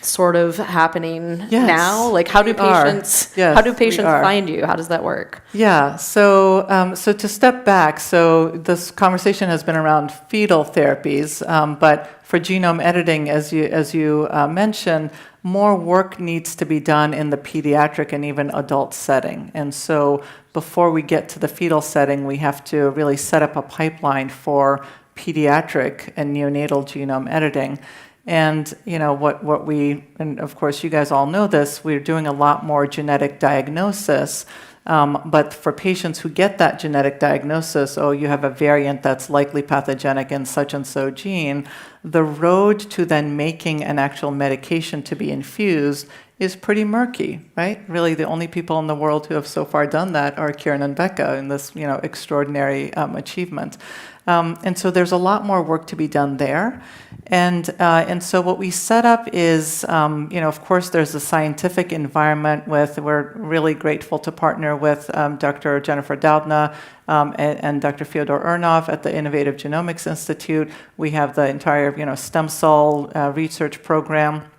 sort of happening now. How do patients find you? How does that work? Yeah. So to step back, so this conversation has been around fetal therapies, but for genome editing, as you mentioned, more work needs to be done in the pediatric and even adult setting. And so before we get to the fetal setting, we have to really set up a pipeline for pediatric and neonatal genome editing. And what we, and of course you guys all know this, we're doing a lot more genetic diagnosis. But for patients who get that genetic diagnosis, you have a variant that's likely pathogenic in such and so gene, the road to then making an actual medication to be infused is pretty murky, right? Really, the only people in the world who have so far done that are Kieran and Becca in this, extraordinary achievement. And so there's a lot more work to be done there. And so what we set up is, of course, there's a scientific environment we're really grateful to partner with Dr. Jennifer Doudna and Dr. Fyodor Urnov at the Innovative Genomics Institute. We have the entire, stem cell research program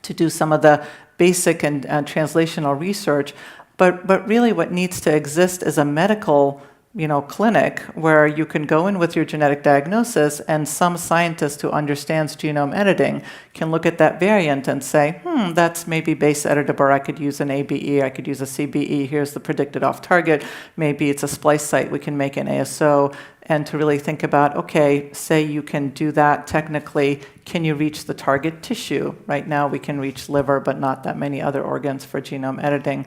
to do some of the basic and translational research. But really what needs to exist is a medical clinic where you can go in with your genetic diagnosis, and some scientist who understands genome editing can look at that variant and say, that's maybe base editable. I could use an ABE, I could use a CBE. Here's the predicted off target. Maybe it's a splice site. We can make an ASO. And to really think about, okay, say you can do that technically, can you reach the target tissue? Right now we can reach liver, but not that many other organs for genome editing.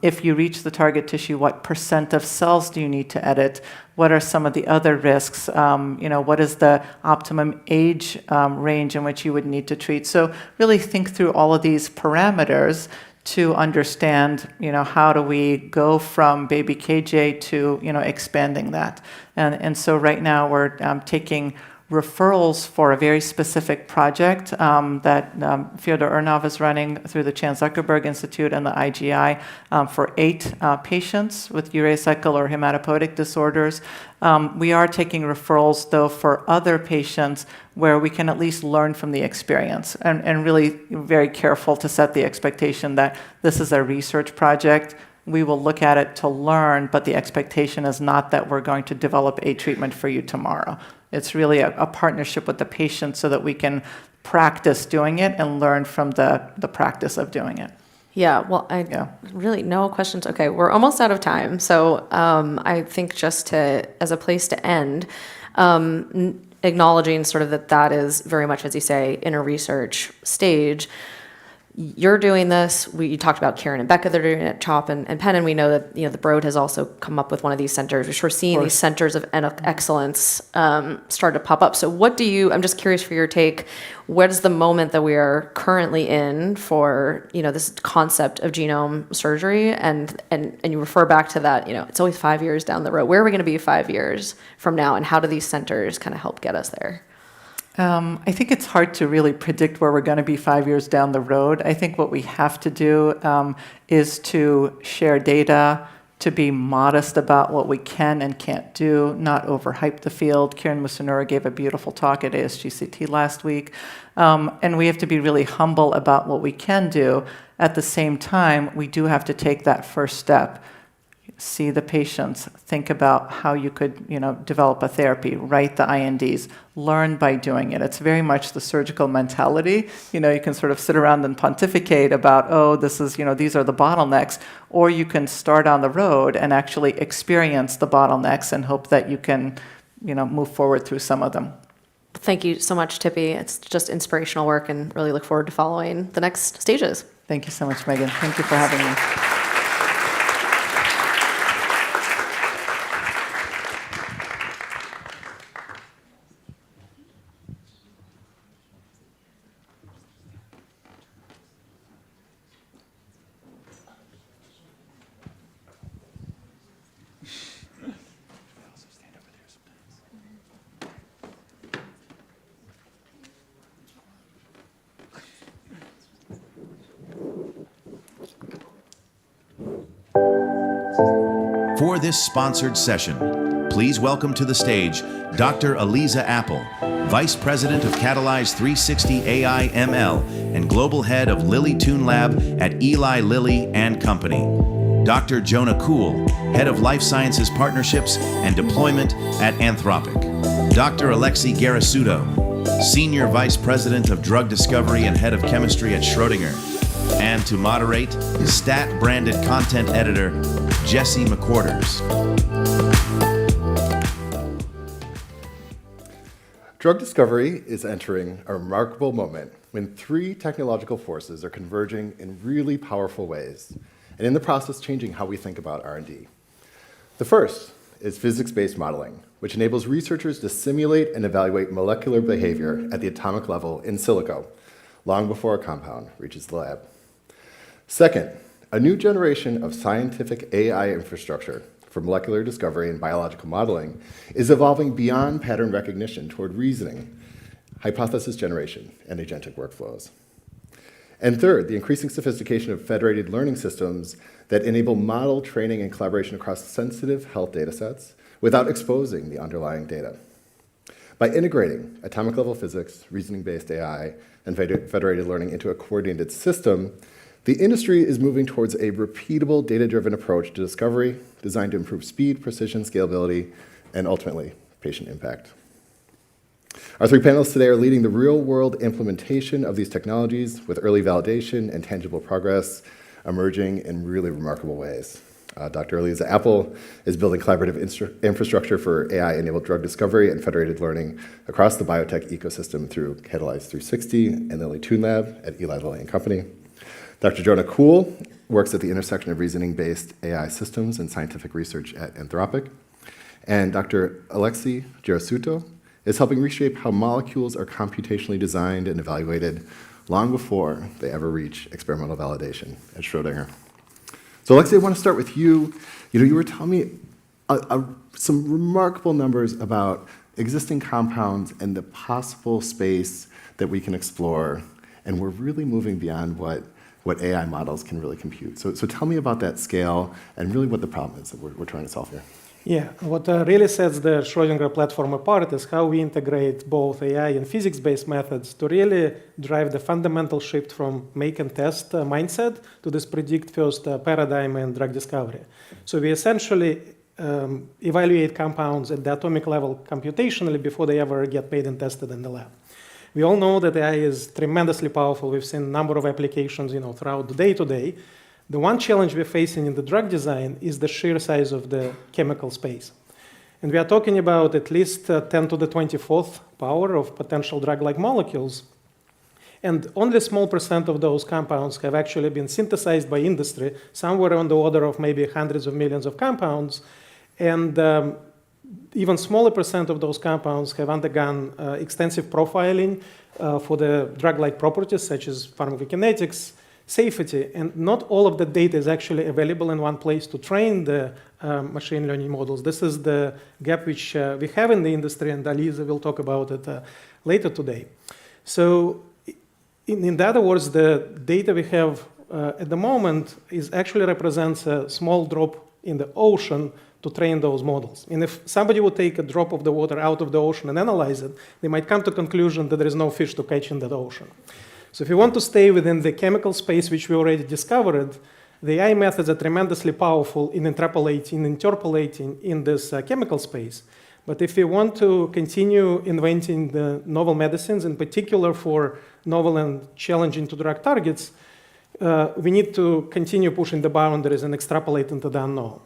If you reach the target tissue, what % of cells do you need to edit? What are some of the other risks? What is the optimum age range in which you would need to treat? So really think through all of these parameters to understand, how do we go from baby KJ to, expanding that. And so right now we're taking referrals for a very specific project that Fyodor Urnov is running through the Chan Zuckerberg Institute and the IGI for 8 patients with urea cycle or hematopoietic disorders. We are taking referrals, though, for other patients where we can at least learn from the experience and really very careful to set the expectation that this is a research project. We will look at it to learn, but the expectation is not that we're going to develop a treatment for you tomorrow. It's really a partnership with the patient so that we can practice doing it and learn from the practice of doing it. Yeah, well, really no questions. Okay, we're almost out of time. So I think just as a place to end, acknowledging sort of that is very much, as you say, in a research stage. You're doing this. You talked about Karen and Becca. They're doing it at CHOP and Penn, and we know that the Broad has also come up with one of these centers. We're seeing these centers of excellence start to pop up. So I'm just curious for your take. What is the moment that we are currently in for this concept of genome surgery? And you refer back to that. It's always 5 years down the road. Where are we going to be 5 years from now? And how do these centers kind of help get us there? I think it's hard to really predict where we're going to be 5 years down the road. I think what we have to do is to share data, to be modest about what we can and can't do, not overhype the field. Kiran Musunura gave a beautiful talk at ASGCT last week. And we have to be really humble about what we can do. At the same time, we do have to take that first step. See the patients, think about how you could, develop a therapy, write the INDs, learn by doing it. It's very much the surgical mentality. You can sort of sit around and pontificate about, this is, these are the bottlenecks, or you can start on the road and actually experience the bottlenecks and hope that you can, move forward through some of them. Thank you so much, Tippy. It's just inspirational work and really look forward to following the next stages. Thank you so much, Megan. Thank you for having me. For this sponsored session, please welcome to the stage Dr. Aliza Apple, Vice President of Catalyze 360 AI ML and Global Head of Lilly Tune Lab at Eli Lilly and Company. Dr. Jonah Kuhl, Head of Life Sciences Partnerships and Deployment at Anthropic. Dr. Alexei Garasuto, Senior Vice President of Drug Discovery and Head of Chemistry at Schrödinger. And to moderate, Stat-branded content editor, Jesse McQuarters. Drug discovery is entering a remarkable moment when 3 technological forces are converging in really powerful ways, and in the process changing how we think about R&D. The first is physics-based modeling, which enables researchers to simulate and evaluate molecular behavior at the atomic level in silico, long before a compound reaches the lab. Second, a new generation of scientific AI infrastructure for molecular discovery and biological modeling is evolving beyond pattern recognition toward reasoning, hypothesis generation, and agentic workflows. And third, the increasing sophistication of federated learning systems that enable model training and collaboration across sensitive health data sets without exposing the underlying data. By integrating atomic-level physics, reasoning-based AI, and federated learning into a coordinated system, the industry is moving towards a repeatable, data-driven approach to discovery designed to improve speed, precision, scalability, and ultimately, patient impact. Our 3 panelists today are leading the real-world implementation of these technologies with early validation and tangible progress emerging in really remarkable ways. Dr. Aliza Apple is building collaborative infrastructure for AI-enabled drug discovery and federated learning across the biotech ecosystem through Catalyze 360 and Lilly Tune Lab at Eli Lilly and Company. Dr. Jonah Kuhl works at the intersection of reasoning-based AI systems and scientific research at Anthropic. And Dr. Alexei Garasuto is helping reshape how molecules are computationally designed and evaluated long before they ever reach experimental validation at Schrödinger. So Alexei, I want to start with you. You were telling me some remarkable numbers about existing compounds and the possible space that we can explore, and we're really moving beyond what AI models can really compute. So tell me about that scale and really what the problem is that we're trying to solve here. Yeah, what really sets the Schrödinger platform apart is how we integrate both AI and physics-based methods to really drive the fundamental shift from make and test mindset to this predict first paradigm in drug discovery. So we essentially evaluate compounds at the atomic level computationally before they ever get made and tested in the lab. We all know that AI is tremendously powerful. We've seen a number of applications, throughout the day to day. The one challenge we're facing in the drug design is the sheer size of the chemical space. And we are talking about at least 10 to the 24th power of potential drug-like molecules. And only a small percent of those compounds have actually been synthesized by industry, somewhere on the order of maybe hundreds of millions of compounds. And even smaller percent of those compounds have undergone extensive profiling for the drug-like properties, such as pharmacokinetics, safety, and not all of the data is actually available in one place to train the machine learning models. This is the gap which we have in the industry, and Aliza will talk about it later today. So in other words, the data we have at the moment actually represents a small drop in the ocean to train those models. And if somebody would take a drop of the water out of the ocean and analyze it, they might come to the conclusion that there is no fish to catch in that ocean. So if you want to stay within the chemical space which we already discovered, the AI methods are tremendously powerful in interpolating in this chemical space. But if we want to continue inventing the novel medicines, in particular for novel and challenging to drug targets, we need to continue pushing the boundaries and extrapolate into the unknown.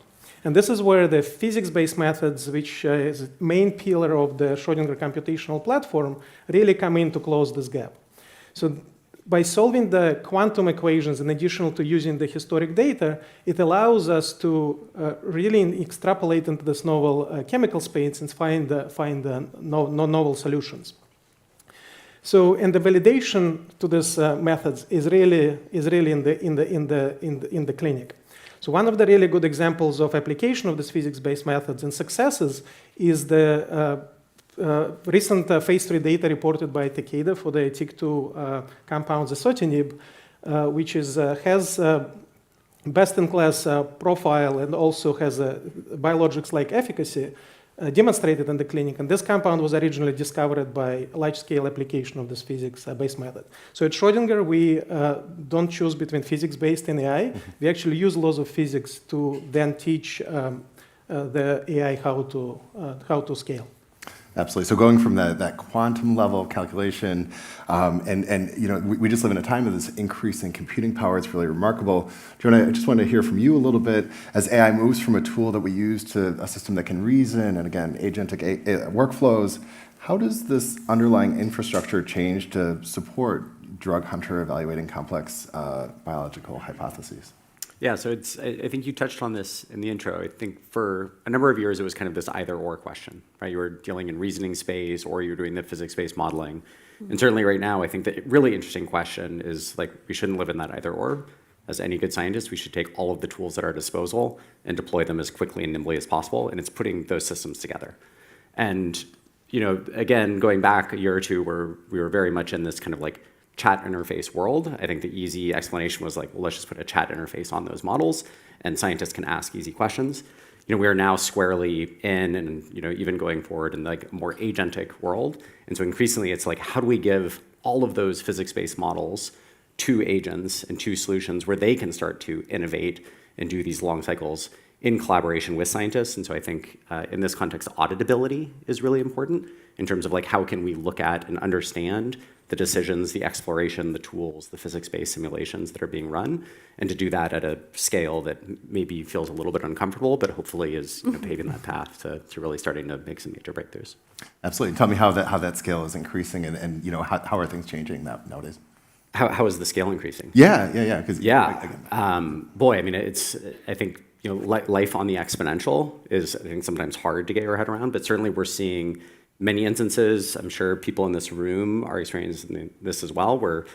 And this is where the physics-based methods, which is the main pillar of the Schrödinger computational platform, really come in to close this gap. So by solving the quantum equations in addition to using the historic data, it allows us to really extrapolate into this novel chemical space and find novel solutions. So, and the validation to these methods is really in the clinic. So one of the really good examples of application of these physics-based methods and successes is the recent phase 3 data reported by Takeda for the TYK2 compound azotinib, which has best-in-class profile and also has a biologics-like efficacy demonstrated in the clinic. And this compound was originally discovered by large-scale application of this physics-based method. So at Schrödinger, we don't choose between physics-based and AI. We actually use laws of physics to then teach the AI how to scale. Absolutely. So going from that quantum level of calculation, we just live in a time of this increasing computing power. It's really remarkable. Jonah, I just wanted to hear from you a little bit as AI moves from a tool that we use to a system that can reason and again, agentic workflows. How does this underlying infrastructure change to support drug hunter evaluating complex biological hypotheses? Yeah, so I think you touched on this in the intro. I think for a number of years, it was kind of this either or question, right? You were dealing in reasoning space or you're doing the physics-based modeling. And certainly right now, I think the really interesting question is like, we shouldn't live in that either or. As any good scientist, we should take all of the tools at our disposal and deploy them as quickly and nimbly as possible. And it's putting those systems together. And, again, going back a year or two where we were very much in this kind of like chat interface world, I think the easy explanation was like, well, let's just put a chat interface on those models and scientists can ask easy questions. We are now squarely in and, even going forward in like a more agentic world. And so increasingly it's like, how do we give all of those physics-based models to agents and to solutions where they can start to innovate and do these long cycles in collaboration with scientists. And so I think in this context, auditability is really important in terms of like, how can we look at and understand the decisions, the exploration, the tools, the physics-based simulations that are being run, and to do that at a scale that maybe feels a little bit uncomfortable, but hopefully is paving that path to really starting to make some major breakthroughs. Absolutely. Tell me how that scale is increasing and how are things changing nowadays? How is the scale increasing? Yeah. Boy, I mean, I think, life on the exponential is, I think, sometimes hard to get your head around, but certainly we're seeing many instances, I'm sure people in this room are experiencing this as well, where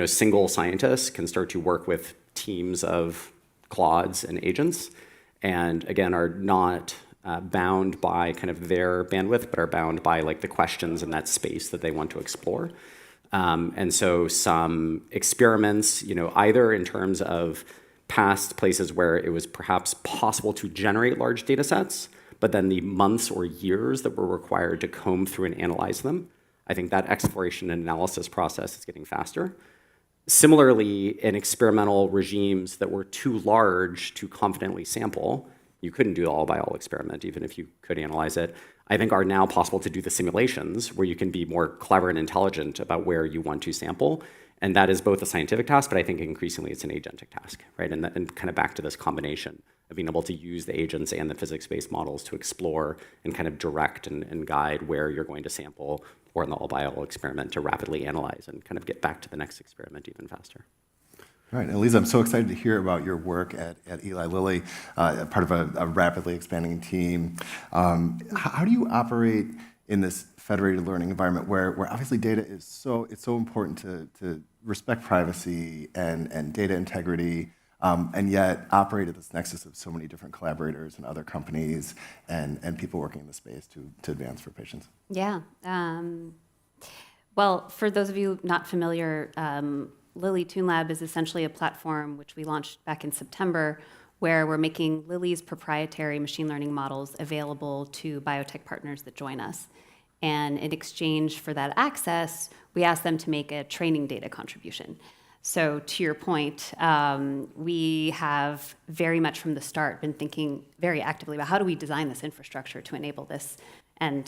single scientists can start to work with teams of Claudes and agents, and again, are not bound by kind of their bandwidth, but are bound by like the questions in that space that they want to explore. And so some experiments, either in terms of past places where it was perhaps possible to generate large data sets, but then the months or years that were required to comb through and analyze them, I think that exploration and analysis process is getting faster. Similarly, in experimental regimes that were too large to confidently sample, you couldn't do the all-by-all experiment, even if you could analyze it, I think are now possible to do the simulations where you can be more clever and intelligent about where you want to sample. And that is both a scientific task, but I think increasingly it's an agentic task, right? And kind of back to this combination of being able to use the agents and the physics-based models to explore and kind of direct and guide where you're going to sample, or in the all-by-all experiment to rapidly analyze and kind of get back to the next experiment even faster. All right, Elisa, I'm so excited to hear about your work at Eli Lilly, part of a rapidly expanding team. How do you operate in this federated learning environment where obviously data is so important to respect privacy and data integrity, and yet operate at this nexus of so many different collaborators and other companies and people working in the space to advance for patients? Yeah. Well, for those of you not familiar, Lilly TuneLab is essentially a platform which we launched back in September, where we're making Lilly's proprietary machine learning models available to biotech partners that join us. And in exchange for that access, we ask them to make a training data contribution. So to your point, we have very much from the start been thinking very actively about how do we design this infrastructure to enable this. And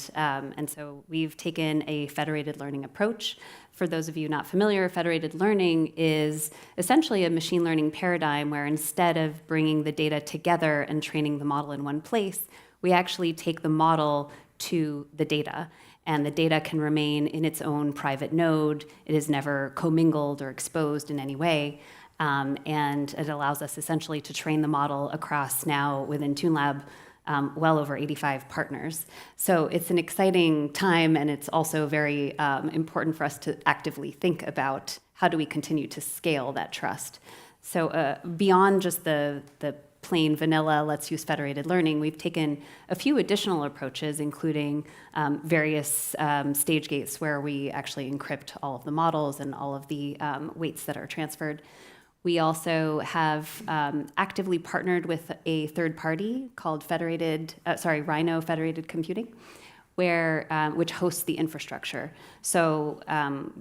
so we've taken a federated learning approach. For those of you not familiar, federated learning is essentially a machine learning paradigm where instead of bringing the data together and training the model in one place, we actually take the model to the data. And the data can remain in its own private node. It is never commingled or exposed in any way. And it allows us essentially to train the model across now within TuneLab well over 85 partners. So it's an exciting time, and it's also very important for us to actively think about how do we continue to scale that trust. So beyond just the plain vanilla, let's use federated learning, we've taken a few additional approaches, including various stage gates where we actually encrypt all of the models and all of the weights that are transferred. We also have actively partnered with a third party called Rhino Federated Computing, which hosts the infrastructure. So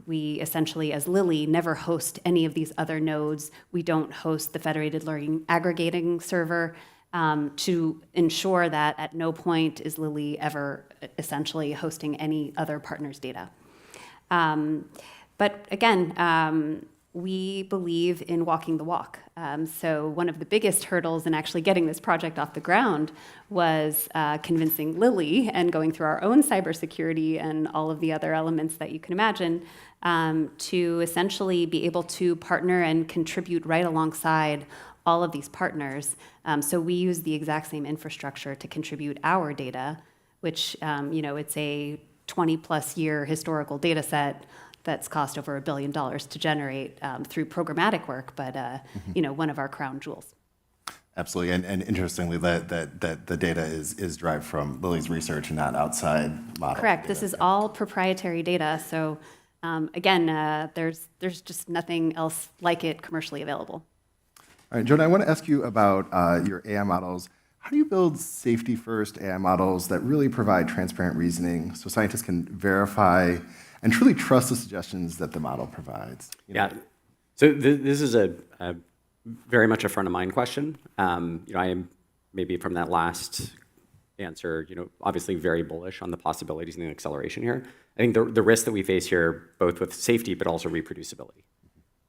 we essentially, as Lilly, never host any of these other nodes. We don't host the federated learning aggregating server to ensure that at no point is Lilly ever essentially hosting any other partner's data. But again, we believe in walking the walk. So one of the biggest hurdles in actually getting this project off the ground was convincing Lilly and going through our own cybersecurity and all of the other elements that you can imagine to essentially be able to partner and contribute right alongside all of these partners. So we use the exact same infrastructure to contribute our data, which it's a 20-plus year historical data set that's cost over $1 billion to generate through programmatic work, but one of our crown jewels. Absolutely, and interestingly, that the data is derived from Lilly's research and not outside model. Correct. This is all proprietary data. So again, there's just nothing else like it commercially available. All right, Jonah, I want to ask you about your AI models. How do you build safety-first AI models that really provide transparent reasoning so scientists can verify and truly trust the suggestions that the model provides? Yeah. So this is a very much a front of mind question. I am maybe from that last answer, obviously very bullish on the possibilities and the acceleration here. I think the risk that we face here, both with safety but also reproducibility,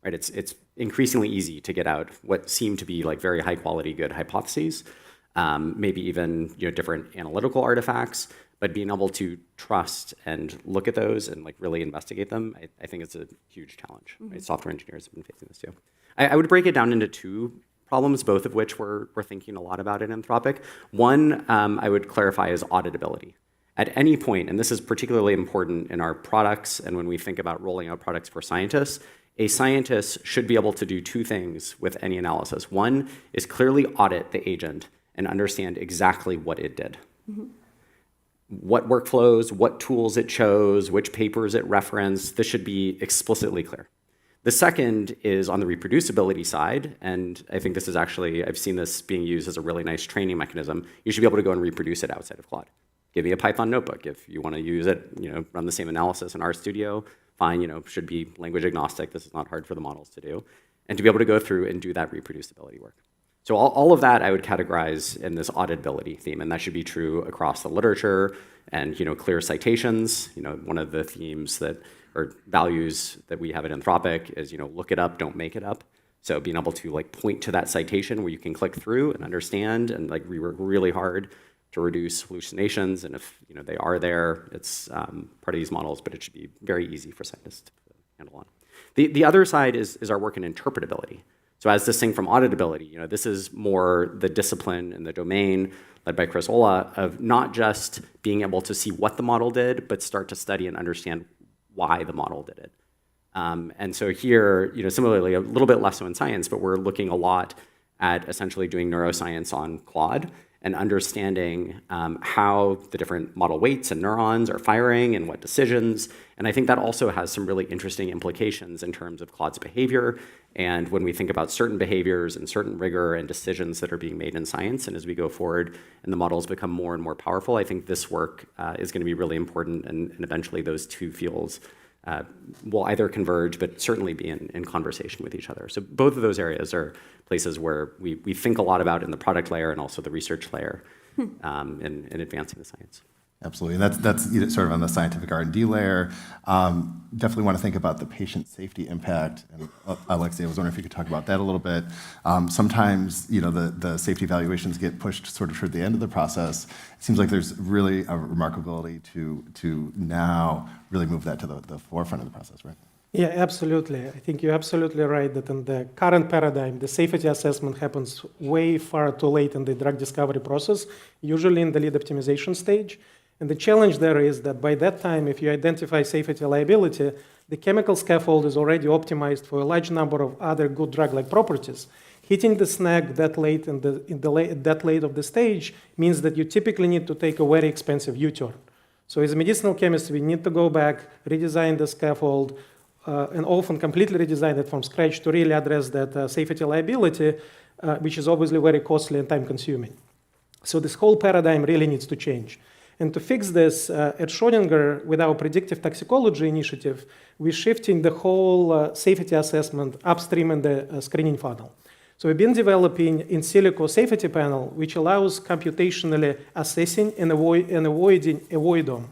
right? It's increasingly easy to get out what seem to be like very high quality, good hypotheses, maybe even different analytical artifacts. But being able to trust and look at those and like really investigate them, I think it's a huge challenge. Right? Software engineers have been facing this too. I would break it down into two problems, both of which we're thinking a lot about at Anthropic. One, I would clarify, is auditability. At any point, and this is particularly important in our products and when we think about rolling out products for scientists, A scientist should be able to do two things with any analysis. One is clearly audit the agent and understand exactly what it did. What workflows, what tools it chose, which papers it referenced. This should be explicitly clear. The second is on the reproducibility side, and I think this is actually, I've seen this being used as a really nice training mechanism. You should be able to go and reproduce it outside of Claude. Give me a Python notebook. If you want to use it, run the same analysis in RStudio, fine, should be language agnostic. This is not hard for the models to do. And to be able to go through and do that reproducibility work. So all of that I would categorize in this auditability theme, and that should be true across the literature and clear citations. One of the themes that or values that we have at Anthropic is look it up, don't make it up. So being able to point to that citation where you can click through and understand, and we work really hard to reduce hallucinations. And if they are there, it's part of these models, but it should be very easy for scientists to handle on. The other side is our work in interpretability. So as distinct from auditability, this is more the discipline and the domain led by Chris Ola of not just being able to see what the model did, but start to study and understand why the model did it. And so here, similarly, a little bit less so in science, but we're looking a lot at essentially doing neuroscience on Claude and understanding how the different model weights and neurons are firing and what decisions. And I think that also has some really interesting implications in terms of Claude's behavior. And when we think about certain behaviors and certain rigor and decisions that are being made in science, and as we go forward and the models become more and more powerful, I think this work is going to be really important, and eventually those two fields will either converge, but certainly be in conversation with each other. So both of those areas are places where we think a lot about in the product layer and also the research layer in advancing the science. Absolutely, and that's sort of on the scientific R&D layer. Definitely want to think about the patient safety impact. And Alexei, I was wondering if you could talk about that a little bit. Sometimes, the safety evaluations get pushed sort of toward the end of the process. It seems like there's really a remarkability to now really move that to the forefront of the process, right? Yeah, absolutely. I think you're absolutely right that in the current paradigm, the safety assessment happens way far too late in the drug discovery process, usually in the lead optimization stage. And the challenge there is that by that time, if you identify safety liability, the chemical scaffold is already optimized for a large number of other good drug-like properties. Hitting the snag that late that late of the stage means that you typically need to take a very expensive U-turn. So as medicinal chemists, we need to go back, redesign the scaffold, and often completely redesign it from scratch to really address that safety liability, which is obviously very costly and time-consuming. So this whole paradigm really needs to change. And to fix this, at Schrödinger, with our predictive toxicology initiative, we're shifting the whole safety assessment upstream in the screening funnel. So we've been developing in silico safety panel, which allows computationally assessing and avoiding avoidom.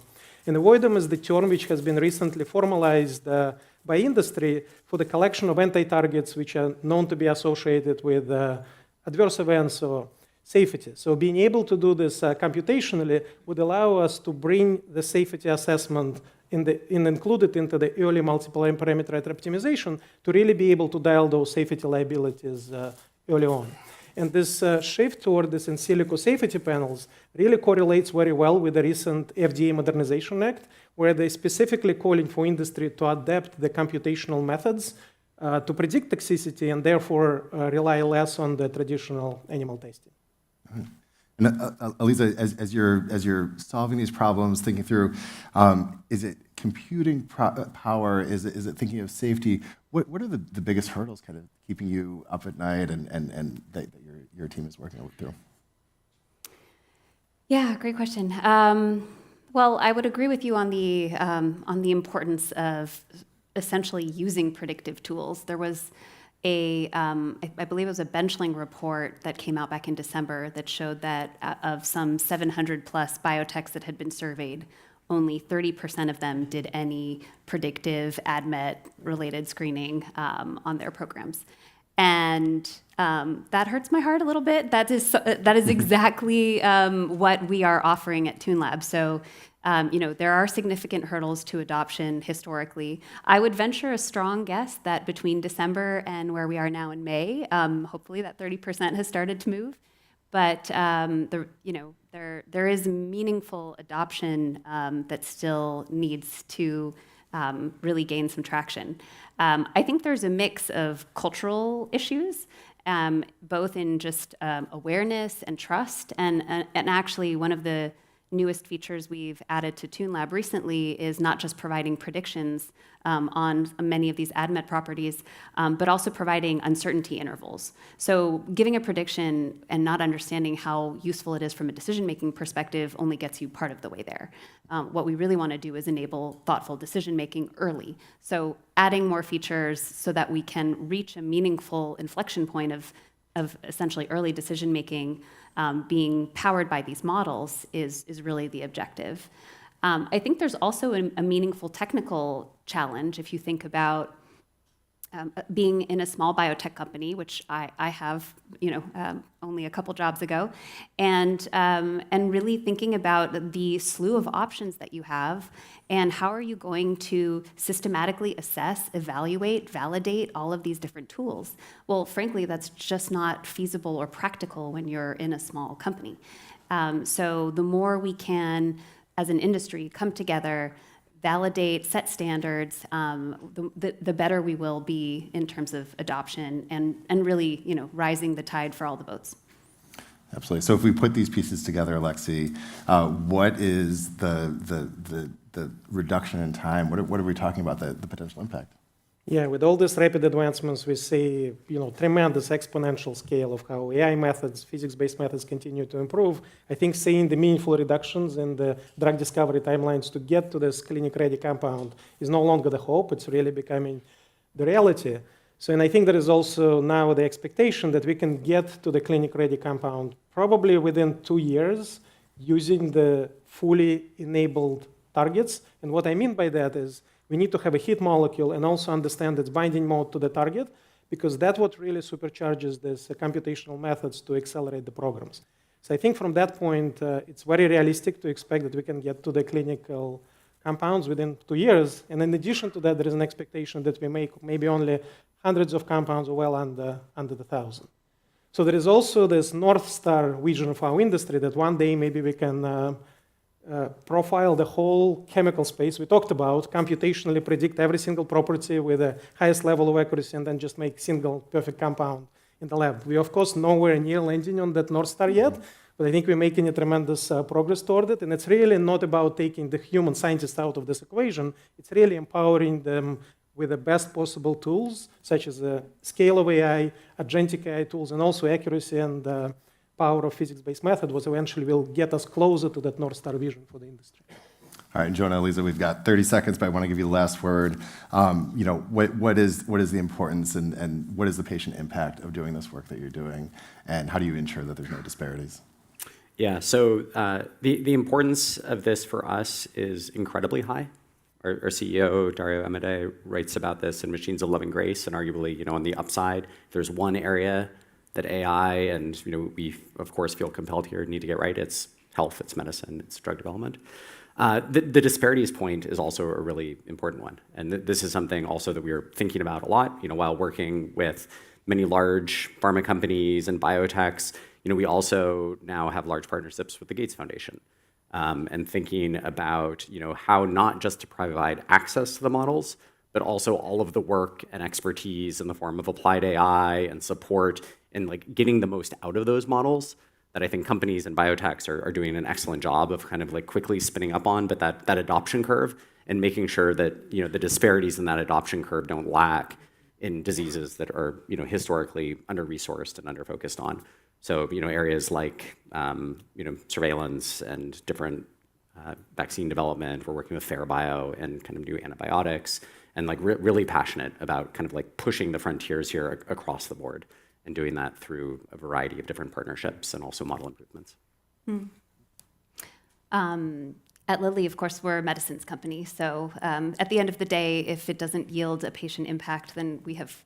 And avoidom is the term which has been recently formalized by industry for the collection of anti-targets which are known to be associated with adverse events or safety. So being able to do this computationally would allow us to bring the safety assessment and include it into the early multiple parameter optimization to really be able to dial those safety liabilities early on. And this shift toward this in silico safety panels really correlates very well with the recent FDA Modernization Act, where they're specifically calling for industry to adapt the computational methods to predict toxicity and therefore rely less on the traditional animal testing. And Aliza, as you're solving these problems, thinking through, is it computing power? Is it thinking of safety? What are the biggest hurdles kind of keeping you up at night and that your team is working through? Yeah, great question. Well, I would agree with you on the importance of essentially using predictive tools. There was I believe it was a Benchling report that came out back in December that showed that of some 700 plus biotechs that had been surveyed, only 30% of them did any predictive ADMET related screening on their programs. And that hurts my heart a little bit. That is exactly what we are offering at TuneLab. So there are significant hurdles to adoption historically. I would venture a strong guess that between December and where we are now in May, hopefully that 30% has started to move. But there is meaningful adoption that still needs to really gain some traction. I think there's a mix of cultural issues, both in just awareness and trust, and actually one of the newest features we've added to TuneLab recently is not just providing predictions on many of these AdMet properties, but also providing uncertainty intervals. So giving a prediction and not understanding how useful it is from a decision-making perspective only gets you part of the way there. What we really want to do is enable thoughtful decision-making early. So adding more features so that we can reach a meaningful inflection point of essentially early decision-making being powered by these models is really the objective. I think there's also a meaningful technical challenge if you think about being in a small biotech company, which I have, only a couple jobs ago, and really thinking about the slew of options that you have, and how are you going to systematically assess, evaluate, validate all of these different tools? Well, frankly, that's just not feasible or practical when you're in a small company. So the more we can, as an industry, come together, validate, set standards, the better we will be in terms of adoption and really, rising the tide for all the boats. Absolutely. So if we put these pieces together, Alexi, what is the reduction in time? What are we talking about, the potential impact? Yeah, with all these rapid advancements, we see tremendous exponential scale of how AI methods, physics-based methods continue to improve. I think seeing the meaningful reductions in the drug discovery timelines to get to this clinic-ready compound is no longer the hope. It's really becoming the reality. So, and I think there is also now the expectation that we can get to the clinic-ready compound probably within 2 years using the fully enabled targets. And what I mean by that is we need to have a hit molecule and also understand its binding mode to the target, because that's what really supercharges these computational methods to accelerate the programs. So I think from that point, it's very realistic to expect that we can get to the clinical compounds within 2 years. And in addition to that, there is an expectation that we make maybe only hundreds of compounds well under the 1,000. So there is also this North Star vision of our industry that one day maybe we can profile the whole chemical space we talked about, computationally predict every single property with the highest level of accuracy, and then just make single perfect compound in the lab. We, of course, nowhere near landing on that North Star yet, but I think we're making a tremendous progress toward it. And it's really not about taking the human scientists out of this equation. It's really empowering them with the best possible tools, such as the scale of AI, agentic AI tools, and also accuracy and power of physics-based method, was eventually will get us closer to that North Star vision for the industry. All right, Jonah, Lisa, we've got 30 seconds, but I want to give you the last word. What is the importance and what is the patient impact of doing this work that you're doing, and how do you ensure that there's no disparities? Yeah, so the importance of this for us is incredibly high. Our CEO, Dario Amodei, writes about this in Machines of Loving Grace, and arguably, on the upside, if there's one area that AI and we of course feel compelled here need to get right, it's health, it's medicine, it's drug development. The disparities point is also a really important one, and this is something also that we are thinking about a lot. While working with many large pharma companies and biotechs, we also now have large partnerships with the Gates Foundation, and thinking about how not just to provide access to the models, but also all of the work and expertise in the form of applied AI and support and getting the most out of those models that I think companies and biotechs are doing an excellent job of kind of quickly spinning up on, but that adoption curve and making sure that the disparities in that adoption curve don't lack in diseases that are historically under-resourced and under-focused on. So areas like surveillance and different vaccine development. We're working with FairBio and kind of new antibiotics, and really passionate about kind of pushing the frontiers here across the board, and doing that through a variety of different partnerships and also model improvements. At Lilly, of course, we're a medicines company. So at the end of the day, if it doesn't yield a patient impact, then we have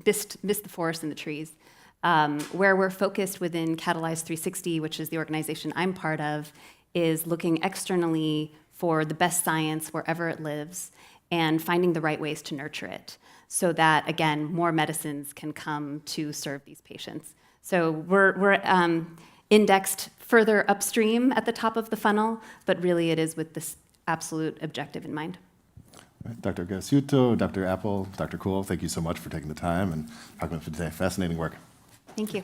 missed the forest and the trees. Where we're focused within Catalyze 360, which is the organization I'm part of, is looking externally for the best science wherever it lives and finding the right ways to nurture it, so that, again, more medicines can come to serve these patients. So we're indexed further upstream at the top of the funnel, but really it is with this absolute objective in mind. Dr. Gasuto, Dr. Apple, Dr. Cool, thank you so much for taking the time and talking about today. Fascinating work. Thank you.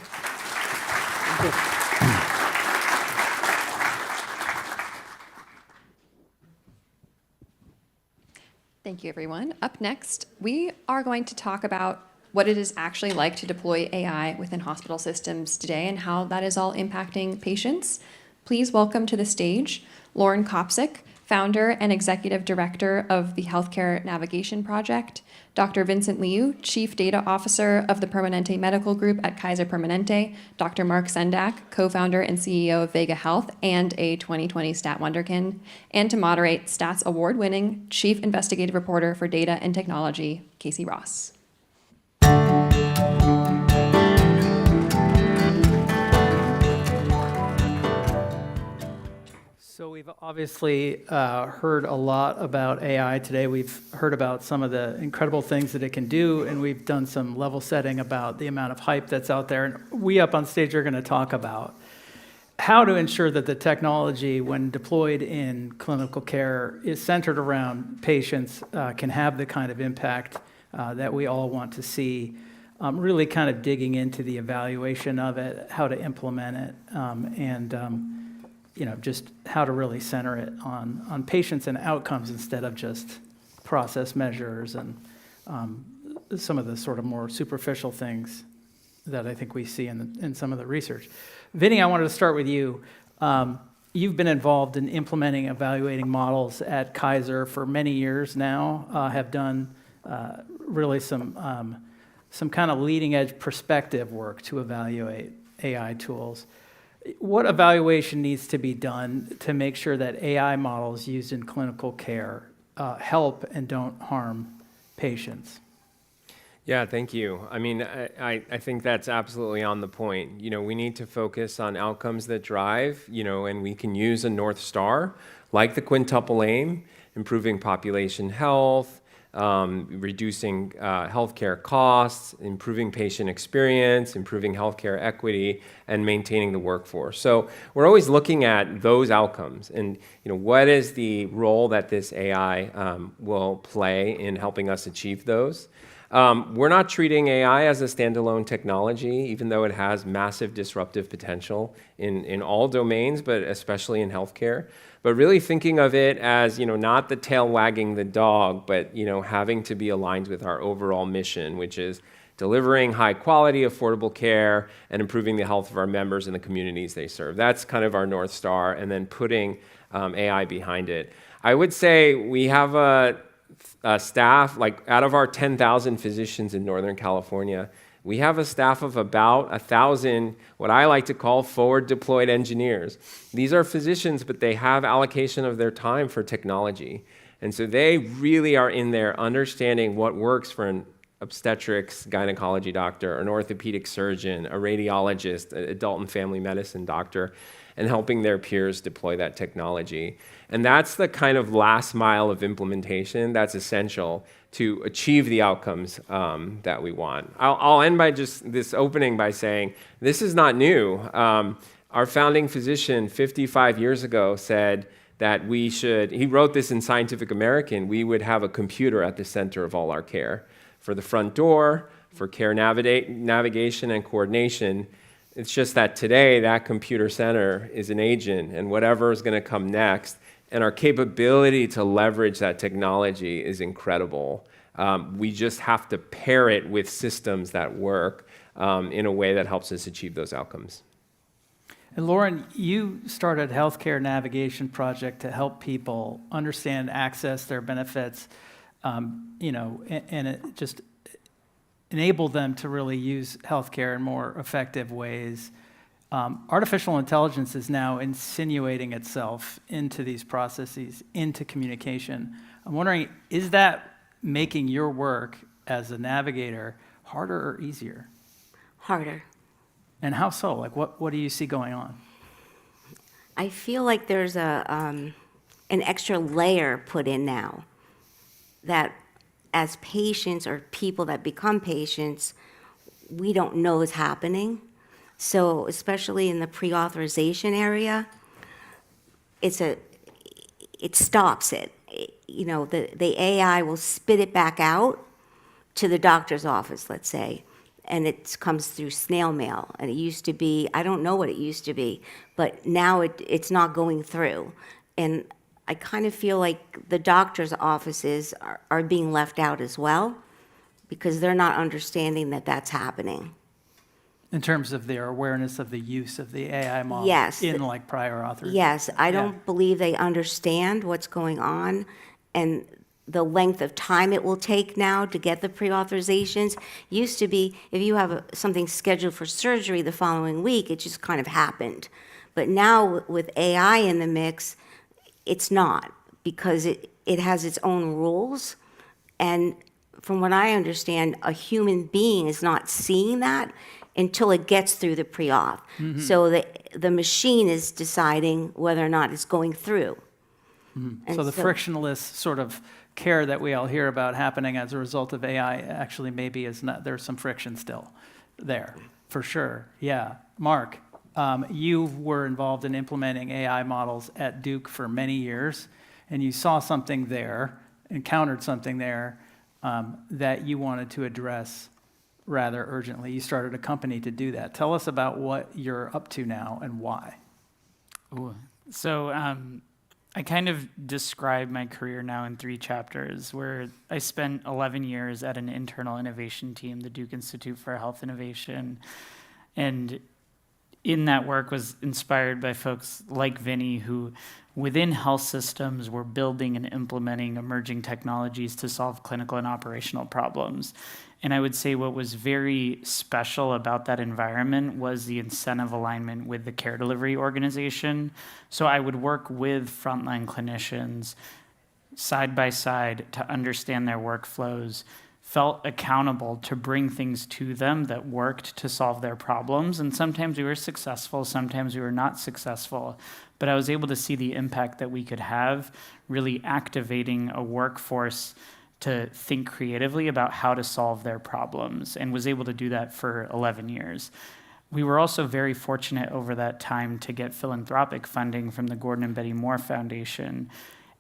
Thank you, everyone. Up next, we are going to talk about what it is actually like to deploy AI within hospital systems today and how that is all impacting patients. Please welcome to the stage Lauren Kopsik, founder and executive director of the Healthcare Navigation Project, Dr. Vincent Liu, chief data officer of the Permanente Medical Group at Kaiser Permanente, Dr. Mark Sendak, co-founder and CEO of Vega Health and a 2020 Stat Wonderkin, and to moderate Stats award-winning chief investigative reporter for data and technology, Casey Ross. So we've obviously heard a lot about AI today. We've heard about some of the incredible things that it can do, and we've done some level setting about the amount of hype that's out there. And we up on stage are going to talk about how to ensure that the technology, when deployed in clinical care, is centered around patients, can have the kind of impact that we all want to see. Really kind of digging into the evaluation of it, how to implement it, and just how to really center it on patients and outcomes instead of just process measures and some of the sort of more superficial things that I think we see in some of the research. Vinny, I wanted to start with you. You've been involved in implementing, evaluating models at Kaiser for many years now, have done really some kind of leading edge perspective work to evaluate AI tools. What evaluation needs to be done to make sure that AI models used in clinical care help and don't harm patients? Yeah, thank you. I mean, I think that's absolutely on the point. We need to focus on outcomes that drive, and we can use a North Star, like the quintuple aim, improving population health, reducing healthcare costs, improving patient experience, improving healthcare equity, and maintaining the workforce. So we're always looking at those outcomes and what is the role that this AI will play in helping us achieve those. We're not treating AI as a standalone technology, even though it has massive disruptive potential in all domains, but especially in healthcare. But really thinking of it as, not the tail wagging the dog, but, having to be aligned with our overall mission, which is delivering high quality, affordable care and improving the health of our members and the communities they serve. That's kind of our North Star, and then putting AI behind it. I would say we have a staff, like out of our 10,000 physicians in Northern California, we have a staff of about 1,000, what I like to call forward deployed engineers. These are physicians, but they have allocation of their time for technology. And so they really are in there understanding what works for an obstetrics, gynecology doctor, an orthopedic surgeon, a radiologist, an adult and family medicine doctor, and helping their peers deploy that technology. And that's the kind of last mile of implementation that's essential to achieve the outcomes that we want. I'll end by just this opening by saying, this is not new. Our founding physician 55 years ago said that he wrote this in Scientific American, we would have a computer at the center of all our care. For the front door, for care navigation and coordination. It's just that today, that computer center is an agent, and whatever is going to come next, and our capability to leverage that technology is incredible. We just have to pair it with systems that work in a way that helps us achieve those outcomes. And Lauren, you started Healthcare Navigation Project to help people understand, access their benefits, and it just enable them to really use healthcare in more effective ways. Artificial intelligence is now insinuating itself into these processes, into communication. I'm wondering, is that making your work as a navigator harder or easier? Harder. And how so? Like, what do you see going on? I feel like there's an extra layer put in now that as patients or people that become patients, we don't know is happening. So especially in the pre-authorization area, it stops it. the AI will spit it back out to the doctor's office, let's say, and it comes through snail mail. And it used to be, I don't know what it used to be, but now it's not going through. And I kind of feel like the doctor's offices are being left out as well, because they're not understanding that that's happening. In terms of their awareness of the use of the AI model Yes. in like prior authorization. Yes, I don't believe they understand what's going on and the length of time it will take now to get the pre-authorizations. Used to be, if you have something scheduled for surgery the following week, it just kind of happened. But now with AI in the mix, it's not, because it has its own rules. And from what I understand, a human being is not seeing that until it gets through the pre-auth. Mhm. So the machine is deciding whether or not it's going through. And So the frictionless sort of care that we all hear about happening as a result of AI actually maybe is not, there's some friction still there, for sure. Yeah. Mark, you were involved in implementing AI models at Duke for many years, and you saw something there, encountered something there that you wanted to address rather urgently. You started a company to do that. Tell us about what you're up to now and why. Ooh. So I kind of describe my career now in 3 chapters, where I spent 11 years at an internal innovation team, the Duke Institute for Health Innovation. And in that work was inspired by folks like Vinny, who within health systems were building and implementing emerging technologies to solve clinical and operational problems. And I would say what was very special about that environment was the incentive alignment with the care delivery organization. So I would work with frontline clinicians side by side to understand their workflows, felt accountable to bring things to them that worked to solve their problems. And sometimes we were successful, sometimes we were not successful. But I was able to see the impact that we could have, really activating a workforce to think creatively about how to solve their problems, and was able to do that for 11 years. We were also very fortunate over that time to get philanthropic funding from the Gordon and Betty Moore Foundation,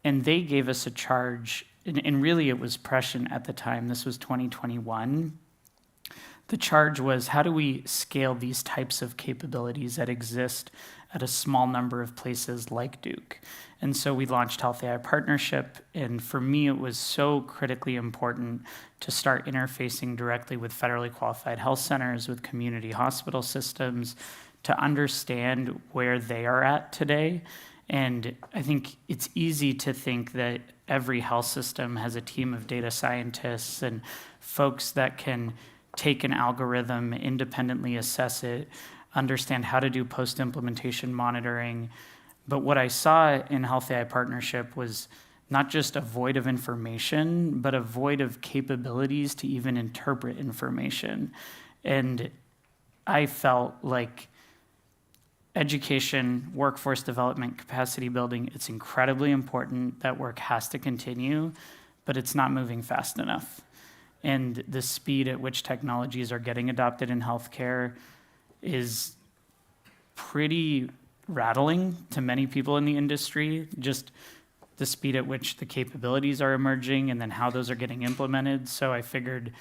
and they gave us a charge, and really it was prescient at the time, this was 2021. The charge was, how do we scale these types of capabilities that exist at a small number of places like Duke? And so we launched Health AI Partnership, and for me it was so critically important to start interfacing directly with federally qualified health centers, with community hospital systems, to understand where they are at today. And I think it's easy to think that every health system has a team of data scientists and folks that can take an algorithm, independently assess it, understand how to do post-implementation monitoring. But what I saw in Health AI Partnership was not just a void of information, but a void of capabilities to even interpret information. And I felt like education, workforce development, capacity building, it's incredibly important. That work has to continue, but it's not moving fast enough. And the speed at which technologies are getting adopted in healthcare is pretty rattling to many people in the industry, just the speed at which the capabilities are emerging and then how those are getting implemented. So I figured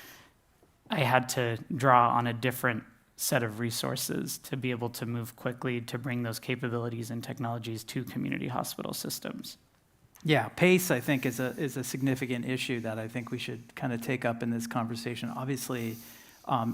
I had to draw on a different set of resources to be able to move quickly to bring those capabilities and technologies to community hospital systems. Yeah, pace, I think, is a significant issue that I think we should kind of take up in this conversation. Obviously,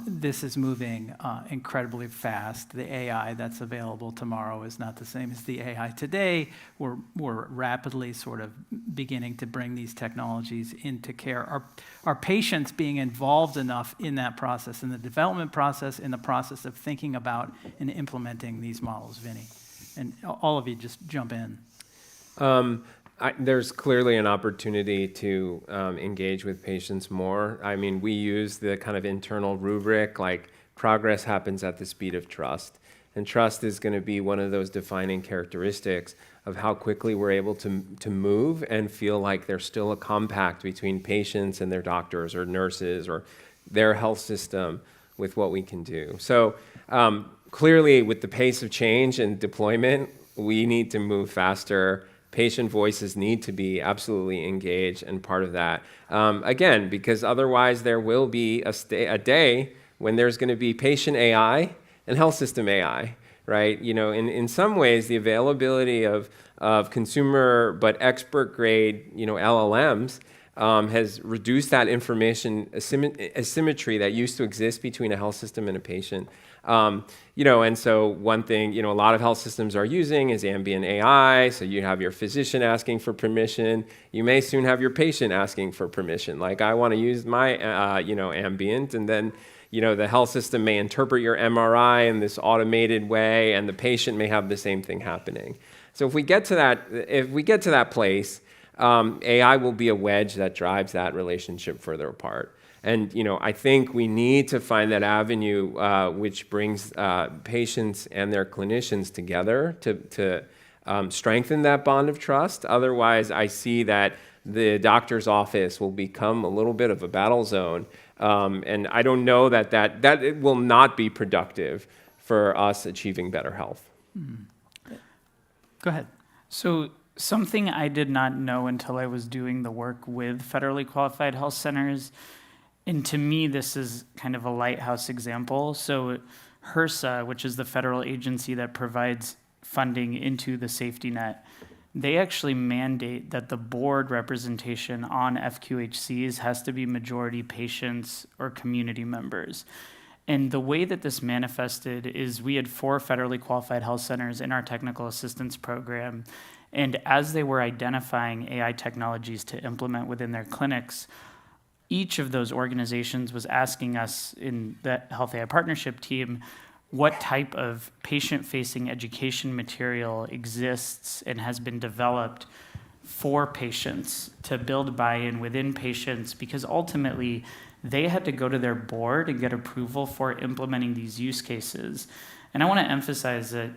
this is moving incredibly fast. The AI that's available tomorrow is not the same as the AI today. We're rapidly sort of beginning to bring these technologies into care. Are patients being involved enough in that process, in the development process, in the process of thinking about and implementing these models, Vinny? And all of you just jump in. There's clearly an opportunity to engage with patients more. I mean, we use the kind of internal rubric, like progress happens at the speed of trust. And trust is going to be one of those defining characteristics of how quickly we're able to move and feel like there's still a compact between patients and their doctors or nurses or their health system with what we can do. So clearly with the pace of change and deployment, we need to move faster. patient voices need to be absolutely engaged and part of that. Again, because otherwise there will be a day when there's going to be patient AI and health system AI, right? In some ways, the availability of consumer but expert grade, LLMs has reduced that information asymmetry that used to exist between a health system and a patient. And so one thing, a lot of health systems are using is ambient AI. So you have your physician asking for permission. You may soon have your patient asking for permission. Like, I want to use my, ambient, and then, the health system may interpret your MRI in this automated way, and the patient may have the same thing happening. So if we get to that place, AI will be a wedge that drives that relationship further apart. And, I think we need to find that avenue which brings patients and their clinicians together to strengthen that bond of trust. Otherwise, I see that the doctor's office will become a little bit of a battle zone. And I don't know that it will not be productive for us achieving better health. Go ahead. So something I did not know until I was doing the work with federally qualified health centers, and to me, this is kind of a lighthouse example. So HRSA, which is the federal agency that provides funding into the safety net, they actually mandate that the board representation on FQHCs has to be majority patients or community members. And the way that this manifested is we had 4 federally qualified health centers in our technical assistance program. And as they were identifying AI technologies to implement within their clinics, each of those organizations was asking us in the Health AI Partnership team what type of patient-facing education material exists and has been developed for patients to build buy-in within patients, because ultimately they had to go to their board and get approval for implementing these use cases. And I want to emphasize that,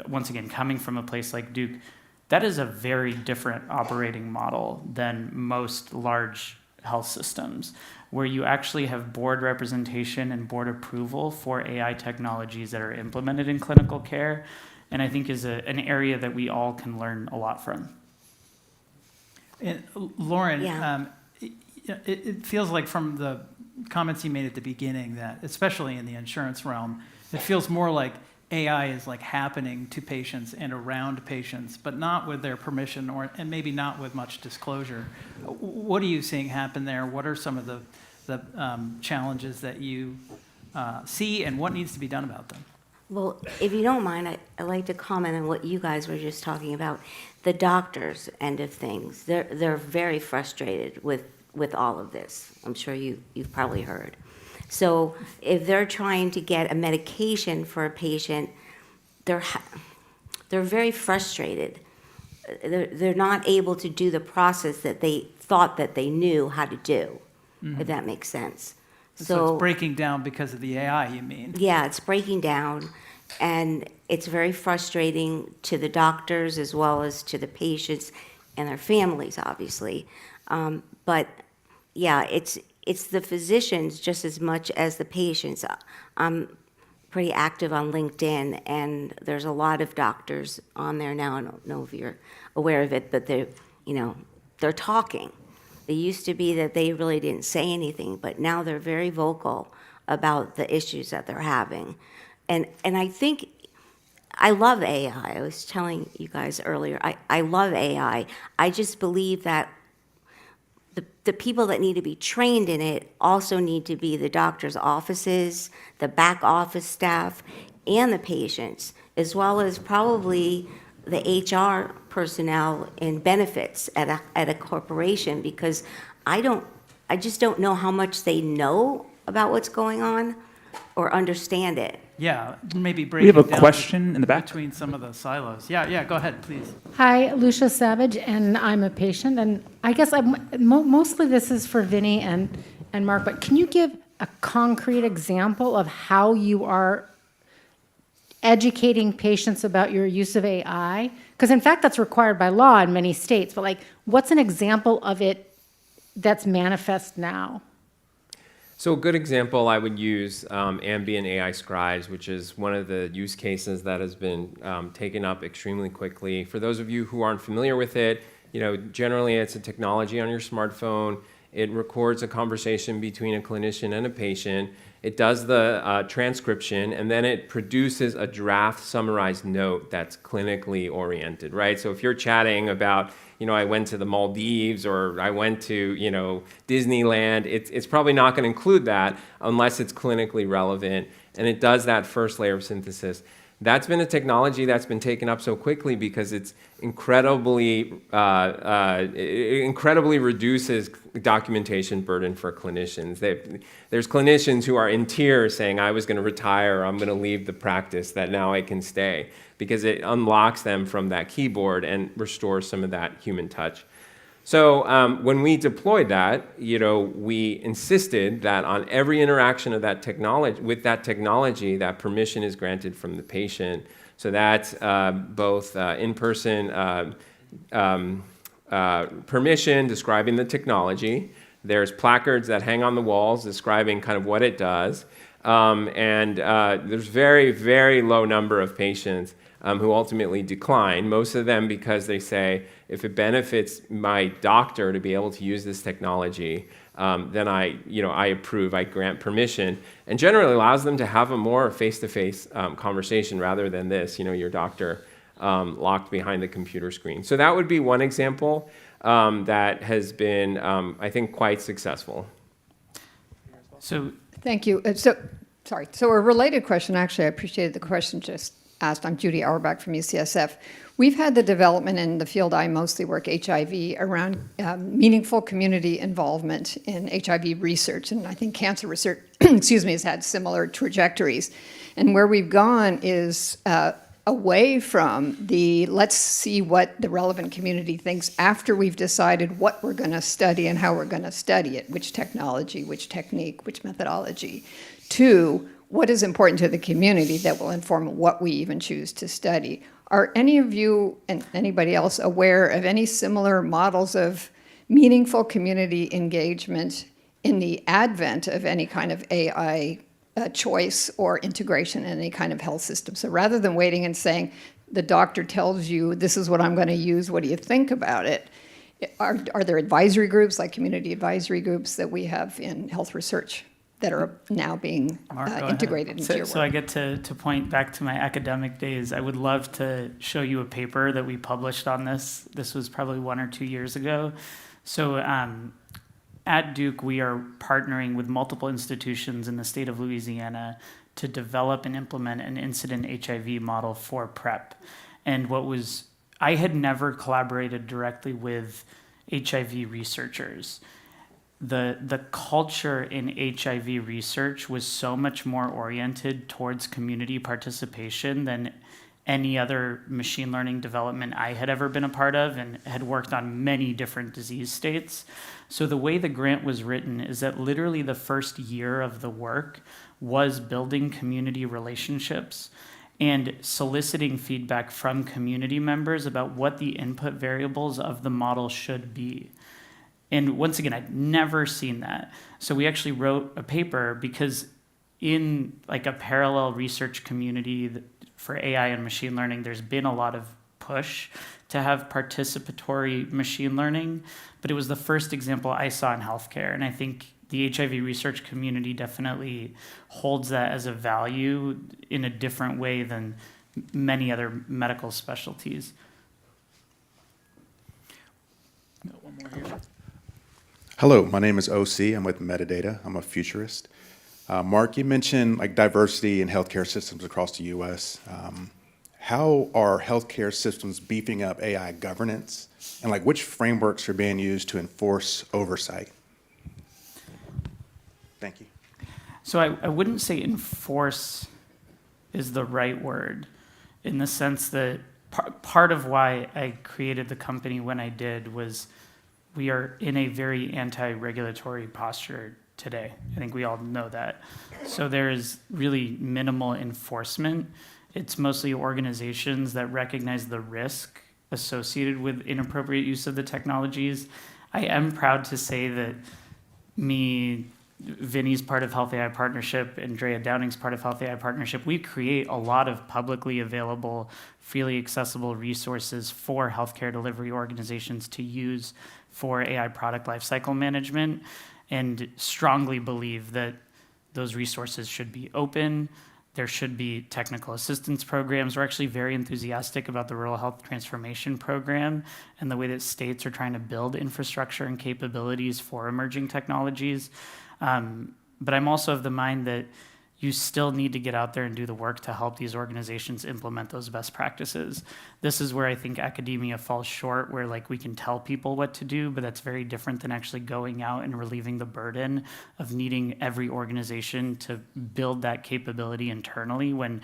once again, coming from a place like Duke, that is a very different operating model than most large health systems, where you actually have board representation and board approval for AI technologies that are implemented in clinical care, and I think is an area that we all can learn a lot from. And Lauren, Yeah. It feels like from the comments you made at the beginning that, especially in the insurance realm, it feels more like AI is like happening to patients and around patients, but not with their permission and maybe not with much disclosure. What are you seeing happen there? What are some of the challenges that you see, and what needs to be done about them? Well, if you don't mind, I'd like to comment on what you guys were just talking about, the doctors' end of things. They're very frustrated with all of this. I'm sure you've probably heard. So if they're trying to get a medication for a patient, they're very frustrated. They're not able to do the process that they thought that they knew how to do, if that makes sense. So it's breaking down because of the AI, you mean? Yeah, it's breaking down, and it's very frustrating to the doctors as well as to the patients and their families, obviously. But yeah, it's the physicians just as much as the patients. I'm pretty active on LinkedIn, and there's a lot of doctors on there now. I don't know if you're aware of it, but they're talking. It used to be that they really didn't say anything, but now they're very vocal about the issues that they're having. And I think I love AI. I was telling you guys earlier, I love AI. I just believe that the people that need to be trained in it also need to be the doctor's offices, the back office staff, and the patients, as well as probably the HR personnel in benefits at a corporation, because I just don't know how much they know about what's going on or understand it. Yeah, maybe break We have it a down question in the back. between some of the silos. Yeah, go ahead, please. Hi, Lucia Savage, and I'm a patient. And I guess mostly this is for Vinny and Mark, but can you give a concrete example of how you are educating patients about your use of AI? Because in fact, that's required by law in many states, but what's an example of it that's manifest now? So a good example I would use ambient AI scribes, which is one of the use cases that has been taken up extremely quickly. For those of you who aren't familiar with it, generally it's a technology on your smartphone. It records a conversation between a clinician and a patient. It does the transcription, and then it produces a draft summarized note that's clinically oriented, right? So if you're chatting about, I went to the Maldives or I went to, Disneyland, it's probably not going to include that unless it's clinically relevant. And it does that first layer of synthesis. That's been a technology that's been taken up so quickly because it's incredibly reduces documentation burden for clinicians. There's clinicians who are in tears saying, I was going to retire, or I'm going to leave the practice, that now I can stay, because it unlocks them from that keyboard and restores some of that human touch. So when we deployed that, we insisted that on every interaction of that technology, that permission is granted from the patient. So that's both in-person permission describing the technology. There's placards that hang on the walls describing kind of what it does. And there's very, very low number of patients who ultimately decline, most of them because they say, if it benefits my doctor to be able to use this technology, then I approve, I grant permission, and generally allows them to have a more face-to-face conversation rather than this, your doctor locked behind the computer screen. So that would be one example that has been, I think, quite successful. So thank you. So a related question, actually, I appreciated the question just asked. I'm Judy Auerbach from UCSF. We've had the development in the field I mostly work, HIV, around meaningful community involvement in HIV research. And I think cancer research, has had similar trajectories. And where we've gone is away from the let's see what the relevant community thinks after we've decided what we're going to study and how we're going to study it, which technology, which technique, which methodology, to what is important to the community that will inform what we even choose to study. Are any of you and anybody else aware of any similar models of meaningful community engagement in the advent of any kind of AI choice or integration in any kind of health system? So rather than waiting and saying, the doctor tells you, this is what I'm going to use, what do you think about it? Are there advisory groups, like community advisory groups that we have in health research that are now being integrated into your work? So I get to point back to my academic days. I would love to show you a paper that we published on this. This was probably 1 or 2 years ago. So at Duke, we are partnering with multiple institutions in the state of Louisiana to develop and implement an incident HIV model for PrEP. And I had never collaborated directly with HIV researchers. The culture in HIV research was so much more oriented towards community participation than any other machine learning development I had ever been a part of, and had worked on many different disease states. So the way the grant was written is that literally the first year of the work was building community relationships and soliciting feedback from community members about what the input variables of the model should be. And once again, I'd never seen that. So we actually wrote a paper because in like a parallel research community for AI and machine learning, there's been a lot of push to have participatory machine learning, but it was the first example I saw in healthcare. And I think the HIV research community definitely holds that as a value in a different way than many other medical specialties. One more here. Hello, my name is OC. I'm with Metadata. I'm a futurist. Mark, you mentioned diversity in healthcare systems across the U.S. How are healthcare systems beefing up AI governance, and which frameworks are being used to enforce oversight? Thank you. So I wouldn't say enforce is the right word, in the sense that part of why I created the company when I did was we are in a very anti-regulatory posture today. I think we all know that. So there is really minimal enforcement. It's mostly organizations that recognize the risk associated with inappropriate use of the technologies. I am proud to say that me Vinny's part of Health AI Partnership, Andrea Downing's part of Health AI Partnership, we create a lot of publicly available, freely accessible resources for healthcare delivery organizations to use for AI product lifecycle management, and strongly believe that those resources should be open. There should be technical assistance programs. We're actually very enthusiastic about the Rural Health Transformation Program and the way that states are trying to build infrastructure and capabilities for emerging technologies. But I'm also of the mind that you still need to get out there and do the work to help these organizations implement those best practices. This is where I think academia falls short, where like we can tell people what to do, but that's very different than actually going out and relieving the burden of needing every organization to build that capability internally, when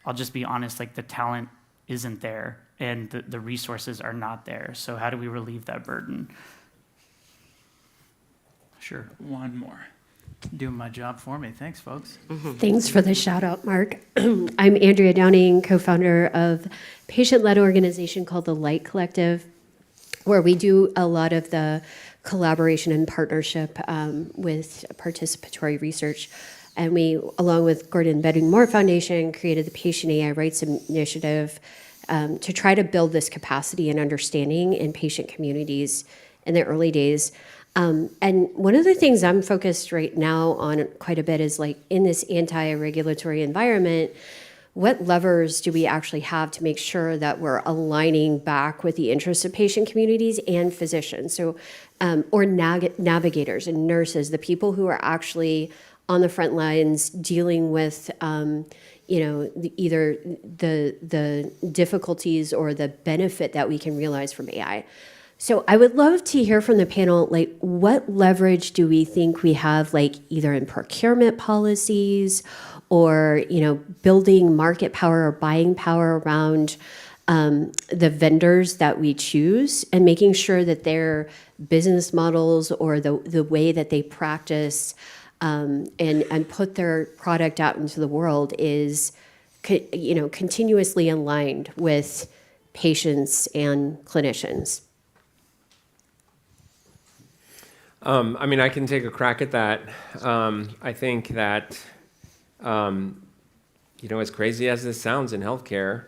I'll just be honest, like the talent isn't there and the resources are not there. So how do we relieve that burden? Sure, one more. Doing my job for me. Thanks, folks. Thanks for the shout out, Mark. I'm Andrea Downing, co-founder of a patient-led organization called the Light Collective, where we do a lot of the collaboration and partnership with participatory research. And we, along with Gordon Bedding Moore Foundation, created the Patient AI Rights Initiative to try to build this capacity and understanding in patient communities in the early days. And one of the things I'm focused right now on quite a bit is like in this anti-regulatory environment, what levers do we actually have to make sure that we're aligning back with the interests of patient communities and physicians? So, or navigators and nurses, the people who are actually on the front lines dealing with, either the difficulties or the benefit that we can realize from AI. So I would love to hear from the panel, like what leverage do we think we have, like either in procurement policies or, building market power or buying power around the vendors that we choose, and making sure that their business models or the way that they practice and put their product out into the world is, continuously aligned with patients and clinicians. I can take a crack at that. I think that, as crazy as this sounds in healthcare,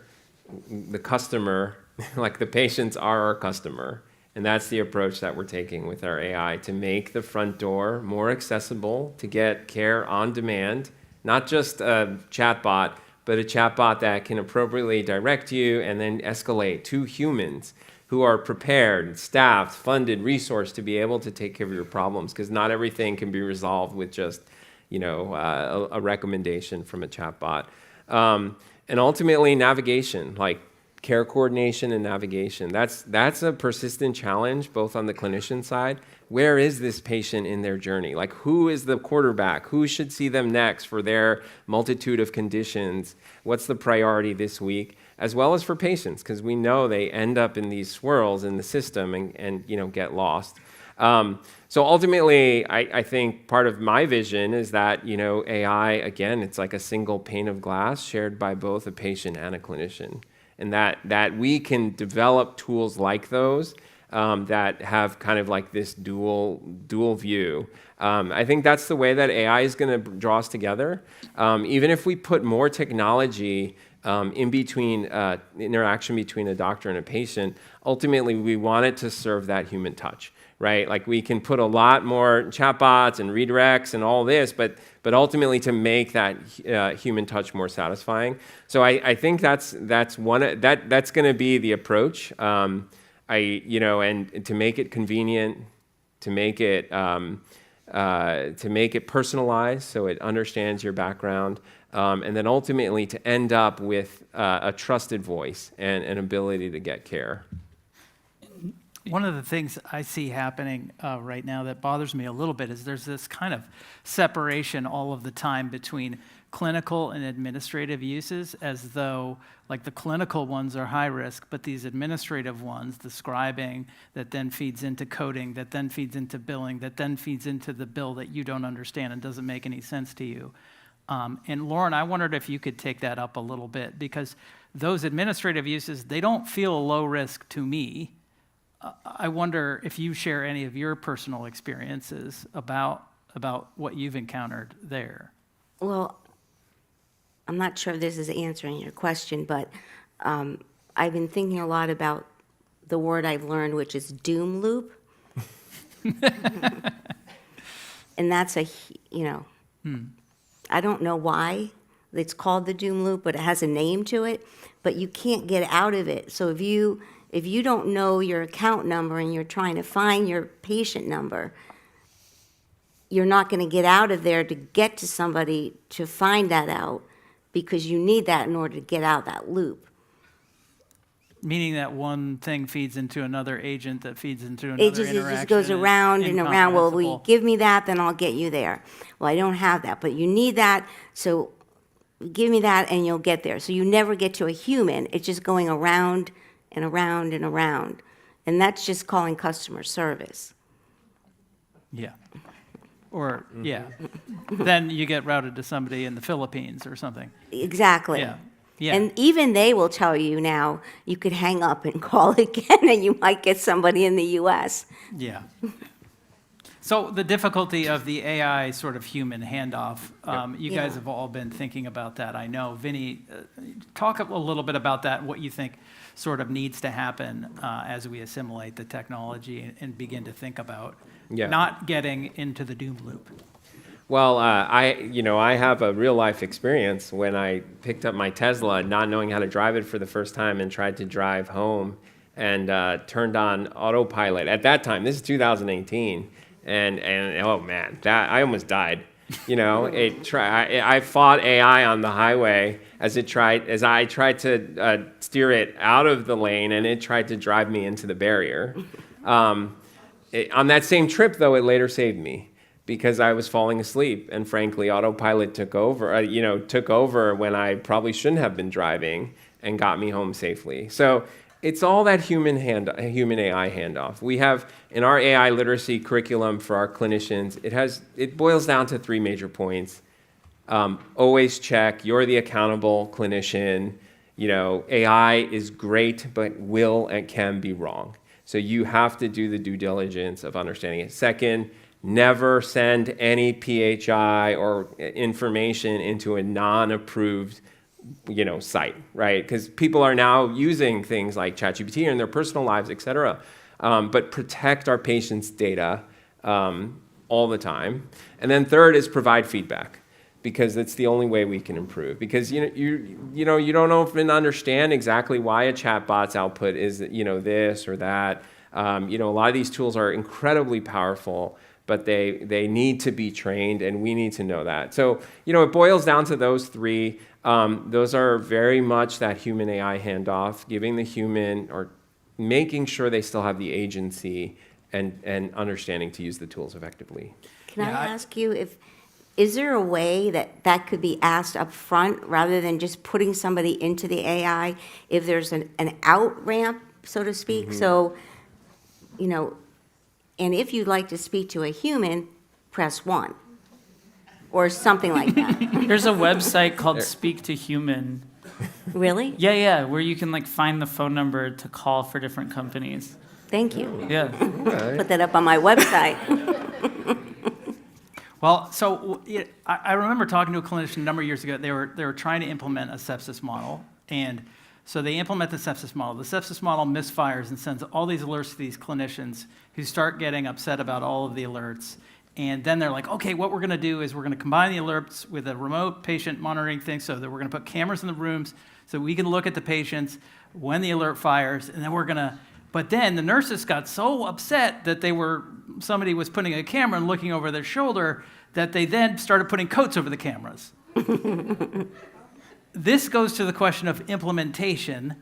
the customer, like the patients are our customer. And that's the approach that we're taking with our AI, to make the front door more accessible, to get care on demand, not just a chatbot, but a chatbot that can appropriately direct you and then escalate to humans who are prepared, staffed, funded, resourced to be able to take care of your problems, because not everything can be resolved with just, a recommendation from a chatbot. And ultimately, navigation, like care coordination and navigation. That's a persistent challenge, both on the clinician side. Where is this patient in their journey? Like, who is the quarterback? Who should see them next for their multitude of conditions? What's the priority this week? As well as for patients, because we know they end up in these swirls in the system and get lost. So ultimately, I think part of my vision is that, AI, again, it's like a single pane of glass shared by both a patient and a clinician. And that we can develop tools like those that have kind of like this dual view. I think that's the way that AI is going to draw us together. Even if we put more technology in between interaction between a doctor and a patient, ultimately we want it to serve that human touch, right? Like we can put a lot more chatbots and redirects and all this, but ultimately to make that human touch more satisfying. So I think that's going to be the approach. And to make it convenient, to make it personalized so it understands your background. And then ultimately to end up with a trusted voice and an ability to get care. One of the things I see happening right now that bothers me a little bit is there's this kind of separation all of the time between clinical and administrative uses, as though like the clinical ones are high risk, but these administrative ones, the scribing that then feeds into coding, that then feeds into billing, that then feeds into the bill that you don't understand and doesn't make any sense to you. And Lauren, I wondered if you could take that up a little bit, because those administrative uses, they don't feel low risk to me. I wonder if you share any of your personal experiences about about what you've encountered there. Well, I'm not sure if this is answering your question, but I've been thinking a lot about the word I've learned, which is doom loop. And that's I don't know why it's called the doom loop, but it has a name to it, but you can't get out of it. So if you don't know your account number and you're trying to find your patient number, you're not going to get out of there to get to somebody to find that out, because you need that in order to get out that loop. Meaning that one thing feeds into another agent that feeds into another interaction. It just goes around and around. Well, will you give me that, then I'll get you there. Well, I don't have that, but you need that, so give me that and you'll get there. So you never get to a human. It's just going around and around and around. And that's just calling customer service. Yeah. Or, yeah. Then you get routed to somebody in the Philippines or something. Exactly. Yeah. Yeah. And even they will tell you now, you could hang up and call again and you might get somebody in the U.S. Yeah. So the difficulty of the AI sort of human handoff, you guys have all been thinking about that, I know. Vinny, talk a little bit about that, what you think sort of needs to happen as we assimilate the technology and begin to think about not getting into the doom loop. Well, I have a real life experience when I picked up my Tesla, not knowing how to drive it for the first time, and tried to drive home and turned on autopilot. At that time, this is 2018, and oh man, that I almost died. I fought AI on the highway as I tried to steer it out of the lane, and it tried to drive me into the barrier. On that same trip, though, it later saved me, because I was falling asleep, and frankly, autopilot took over when I probably shouldn't have been driving, and got me home safely. So it's all that human AI handoff. We have in our AI literacy curriculum for our clinicians, it boils down to 3 major points. Always check, you're the accountable clinician. AI is great, but will and can be wrong. So you have to do the due diligence of understanding it. Second, never send any PHI or information into a non-approved, site, right? Because people are now using things like ChatGPT in their personal lives, et cetera. But protect our patients' data all the time. And then third is provide feedback, because it's the only way we can improve. Because you don't often understand exactly why a chatbot's output is this or that. A lot of these tools are incredibly powerful, but they need to be trained, and we need to know that. So, it boils down to those 3. Those are very much that human AI handoff, giving the human, or making sure they still have the agency and understanding to use the tools effectively. Can I ask you, is there a way that could be asked up front rather than just putting somebody into the AI, if there's an out ramp, so to speak? Mm-hmm. So, and if you'd like to speak to a human, press 1, or something like that. There's a website called Speak to Human. Really? Yeah, where you can find the phone number to call for different companies. Thank you. Yeah. Put that up on my website. Well, so I remember talking to a clinician a number of years ago. They were trying to implement a sepsis model, and so they implement the sepsis model. The sepsis model misfires and sends all these alerts to these clinicians, who start getting upset about all of the alerts. And then they're like, okay, what we're going to do is we're going to combine the alerts with a remote patient monitoring thing, so that we're going to put cameras in the rooms so we can look at the patients when the alert fires, and then but then the nurses got so upset that somebody was putting a camera and looking over their shoulder, that they then started putting coats over the cameras. This goes to the question of implementation,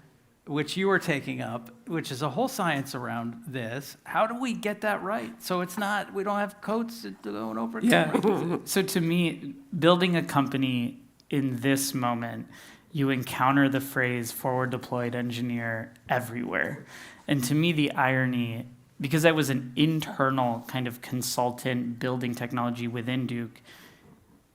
which you were taking up, which is a whole science around this. How do we get that right? So we don't have coats going over cameras. So to me, building a company in this moment, you encounter the phrase forward deployed engineer everywhere. And to me, the irony, because I was an internal kind of consultant building technology within Duke,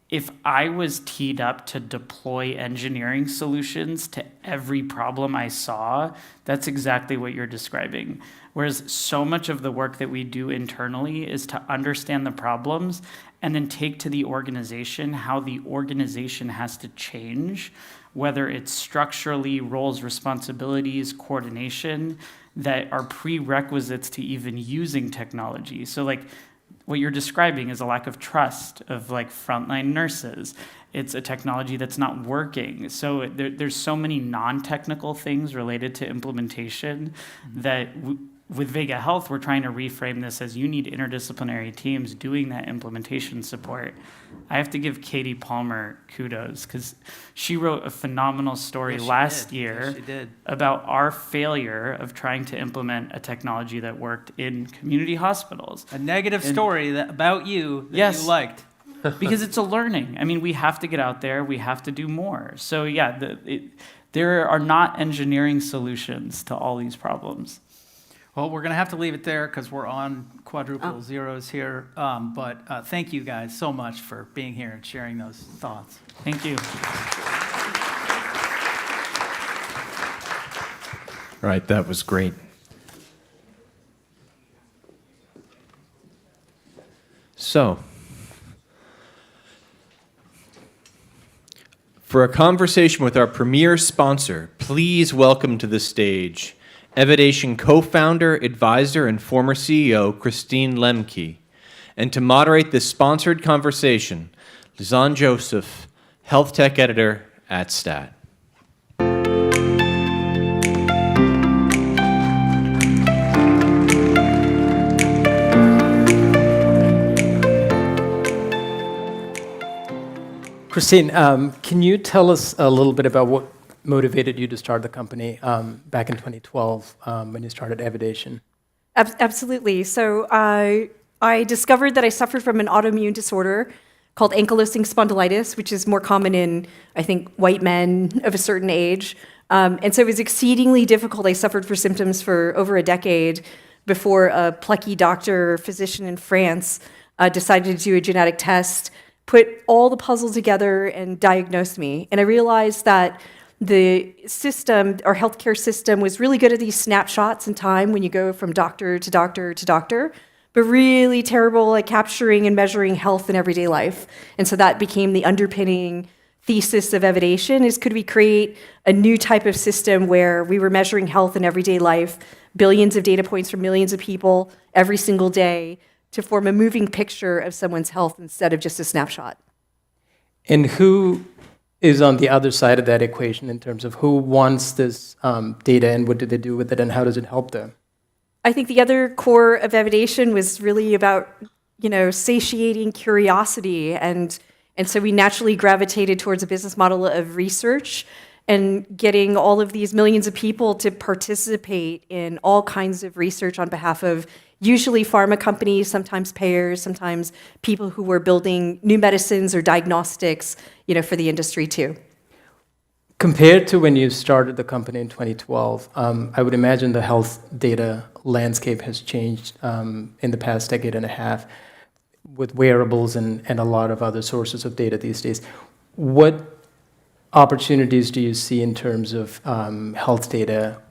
if I was teed up to deploy engineering solutions to every problem I saw, that's exactly what you're describing. Whereas so much of the work that we do internally is to understand the problems and then take to the organization how the organization has to change, whether it's structurally, roles, responsibilities, coordination, that are prerequisites to even using technology. So like, what you're describing is a lack of trust of like frontline nurses. It's a technology that's not working. So there's so many non-technical things related to implementation that with Vega Health, we're trying to reframe this as you need interdisciplinary teams doing that implementation support. I have to give Katie Palmer kudos because she wrote a phenomenal story last year about our failure of trying to implement a technology that worked in community hospitals. A negative story about you that you liked. Because it's a learning. I mean, we have to get out there. We have to do more. So yeah, there are not engineering solutions to all these problems. Well, we're going to have to leave it there because we're on quadruple zeros here. But thank you guys so much for being here and sharing those thoughts. Thank you. All right, that was great. So, for a conversation with our premier sponsor, please welcome to the stage Evidation co-founder, advisor, and former CEO, Christine Lemke. And to moderate this sponsored conversation, Lizanne Joseph, health tech editor at STAT. Christine, can you tell us a little bit about what motivated you to start the company back in 2012 when you started Evidation? Absolutely. So I discovered that I suffered from an autoimmune disorder called ankylosing spondylitis, which is more common in, I think, white men of a certain age. And so it was exceedingly difficult. I suffered for symptoms for over a decade before a plucky doctor, physician in France decided to do a genetic test, put all the puzzle together and diagnosed me. And I realized that the system, our healthcare system, was really good at these snapshots in time when you go from doctor to doctor to doctor, but really terrible at capturing and measuring health in everyday life. And so that became the underpinning thesis of Evidation, is could we create a new type of system where we were measuring health in everyday life, billions of data points from millions of people every single day, to form a moving picture of someone's health instead of just a snapshot. And who is on the other side of that equation in terms of who wants this data and what do they do with it and how does it help them? I think the other core of Evidation was really about, satiating curiosity. And so we naturally gravitated towards a business model of research and getting all of these millions of people to participate in all kinds of research on behalf of usually pharma companies, sometimes payers, sometimes people who were building new medicines or diagnostics, for the industry too. Compared to when you started the company in 2012, I would imagine the health data landscape has changed in the past decade and a half with wearables and a lot of other sources of data these days. What opportunities do you see in terms of health data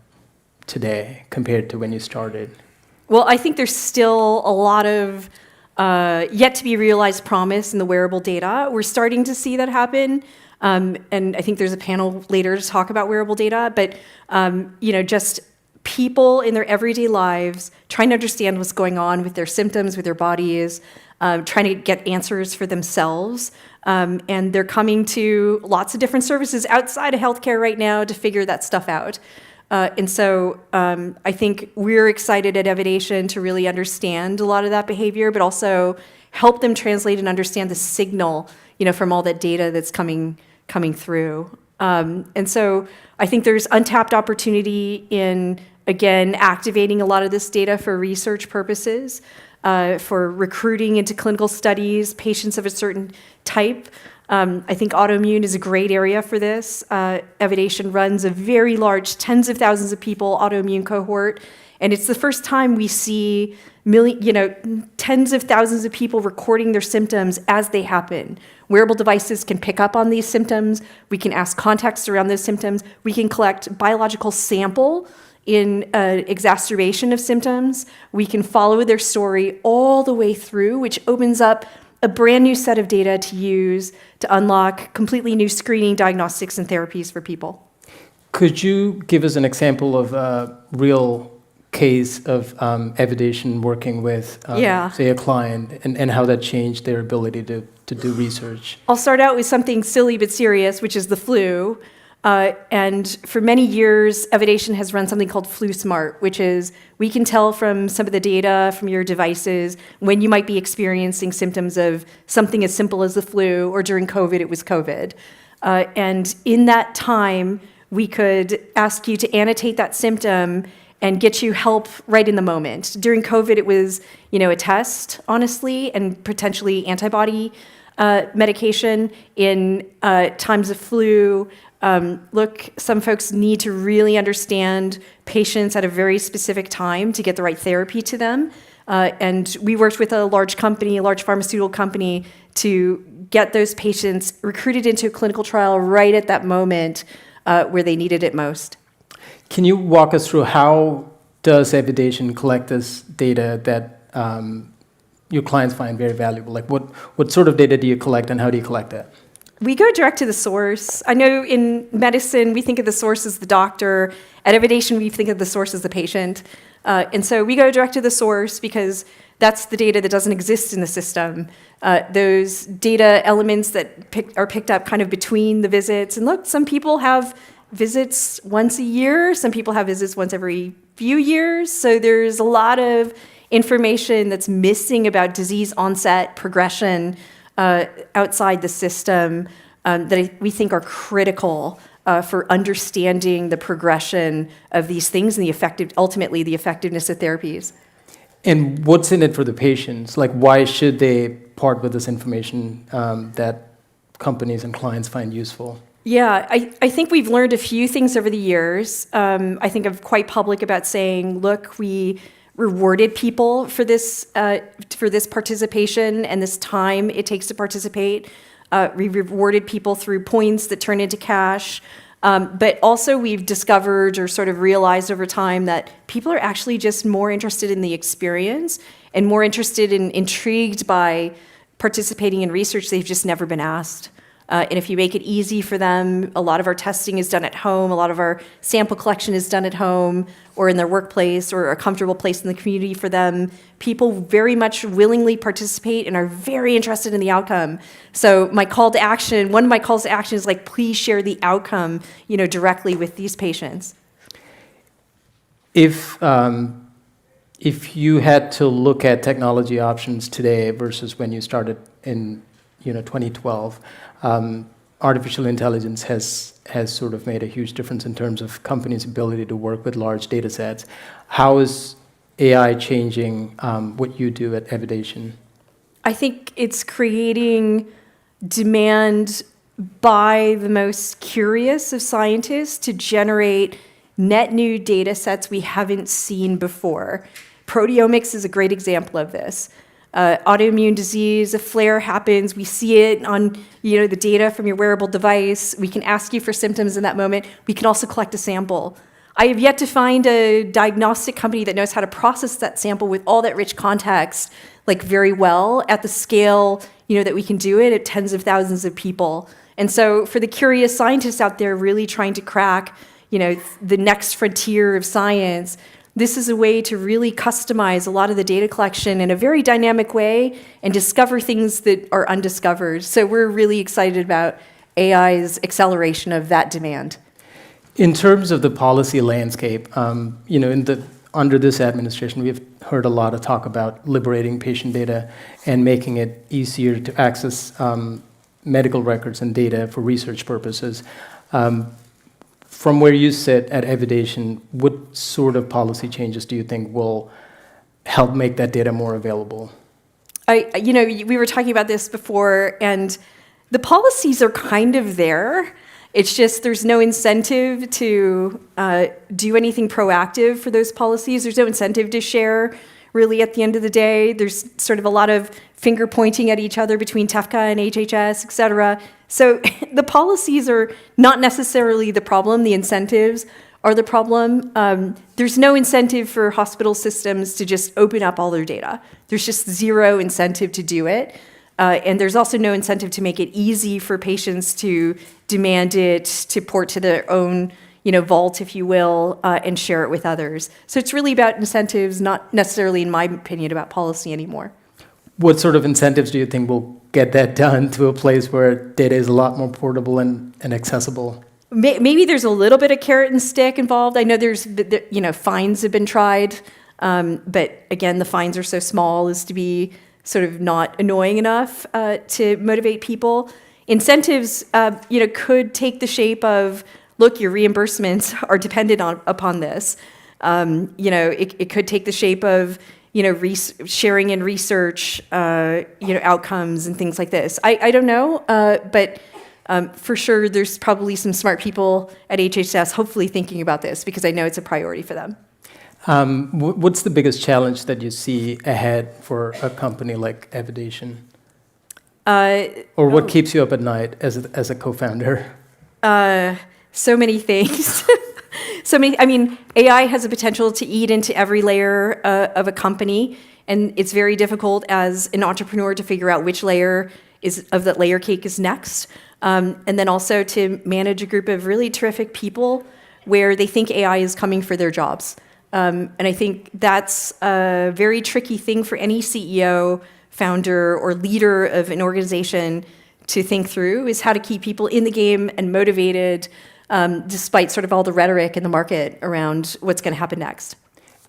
today compared to when you started? Well, I think there's still a lot of yet to be realized promise in the wearable data. We're starting to see that happen. And I think there's a panel later to talk about wearable data, but just people in their everyday lives trying to understand what's going on with their symptoms, with their bodies, trying to get answers for themselves. And they're coming to lots of different services outside of healthcare right now to figure that stuff out. And so I think we're excited at Evidation to really understand a lot of that behavior, but also help them translate and understand the signal, from all that data that's coming through. And so I think there's untapped opportunity in, again, activating a lot of this data for research purposes, for recruiting into clinical studies, patients of a certain type. I think autoimmune is a great area for this. Evidation runs a very large, tens of thousands of people autoimmune cohort, and it's the first time we see tens of thousands of people recording their symptoms as they happen. Wearable devices can pick up on these symptoms. We can ask context around those symptoms. We can collect biological sample in exacerbation of symptoms. We can follow their story all the way through, which opens up a brand new set of data to use to unlock completely new screening, diagnostics, and therapies for people. Could you give us an example of a real case of Evidation working with, say, a client, and how that changed their ability to do research? I'll start out with something silly but serious, which is the flu. And for many years, Evidation has run something called Flu Smart, which is we can tell from some of the data from your devices when you might be experiencing symptoms of something as simple as the flu, or during COVID, it was COVID. And in that time, we could ask you to annotate that symptom and get you help right in the moment. During COVID, it was, a test, honestly, and potentially antibody medication. In times of flu, some folks need to really understand patients at a very specific time to get the right therapy to them. And we worked with a large pharmaceutical company, to get those patients recruited into a clinical trial right at that moment where they needed it most. Can you walk us through how does Evidation collect this data that your clients find very valuable? Like what sort of data do you collect, and how do you collect that? We go direct to the source. I know in medicine, we think of the source as the doctor. At Evidation, we think of the source as the patient. And so we go direct to the source because that's the data that doesn't exist in the system. Those data elements that are picked up kind of between the visits. And look, some people have visits once a year. Some people have visits once every few years. So there's a lot of information that's missing about disease onset, progression, outside the system that we think are critical for understanding the progression of these things and ultimately the effectiveness of therapies. And what's in it for the patients? Like, why should they part with this information that companies and clients find useful? Yeah, I think we've learned a few things over the years. I think I'm quite public about saying, look, we rewarded people for this participation and this time it takes to participate. We rewarded people through points that turn into cash. But also we've discovered or sort of realized over time that people are actually just more interested in the experience and more interested and intrigued by participating in research they've just never been asked. And if you make it easy for them, a lot of our testing is done at home, a lot of our sample collection is done at home or in their workplace or a comfortable place in the community for them. People very much willingly participate and are very interested in the outcome. So one of my calls to action is like, please share the outcome, directly with these patients. If you had to look at technology options today versus when you started in 2012, artificial intelligence has sort of made a huge difference in terms of companies' ability to work with large data sets. How is AI changing what you do at Evidation? I think it's creating demand by the most curious of scientists to generate net new data sets we haven't seen before. Proteomics is a great example of this. Autoimmune disease, a flare happens, we see it on the data from your wearable device. We can ask you for symptoms in that moment. We can also collect a sample. I have yet to find a diagnostic company that knows how to process that sample with all that rich context, like very well at the scale that we can do it at tens of thousands of people. And so for the curious scientists out there really trying to crack the next frontier of science, this is a way to really customize a lot of the data collection in a very dynamic way and discover things that are undiscovered. So we're really excited about AI's acceleration of that demand. In terms of the policy landscape, under this administration, we've heard a lot of talk about liberating patient data and making it easier to access medical records and data for research purposes. From where you sit at Evidation, what sort of policy changes do you think will help make that data more available? We were talking about this before, and the policies are kind of there. It's just there's no incentive to do anything proactive for those policies. There's no incentive to share, really, at the end of the day. There's sort of a lot of finger pointing at each other between TEFCA and HHS, et cetera. So the policies are not necessarily the problem. The incentives are the problem. There's no incentive for hospital systems to just open up all their data. There's just zero incentive to do it. And there's also no incentive to make it easy for patients to demand it, to port to their own, vault, if you will, and share it with others. So it's really about incentives, not necessarily, in my opinion, about policy anymore. What sort of incentives do you think will get that done to a place where data is a lot more portable and accessible? Maybe there's a little bit of carrot and stick involved. I know there's, fines have been tried, but again, the fines are so small as to be sort of not annoying enough to motivate people. Incentives, could take the shape of, look, your reimbursements are dependent upon this. It could take the shape of, sharing in research, outcomes and things like this. I don't know, but for sure, there's probably some smart people at HHS hopefully thinking about this because I know it's a priority for them. What's the biggest challenge that you see ahead for a company like Evidation? Or what keeps you up at night as a co-founder? So many things. AI has the potential to eat into every layer of a company, and it's very difficult as an entrepreneur to figure out which layer of that layer cake is next. And then also to manage a group of really terrific people where they think AI is coming for their jobs. And I think that's a very tricky thing for any CEO, founder, or leader of an organization to think through, is how to keep people in the game and motivated, despite sort of all the rhetoric in the market around what's going to happen next.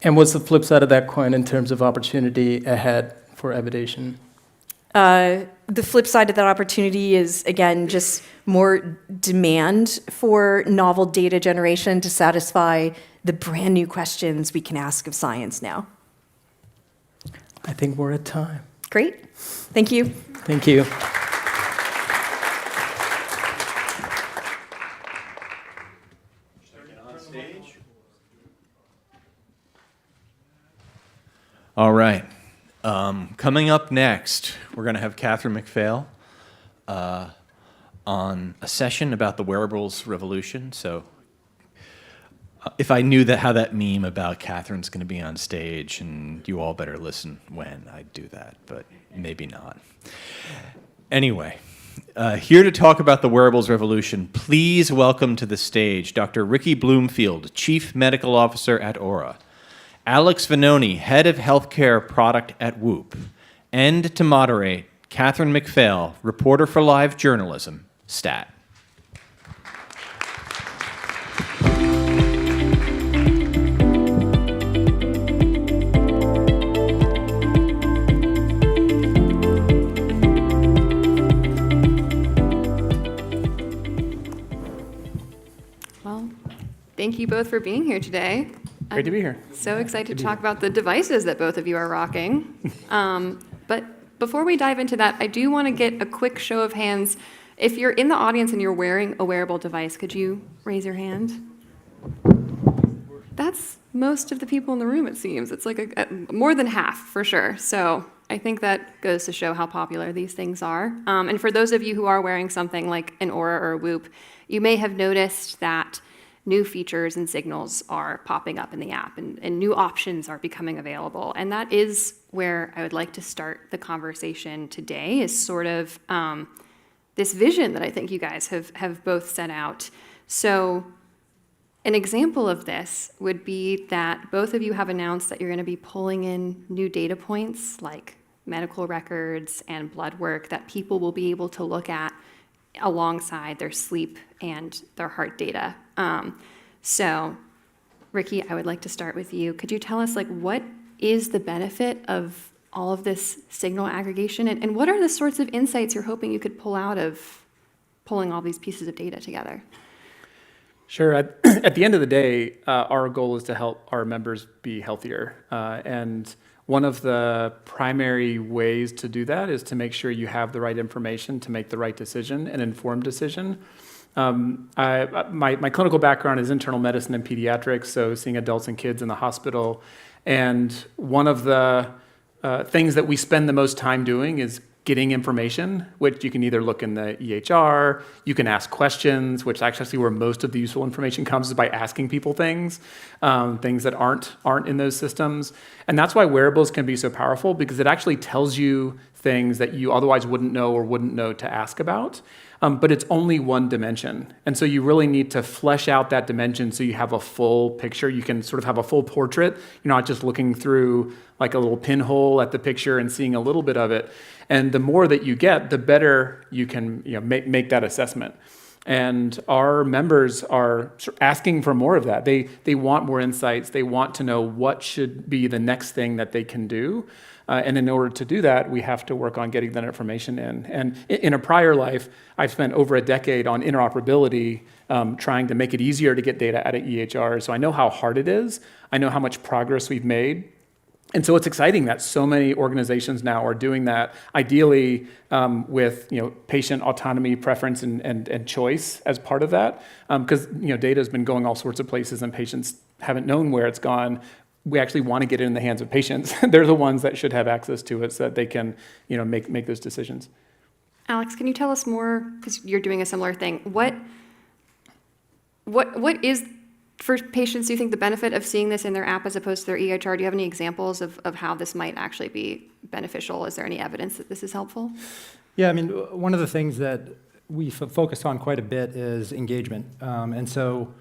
And what's the flip side of that coin in terms of opportunity ahead for Evidation? The flip side of that opportunity is, again, just more demand for novel data generation to satisfy the brand new questions we can ask of science now. I think we're at time. Great. Thank you. Thank you. All right. Coming up next, we're going to have Catherine McPhail on a session about the wearables revolution. So if I knew how that meme about Catherine's going to be on stage, and you all better listen when I do that, but maybe not. Anyway, here to talk about the wearables revolution, please welcome to the stage Dr. Ricky Bloomfield, Chief Medical Officer at Aura, Alex Vanoni, Head of Healthcare Product at Whoop, and to moderate, Catherine McPhail, reporter for Live Journalism, STAT. Well, thank you both for being here today. Great to be here. So excited to talk about the devices that both of you are rocking. But before we dive into that, I do want to get a quick show of hands. If you're in the audience and you're wearing a wearable device, could you raise your hand? That's most of the people in the room, it seems. It's like more than half, for sure. So I think that goes to show how popular these things are. And for those of you who are wearing something like an Aura or a Whoop, you may have noticed that new features and signals are popping up in the app, and new options are becoming available. And that is where I would like to start the conversation today, is sort of this vision that I think you guys have both set out. So an example of this would be that both of you have announced that you're going to be pulling in new data points like medical records and blood work that people will be able to look at alongside their sleep and their heart data. So, Ricky, I would like to start with you. Could you tell us, what is the benefit of all of this signal aggregation, and what are the sorts of insights you're hoping you could pull out of pulling all these pieces of data together? Sure. At the end of the day, our goal is to help our members be healthier. And one of the primary ways to do that is to make sure you have the right information to make the right decision, an informed decision. My clinical background is internal medicine and pediatrics, so seeing adults and kids in the hospital. And one of the things that we spend the most time doing is getting information, which you can either look in the EHR, you can ask questions, which actually where most of the useful information comes is by asking people things that aren't in those systems. And that's why wearables can be so powerful, because it actually tells you things that you otherwise wouldn't know to ask about. But it's only one dimension. And so you really need to flesh out that dimension so you have a full picture. You can sort of have a full portrait. You're not just looking through like a little pinhole at the picture and seeing a little bit of it. And the more that you get, the better you can make that assessment. And our members are asking for more of that. They want more insights. They want to know what should be the next thing that they can do. And in order to do that, we have to work on getting that information in. And in a prior life, I've spent over a decade on interoperability, trying to make it easier to get data out of EHR. So I know how hard it is. I know how much progress we've made. And so it's exciting that so many organizations now are doing that, ideally with patient autonomy, preference, and choice as part of that. Because data has been going all sorts of places and patients haven't known where it's gone. We actually want to get it in the hands of patients. They're the ones that should have access to it so that they can make those decisions. Alex, can you tell us more, because you're doing a similar thing. What is, for patients, do you think the benefit of seeing this in their app as opposed to their EHR? Do you have any examples of how this might actually be beneficial? Is there any evidence that this is helpful? Yeah, I mean, one of the things that we focus on quite a bit is engagement. And so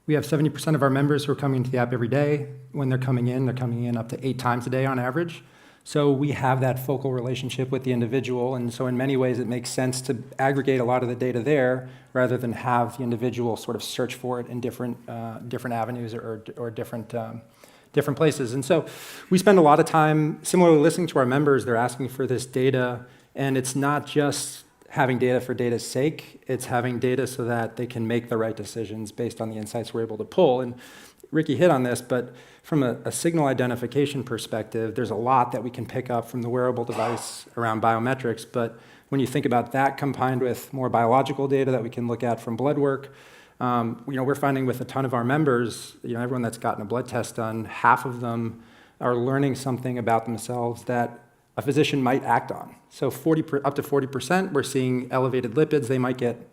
we have 70% of our members who are coming to the app every day. When they're coming in up to 8 times a day on average. So we have that focal relationship with the individual, and so in many ways it makes sense to aggregate a lot of the data there rather than have the individual sort of search for it in different avenues or different places. And so we spend a lot of time similarly listening to our members. They're asking for this data, and it's not just having data for data's sake. It's having data so that they can make the right decisions based on the insights we're able to pull. And Ricky hit on this, but from a signal identification perspective, there's a lot that we can pick up from the wearable device around biometrics. But when you think about that combined with more biological data that we can look at from blood work, we're finding with a ton of our members, everyone that's gotten a blood test done, half of them are learning something about themselves that a physician might act on. So up to 40%, we're seeing elevated lipids. They might get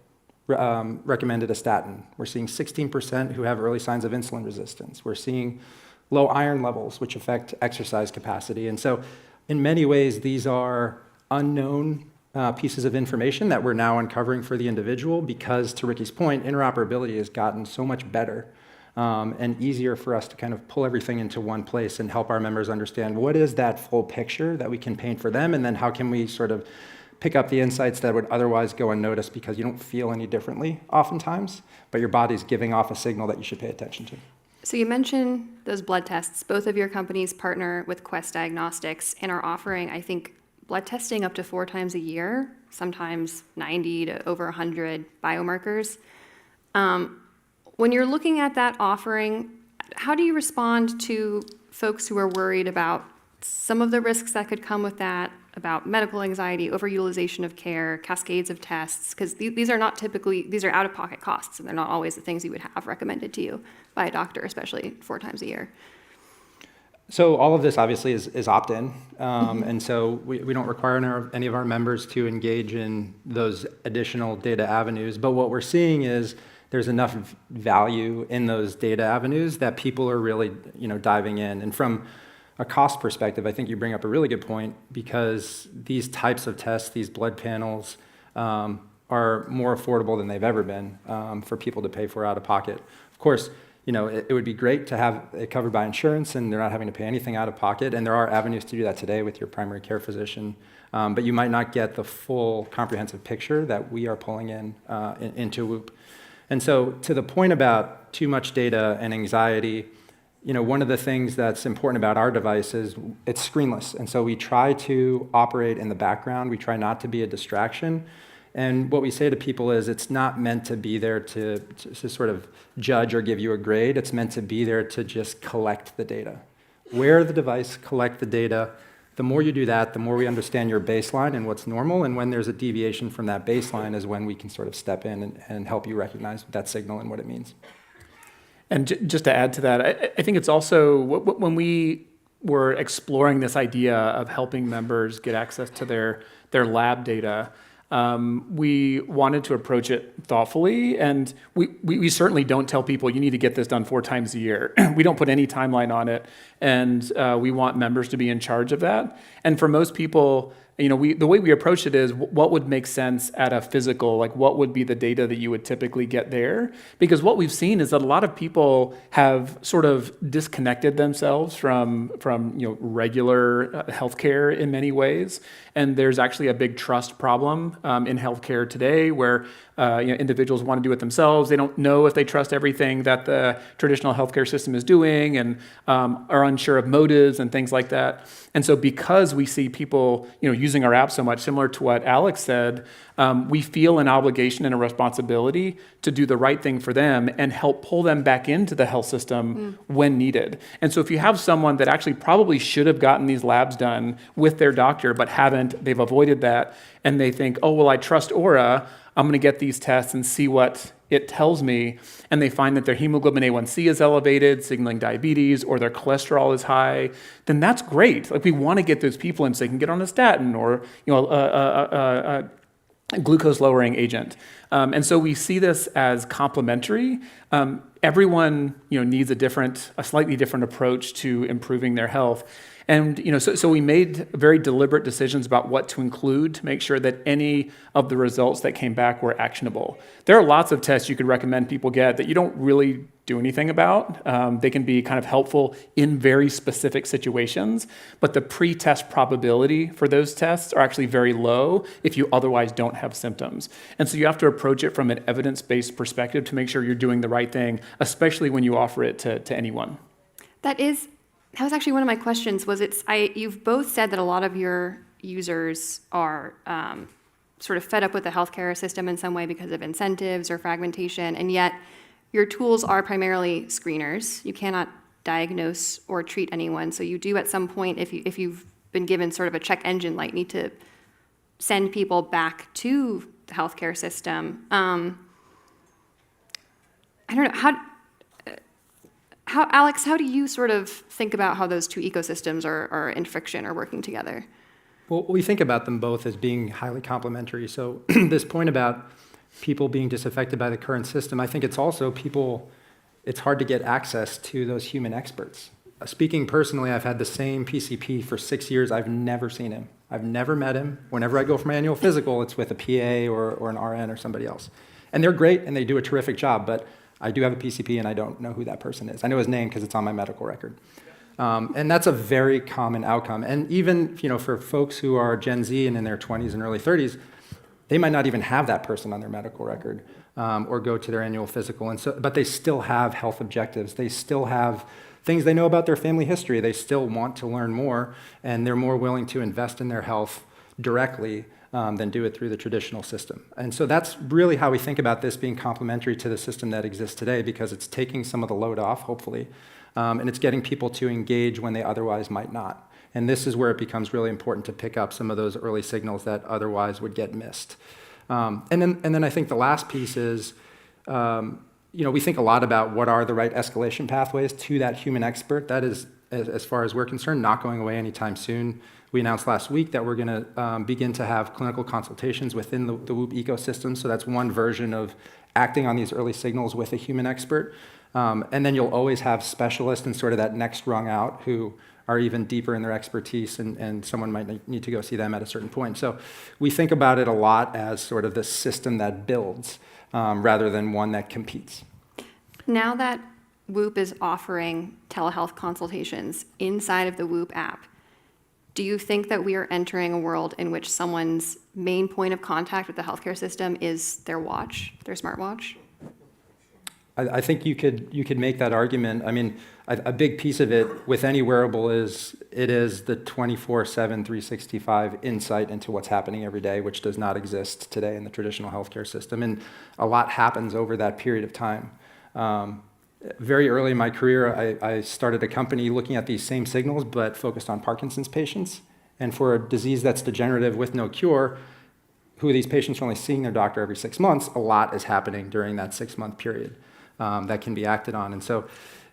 recommended a statin. We're seeing 16% who have early signs of insulin resistance. We're seeing low iron levels, which affect exercise capacity. And so in many ways, these are unknown pieces of information that we're now uncovering for the individual because, to Ricky's point, interoperability has gotten so much better and easier for us to kind of pull everything into one place and help our members understand what is that full picture that we can paint for them, and then how can we sort of pick up the insights that would otherwise go unnoticed because you don't feel any differently oftentimes, but your body's giving off a signal that you should pay attention to. So you mentioned those blood tests. Both of your companies partner with Quest Diagnostics and are offering, I think, blood testing up to 4 times a year, sometimes 90 to over 100 biomarkers. When you're looking at that offering, how do you respond to folks who are worried about some of the risks that could come with that, about medical anxiety, overutilization of care, cascades of tests? Because these are out-of-pocket costs, and they're not always the things you would have recommended to you by a doctor, especially 4 times a year. So all of this obviously is opt-in, and so we don't require any of our members to engage in those additional data avenues. But what we're seeing is there's enough value in those data avenues that people are really diving in. And from a cost perspective, I think you bring up a really good point, because these types of tests, these blood panels, are more affordable than they've ever been for people to pay for out of pocket. Of course, it would be great to have it covered by insurance and they're not having to pay anything out of pocket. And there are avenues to do that today with your primary care physician. But you might not get the full comprehensive picture that we are pulling into Whoop. And so to the point about too much data and anxiety, one of the things that's important about our device is it's screenless. And so we try to operate in the background. We try not to be a distraction. And what we say to people is it's not meant to be there to sort of judge or give you a grade. It's meant to be there to just collect the data. wear the device, collect the data. The more you do that, the more we understand your baseline and what's normal, and when there's a deviation from that baseline is when we can sort of step in and help you recognize that signal and what it means. And just to add to that, I think it's also, when we were exploring this idea of helping members get access to their lab data, we wanted to approach it thoughtfully, and we certainly don't tell people you need to get this done 4 times a year. We don't put any timeline on it, and we want members to be in charge of that. And for most people, the way we approach it is what would make sense at a physical, like what would be the data that you would typically get there? Because what we've seen is that a lot of people have sort of disconnected themselves from regular healthcare in many ways. And there's actually a big trust problem in healthcare today where individuals want to do it themselves. They don't know if they trust everything that the traditional healthcare system is doing and are unsure of motives and things like that. And so because we see people using our app so much, similar to what Alex said, we feel an obligation and a responsibility to do the right thing for them and help pull them back into the health system when needed. And so if you have someone that actually probably should have gotten these labs done with their doctor but haven't, they've avoided that, and they think, oh, well, I trust Aura, I'm going to get these tests and see what it tells me, and they find that their hemoglobin A1C is elevated, signaling diabetes, or their cholesterol is high, then that's great. Like, we want to get those people in so they can get on a statin or a glucose-lowering agent. And so we see this as complementary. Everyone needs a slightly different approach to improving their health. And so we made very deliberate decisions about what to include to make sure that any of the results that came back were actionable. There are lots of tests you could recommend people get that you don't really do anything about. They can be kind of helpful in very specific situations, but the pre-test probability for those tests are actually very low if you otherwise don't have symptoms. And so you have to approach it from an evidence-based perspective to make sure you're doing the right thing, especially when you offer it to anyone. That was actually one of my questions. You've both said that a lot of your users are sort of fed up with the healthcare system in some way because of incentives or fragmentation, and yet your tools are primarily screeners. You cannot diagnose or treat anyone, so you do at some point, if you've been given sort of a check engine light, need to send people back to the healthcare system. I don't know, Alex, how do you sort of think about how those two ecosystems are in friction or working together? Well, we think about them both as being highly complementary. So this point about people being disaffected by the current system, I think it's also it's hard to get access to those human experts. Speaking personally, I've had the same PCP for 6 years. I've never seen him. I've never met him. Whenever I go for my annual physical, it's with a PA or an RN or somebody else. And they're great and they do a terrific job, but I do have a PCP and I don't know who that person is. I know his name because it's on my medical record. And that's a very common outcome. And even for folks who are Gen Z and in their 20s and early 30s, they might not even have that person on their medical record or go to their annual physical. But they still have health objectives. They still have things they know about their family history. They still want to learn more, and they're more willing to invest in their health directly than do it through the traditional system. And so that's really how we think about this being complementary to the system that exists today, because it's taking some of the load off, hopefully, and it's getting people to engage when they otherwise might not. And this is where it becomes really important to pick up some of those early signals that otherwise would get missed. And then I think the last piece is, we think a lot about what are the right escalation pathways to that human expert. That is, as far as we're concerned, not going away anytime soon. We announced last week that we're going to begin to have clinical consultations within the Whoop ecosystem. So that's one version of acting on these early signals with a human expert. And then you'll always have specialists and sort of that next rung out who are even deeper in their expertise, and someone might need to go see them at a certain point. So we think about it a lot as sort of this system that builds rather than one that competes. Now that Whoop is offering telehealth consultations inside of the Whoop app, do you think that we are entering a world in which someone's main point of contact with the healthcare system is their watch, their smartwatch? I think you could make that argument. I mean, a big piece of it with any wearable is the 24/7, 365 insight into what's happening every day, which does not exist today in the traditional healthcare system. And a lot happens over that period of time. Very early in my career, I started a company looking at these same signals, but focused on Parkinson's patients. And for a disease that's degenerative with no cure, who these patients are only seeing their doctor every 6 months, a lot is happening during that 6-month period that can be acted on. And so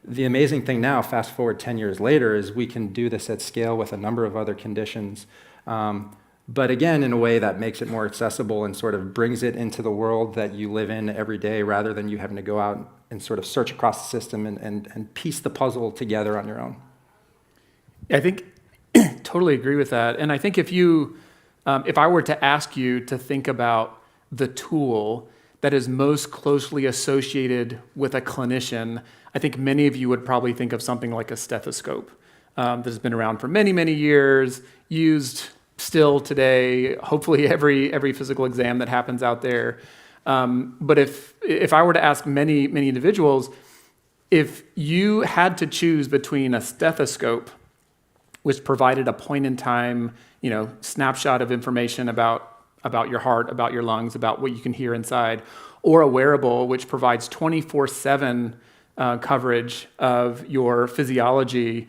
the amazing thing now, fast forward 10 years later, is we can do this at scale with a number of other conditions. But again, in a way that makes it more accessible and sort of brings it into the world that you live in every day, rather than you having to go out and sort of search across the system and piece the puzzle together on your own. I think totally agree with that. And I think if I were to ask you to think about the tool that is most closely associated with a clinician, I think many of you would probably think of something like a stethoscope that has been around for many, many years, used still today, hopefully every physical exam that happens out there. But if I were to ask many individuals, if you had to choose between a stethoscope, which provided a point in time, snapshot of information about your heart, about your lungs, about what you can hear inside, or a wearable which provides 24/7 coverage of your physiology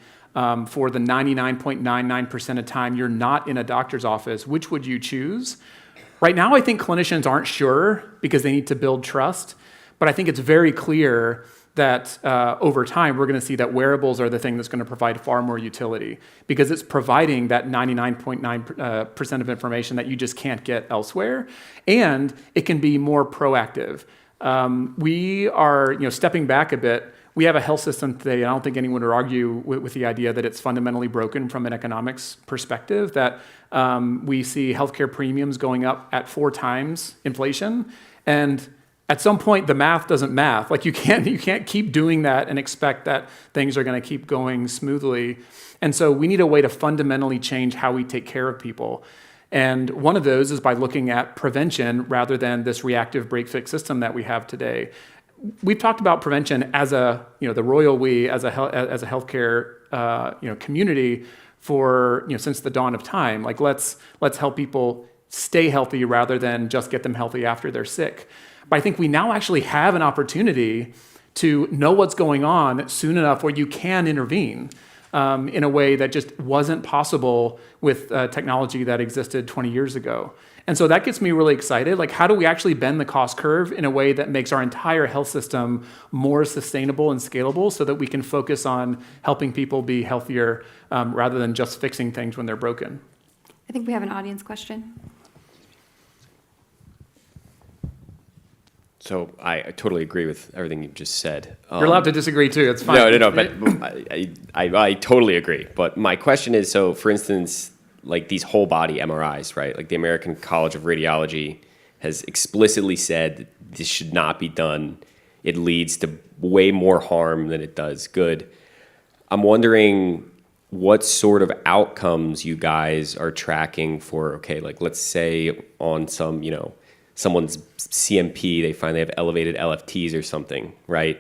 for the 99.99% of time you're not in a doctor's office, which would you choose? Right now, I think clinicians aren't sure because they need to build trust, but I think it's very clear that over time, we're going to see that wearables are the thing that's going to provide far more utility because it's providing that 99.9% of information that you just can't get elsewhere, and it can be more proactive. We are, stepping back a bit. We have a health system today, and I don't think anyone would argue with the idea that it's fundamentally broken from an economics perspective, that we see healthcare premiums going up at 4 times inflation, and at some point, the math doesn't math. Like you can't keep doing that and expect that things are going to keep going smoothly. And so we need a way to fundamentally change how we take care of people. And one of those is by looking at prevention rather than this reactive break-fix system that we have today. We've talked about prevention as the royal we, as a healthcare community for since the dawn of time. Like let's help people stay healthy rather than just get them healthy after they're sick. But I think we now actually have an opportunity to know what's going on soon enough where you can intervene in a way that just wasn't possible with technology that existed 20 years ago. And so that gets me really excited. Like, how do we actually bend the cost curve in a way that makes our entire health system more sustainable and scalable so that we can focus on helping people be healthier rather than just fixing things when they're broken? I think we have an audience question. So I totally agree with everything you just said. You're allowed to disagree too. It's fine. No. But I totally agree. But my question is, so for instance, like these whole body MRIs, right? Like the American College of Radiology has explicitly said that this should not be done. It leads to way more harm than it does good. I'm wondering what sort of outcomes you guys are tracking for, okay, like let's say on some, someone's CMP, they find they have elevated LFTs or something, right?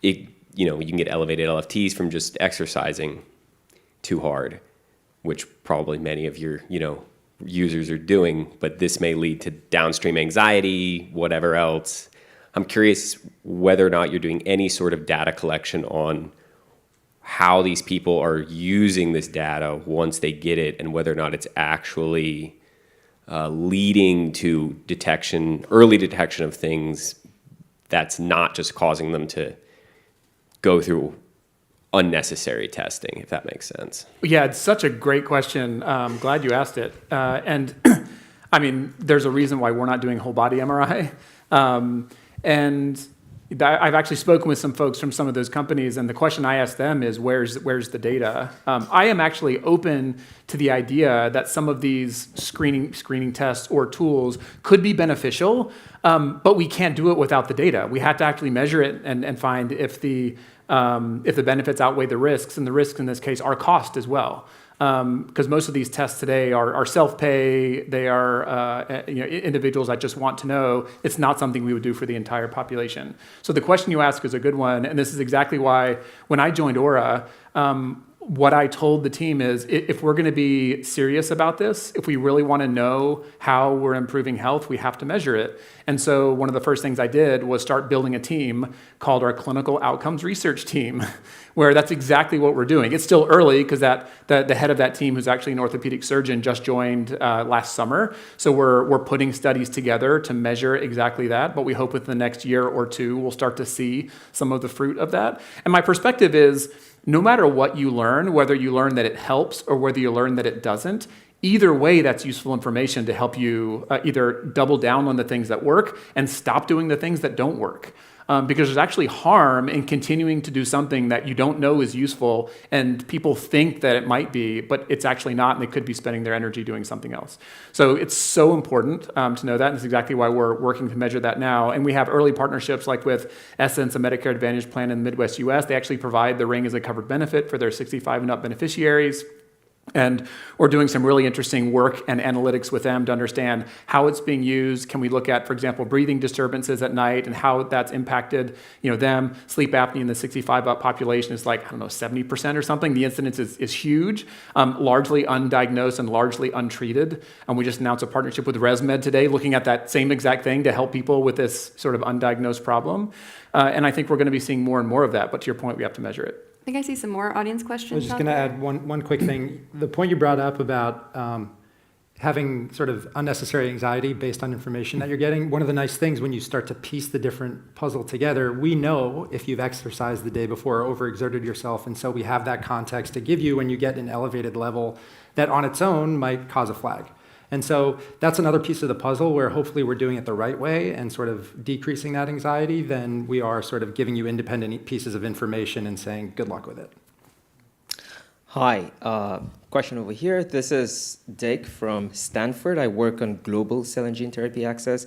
You can get elevated LFTs from just exercising too hard, which probably many of your, users are doing, but this may lead to downstream anxiety, whatever else. I'm curious whether or not you're doing any sort of data collection on how these people are using this data once they get it and whether or not it's actually leading to early detection of things that's not just causing them to go through unnecessary testing, if that makes sense. Yeah, it's such a great question. I'm glad you asked it. And I mean, there's a reason why we're not doing whole body MRI. And I've actually spoken with some folks from some of those companies, and the question I ask them is, where's the data? I am actually open to the idea that some of these screening tests or tools could be beneficial, but we can't do it without the data. We have to actually measure it and find if the benefits outweigh the risks, and the risks in this case are cost as well. Because most of these tests today are self-pay. They are individuals that just want to know. It's not something we would do for the entire population. So the question you ask is a good one, and this is exactly why when I joined Aura, what I told the team is if we're going to be serious about this, if we really want to know how we're improving health, we have to measure it. And so one of the first things I did was start building a team called our Clinical Outcomes Research Team, where that's exactly what we're doing. It's still early because the head of that team, who's actually an orthopedic surgeon, just joined last summer. So we're putting studies together to measure exactly that. But we hope within the next year or two, we'll start to see some of the fruit of that. And my perspective is, no matter what you learn, whether you learn that it helps or whether you learn that it doesn't, either way, that's useful information to help you either double down on the things that work and stop doing the things that don't work. Because there's actually harm in continuing to do something that you don't know is useful and people think that it might be, but it's actually not, and they could be spending their energy doing something else. So it's so important to know that, and it's exactly why we're working to measure that now. And we have early partnerships like with Essence, a Medicare Advantage plan in the Midwest US. They actually provide the ring as a covered benefit for their 65 and up beneficiaries. And we're doing some really interesting work and analytics with them to understand how it's being used. Can we look at, for example, breathing disturbances at night and how that's impacted, them? Sleep apnea in the 65 up population is like, 70% or something. The incidence is huge, largely undiagnosed and largely untreated. And we just announced a partnership with ResMed today looking at that same exact thing to help people with this sort of undiagnosed problem. And I think we're going to be seeing more and more of that. But to your point, we have to measure it. I think I see some more audience questions. I was just going to add one quick thing. The point you brought up about having sort of unnecessary anxiety based on information that you're getting, one of the nice things when you start to piece the different puzzle together, we know if you've exercised the day before or overexerted yourself, and so we have that context to give you when you get an elevated level that on its own might cause a flag. And so that's another piece of the puzzle where hopefully we're doing it the right way and sort of decreasing that anxiety, then we are sort of giving you independent pieces of information and saying, good luck with it. Hi, question over here. This is Dick from Stanford. I work on global cell and gene therapy access.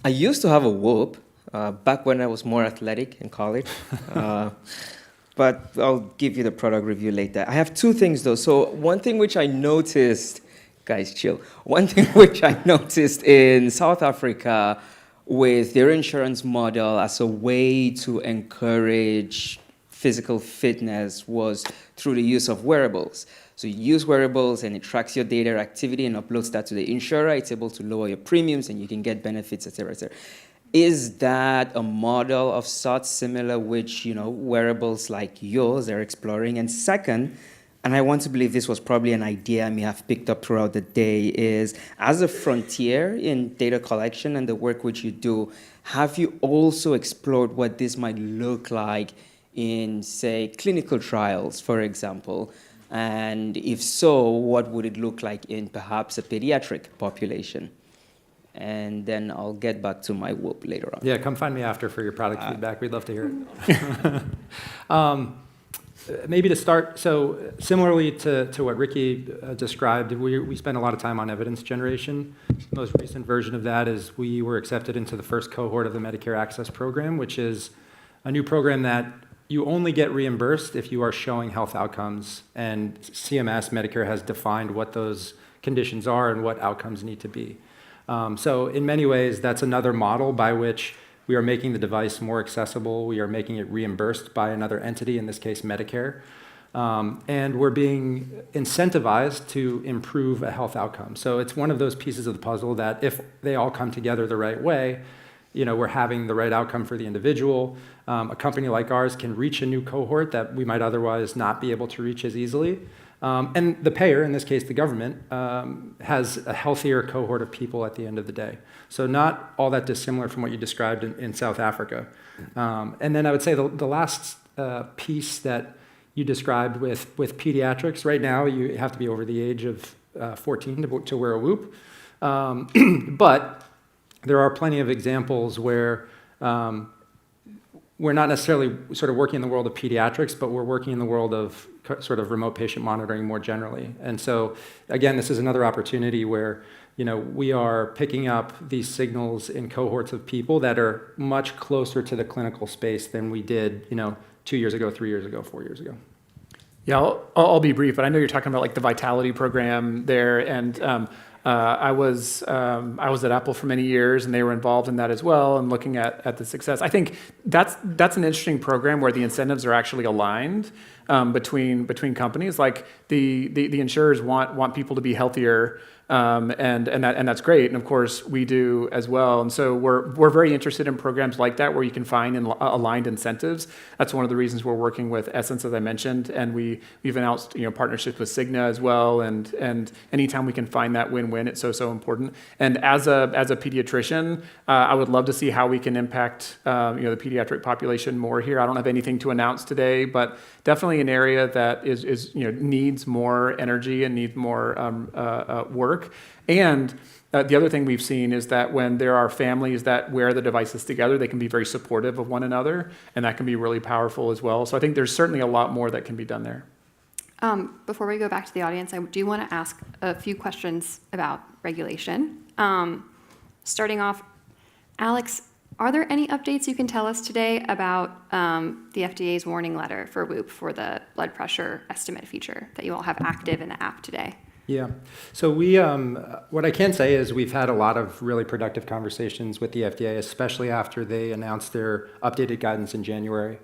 I used to have a Whoop back when I was more athletic in college. But I'll give you the product review later. I have two things though. So one thing which I noticed, guys, chill. One thing which I noticed in South Africa with their insurance model as a way to encourage physical fitness was through the use of wearables. So you use wearables and it tracks your data activity and uploads that to the insurer. It's able to lower your premiums and you can get benefits, et cetera, et cetera. Is that a model of sorts similar which, wearables like yours are exploring? And second, and I want to believe this was probably an idea I may have picked up throughout the day, is as a frontier in data collection and the work which you do, have you also explored what this might look like in, say, clinical trials, for example? And if so, what would it look like in perhaps a pediatric population? And then I'll get back to my Whoop later on. Yeah, come find me after for your product feedback. We'd love to hear it. Maybe to start, so similarly to what Ricky described, we spend a lot of time on evidence generation. The most recent version of that is we were accepted into the first cohort of the Medicare Access Program, which is a new program that you only get reimbursed if you are showing health outcomes, and CMS, Medicare, has defined what those conditions are and what outcomes need to be. So in many ways, that's another model by which we are making the device more accessible. We are making it reimbursed by another entity, in this case, Medicare. And we're being incentivized to improve a health outcome. So it's one of those pieces of the puzzle that if they all come together the right way, we're having the right outcome for the individual. A company like ours can reach a new cohort that we might otherwise not be able to reach as easily. And the payer, in this case the government, has a healthier cohort of people at the end of the day. So not all that dissimilar from what you described in South Africa. And then I would say the last piece that you described with pediatrics, right now you have to be over the age of 14 to wear a Whoop. But there are plenty of examples where we're not necessarily sort of working in the world of pediatrics, but we're working in the world of sort of remote patient monitoring more generally. And so, again, this is another opportunity where, we are picking up these signals in cohorts of people that are much closer to the clinical space than we did, 2 years ago, 3 years ago, 4 years ago. Yeah, I'll be brief, but I know you're talking about like the Vitality program there, and I was at Apple for many years, and they were involved in that as well, and looking at the success. I think that's an interesting program where the incentives are actually aligned between companies. Like the insurers want people to be healthier. And that's great, and of course we do as well. And so we're very interested in programs like that where you can find aligned incentives. That's one of the reasons we're working with Essence, as I mentioned, and we've announced partnerships with Cigna as well. And anytime we can find that win-win, it's so important. And as a pediatrician, I would love to see how we can impact the pediatric population more here. I don't have anything to announce today, but definitely an area that is needs more energy and needs more work. And the other thing we've seen is that when there are families that wear the devices together, they can be very supportive of one another, and that can be really powerful as well. So I think there's certainly a lot more that can be done there. Before we go back to the audience, I do want to ask a few questions about regulation. Starting off, Alex, are there any updates you can tell us today about the FDA's warning letter for WHOOP for the blood pressure estimate feature that you all have active in the app today? Yeah. So we, what I can say is we've had a lot of really productive conversations with the FDA, especially after they announced their updated guidance in January.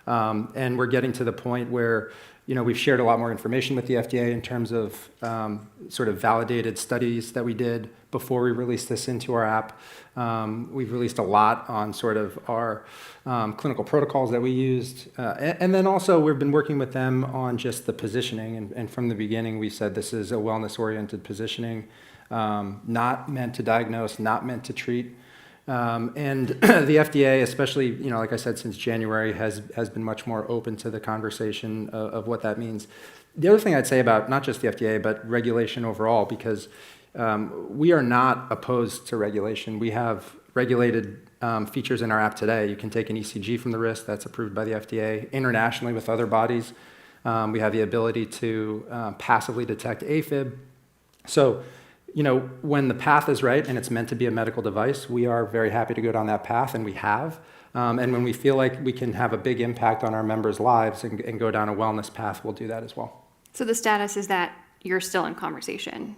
And we're getting to the point where, we've shared a lot more information with the FDA in terms of sort of validated studies that we did before we released this into our app. We've released a lot on sort of our clinical protocols that we used. And then also we've been working with them on just the positioning. And from the beginning, we said this is a wellness-oriented positioning, not meant to diagnose, not meant to treat. And the FDA, especially, like I said, since January, has been much more open to the conversation of what that means. The other thing I'd say about not just the FDA, but regulation overall, because we are not opposed to regulation. We have regulated features in our app today. You can take an ECG from the wrist that's approved by the FDA. Internationally with other bodies, we have the ability to passively detect AFib. So, when the path is right and it's meant to be a medical device, we are very happy to go down that path, and we have. And when we feel like we can have a big impact on our members' lives and go down a wellness path, we'll do that as well. So the status is that you're still in conversation?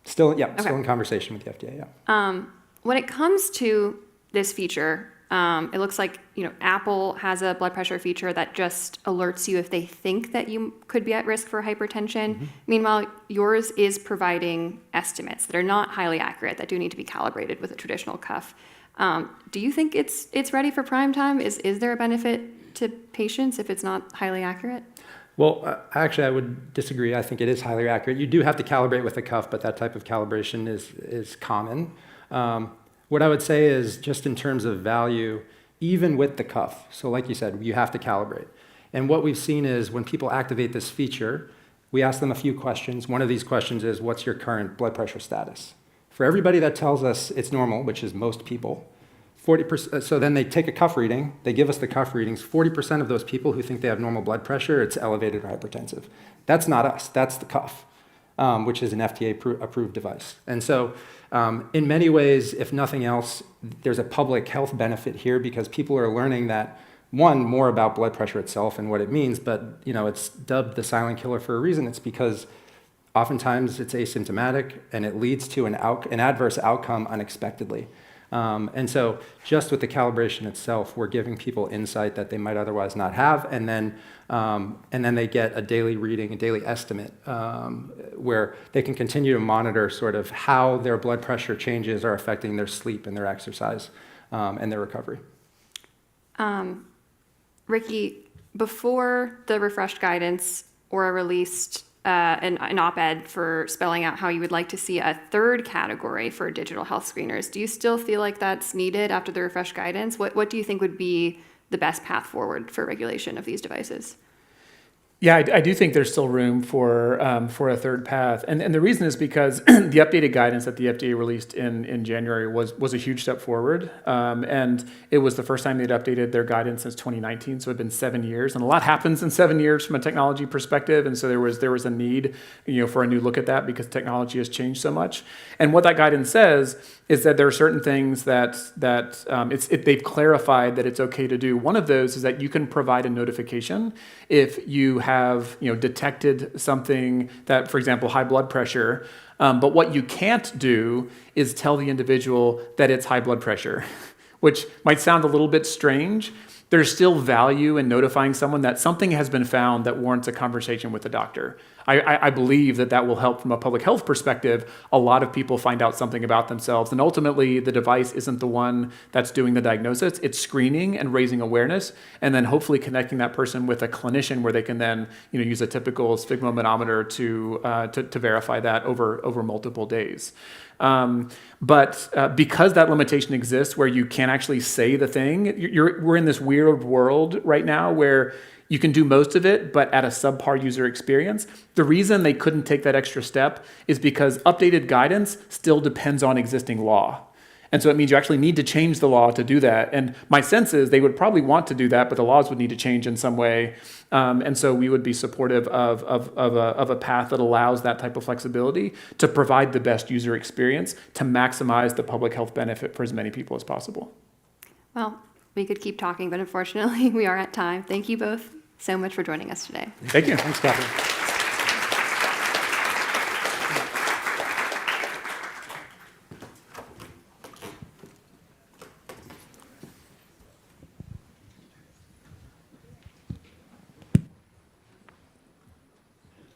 Still Okay. in conversation with the FDA, yeah. When it comes to this feature, it looks like Apple has a blood pressure feature that just alerts you if they think that you could be at risk for hypertension. Mm-hmm. Meanwhile, yours is providing estimates that are not highly accurate, that do need to be calibrated with a traditional cuff. Do you think it's ready for prime time? Is there a benefit to patients if it's not highly accurate? Well, actually, I would disagree. I think it is highly accurate. You do have to calibrate with a cuff, but that type of calibration is common. What I would say is just in terms of value, even with the cuff, so like you said, you have to calibrate. And what we've seen is when people activate this feature, we ask them a few questions. One of these questions is, what's your current blood pressure status? For everybody that tells us it's normal, which is most people, 40%, so then they take a cuff reading, they give us the cuff readings. 40% of those people who think they have normal blood pressure, it's elevated or hypertensive. That's not us, that's the cuff, which is an FDA-approved device. And so in many ways, if nothing else, there's a public health benefit here because people are learning that, one, more about blood pressure itself and what it means, but it's dubbed the silent killer for a reason. It's because oftentimes it's asymptomatic and it leads to an adverse outcome unexpectedly. And so just with the calibration itself, we're giving people insight that they might otherwise not have, and then they get a daily reading, a daily estimate, where they can continue to monitor sort of how their blood pressure changes are affecting their sleep and their exercise and their recovery. Ricky, before the refreshed guidance, Aura released an op-ed for spelling out how you would like to see a third category for digital health screeners. Do you still feel like that's needed after the refreshed guidance? What do you think would be the best path forward for regulation of these devices? Yeah, I do think there's still room for a third path. And the reason is because the updated guidance that the FDA released in January was a huge step forward. And it was the first time they'd updated their guidance since 2019. So it had been 7 years. And a lot happens in 7 years from a technology perspective. And so there was a need, for a new look at that because technology has changed so much. And what that guidance says is that there are certain things that they've clarified that it's okay to do. One of those is that you can provide a notification if you have have, detected something that, for example, high blood pressure. But what you can't do is tell the individual that it's high blood pressure, which might sound a little bit strange. There's still value in notifying someone that something has been found that warrants a conversation with the doctor. I believe that will help from a public health perspective. A lot of people find out something about themselves, and ultimately the device isn't the one that's doing the diagnosis. It's screening and raising awareness, and then hopefully connecting that person with a clinician where they can then use a typical sphygmomanometer to verify that over multiple days. But because that limitation exists where you can't actually say the thing, we're in this weird world right now where you can do most of it, but at a subpar user experience. The reason they couldn't take that extra step is because updated guidance still depends on existing law. And so it means you actually need to change the law to do that. And my sense is they would probably want to do that, but the laws would need to change in some way. And so we would be supportive of a path that allows that type of flexibility to provide the best user experience to maximize the public health benefit for as many people as possible. Well, we could keep talking, but unfortunately we are at time. Thank you both so much for joining us today. Thank you. Thanks, Catherine.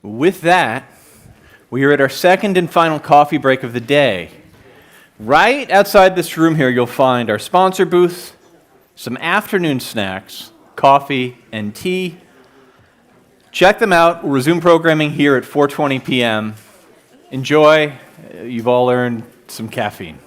With that, we are at our second and final coffee break of the day. Right outside this room here, you'll find our sponsor booth, some afternoon snacks, coffee, and tea. Check them out. We'll resume programming here at 4:20 p.m. Enjoy. You've all earned some caffeine.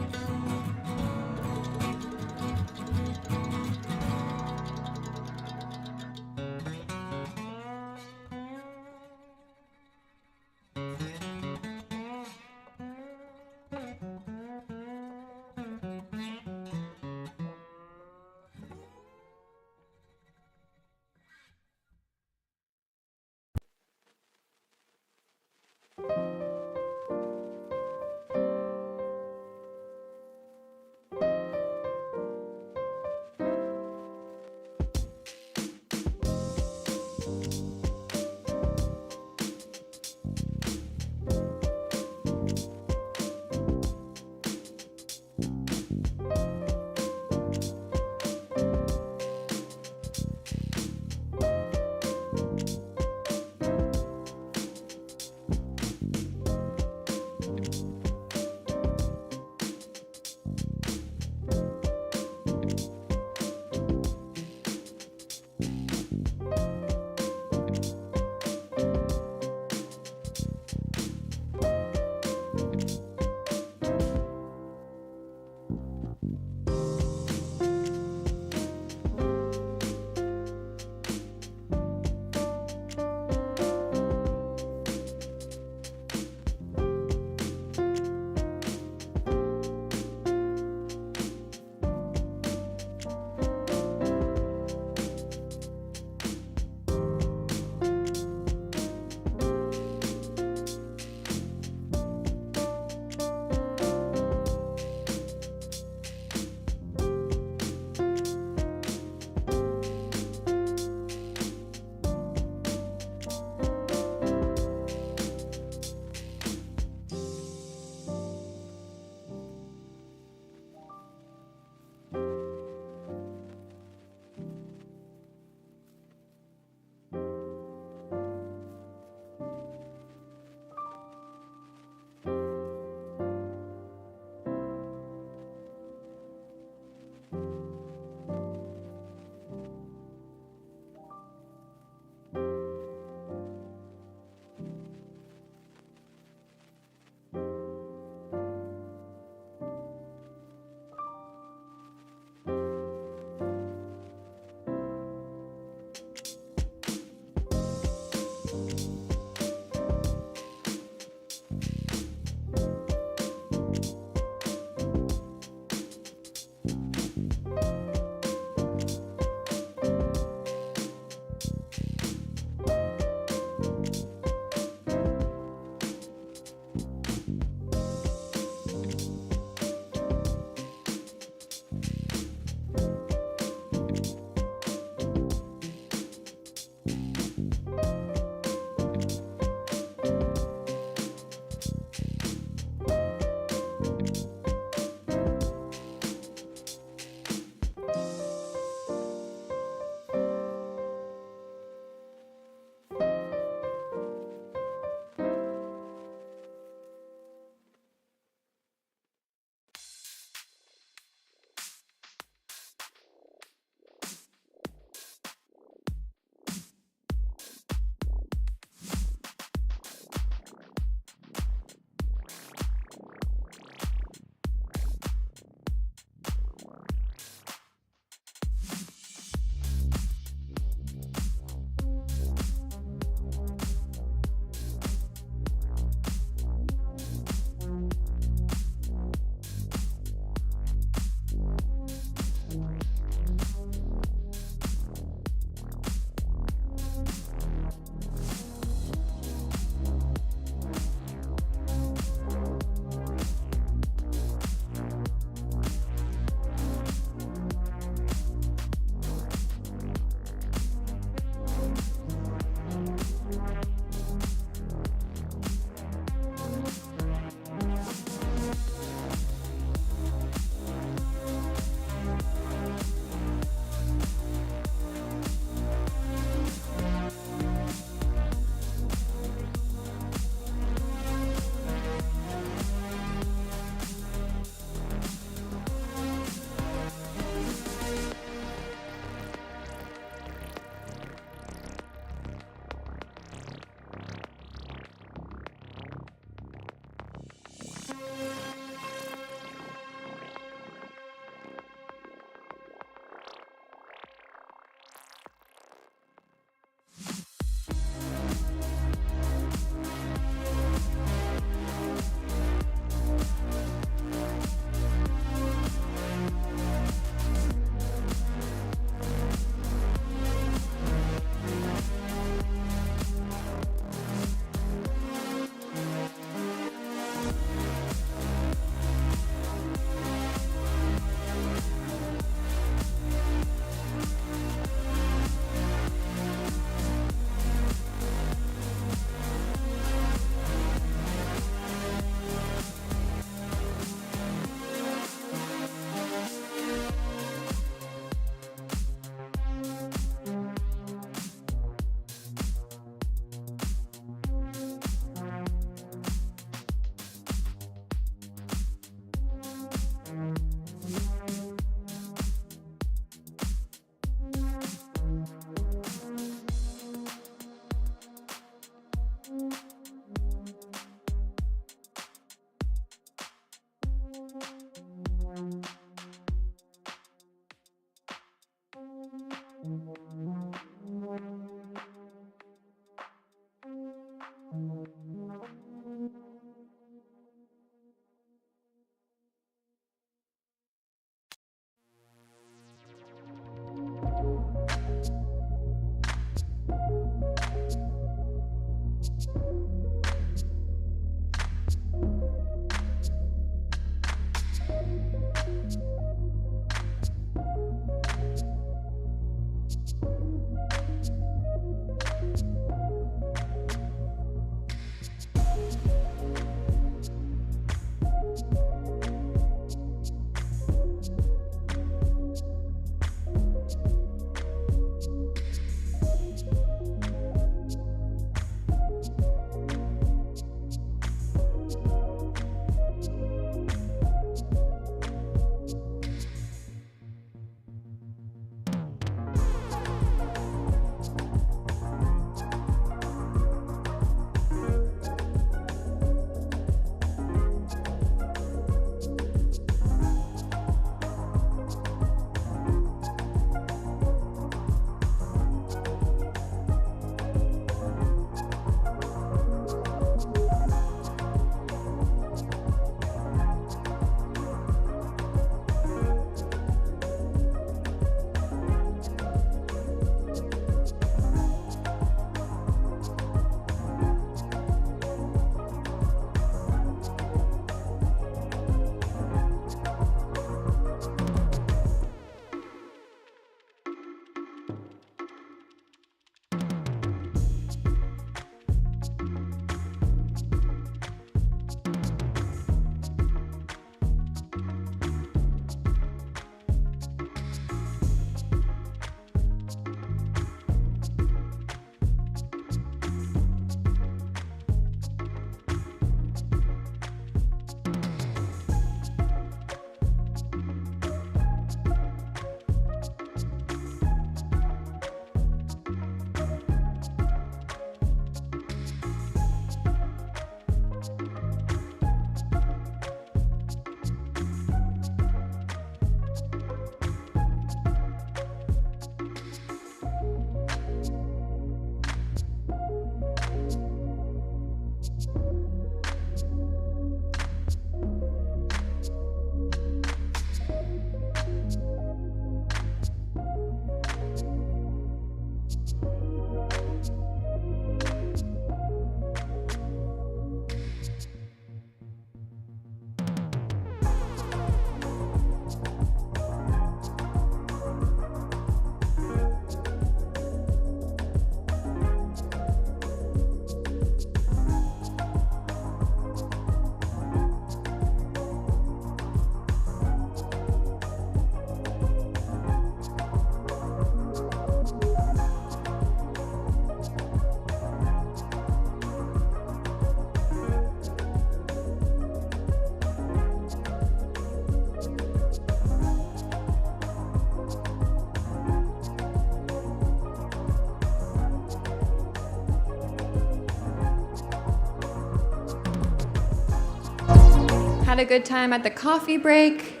Had a good time at the coffee break.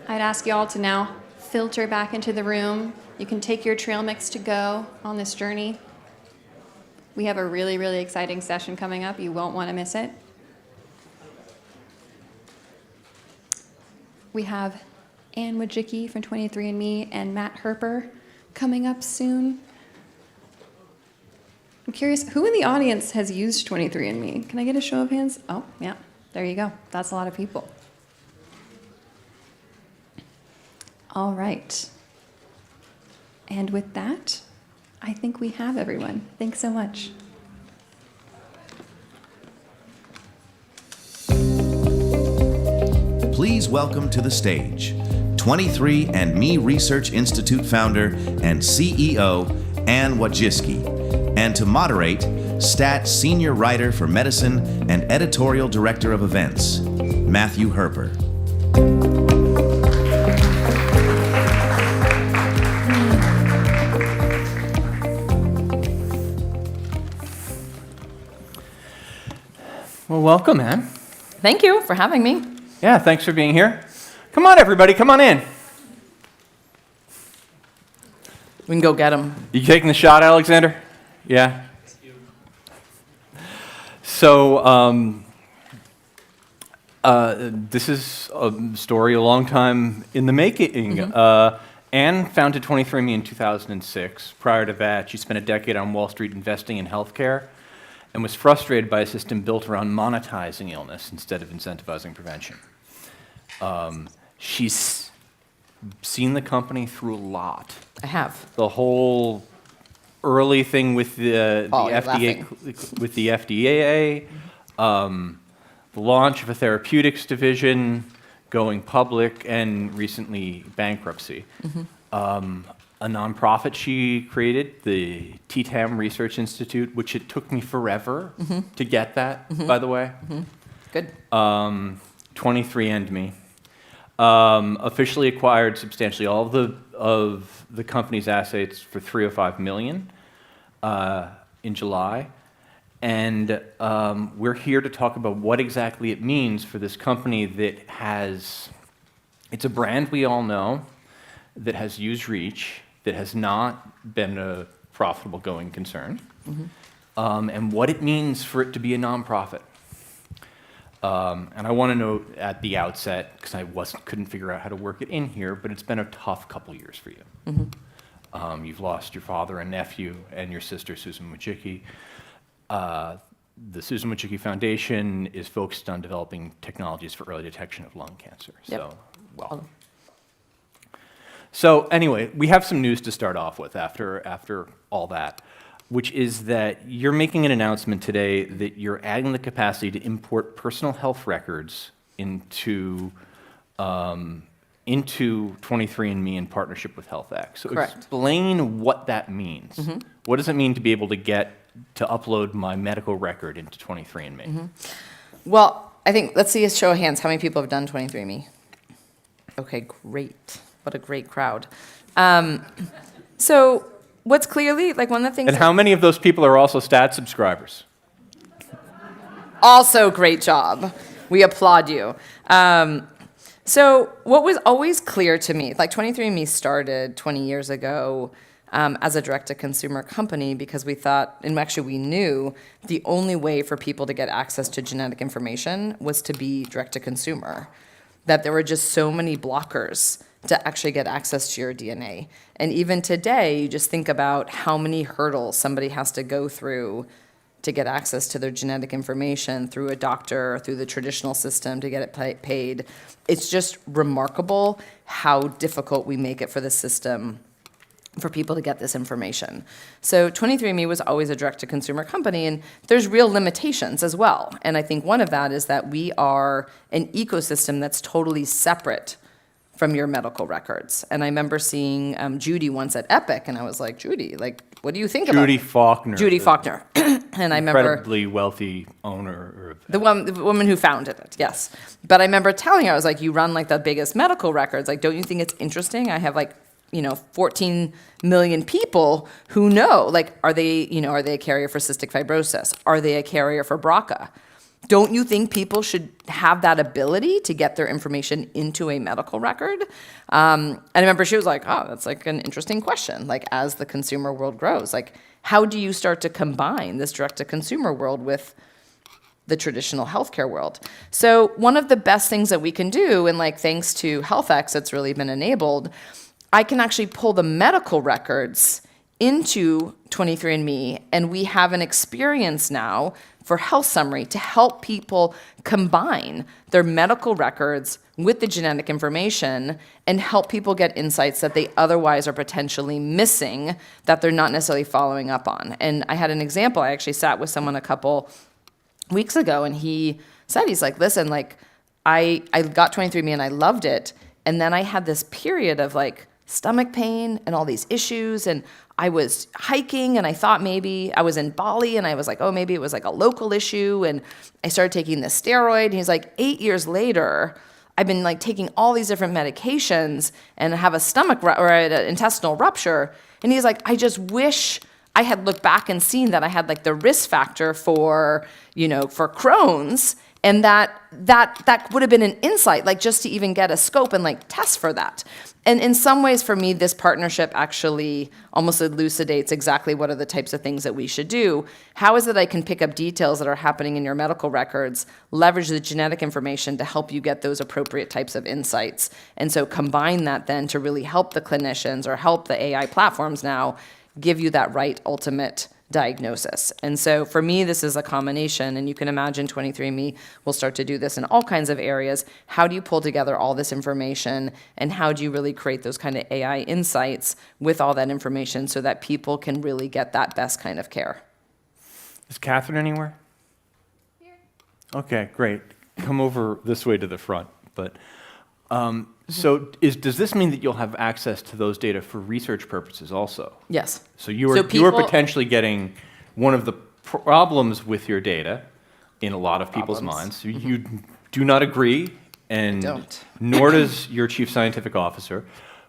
I'd ask you all to now filter back into the room. You can take your trail mix to go on this journey. We have a really, really exciting session coming up. You won't want to miss it. We have Ann Wojcicki from 23andMe and Matt Herper coming up soon. I'm curious, who in the audience has used 23andMe? Can I get a show of hands? Oh, yeah, there you go. That's a lot of people. All right. And with that, I think we have everyone. Thanks so much. Please welcome to the stage 23andMe Research Institute founder and CEO Ann Wojcicki, and to moderate, Stat Senior Writer for Medicine and Editorial Director of Events, Matthew Herper. Well, welcome, Ann. Thank you for having me. Yeah, thanks for being here. Come on, everybody, come on in. We can go get them. You taking the shot, Alexander? Yeah? So, this is a story a long time in the making. Anne founded 23andMe in 2006. Prior to that, she spent a decade on Wall Street investing in healthcare and was frustrated by a system built around monetizing illness instead of incentivizing prevention. She's seen the company through a lot. I have. The whole early thing with the FDA, the launch of a therapeutics division, going public, and recently bankruptcy. A nonprofit she created, the TTAM Research Institute, which it took me forever to get that, by the way. Good. 23andMe. Officially acquired substantially all of the company's assets for $305 million in July. And we're here to talk about what exactly it means for this company that has, it's a brand we all know, that has used reach, that has not been a profitable going concern, and what it means for it to be a nonprofit. And I want to note at the outset, because I couldn't figure out how to work it in here, but it's been a tough couple years for you. You've lost your father and nephew and your sister, Susan Wojcicki. The Susan Wojcicki Foundation is focused on developing technologies for early detection of lung cancer. So, welcome. So anyway, we have some news to start off with after all that, which is that you're making an announcement today that you're adding the capacity to import personal health records into 23andMe in partnership with HealthX. So Correct. Explain what that means. What does it mean to be able to upload my medical record into 23andMe? Well, I think, let's see a show of hands. How many people have done 23andMe? Okay, great. What a great crowd. So what's clearly, like one of the things... And how many of those people are also stat subscribers? Also, great job. We applaud you. So what was always clear to me, like 23andMe started 20 years ago as a direct-to-consumer company because we thought, and actually we knew, the only way for people to get access to genetic information was to be direct-to-consumer. That there were just so many blockers to actually get access to your DNA. And even today, you just think about how many hurdles somebody has to go through to get access to their genetic information through a doctor, through the traditional system to get it paid. It's just remarkable how difficult we make it for the system for people to get this information. So 23andMe was always a direct-to-consumer company, and there's real limitations as well. And I think one of that is that we are an ecosystem that's totally separate from your medical records. And I remember seeing Judy once at Epic, and I was like, Judy, like, what do you think about Judy Faulkner. Judy Faulkner. And I remember... Incredibly wealthy owner. The woman who founded it, yes. But I remember telling her, I was like, you run like the biggest medical records. Like, don't you think it's interesting? I have like, 14 million people who know, like, are they a carrier for cystic fibrosis? Are they a carrier for BRCA? Don't you think people should have that ability to get their information into a medical record? And I remember she was like, oh, that's like an interesting question. Like, as the consumer world grows, like, how do you start to combine this direct-to-consumer world with the traditional healthcare world? So one of the best things that we can do, and like thanks to HealthX, it's really been enabled, I can actually pull the medical records into 23andMe, and we have an experience now for Health Summary to help people combine their medical records with the genetic information and help people get insights that they otherwise are potentially missing that they're not necessarily following up on. And I had an example. I actually sat with someone a couple weeks ago, and he said, he's like, listen, like, I got 23andMe and I loved it, and then I had this period of like stomach pain and all these issues, and I was hiking and I thought maybe I was in Bali and I was like, oh, maybe it was like a local issue, and I started taking this steroid, and he's like, 8 years later, I've been like taking all these different medications and have a stomach or an intestinal rupture, and he's like, I just wish I had looked back and seen that I had like the risk factor for, for Crohn's, And that would have been an insight, like just to even get a scope and like test for that. And in some ways, for me, this partnership actually almost elucidates exactly what are the types of things that we should do. How is it I can pick up details that are happening in your medical records, leverage the genetic information to help you get those appropriate types of insights, and so combine that then to really help the clinicians or help the AI platforms now give you that right ultimate diagnosis. And so for me, this is a combination, and you can imagine 23andMe will start to do this in all kinds of areas. How do you pull together all this information, and how do you really create those kind of AI insights with all that information so that people can really get that best kind of care? Is Catherine anywhere? Here. Okay, great. Come over this way to the front. But so does this mean that you'll have access to those data for research purposes also? Yes. So you are potentially getting one of the problems with your data in a lot of people's minds. You do not agree, and nor does your chief scientific officer.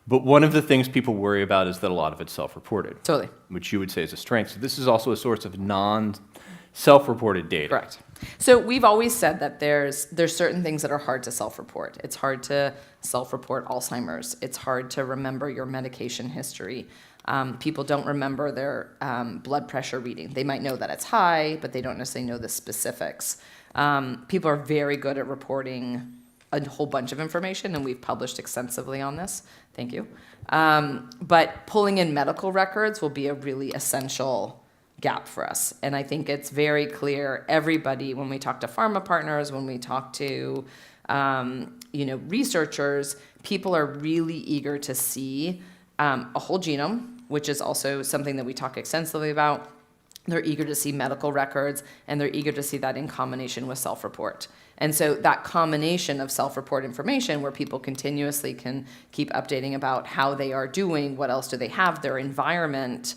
But one of the things people worry about is that a lot of it's self-reported. Totally. Which you would say is a strength. So this is also a source of non-self-reported data. Correct. So we've always said that there's certain things that are hard to self-report. It's hard to self-report Alzheimer's. It's hard to remember your medication history. People don't remember their blood pressure reading. They might know that it's high, but they don't necessarily know the specifics. People are very good at reporting a whole bunch of information, and we've published extensively on this. Thank you. But pulling in medical records will be a really essential gap for us. And I think it's very clear, everybody, when we talk to pharma partners, when we talk to researchers, people are really eager to see a whole genome, which is also something that we talk extensively about. They're eager to see medical records, and they're eager to see that in combination with self-report. And so that combination of self-report information where people continuously can keep updating about how they are doing, what else do they have, their environment,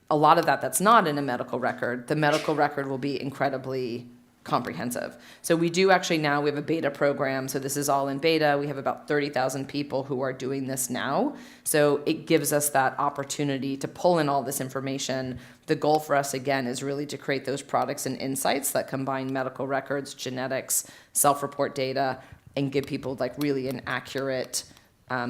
a lot of that's not in a medical record. The medical record will be incredibly comprehensive. So we do actually now, we have a beta program. So this is all in beta. We have about 30,000 people who are doing this now. So it gives us that opportunity to pull in all this information. The goal for us, again, is really to create those products and insights that combine medical records, genetics, self-report data, and give people like really an accurate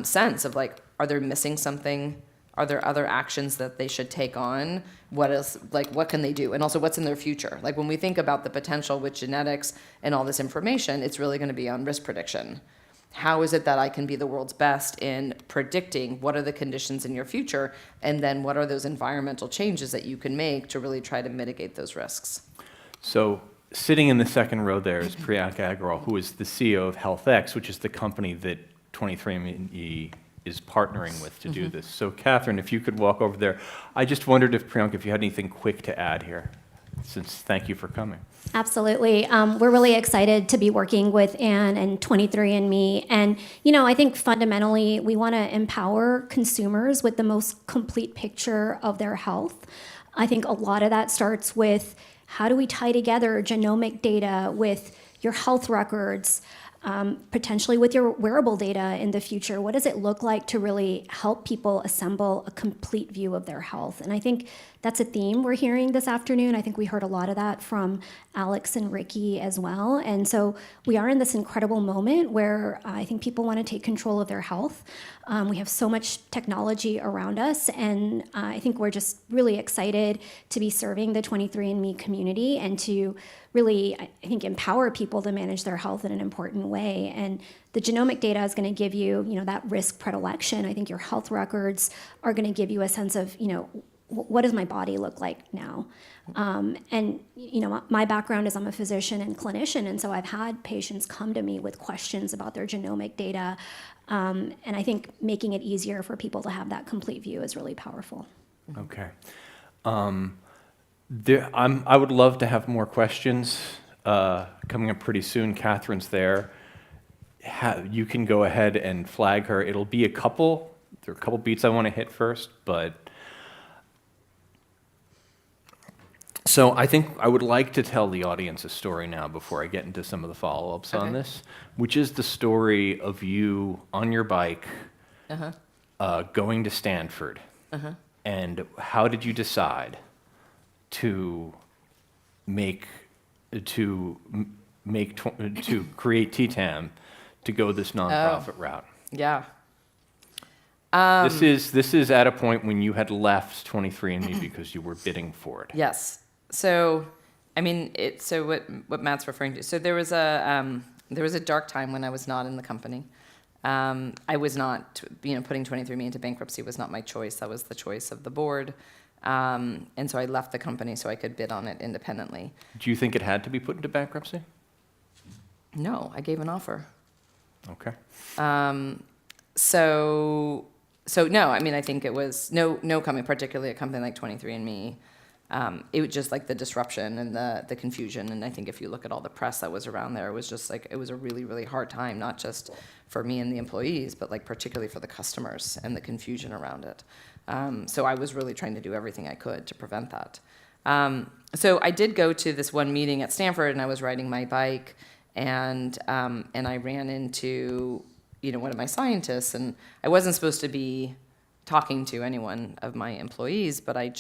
sense of like, are they missing something? Are there other actions that they should take on? What else, like what can they do? And also what's in their future? Like when we think about the potential with genetics and all this information, it's really going to be on risk prediction. How is it that I can be the world's best in predicting what are the conditions in your future? And then what are those environmental changes that you can make to really try to mitigate those risks? So sitting in the second row there is Priyanka Agarwal, who is the CEO of HealthX, which is the company that 23andMe is partnering with to do this. So Catherine, if you could walk over there. I just wondered if, Priyanka, if you had anything quick to add here, since thank you for coming. Absolutely. We're really excited to be working with Anne and 23andMe. And, I think fundamentally we want to empower consumers with the most complete picture of their health. I think a lot of that starts with how do we tie together genomic data with your health records, potentially with your wearable data in the future. What does it look like to really help people assemble a complete view of their health? And I think that's a theme we're hearing this afternoon. I think we heard a lot of that from Alex and Ricky as well. And so we are in this incredible moment where I think people want to take control of their health. We have so much technology around us, and I think we're just really excited to be serving the 23andMe community and to really, I think, empower people to manage their health in an important way. And the genomic data is going to give you, that risk predilection. I think your health records are going to give you a sense of, what does my body look like now? And my background is I'm a physician and clinician, and so I've had patients come to me with questions about their genomic data. And I think making it easier for people to have that complete view is really powerful. Okay. I would love to have more questions coming up pretty soon. Catherine's there. You can go ahead and flag her. It'll be there are a couple beats I want to hit first, but so I think I would like to tell the audience a story now before I get into some of the follow-ups on this, which is the story of you on your bike going to Stanford. And how did you decide to to create TTAM to go this nonprofit route? Yeah. This is at a point when you had left 23andMe because you were bidding for it. Yes. So, I mean, so what Matt's referring to. So there was a dark time when I was not in the company. I was not, putting 23andMe into bankruptcy was not my choice. That was the choice of the board. And so I left the company so I could bid on it independently. Do you think it had to be put into bankruptcy? No, I gave an offer. Okay. So no, I mean, I think it was no company, particularly a company like 23andMe. It was just like the disruption and the confusion. And I think if you look at all the press that was around there, it was just like, it was a really, really hard time, not just for me and the employees, but like particularly for the customers and the confusion around it. So I was really trying to do everything I could to prevent that. So I did go to this one meeting at Stanford, and I was riding my bike, and I ran into one of my scientists, and I wasn't supposed to be talking to anyone of my employees, but I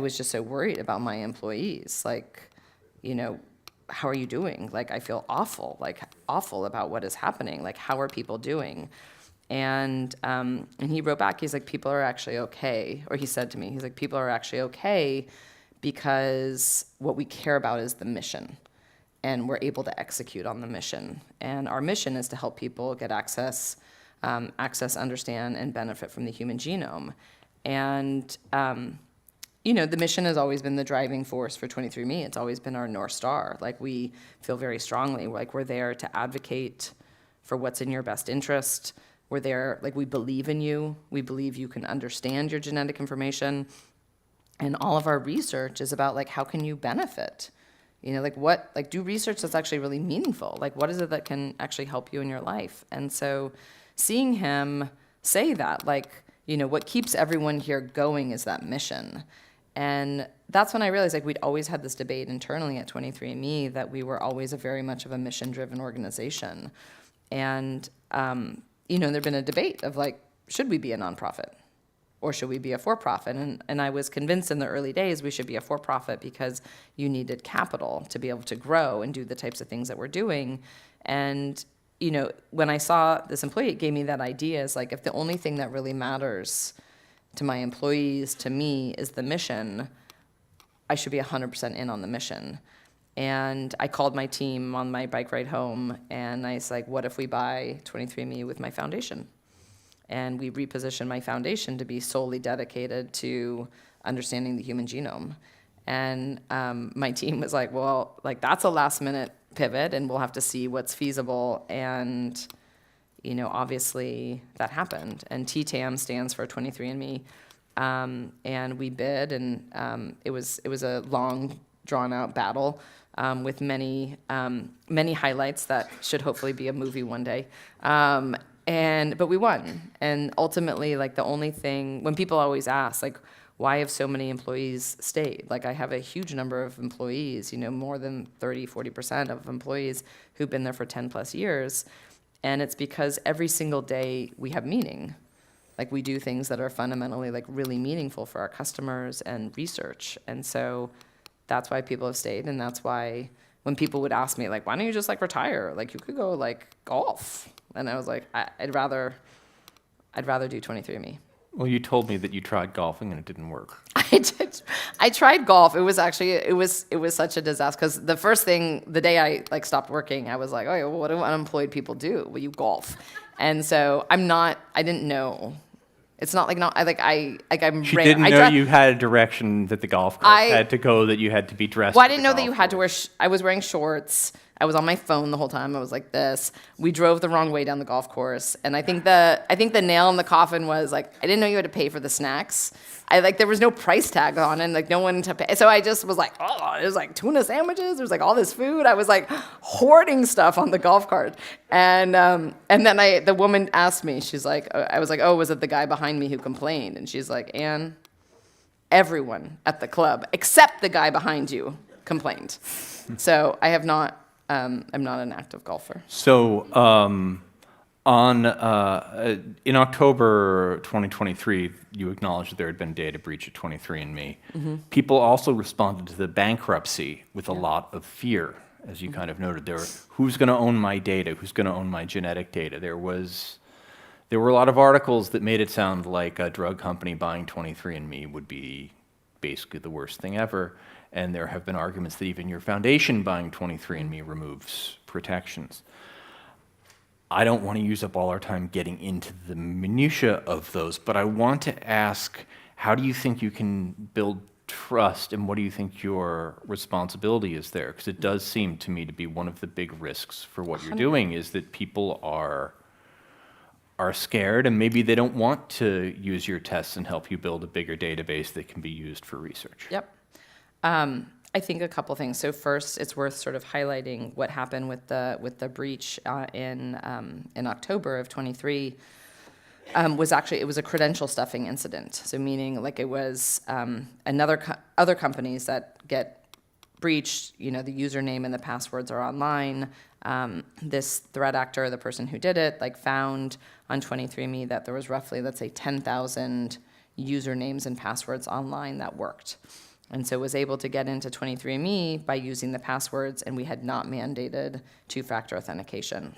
was just so worried about my employees. Like, how are you doing? Like, I feel awful about what is happening. Like, how are people doing? And he wrote back, he's like, people are actually okay. Or he said to me, he's like, people are actually okay because what we care about is the mission. And we're able to execute on the mission. And our mission is to help people get access, understand, and benefit from the human genome. And, the mission has always been the driving force for 23andMe. It's always been our North Star. Like, we feel very strongly, like, we're there to advocate for what's in your best interest. We're there, like, we believe in you. We believe you can understand your genetic information. And all of our research is about, like, how can you benefit? Do research that's actually really meaningful. Like, what is it that can actually help you in your life? And so seeing him say that, what keeps everyone here going is that mission. And that's when I realized, like, we'd always had this debate internally at 23andMe that we were always very much of a mission-driven organization. And, there'd been a debate of, like, should we be a nonprofit? Or should we be a for-profit? And I was convinced in the early days we should be a for-profit because you needed capital to be able to grow and do the types of things that we're doing. And, when I saw this employee, it gave me that idea. Is like, if the only thing that really matters to my employees, to me, is the mission, I should be 100% in on the mission. And I called my team on my bike ride home, and I was like, what if we buy 23andMe with my foundation? And we repositioned my foundation to be solely dedicated to understanding the human genome. And my team was like, well, like, that's a last minute pivot, and we'll have to see what's feasible. And, obviously that happened. And TTAM stands for 23andMe. And we bid, and it was a long, drawn out battle with many highlights that should hopefully be a movie one day. But we won. And ultimately, like, the only thing, when people always ask, like, why have so many employees stayed? Like, I have a huge number of employees, more than 30-40% of employees who've been there for 10 plus years. And it's because every single day we have meaning. Like, we do things that are fundamentally, like, really meaningful for our customers and research. And so that's why people have stayed. And that's why when people would ask me, like, why don't you just, like, retire? Like, you could go, like, golf. And I was like, I'd rather do 23andMe. Well, you told me that you tried golfing and it didn't work. I did. I tried golf. It was actually, it was such a disaster, because the first thing, the day I, like, stopped working, I was like, oh, well, what do unemployed people do? Well, you golf. And so I didn't know. It's not like, She didn't know you had a direction that the golf course had to go, that you had to be dressed. Well, I didn't know that you had to wear, I was wearing shorts. I was on my phone the whole time. I was like this. We drove the wrong way down the golf course. And I think the nail in the coffin was, like, I didn't know you had to pay for the snacks. There was no price tag on it, and, like, no one to pay. So I just was like, oh, there's, like, tuna sandwiches. There's, like, all this food. I was, like, hoarding stuff on the golf cart. And then the woman asked me, she's like, I was like, oh, was it the guy behind me who complained? And she's like, Anne, everyone at the club, except the guy behind you, complained. So I have not. I'm not an active golfer. So in October 2023, you acknowledged that there had been data breach at 23andMe. Mm-hmm. People also responded to the bankruptcy with a lot of fear as you kind of noted. There were, who's going to own my data? Who's going to own my genetic data? There were a lot of articles that made it sound like a drug company buying 23andMe would be basically the worst thing ever. And there have been arguments that even your foundation buying 23andMe removes protections. I don't want to use up all our time getting into the minutia of those, but I want to ask, how do you think you can build trust, and what do you think your responsibility is there? Because it does seem to me to be one of the big risks for what you're doing, is that people are scared, and maybe they don't want to use your tests and help you build a bigger database that can be used for research. Yep. I think a couple things. So first, it's worth sort of highlighting what happened with the breach in October of 23. Was actually, it was a credential stuffing incident. So meaning like it was other companies that get breached. You know, the username and the passwords are online. This threat actor, the person who did it, like found on 23andMe that there was roughly, let's say, 10,000 usernames and passwords online that worked. And so was able to get into 23andMe by using the passwords, and we had not mandated two-factor authentication.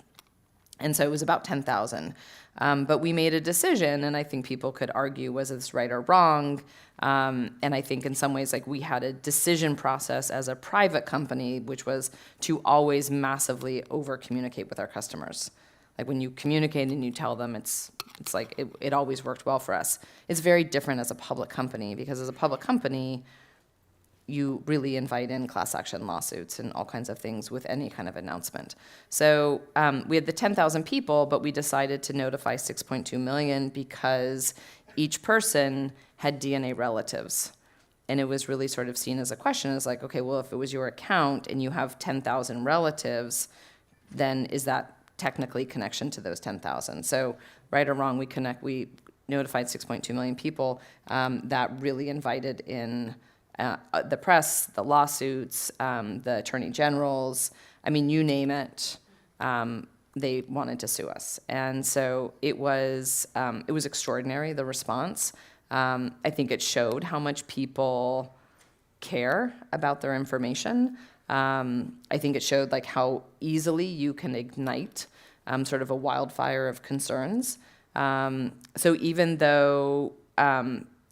And so it was about 10,000. But we made a decision, and I think people could argue, was this right or wrong? And I think in some ways, like, we had a decision process as a private company, which was to always massively over-communicate with our customers. Like, when you communicate and you tell them, it's like it always worked well for us. It's very different as a public company, because as a public company, you really invite in class action lawsuits and all kinds of things with any kind of announcement. So we had the 10,000 people, but we decided to notify 6.2 million because each person had DNA relatives. And it was really sort of seen as a question, as like, okay, well, if it was your account and you have 10,000 relatives, then is that technically connection to those 10,000? So right or wrong, we notified 6.2 million people that really invited in the press, the lawsuits, the attorney generals, I mean, you name it, they wanted to sue us. And so it was extraordinary, the response. I think it showed how much people care about their information. I think it showed like how easily you can ignite sort of a wildfire of concerns. So even though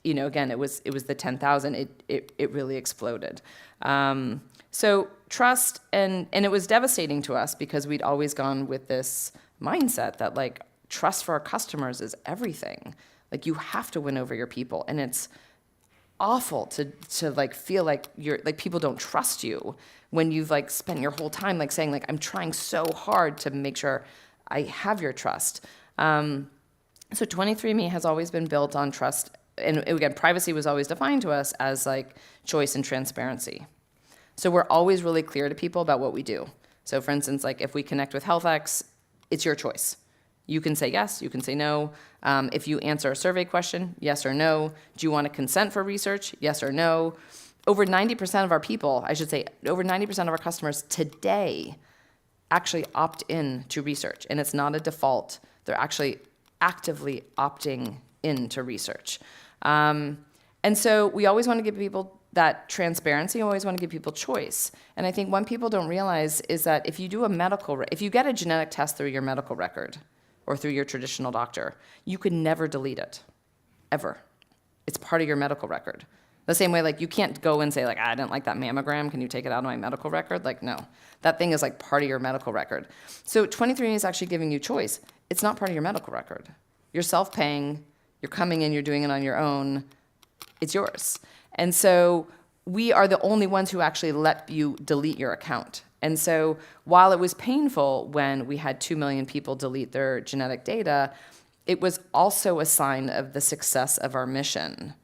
you know, again, it was the 10,000. It really exploded. So trust, and it was devastating to us because we'd always gone with this mindset that like trust for our customers is everything. Like you have to win over your people, and it's awful to like feel like you're like people don't trust you when you've like spent your whole time like saying like I'm trying so hard to make sure I have your trust. So 23andMe has always been built on trust. And again, privacy was always defined to us as like choice and transparency. So we're always really clear to people about what we do. So for instance, like if we connect with HealthX, it's your choice. You can say yes, you can say no. If you answer a survey question, yes or no. Do you want to consent for research? Yes or no. Over 90% of our people, I should say, over 90% of our customers today actually opt in to research. And it's not a default. They're actually actively opting into research. And so we always want to give people that transparency, always want to give people choice. And I think what people don't realize is that if you do if you get a genetic test through your medical record or through your traditional doctor, you could never delete it, ever. It's part of your medical record. The same way, like, you can't go and say, like, I didn't like that mammogram, can you take it out of my medical record? Like, no. That thing is, like, part of your medical record. So 23andMe is actually giving you choice. It's not part of your medical record. You're self-paying, you're coming in, you're doing it on your own, it's yours. And so we are the only ones who actually let you delete your account. And so while it was painful when we had 2 million people delete their genetic data, it was also a sign of the success of our mission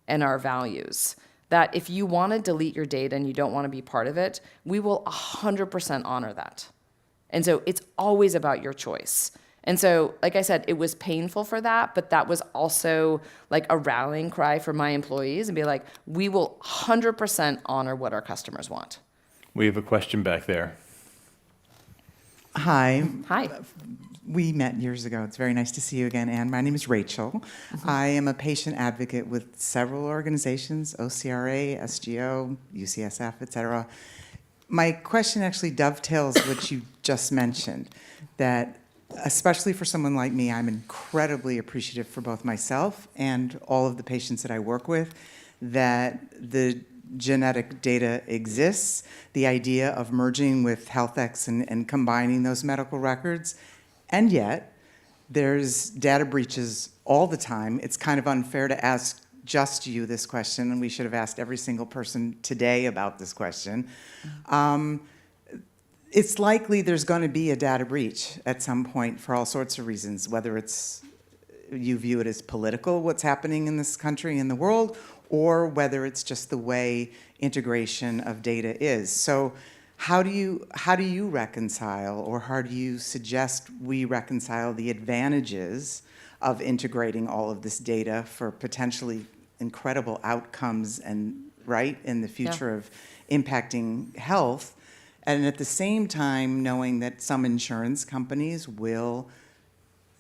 and our values. That if you want to delete your data and you don't want to be part of it, we will 100% honor that. And so it's always about your choice. And so, like I said, it was painful for that, but that was also like a rallying cry for my employees and be like, we will 100% honor what our customers want. We have a question back there. Hi. Hi. We met years ago. It's very nice to see you again, Anne. My name is Rachel. Mm-hmm. I am a patient advocate with several organizations, OCRA, SGO, UCSF, et cetera. my question actually dovetails what you just mentioned, that especially for someone like me, I'm incredibly appreciative for both myself and all of the patients that I work with, that the genetic data exists, the idea of merging with HealthX and combining those medical records, and yet there's data breaches all the time. It's kind of unfair to ask just you this question, and we should have asked every single person today about this question. It's likely there's going to be a data breach at some point for all sorts of reasons, whether it's you view it as political, what's happening in this country and the world, or whether it's just the way integration of data is. So how do you reconcile, or how do you suggest we reconcile the advantages of integrating all of this data for potentially incredible outcomes and in the future of impacting health, and at the same time knowing that some insurance companies will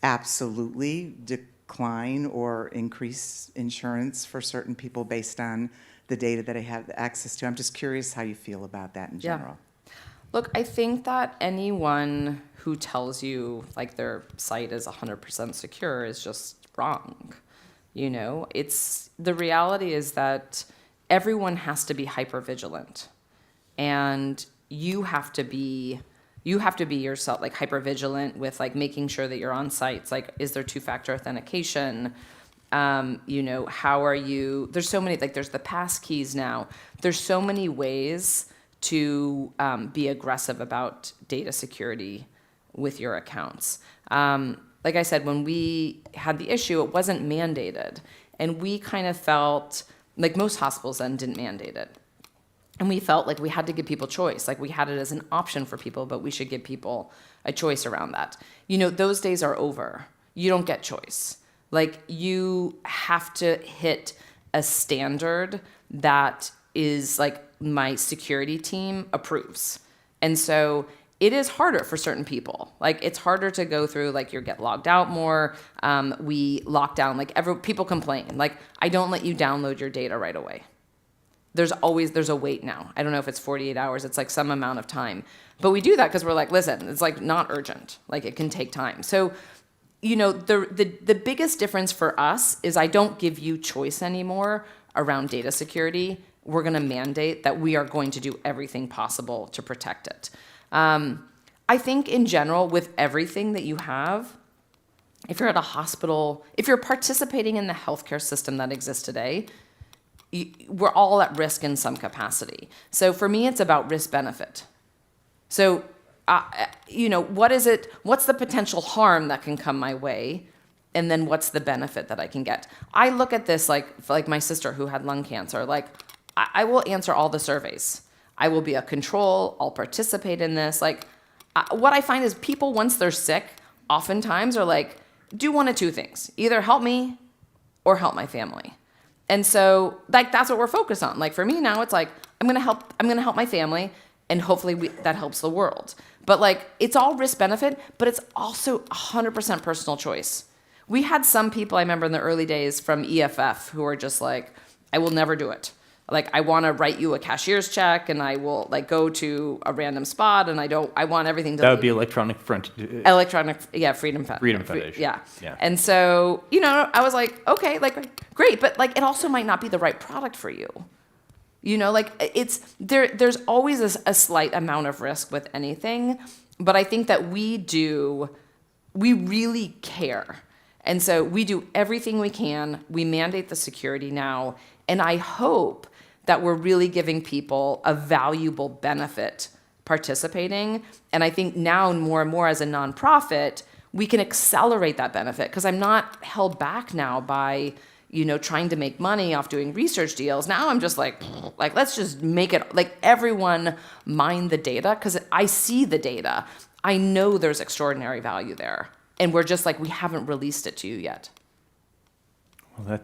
absolutely decline or increase insurance for certain people based on the data that I have access to? I'm just curious how you feel about that in general. Look, I think that anyone who tells you like their site is 100% secure is just wrong. You know, the reality is that everyone has to be hypervigilant, and you have to be yourself like hypervigilant with like making sure that you're on sites. Like, is there two-factor authentication? You know, how are you? There's so many, like there's the pass keys now. There's so many ways to be aggressive about data security with your accounts. Like I said, when we had the issue, it wasn't mandated. And we kind of felt like most hospitals then didn't mandate it. And we felt like we had to give people choice. Like we had it as an option for people, but we should give people a choice around that. You know, those days are over. You don't get choice. Like you have to hit a standard that is like my security team approves. And so it is harder for certain people. Like it's harder to go through, like you get logged out more. We lock down, like people complain. Like I don't let you download your data right away. There's a wait now. I don't know if it's 48 hours. It's like some amount of time. But we do that because we're like, listen, it's like not urgent. Like it can take time. So, you know, the biggest difference for us is I don't give you choice anymore around data security. We're going to mandate that we are going to do everything possible to protect it. I think in general, with everything that you have, if you're at a hospital, if you're participating in the healthcare system that exists today, we're all at risk in some capacity. So for me, it's about risk benefit. So, you know, what's the potential harm that can come my way? And then what's the benefit that I can get? I look at this like my sister who had lung cancer. Like, I will answer all the surveys. I will be a control. I'll participate in this. Like, what I find is people, once they're sick, oftentimes are like, do one of two things. Either help me or help my family. And so, like, that's what we're focused on. Like, for me now, it's like, I'm going to help my family, and hopefully that helps the world. But, like, it's all risk-benefit, but it's also 100% personal choice. We had some people, I remember in the early days from EFF, who were just like, I will never do it. Like, I want to write you a cashier's check, and I will, like, go to a random spot, and I want everything to... That would be Freedom Foundation. Yeah. And so, you know, I was like, okay, like, great, but, like, it also might not be the right product for you. You know, like, there's always a slight amount of risk with anything, but I think that we really care. And so we do everything we can. We mandate the security now, and I hope that we're really giving people a valuable benefit participating. And I think now more and more as a nonprofit, we can accelerate that benefit because I'm not held back now by, you know, trying to make money off doing research deals. Now I'm just like let's just make it, like, everyone mine the data because I see the data. I know there's extraordinary value there. And we're just like, we haven't released it to you yet. Well,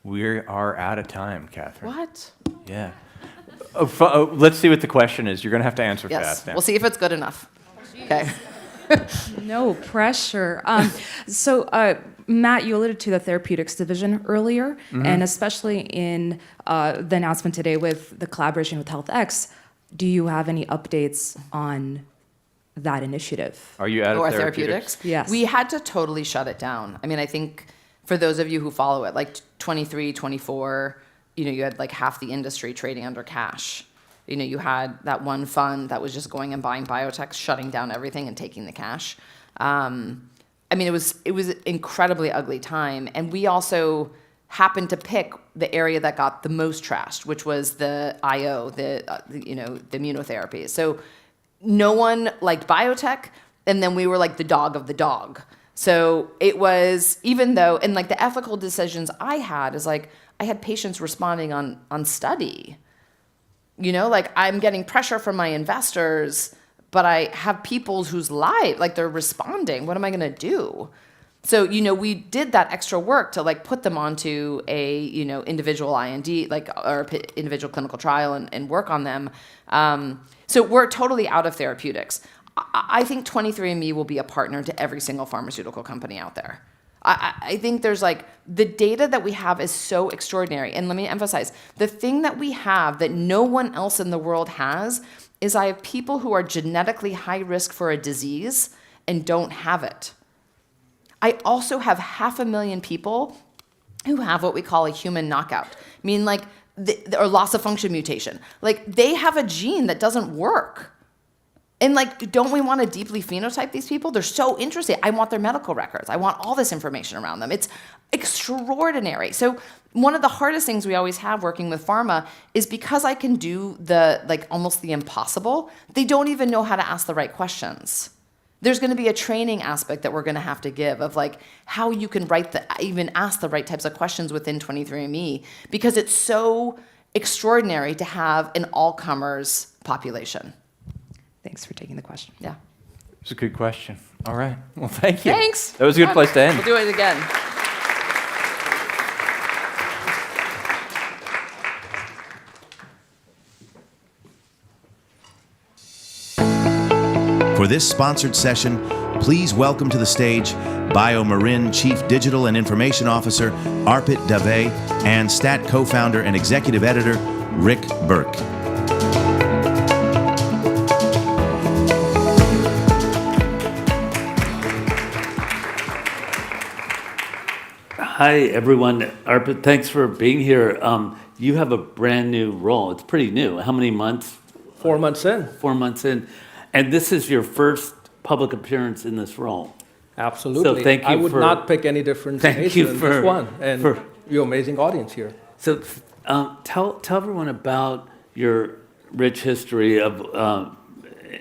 we are out of time, Catherine. What? Yeah. Let's see what the question is. You're going to have to answer fast now. We'll see if it's good enough. Okay. No pressure. So, Matt, you alluded to the therapeutics division earlier, and especially in the announcement today with the collaboration with HealthX. Do you have any updates on that initiative? Are you out of Or therapeutics? Yes. We had to totally shut it down. I mean, I think for those of you who follow it, like 23, 24, you had like half the industry trading under cash. You had that one fund that was just going and buying biotechs, shutting down everything and taking the cash. I mean, it was an incredibly ugly time. And we also happened to pick the area that got the most trashed, which was the IO, the immunotherapy. So no one liked biotech, and then we were like the dog of the dog. So it was, even though, and like the ethical decisions I had is like, I had patients responding on study. Like I'm getting pressure from my investors, but I have people whose lives, like they're responding. What am I going to do? So, we did that extra work to like put them onto a, individual IND, like, or individual clinical trial and work on them. So we're totally out of therapeutics. I think 23andMe will be a partner to every single pharmaceutical company out there. I think there's like, the data that we have is so extraordinary. And let me emphasize, the thing that we have that no one else in the world has is I have people who are genetically high risk for a disease and don't have it. I also have 500,000 people who have what we call a human knockout, meaning like, or loss of function mutation. Like they have a gene that doesn't work. And like, don't we want to deeply phenotype these people? They're so interesting. I want their medical records. I want all this information around them. It's extraordinary. So one of the hardest things we always have working with pharma is because I can do almost the impossible, they don't even know how to ask the right questions. There's going to be a training aspect that we're going to have to give of like how you can even ask the right types of questions within 23andMe, because it's so extraordinary to have an all-comers population. Thanks for taking the question. Yeah. It's a good question. All right. Well, thank you. Thanks. That was a good place to end. We'll do it again. For this sponsored session, please welcome to the stage BioMarin Chief Digital and Information Officer rb.gy and Stat co-founder and executive editor Rick Burke. Hi, everyone. Arpit, thanks for being here. You have a brand new role. It's pretty new. How many months? 4 months in. 4 months in. And this is your first public appearance in this role. Absolutely. So thank you I would not pick any different destination than this one. And your amazing audience here. So tell everyone about your rich history of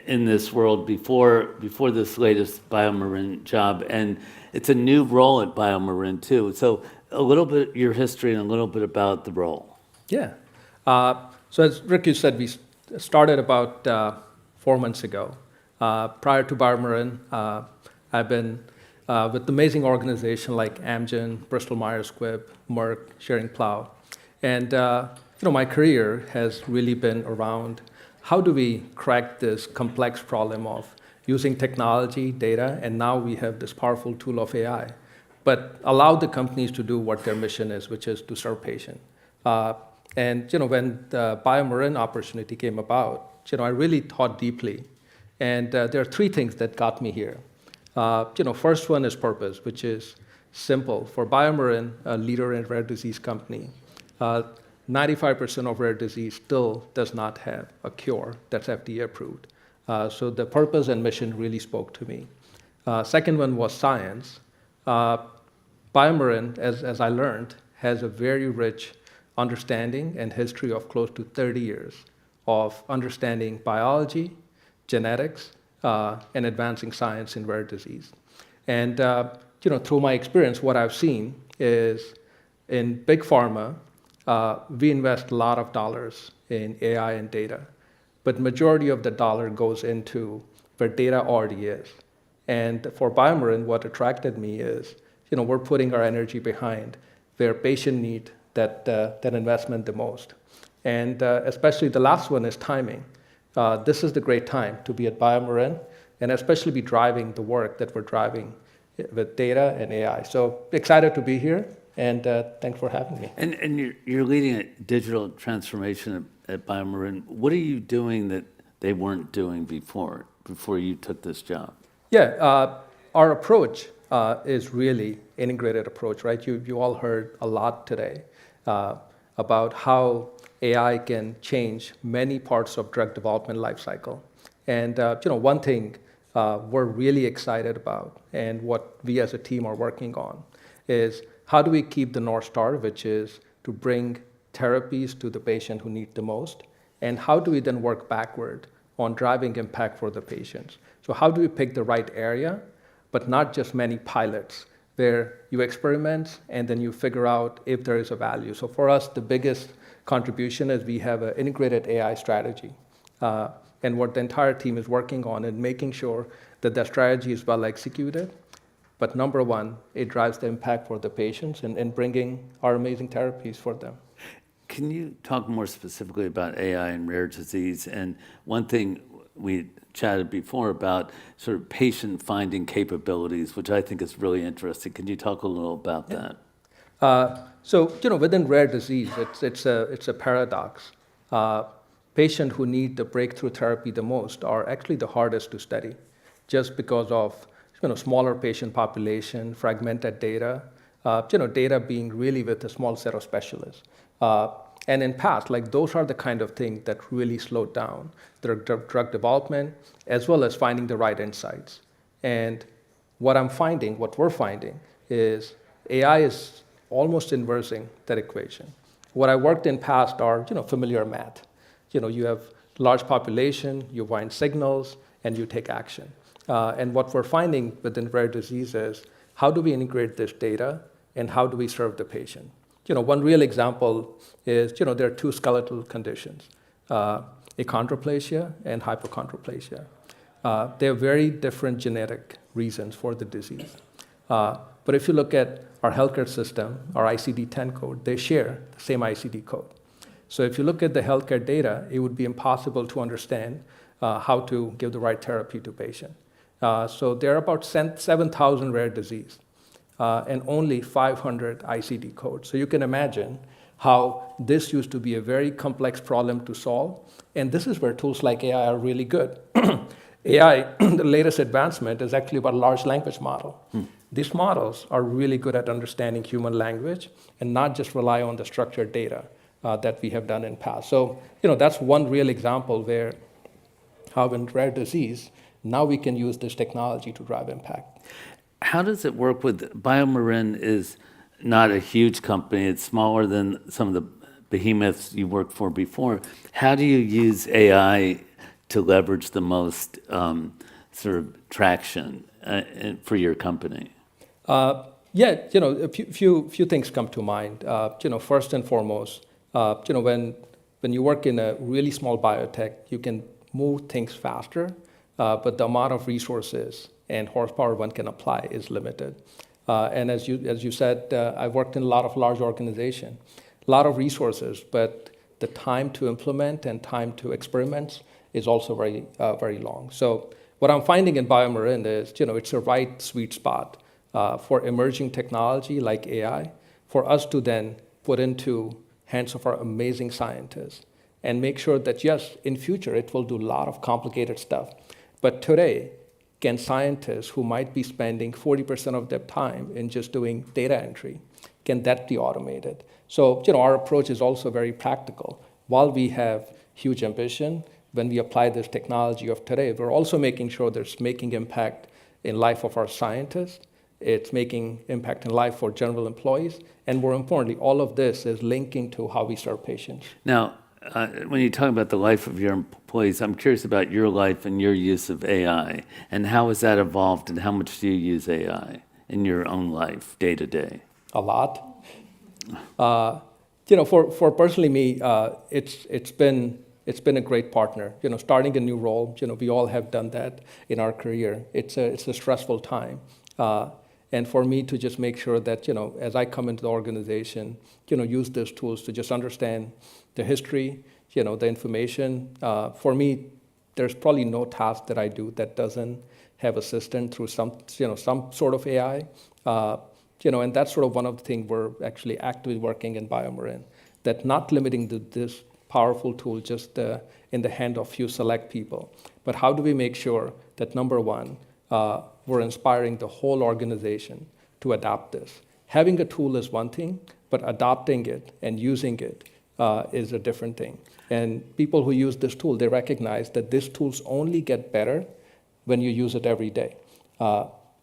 in this world before this latest BioMarin job. And it's a new role at BioMarin too. So a little bit your history and a little bit about the role. Yeah. So as Rick, you said, we started about 4 months ago. Prior to BioMarin, I've been with amazing organizations like Amgen, Bristol Myers Squibb, Merck, Schering-Plough. And my career has really been around how do we crack this complex problem of using technology, data, and now we have this powerful tool of AI, but allow the companies to do what their mission is, which is to serve patients. And when the BioMarin opportunity came about, I really thought deeply. And there are three things that got me here. First one is purpose, which is simple. For BioMarin, a leader in rare disease company, 95% of rare disease still does not have a cure that's FDA approved. So the purpose and mission really spoke to me. Second one was science. BioMarin, as I learned, has a very rich understanding and history of close to 30 years of understanding biology, genetics, and advancing science in rare disease. And through my experience, what I've seen is in big pharma, we invest a lot of dollars in AI and data, but majority of the dollar goes into where data already is. And for BioMarin, what attracted me is, we're putting our energy behind where patient need that investment the most. And especially the last one is timing. This is the great time to be at BioMarin and especially be driving the work that we're driving with data and AI. So excited to be here And thanks for having me. And you're leading a digital transformation at BioMarin. What are you doing that they weren't doing before you took this job? Yeah, our approach is really integrated approach, right? You all heard a lot today about how AI can change many parts of drug development lifecycle. And one thing we're really excited about, and what we as a team are working on, is how do we keep the North Star, which is to bring therapies to the patient who need the most, and how do we then work backward on driving impact for the patients? So how do we pick the right area, but not just many pilots, where you experiment and then you figure out if there is a value. So for us, the biggest contribution is we have an integrated AI strategy. And what the entire team is working on and making sure that that strategy is well executed. But number one, it drives the impact for the patients and bringing our amazing therapies for them. Can you talk more specifically about AI and rare disease? And one thing we chatted before about sort of patient-finding capabilities, which I think is really interesting. Can you talk a little about that? So within rare disease, it's a paradox. Patients who need the breakthrough therapy the most are actually the hardest to study, just because of smaller patient population, fragmented data, data being really with a small set of specialists. And in past, those are the kind of things that really slowed down the drug development, as well as finding the right insights. And what we're finding is AI is almost inversing that equation. What I worked in past are, familiar math. You have large population, you find signals, and you take action. And what we're finding within rare disease is, how do we integrate this data, and how do we serve the patient? One real example is, there are two skeletal conditions, achondroplasia and hypochondroplasia. They have very different genetic reasons for the disease. But if you look at our healthcare system, our ICD-10 code, they share the same ICD code. So if you look at the healthcare data, it would be impossible to understand how to give the right therapy to patient. So there are about 7,000 rare disease and only 500 ICD codes. So you can imagine how this used to be a very complex problem to solve. And this is where tools like AI are really good. AI, the latest advancement, is actually about large language model. These models are really good at understanding human language and not just rely on the structured data that we have done in past. So, that's one real example where how in rare disease, now we can use this technology to drive impact. How does it work with BioMarin is not a huge company. It's smaller than some of the behemoths you worked for before. How do you use AI to leverage the most sort of traction for your company? A few things come to mind. First and foremost, when you work in a really small biotech, you can move things faster, but the amount of resources and horsepower one can apply is limited. And as you said, I've worked in a lot of large organizations, a lot of resources, but the time to implement and time to experiment is also very long. So what I'm finding in BioMarin is, it's a right sweet spot for emerging technology like AI, for us to then put into hands of our amazing scientists and make sure that, yes, in future, it will do a lot of complicated stuff. But today, can scientists who might be spending 40% of their time in just doing data entry, can that be automated? So, our approach is also very practical. While we have huge ambition, when we apply this technology of today, we're also making sure there's making impact in life of our scientists. It's making impact in life for general employees. And more importantly, all of this is linking to how we serve patients. Now, when you talk about the life of your employees, I'm curious about your life and your use of AI, and how has that evolved, and how much do you use AI in your own life, day to day? A lot. For personally me, it's been a great partner. Starting a new role, we all have done that in our career. It's a stressful time. And for me to just make sure that, as I come into the organization, use these tools to just understand the history, the information. For me, there's probably no task that I do that doesn't have assistance through some sort of AI. And that's sort of one of the things we're actually actively working in BioMarin, that not limiting this powerful tool just in the hand of few select people, but how do we make sure that, number one, we're inspiring the whole organization to adopt this. Having a tool is one thing, but adopting it and using it is a different thing. And people who use this tool, they recognize that these tools only get better when you use it every day.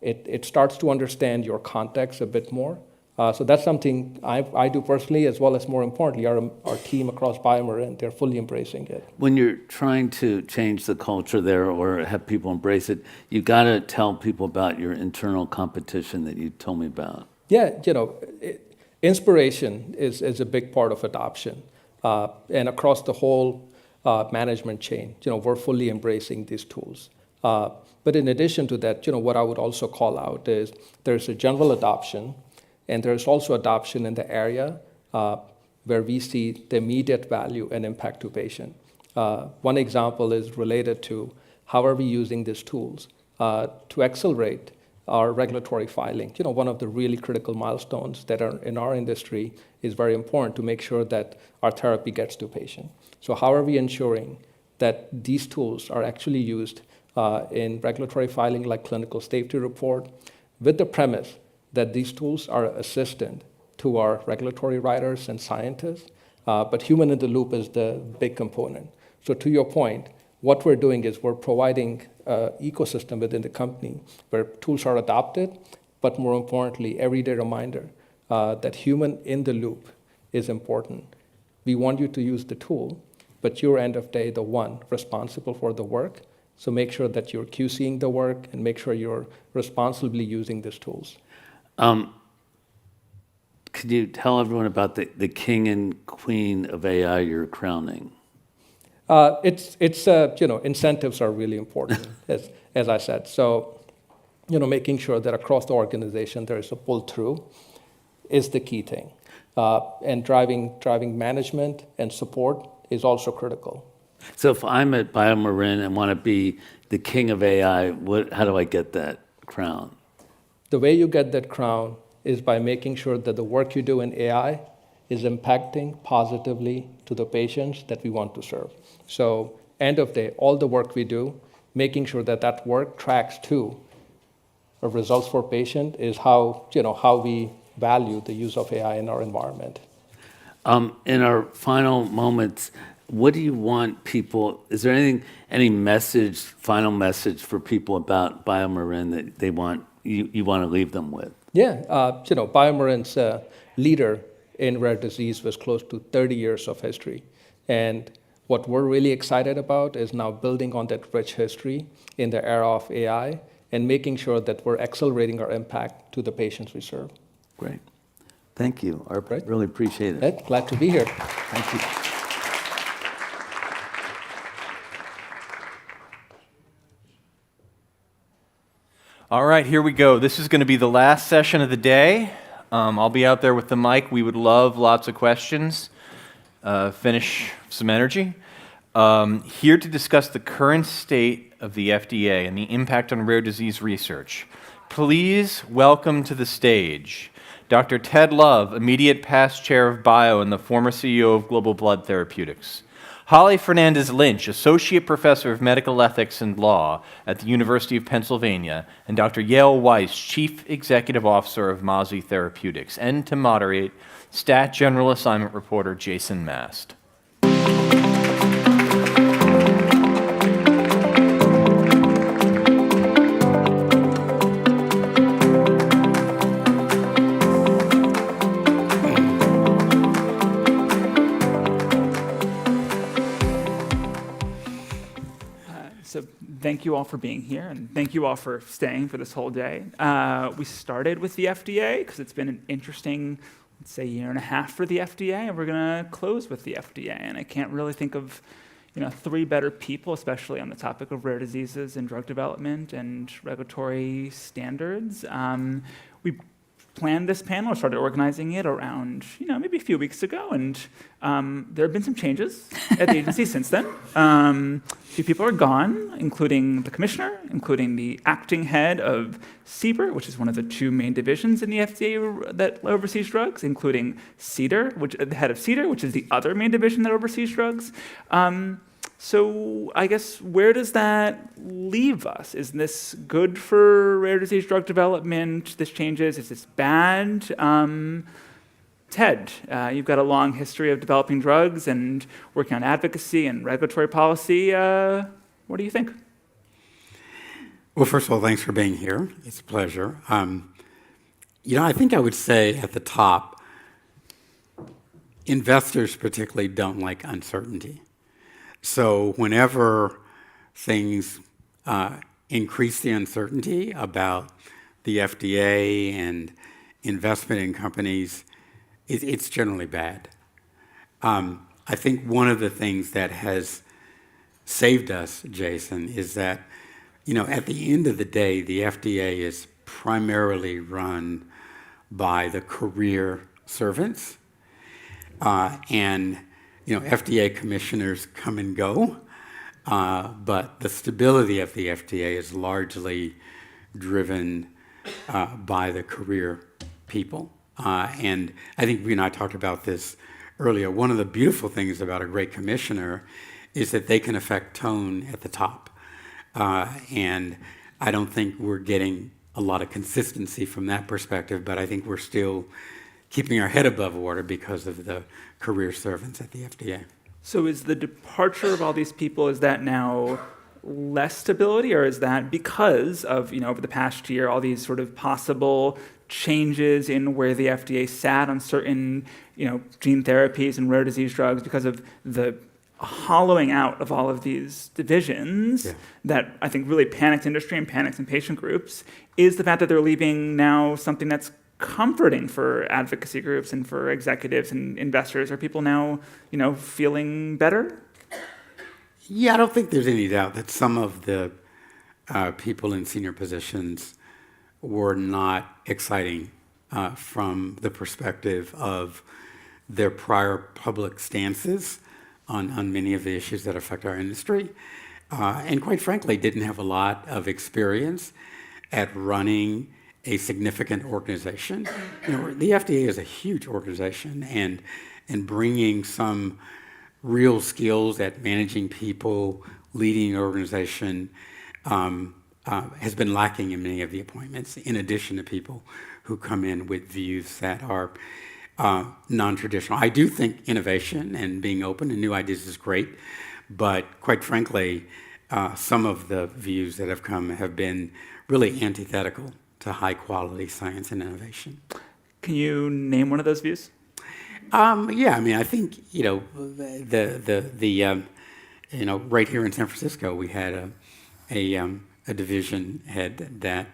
It starts to understand your context a bit more. So that's something I do personally, as well as, more importantly, our team across BioMarin, they're fully embracing it. When you're trying to change the culture there or have people embrace it, you got to tell people about your internal competition that you told me about. Yeah, inspiration is a big part of adoption. And across the whole management chain, we're fully embracing these tools. But in addition to that, what I would also call out is there's a general adoption, and there's also adoption in the area where we see the immediate value and impact to patient. One example is related to how are we using these tools to accelerate our regulatory filing. One of the really critical milestones that are in our industry is very important to make sure that our therapy gets to patient. So how are we ensuring that these tools are actually used in regulatory filing, like clinical safety report, with the premise that these tools are assistant to our regulatory writers and scientists, but human in the loop is the big component. So to your point, what we're doing is we're providing an ecosystem within the company where tools are adopted, but more importantly, everyday reminder that human in the loop is important. We want you to use the tool, but you're end of day the one responsible for the work. So make sure that you're QCing the work and make sure you're responsibly using these tools. Could you tell everyone about the king and queen of AI you're crowning? Incentives are really important, as I said. So, making sure that across the organization there is a pull-through is the key thing. And driving management and support is also critical. So if I'm at BioMarin and want to be the king of AI, how do I get that crown? The way you get that crown is by making sure that the work you do in AI is impacting positively to the patients that we want to serve. So end of day, all the work we do, making sure that that work tracks to results for patient is how we value the use of AI in our environment. In our final moments, what do you want people, is there any final message for people about BioMarin that you want to leave them with? Yeah, BioMarin's leader in rare disease was close to 30 years of history. And what we're really excited about is now building on that rich history in the era of AI and making sure that we're accelerating our impact to the patients we serve. Great. Thank you. I really appreciate it. Glad to be here. Thank you. All right, here we go. This is going to be the last session of the day. I'll be out there with the mic. We would love lots of questions. Finish some energy. Here to discuss the current state of the FDA and the impact on rare disease research. Please welcome to the stage Dr. Ted Love, immediate past chair of bio and the former CEO of Global Blood Therapeutics. Holly Fernandez-Lynch, Associate Professor of Medical Ethics and Law at the University of Pennsylvania, and Dr. Yale Weiss, Chief Executive Officer of Mazi Therapeutics, and to moderate, Stat General Assignment Reporter Jason Mast. Thank you all for being here, and thank you all for staying for this whole day. We started with the FDA because it's been an interesting, let's say, year and a half for the FDA, and we're going to close with the FDA. And I can't really think of, three better people, especially on the topic of rare diseases and drug development and regulatory standards. We planned this panel, started organizing it around, maybe a few weeks ago, and there have been some changes at the agency since then. A few people are gone, including the commissioner, including the acting head of CBER, which is one of the two main divisions in the FDA that oversees drugs, including CDER, the head of CDER, which is the other main division that oversees drugs. So I guess where does that leave us? Is this good for rare disease drug development? This changes? Is this bad? Ted, you've got a long history of developing drugs and working on advocacy and regulatory policy. What do you think? Well, first of all, thanks for being here. It's a pleasure. I think I would say at the top, investors particularly don't like uncertainty. So whenever things increase the uncertainty about the FDA and investment in companies, it's generally bad. I think one of the things that has saved us, Jason, is that, at the end of the day, the FDA is primarily run by the career servants. FDA commissioners come and go, but the stability of the FDA is largely driven by the career people. And I think we and I talked about this earlier. One of the beautiful things about a great commissioner is that they can affect tone at the top. And I don't think we're getting a lot of consistency from that perspective, but I think we're still keeping our head above water because of the career servants at the FDA. So is the departure of all these people, is that now less stability, or is that because of, over the past year, all these sort of possible changes in where the FDA sat on certain, gene therapies and rare disease drugs, because of the hollowing out of all of these divisions that I think really panicked industry and panicked in patient groups, is the fact that they're leaving now something that's comforting for advocacy groups and for executives and investors? Are people now, feeling better? Yeah, I don't think there's any doubt that some of the people in senior positions were not exciting from the perspective of their prior public stances on many of the issues that affect our industry. And quite frankly, didn't have a lot of experience at running a significant organization. The FDA is a huge organization, and bringing some real skills at managing people, leading an organization, has been lacking in many of the appointments, in addition to people who come in with views that are non-traditional. I do think innovation and being open to new ideas is great, but quite frankly, some of the views that have come have been really antithetical to high-quality science and innovation. Can you name one of those views? I think right here in San Francisco, we had a division head that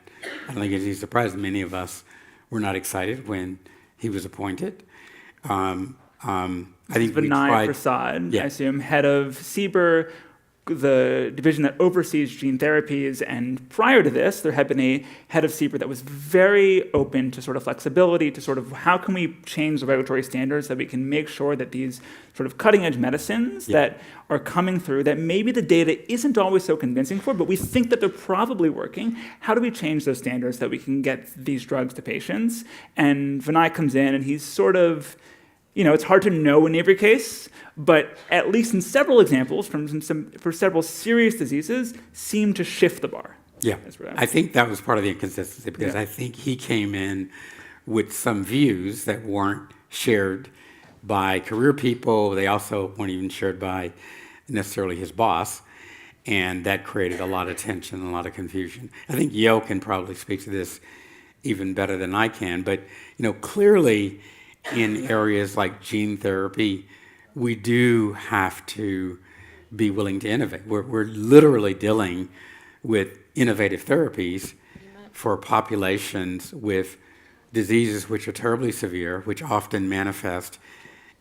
I don't think it's any surprise many of us were not excited when he was appointed. I think Vinay Prasad, I assume, head of CBER, the division that oversees gene therapies, and prior to this, there had been a head of CBER that was very open to sort of flexibility, to sort of how can we change the regulatory standards so that we can make sure that these sort of cutting-edge medicines that are coming through, that maybe the data isn't always so convincing for, but we think that they're probably working. How do we change those standards so that we can get these drugs to patients? And Vinay comes in, and he's sort of, it's hard to know in every case, but at least in several examples, for several serious diseases, seem to shift the bar. Yeah, I think that was part of the inconsistency, because I think he came in with some views that weren't shared by career people. They also weren't even shared by necessarily his boss, and that created a lot of tension and a lot of confusion. I think Yo can probably speak to this even better than I can, but clearly in areas like gene therapy, we do have to be willing to innovate. We're literally dealing with innovative therapies for populations with diseases which are terribly severe, which often manifest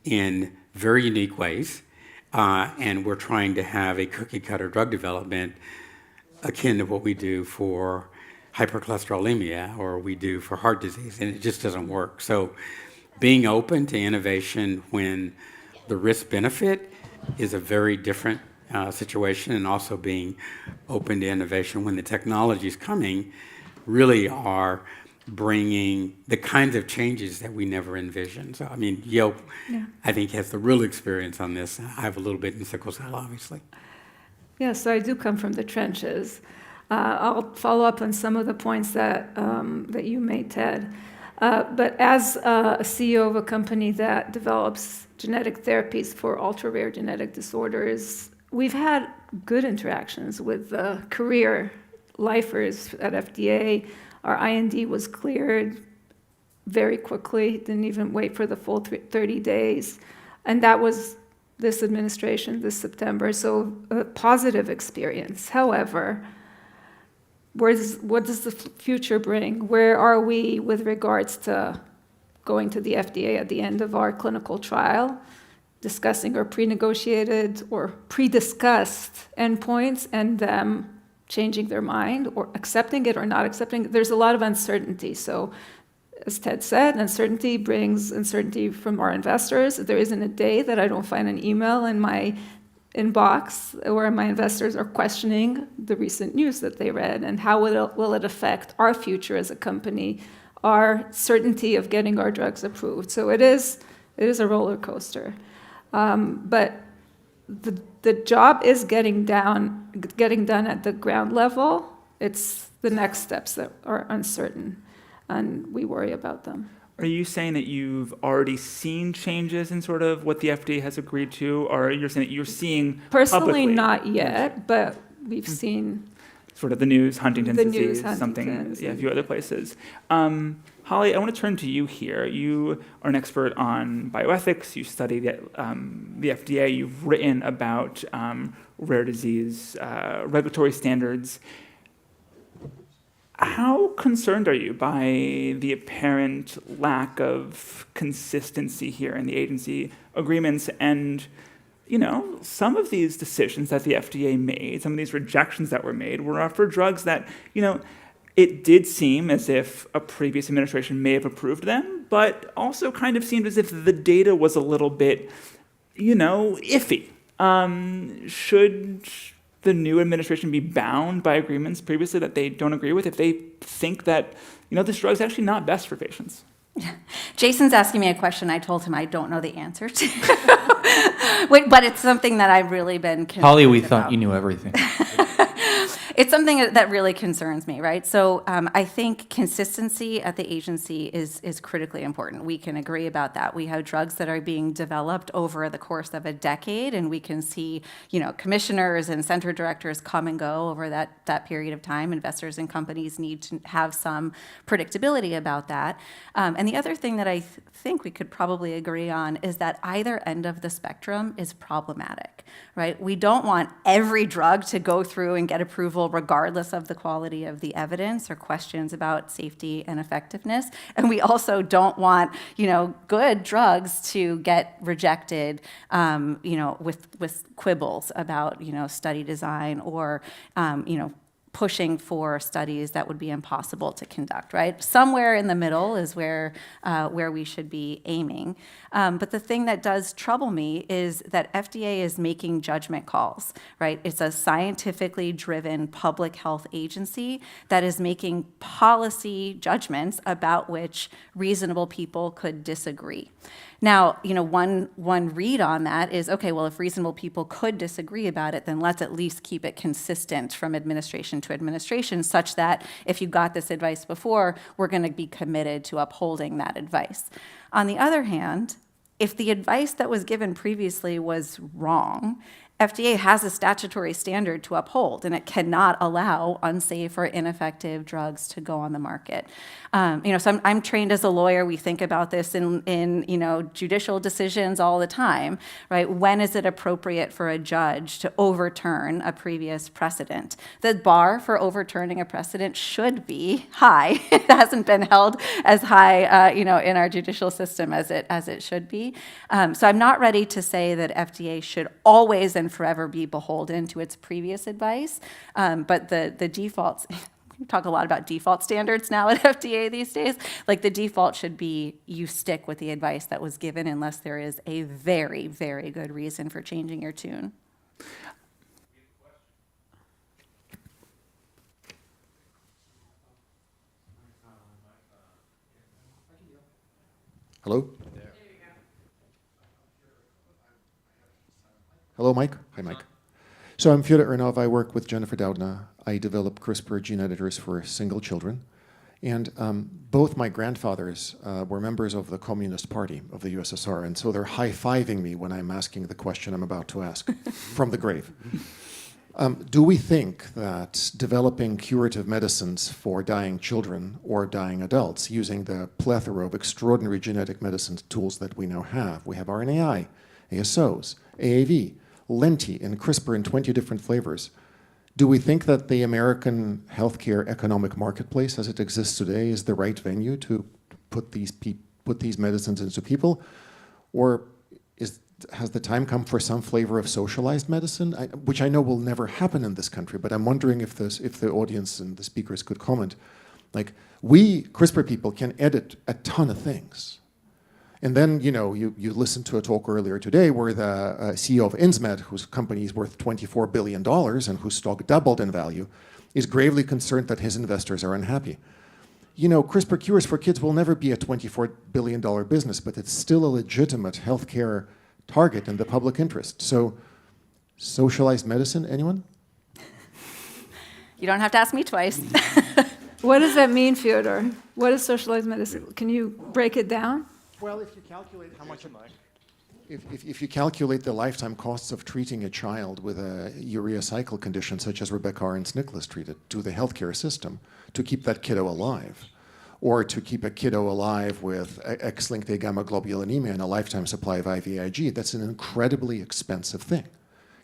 in very unique ways, and we're trying to have a cookie-cutter drug development akin to what we do for hypercholesterolemia or we do for heart disease, and it just doesn't work. So being open to innovation when the risk-benefit is a very different situation, and also being open to innovation when the technologies coming really are bringing the kinds of changes that we never envisioned. So, I mean, Yo, I think, has the real experience on this. I have a little bit in sickle cell, obviously. Yeah, so I do come from the trenches. I'll follow up on some of the points that you made, Ted. But as a CEO of a company that develops genetic therapies for ultra-rare genetic disorders, we've had good interactions with career lifers at FDA. Our IND was cleared very quickly, didn't even wait for the full 30 days. And that was this administration, this September, so a positive experience. However, what does the future bring? Where are we with regards to going to the FDA at the end of our clinical trial, discussing our pre-negotiated or pre-discussed endpoints and them changing their mind or accepting it or not accepting it? There's a lot of uncertainty. So as Ted said, uncertainty brings uncertainty from our investors. There isn't a day that I don't find an email in my inbox where my investors are questioning the recent news that they read and how will it affect our future as a company, our certainty of getting our drugs approved. So it is a roller coaster. But the job is getting done at the ground level. It's the next steps that are uncertain, and we worry about them. Are you saying that you've already seen changes in sort of what the FDA has agreed to, or you're saying that you're seeing Personally, publicly? not yet, but we've seen Sort of the news, Huntington's disease, Huntington's, something, yeah, a few other places. Holly, I want to turn to you here. You are an expert on bioethics. You study the FDA. You've written about rare disease regulatory standards. How concerned are you by the apparent lack of consistency here in the agency agreements and, some of these decisions that the FDA made, some of these rejections that were made were for drugs that, it did seem as if a previous administration may have approved them, but also kind of seemed as if the data was a little bit, iffy. Should the new administration be bound by agreements previously that they don't agree with if they think that, this drug's actually not best for patients? Jason's asking me a question I told him I don't know the answer to. But it's something that I've really been concerned Holly, we about. thought you knew everything. It's something that really concerns me, right? So I think consistency at the agency is critically important. We can agree about that. We have drugs that are being developed over the course of a decade, and we can see, commissioners and center directors come and go over that period of time. Investors and companies need to have some predictability about that. And the other thing that I think we could probably agree on is that either end of the spectrum is problematic, right? We don't want every drug to go through and get approval regardless of the quality of the evidence or questions about safety and effectiveness. And we also don't want, good drugs to get rejected, with quibbles about, study design or, pushing for studies that would be impossible to conduct, right? Somewhere in the middle is where we should be aiming. But the thing that does trouble me is that FDA is making judgment calls, right? It's a scientifically driven public health agency that is making policy judgments about which reasonable people could disagree. Now, one read on that is, okay, well, if reasonable people could disagree about it, then let's at least keep it consistent from administration to administration, such that if you got this advice before, we're going to be committed to upholding that advice. On the other hand, if the advice that was given previously was wrong, FDA has a statutory standard to uphold, and it cannot allow unsafe or ineffective drugs to go on the market. So I'm trained as a lawyer. We think about this in judicial decisions all the time, right? When is it appropriate for a judge to overturn a previous precedent? The bar for overturning a precedent should be high. It hasn't been held as high, in our judicial system as it should be. So I'm not ready to say that FDA should always and forever be beholden to its previous advice, but the defaults. talk a lot about default standards now at FDA these days. Like the default should be you stick with the advice that was given unless there is a very, very good reason for changing your tune. Hello? Hello, Mike. Hi, Mike. So I'm Fyodor Ernov. I work with Jennifer Doudna. I develop CRISPR gene editors for single children. And both my grandfathers were members of the Communist Party of the USSR, and so they're high-fiving me when I'm asking the question I'm about to ask from the grave. Do we think that developing curative medicines for dying children or dying adults using the plethora of extraordinary genetic medicine tools that we now have, we have RNAi, ASOs, AAV, Lenti, and CRISPR in 20 different flavors, do we think that the American healthcare economic marketplace as it exists today is the right venue to put these medicines into people? Or has the time come for some flavor of socialized medicine, which I know will never happen in this country, but I'm wondering if the audience and the speakers could comment. Like, we CRISPR people can edit a ton of things. And then, you listened to a talk earlier today where the CEO of Insmed, whose company is worth $24 billion and whose stock doubled in value, is gravely concerned that his investors are unhappy. CRISPR cures for kids will never be a $24 billion business, but it's still a legitimate healthcare target in the public interest. So, socialized medicine, anyone? You don't have to ask me twice. What does that mean, Fyodor? What is socialized medicine? Can you break it down? Well, if you calculate how much if you calculate the lifetime costs of treating a child with a urea cycle condition such as Rebecca Arns-Nicholas treated to the healthcare system to keep that kiddo alive, or to keep a kiddo alive with X-linked gamma globulinemia and a lifetime supply of IVIG, that's an incredibly expensive thing,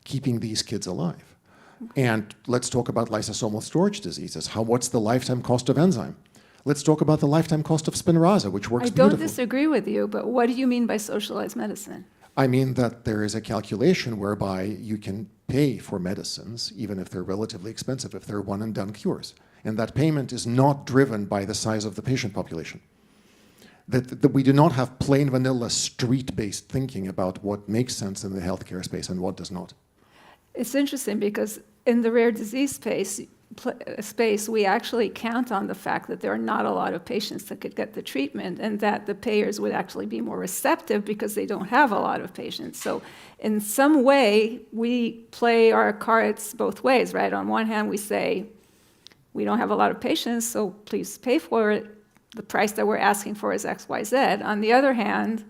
keeping these kids alive. And let's talk about lysosomal storage diseases. What's the lifetime cost of enzyme? Let's talk about the lifetime cost of Spinraza, which works beautifully. I don't disagree with you, but what do you mean by socialized medicine? I mean that there is a calculation whereby you can pay for medicines, even if they're relatively expensive, if they're one-and-done cures. And that payment is not driven by the size of the patient population. That we do not have plain vanilla street-based thinking about what makes sense in the healthcare space and what does not. It's interesting because in the rare disease space, we actually count on the fact that there are not a lot of patients that could get the treatment and that the payers would actually be more receptive because they don't have a lot of patients. So in some way, we play our cards both ways, right? On one hand, we say, we don't have a lot of patients, so please pay for it. The price that we're asking for is X, Y, Z. On the other hand,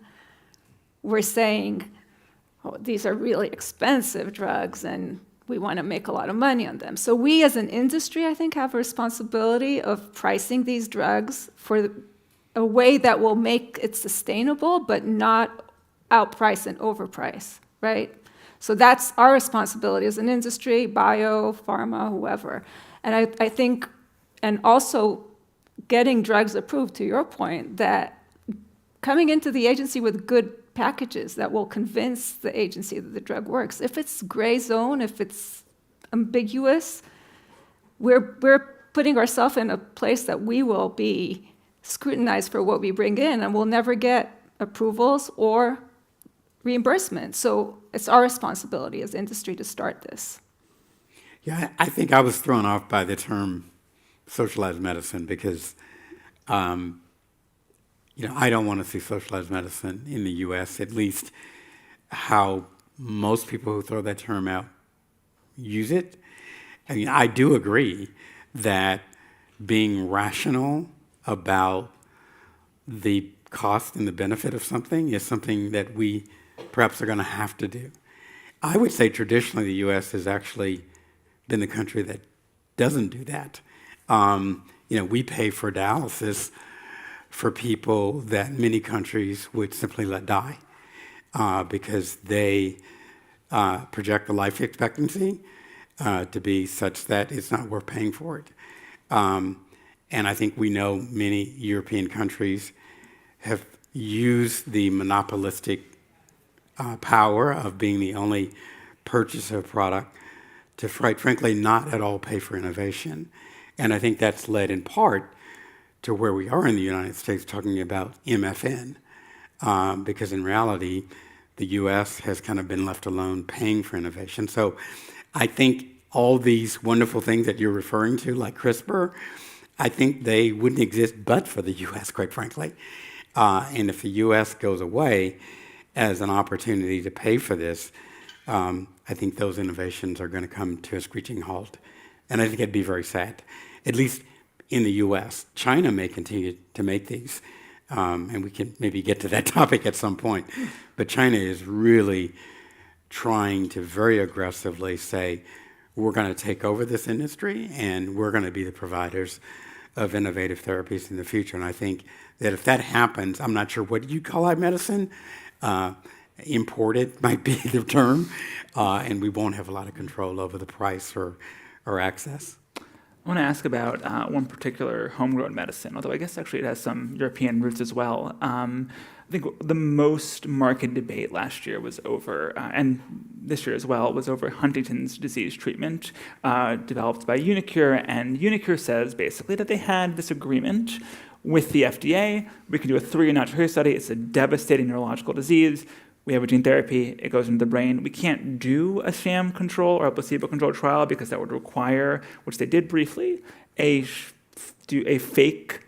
we're saying, oh, these are really expensive drugs and we want to make a lot of money on them. So we as an industry, I think, have a responsibility of pricing these drugs for a way that will make it sustainable, but not outprice and overprice, right? So that's our responsibility as an industry, bio, pharma, whoever. And I think, and also getting drugs approved, to your point, that coming into the agency with good packages that will convince the agency that the drug works. If it's gray zone, if it's ambiguous, we're putting ourselves in a place that we will be scrutinized for what we bring in, and we'll never get approvals or reimbursement. So it's our responsibility as industry to start this. Yeah, I think I was thrown off by the term socialized medicine because I don't want to see socialized medicine in the U.S., at least how most people who throw that term out use it. I mean, I do agree that being rational about the cost and the benefit of something is something that we perhaps are going to have to do. I would say traditionally the U.S. has actually been the country that doesn't do that. We pay for dialysis for people that many countries would simply let die because they project the life expectancy to be such that it's not worth paying for it. And I think we know many European countries have used the monopolistic power of being the only purchaser of product to, quite frankly, not at all pay for innovation. And I think that's led in part to where we are in the United States talking about MFN, because in reality, the US has kind of been left alone paying for innovation. So I think all these wonderful things that you're referring to, like CRISPR, I think they wouldn't exist but for the US, quite frankly. And if the US goes away as an opportunity to pay for this, I think those innovations are going to come to a screeching halt. And I think it'd be very sad, at least in the US. China may continue to make these, and we can maybe get to that topic at some point. But China is really trying to very aggressively say, we're going to take over this industry and we're going to be the providers of innovative therapies in the future. And I think that if that happens, I'm not sure what you call it, medicine, imported might be the term, and we won't have a lot of control over the price or access. I want to ask about one particular homegrown medicine, although I guess actually it has some European roots as well. I think the most marked debate last year was over, and this year as well, was over Huntington's disease treatment developed by Unicure. And Unicure says basically that they had this agreement with the FDA. We can do a 3-year natural history study. It's a devastating neurological disease. We have a gene therapy. It goes into the brain. We can't do a sham control or a placebo-controlled trial because that would require, which they did briefly, do a fake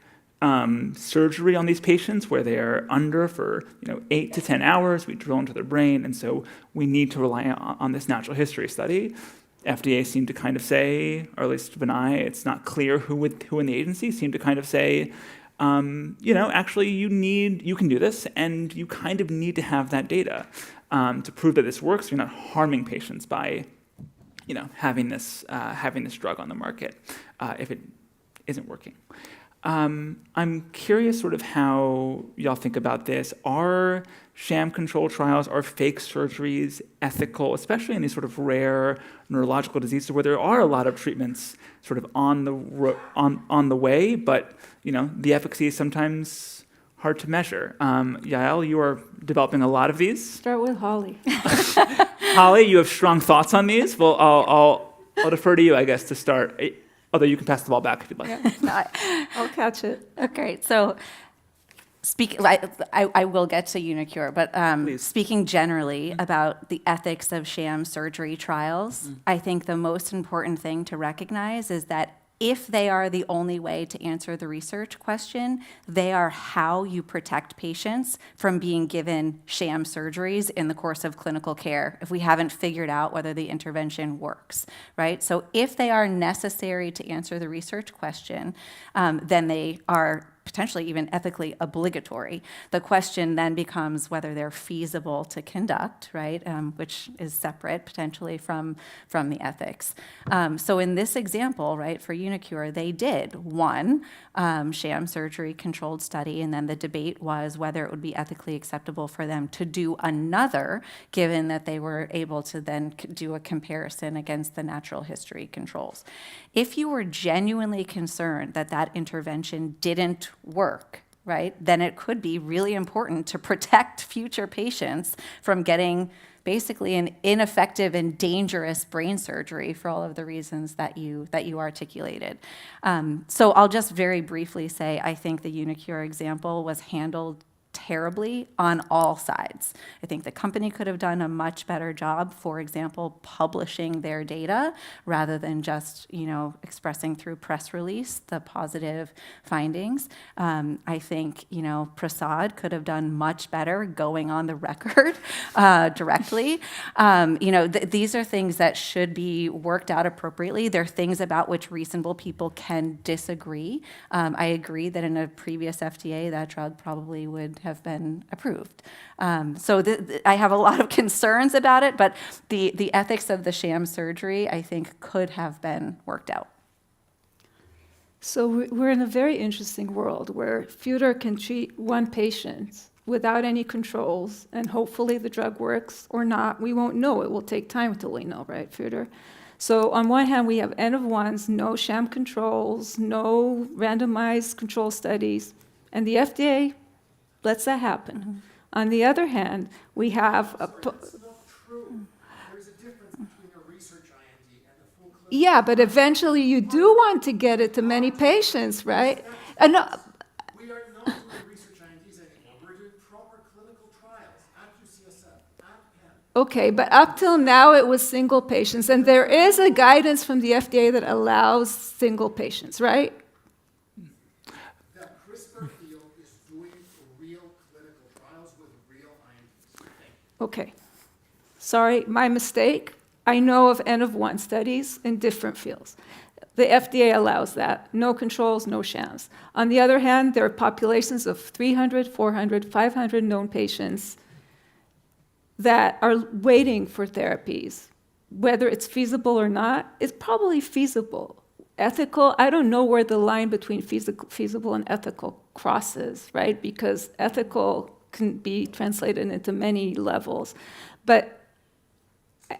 surgery on these patients where they are under for 8 to 10 hours. We drill into their brain, and so we need to rely on this natural history study. FDA seemed to kind of say, or at least Vinay, it's not clear who in the agency seemed to kind of say, actually you can do this, and you kind of need to have that data to prove that this works. You're not harming patients by, having this drug on the market if it isn't working. I'm curious sort of how y'all think about this. Are sham control trials, are fake surgeries ethical, especially in these sort of rare neurological diseases where there are a lot of treatments sort of on the way, but the efficacy is sometimes hard to measure. Yael, you are developing a lot of these. Start with Holly. Holly, you have strong thoughts on these. Well, I'll defer to you, I guess, to start. Although you can pass the ball back if you'd like. I'll catch it. Okay, so I will get to Unicure, but speaking generally about the ethics of sham surgery trials, I think the most important thing to recognize is that if they are the only way to answer the research question, they are how you protect patients from being given sham surgeries in the course of clinical care if we haven't figured out whether the intervention works, right? So if they are necessary to answer the research question, then they are potentially even ethically obligatory. The question then becomes whether they're feasible to conduct, right, which is separate potentially from the ethics. So in this example, right, for Unicure, they did one sham surgery controlled study, and then the debate was whether it would be ethically acceptable for them to do another, given that they were able to then do a comparison against the natural history controls. If you were genuinely concerned that that intervention didn't work, right, then it could be really important to protect future patients from getting basically an ineffective and dangerous brain surgery for all of the reasons that you articulated. So I'll just very briefly say I think the Unicure example was handled terribly on all sides. I think the company could have done a much better job, for example, publishing their data rather than just, expressing through press release the positive findings. I think, Prasad could have done much better going on the record directly. These are things that should be worked out appropriately. They're things about which reasonable people can disagree. I agree that in a previous FDA, that drug probably would have been approved. So I have a lot of concerns about it, but the ethics of the sham surgery, I think, could have been worked out. So we're in a very interesting world where Future can treat one patient without any controls, and hopefully the drug works or not. We won't know. It will take time until we know, right, Future? So on one hand, we have N of ones, no sham controls, no randomized control studies, and the FDA lets that happen. Mm-hmm. On the other hand, we have That's not true. There's a difference between a research IND and the full Yeah, but eventually you do want to get it to many patients, right? And We are not doing research INDs anymore. We're doing proper clinical trials at UCSF, at Penn. okay, but up till now it was single patients, and there is a guidance from the FDA that allows single patients, right? The CRISPR field is doing real clinical trials with real INDs. Okay. Sorry, my mistake. I know of N of 1 studies in different fields. The FDA allows that. No controls, no shams. On the other hand, there are populations of 300, 400, 500 known patients that are waiting for therapies. Whether it's feasible or not, it's probably feasible. Ethical, I don't know where the line between feasible and ethical crosses, right? Because ethical can be translated into many levels. But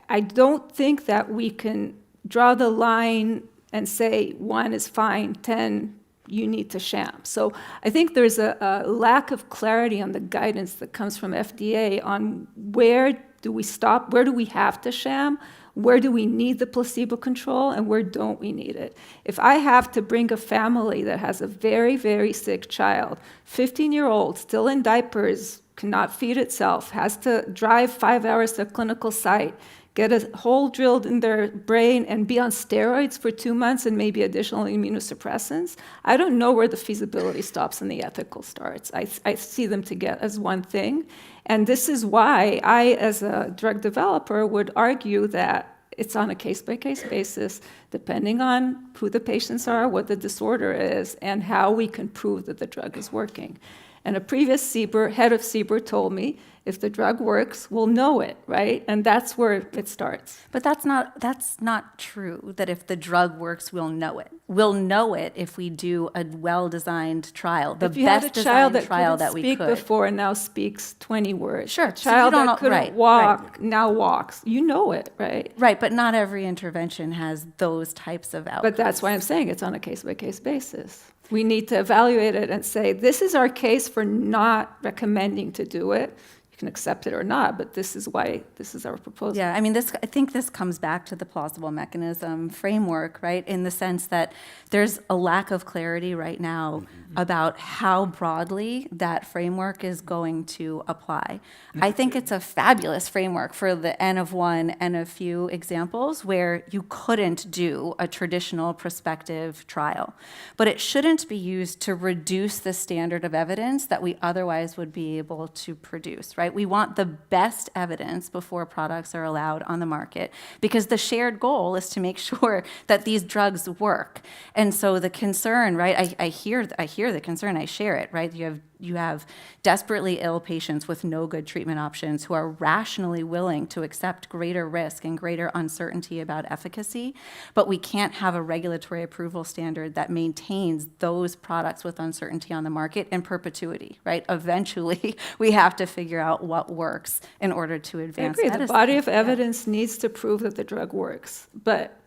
I don't think that we can draw the line and say 1 is fine, 10 you need to sham. So I think there's a lack of clarity on the guidance that comes from FDA on where do we stop, where do we have to sham, where do we need the placebo control, and where don't we need it. If I have to bring a family that has a very, very sick child, 15-year-old, still in diapers, cannot feed itself, has to drive 5 hours to a clinical site, get a hole drilled in their brain, and be on steroids for 2 months and maybe additional immunosuppressants, I don't know where the feasibility stops and the ethical starts. I see them together as one thing. And this is why I, as a drug developer, would argue that it's on a case-by-case basis, depending on who the patients are, what the disorder is, and how we can prove that the drug is working. And a previous head of CBER told me, if the drug works, we'll know it, right? And that's where it starts. But that's not true, that if the drug works, we'll know it. We'll know it if we do a well-designed trial, the if you had best a child designed that trial couldn't that we speak could. before and now speaks 20 words. Sure. A child so you don't that couldn't right, walk now walks. You know it, right? Right, but not every intervention has those types of outcomes. But that's why I'm saying it's on a case-by-case basis. We need to evaluate it and say, this is our case for not recommending to do it. You can accept it or not, but this is why this is our proposal. Yeah, I mean, I think this comes back to the plausible mechanism framework, right? In the sense that there's a lack of clarity right now about how broadly that framework is going to apply. I think it's a fabulous framework for the N of 1 and a few examples where you couldn't do a traditional prospective trial. But it shouldn't be used to reduce the standard of evidence that we otherwise would be able to produce, right? We want the best evidence before products are allowed on the market, because the shared goal is to make sure that these drugs work. And so the concern, right, I hear the concern, I share it, right? You have desperately ill patients with no good treatment options who are rationally willing to accept greater risk and greater uncertainty about efficacy, but we can't have a regulatory approval standard that maintains those products with uncertainty on the market in perpetuity, right? Eventually, we have to figure out what works in order to advance I agree. medicine. The body of evidence needs to prove that the drug works, but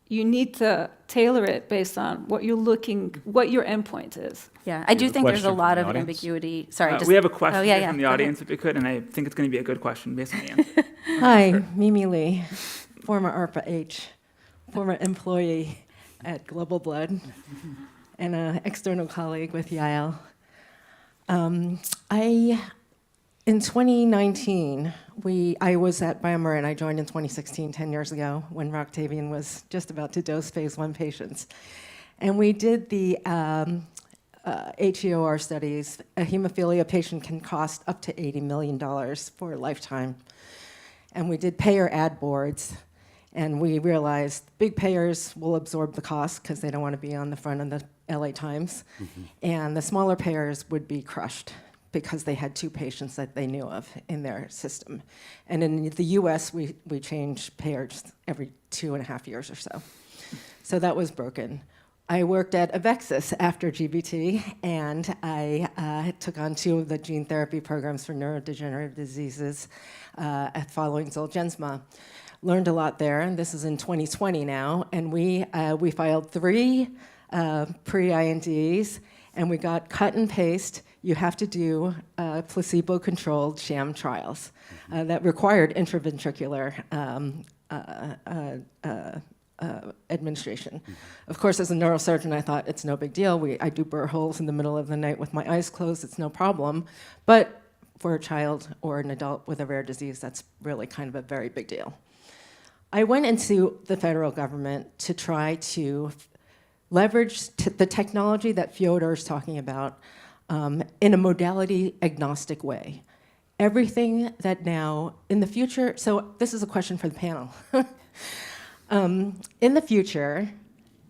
you need to tailor it based on what your endpoint is. Yeah, I do think there's a lot of ambiguity. Sorry, we have a question yeah, from the audience, if we could, and I think it's going to be a good question based on the answer. Hi, Mimi Lee, former ARPA-H, former employee at Global Blood, and an external colleague with Yale. In 2019, I was at BioMarin. I joined in 2016, 10 years ago, when Roctavian was just about to dose phase 1 patients. And we did the HEOR studies. A hemophilia patient can cost up to $80 million for a lifetime. And we did payer ad boards. And we realized big payers will absorb the cost because they don't want to be on the front of the LA Times. And the smaller payers would be crushed because they had 2 patients that they knew of in their system. And in the US, we change payers every 2.5 years or so. So that was broken. I worked at Avexis after GBT, and I took on 2 of the gene therapy programs for neurodegenerative diseases following Zolgensma. Learned a lot there, and this is in 2020 now, and we filed 3 pre-INDs, and we got cut and paste. You have to do placebo-controlled sham trials that required intraventricular administration. Of course, as a neurosurgeon, I thought it's no big deal. I do burr holes in the middle of the night with my eyes closed. It's no problem. But for a child or an adult with a rare disease, that's really kind of a very big deal. I went into the federal government to try to leverage the technology that Fyodor is talking about in a modality agnostic way. Everything that now, in the future, so this is a question for the panel. In the future,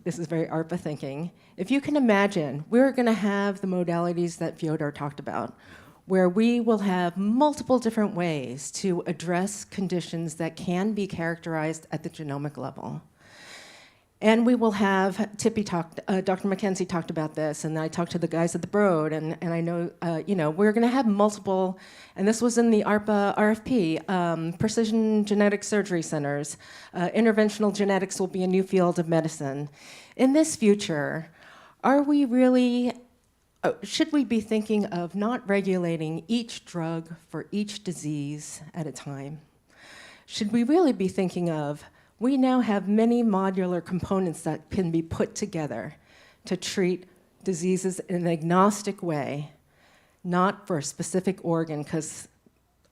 this is very ARPA thinking, if you can imagine, we're going to have the modalities that Fyodor talked about, where we will have multiple different ways to address conditions that can be characterized at the genomic level. And we will have, Dr. McKenzie talked about this, and I talked to the guys at the Broad, and I know, we're going to have multiple, and this was in the ARPA RFP, precision genetic surgery centers. Interventional genetics will be a new field of medicine. In this future, should we be thinking of not regulating each drug for each disease at a time? Should we really be thinking of, we now have many modular components that can be put together to treat diseases in an agnostic way, not for a specific organ, because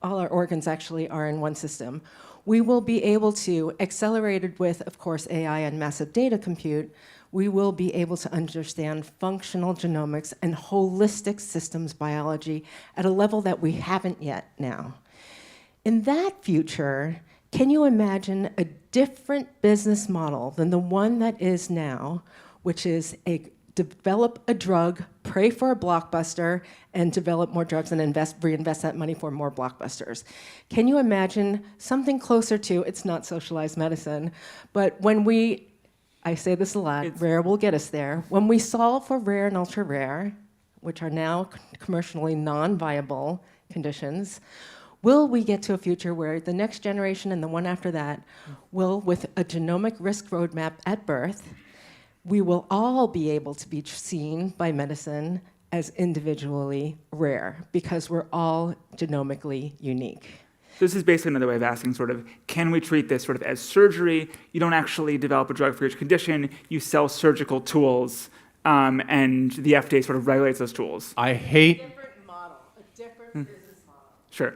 all our organs actually are in one system. We will be able to, accelerated with, of course, AI and massive data compute, we will be able to understand functional genomics and holistic systems biology at a level that we haven't yet now. In that future, can you imagine a different business model than the one that is now, which is develop a drug, pray for a blockbuster, and develop more drugs and reinvest that money for more blockbusters? Can you imagine something closer to, it's not socialized medicine, but I say this a lot, rare will get us there. When we solve for rare and ultra rare, which are now commercially non-viable conditions, will we get to a future where the next generation and the one after that will, with a genomic risk roadmap at birth, we will all be able to be seen by medicine as individually rare because we're all genomically unique? So this is basically another way of asking sort of, can we treat this sort of as surgery? You don't actually develop a drug for each condition, you sell surgical tools, and the FDA sort of regulates those tools. I hate... A different business model. Sure.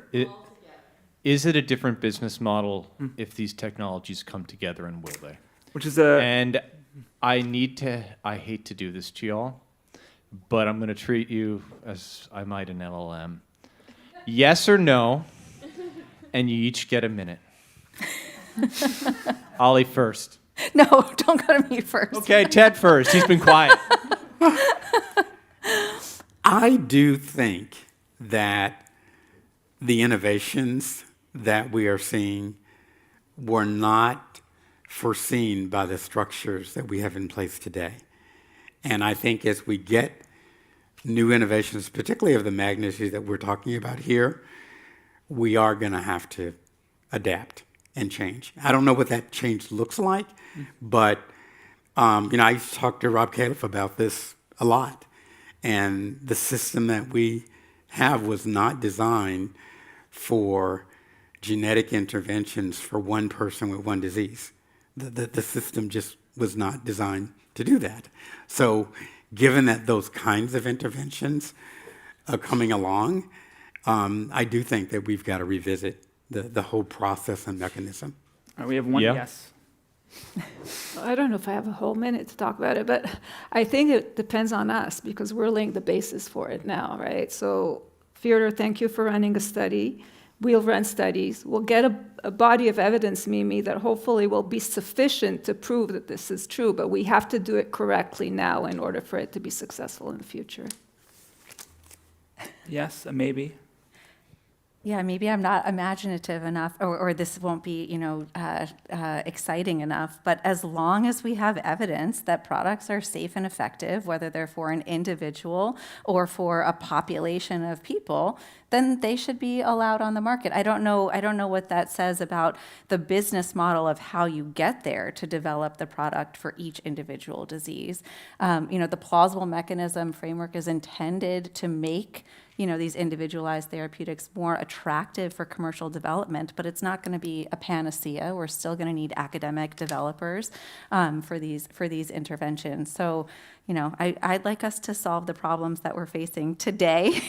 Is it a different business model if these technologies come together, and will they? And I hate to do this to y'all, but I'm going to treat you as I might an LLM. Yes or no, and you each get a minute. Ollie first. No, don't go to me first. Okay, Ted first. He's been quiet. I do think that the innovations that we are seeing were not foreseen by the structures that we have in place today. And I think as we get new innovations, particularly of the magnitude that we're talking about here, we are going to have to adapt and change. I don't know what that change looks like, but I used to talk to Rob Califf about this a lot. And the system that we have was not designed for genetic interventions for one person with one disease. The system just was not designed to do that. So given that those kinds of interventions are coming along, I do think that we've got to revisit the whole process and mechanism. All right, we have one yes. I don't know if I have a whole minute to talk about it, but I think it depends on us because we're laying the basis for it now, right? So, Fyodor, thank you for running a study. We'll run studies. We'll get a body of evidence, Mimi, that hopefully will be sufficient to prove that this is true, but we have to do it correctly now in order for it to be successful in the future. Yes, a maybe. Yeah, maybe I'm not imaginative enough, or this won't be, exciting enough. But as long as we have evidence that products are safe and effective, whether they're for an individual or for a population of people, then they should be allowed on the market. I don't know what that says about the business model of how you get there to develop the product for each individual disease. The plausible mechanism framework is intended to make these individualized therapeutics more attractive for commercial development, but it's not going to be a panacea. We're still going to need academic developers for these interventions. So, I'd like us to solve the problems that we're facing today,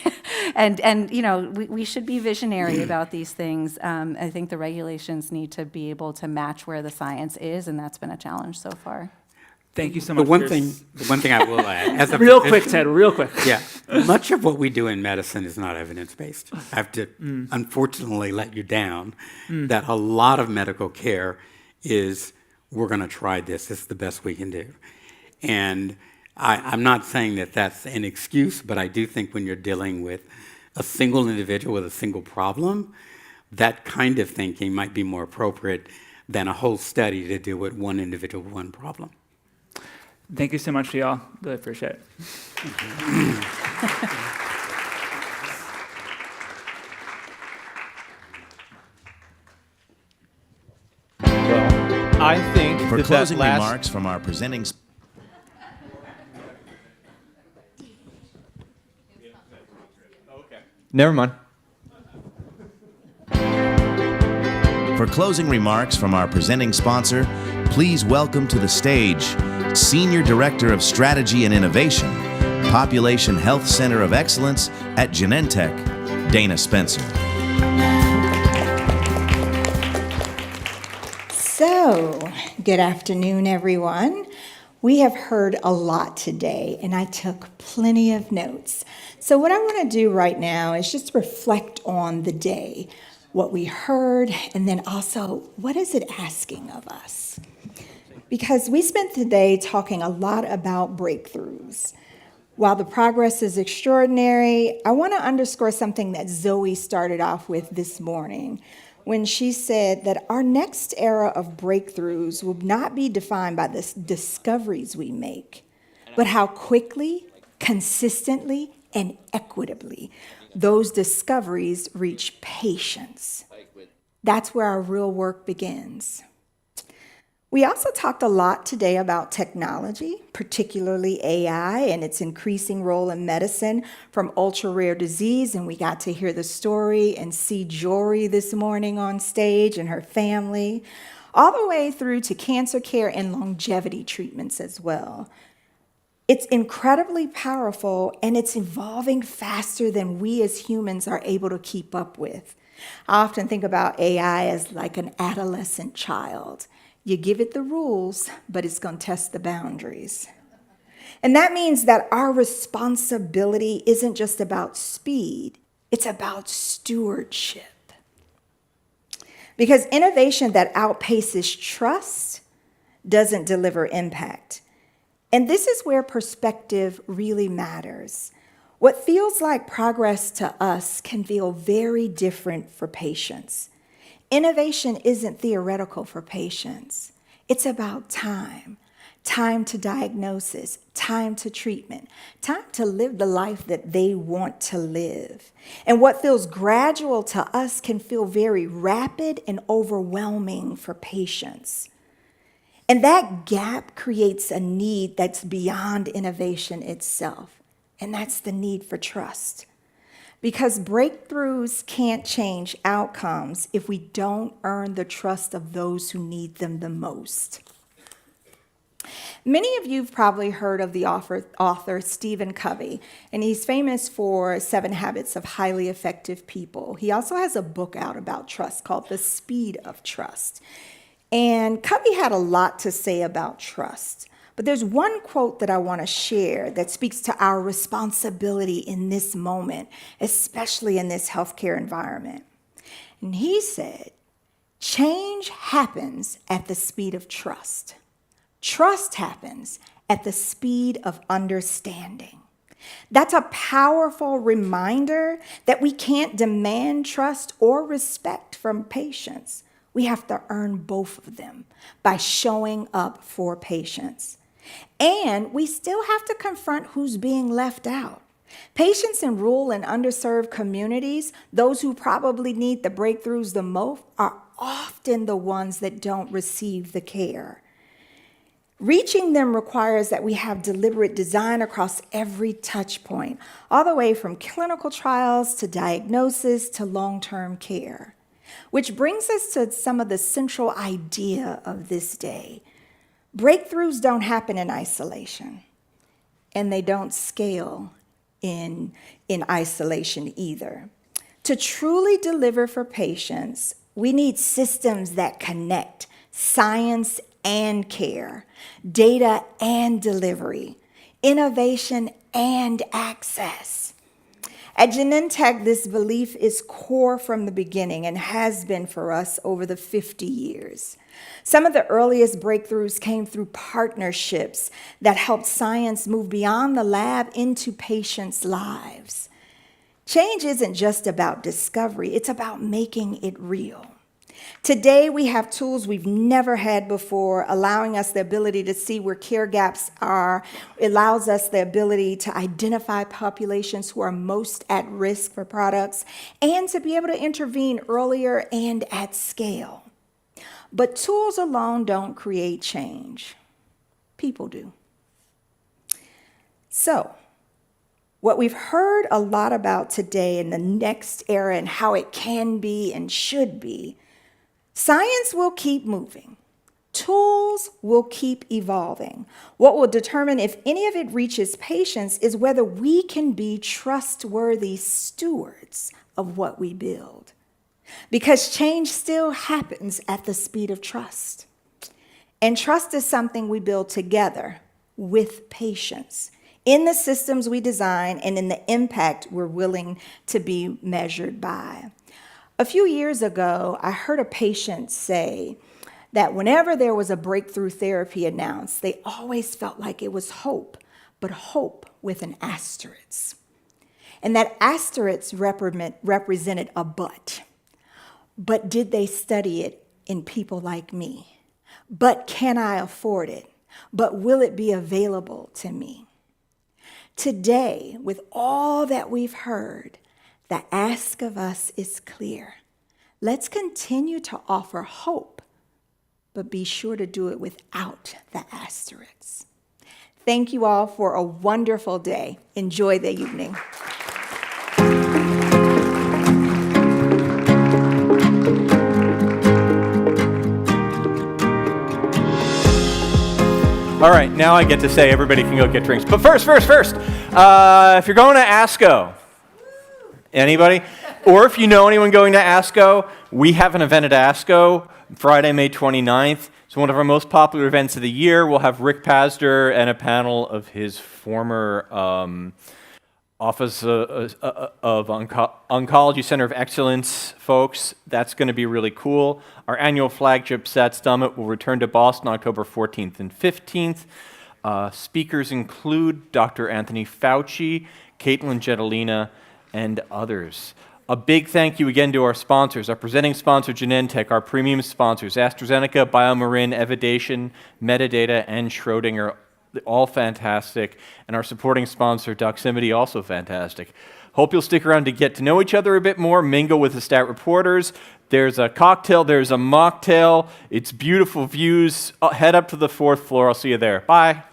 and we should be visionary about these things. I think the regulations need to be able to match where the science is, and that's been a challenge so far. Thank you so much. The one thing I will add, as a real physician- quick, Ted, real quick. Yeah, much of what we do in medicine is not evidence-based. I have to unfortunately let you down that a lot of medical care is, we're going to try this. This is the best we can do. And I'm not saying that that's an excuse, but I do think when you're dealing with a single individual with a single problem, that kind of thinking might be more appropriate than a whole study to deal with one individual, one problem. Thank you so much to y'all. Really appreciate it. Well, I think For that closing last remarks from our presenting Never mind. For closing remarks from our presenting sponsor, please welcome to the stage Senior Director of Strategy and Innovation, Population Health Center of Excellence at Genentech, Dana Spencer. So, good afternoon, everyone. We have heard a lot today, and I took plenty of notes. So what I want to do right now is just reflect on the day, what we heard, and then also, what is it asking of us? Because we spent the day talking a lot about breakthroughs. While the progress is extraordinary, I want to underscore something that Zoe started off with this morning when she said that our next era of breakthroughs will not be defined by the discoveries we make, but how quickly, consistently, and equitably those discoveries reach patients. That's where our real work begins. We also talked a lot today about technology, particularly AI and its increasing role in medicine from ultra-rare disease, and we got to hear the story and see Jory this morning on stage and her family, all the way through to cancer care and longevity treatments as well. It's incredibly powerful, and it's evolving faster than we as humans are able to keep up with. I often think about AI as like an adolescent child. You give it the rules, but it's going to test the boundaries. And that means that our responsibility isn't just about speed, it's about stewardship. Because innovation that outpaces trust doesn't deliver impact. And this is where perspective really matters. What feels like progress to us can feel very different for patients. Innovation isn't theoretical for patients. It's about time. Time to diagnosis, time to treatment, time to live the life that they want to live. And what feels gradual to us can feel very rapid and overwhelming for patients. And that gap creates a need that's beyond innovation itself, and that's the need for trust. Because breakthroughs can't change outcomes if we don't earn the trust of those who need them the most. Many of you have probably heard of the author Stephen Covey, and he's famous for 7 Habits of Highly Effective People. He also has a book out about trust called The Speed of Trust. And Covey had a lot to say about trust. But there's one quote that I want to share that speaks to our responsibility in this moment, especially in this healthcare environment. And he said, "Change happens at the speed of trust. Trust happens at the speed of understanding." That's a powerful reminder that we can't demand trust or respect from patients. We have to earn both of them by showing up for patients. And we still have to confront who's being left out. Patients in rural and underserved communities, those who probably need the breakthroughs the most, are often the ones that don't receive the care. Reaching them requires that we have deliberate design across every touch point, all the way from clinical trials to diagnosis to long-term care. Which brings us to some of the central idea of this day. Breakthroughs don't happen in isolation, and they don't scale in isolation either. To truly deliver for patients, we need systems that connect science and care, data and delivery, innovation and access. At Genentech, this belief is core from the beginning and has been for us over the 50 years. Some of the earliest breakthroughs came through partnerships that helped science move beyond the lab into patients' lives. Change isn't just about discovery, it's about making it real. Today, we have tools we've never had before, allowing us the ability to see where care gaps are. It allows us the ability to identify populations who are most at risk for products and to be able to intervene earlier and at scale. But tools alone don't create change. People do. So, what we've heard a lot about today in the next era and how it can be and should be, science will keep moving. Tools will keep evolving. What will determine if any of it reaches patients is whether we can be trustworthy stewards of what we build. Because change still happens at the speed of trust. And trust is something we build together with patients in the systems we design and in the impact we're willing to be measured by. A few years ago, I heard a patient say that whenever there was a breakthrough therapy announced, they always felt like it was hope, but hope with an asterisk. And that asterisk represented a but. But did they study it in people like me? But can I afford it? But will it be available to me? Today, with all that we've heard, the ask of us is clear. Let's continue to offer hope, but be sure to do it without the asterisks. Thank you all for a wonderful day. Enjoy the evening. All right, now I get to say everybody can go get drinks. But first, if you're going to ASCO, anybody? Or if you know anyone going to ASCO, we have an event at ASCO, Friday, May 29th. It's one of our most popular events of the year. We'll have Rick Pazder and a panel of his former Office of Oncology Center of Excellence folks. That's going to be really cool. Our annual flagship SAT Summit will return to Boston October 14th and 15th. Speakers include Dr. Anthony Fauci, Caitlin Jetelina, and others. A big thank you again to our sponsors, our presenting sponsor, Genentech, our premium sponsors, AstraZeneca, BioMarin, Evidation, Metadata, and Schrödinger, all fantastic, and our supporting sponsor, Doximity, also fantastic. Hope you'll stick around to get to know each other a bit more, mingle with the stat reporters. There's a cocktail, there's a mocktail. It's beautiful views. Head up to the 4th floor. I'll see you there. Bye.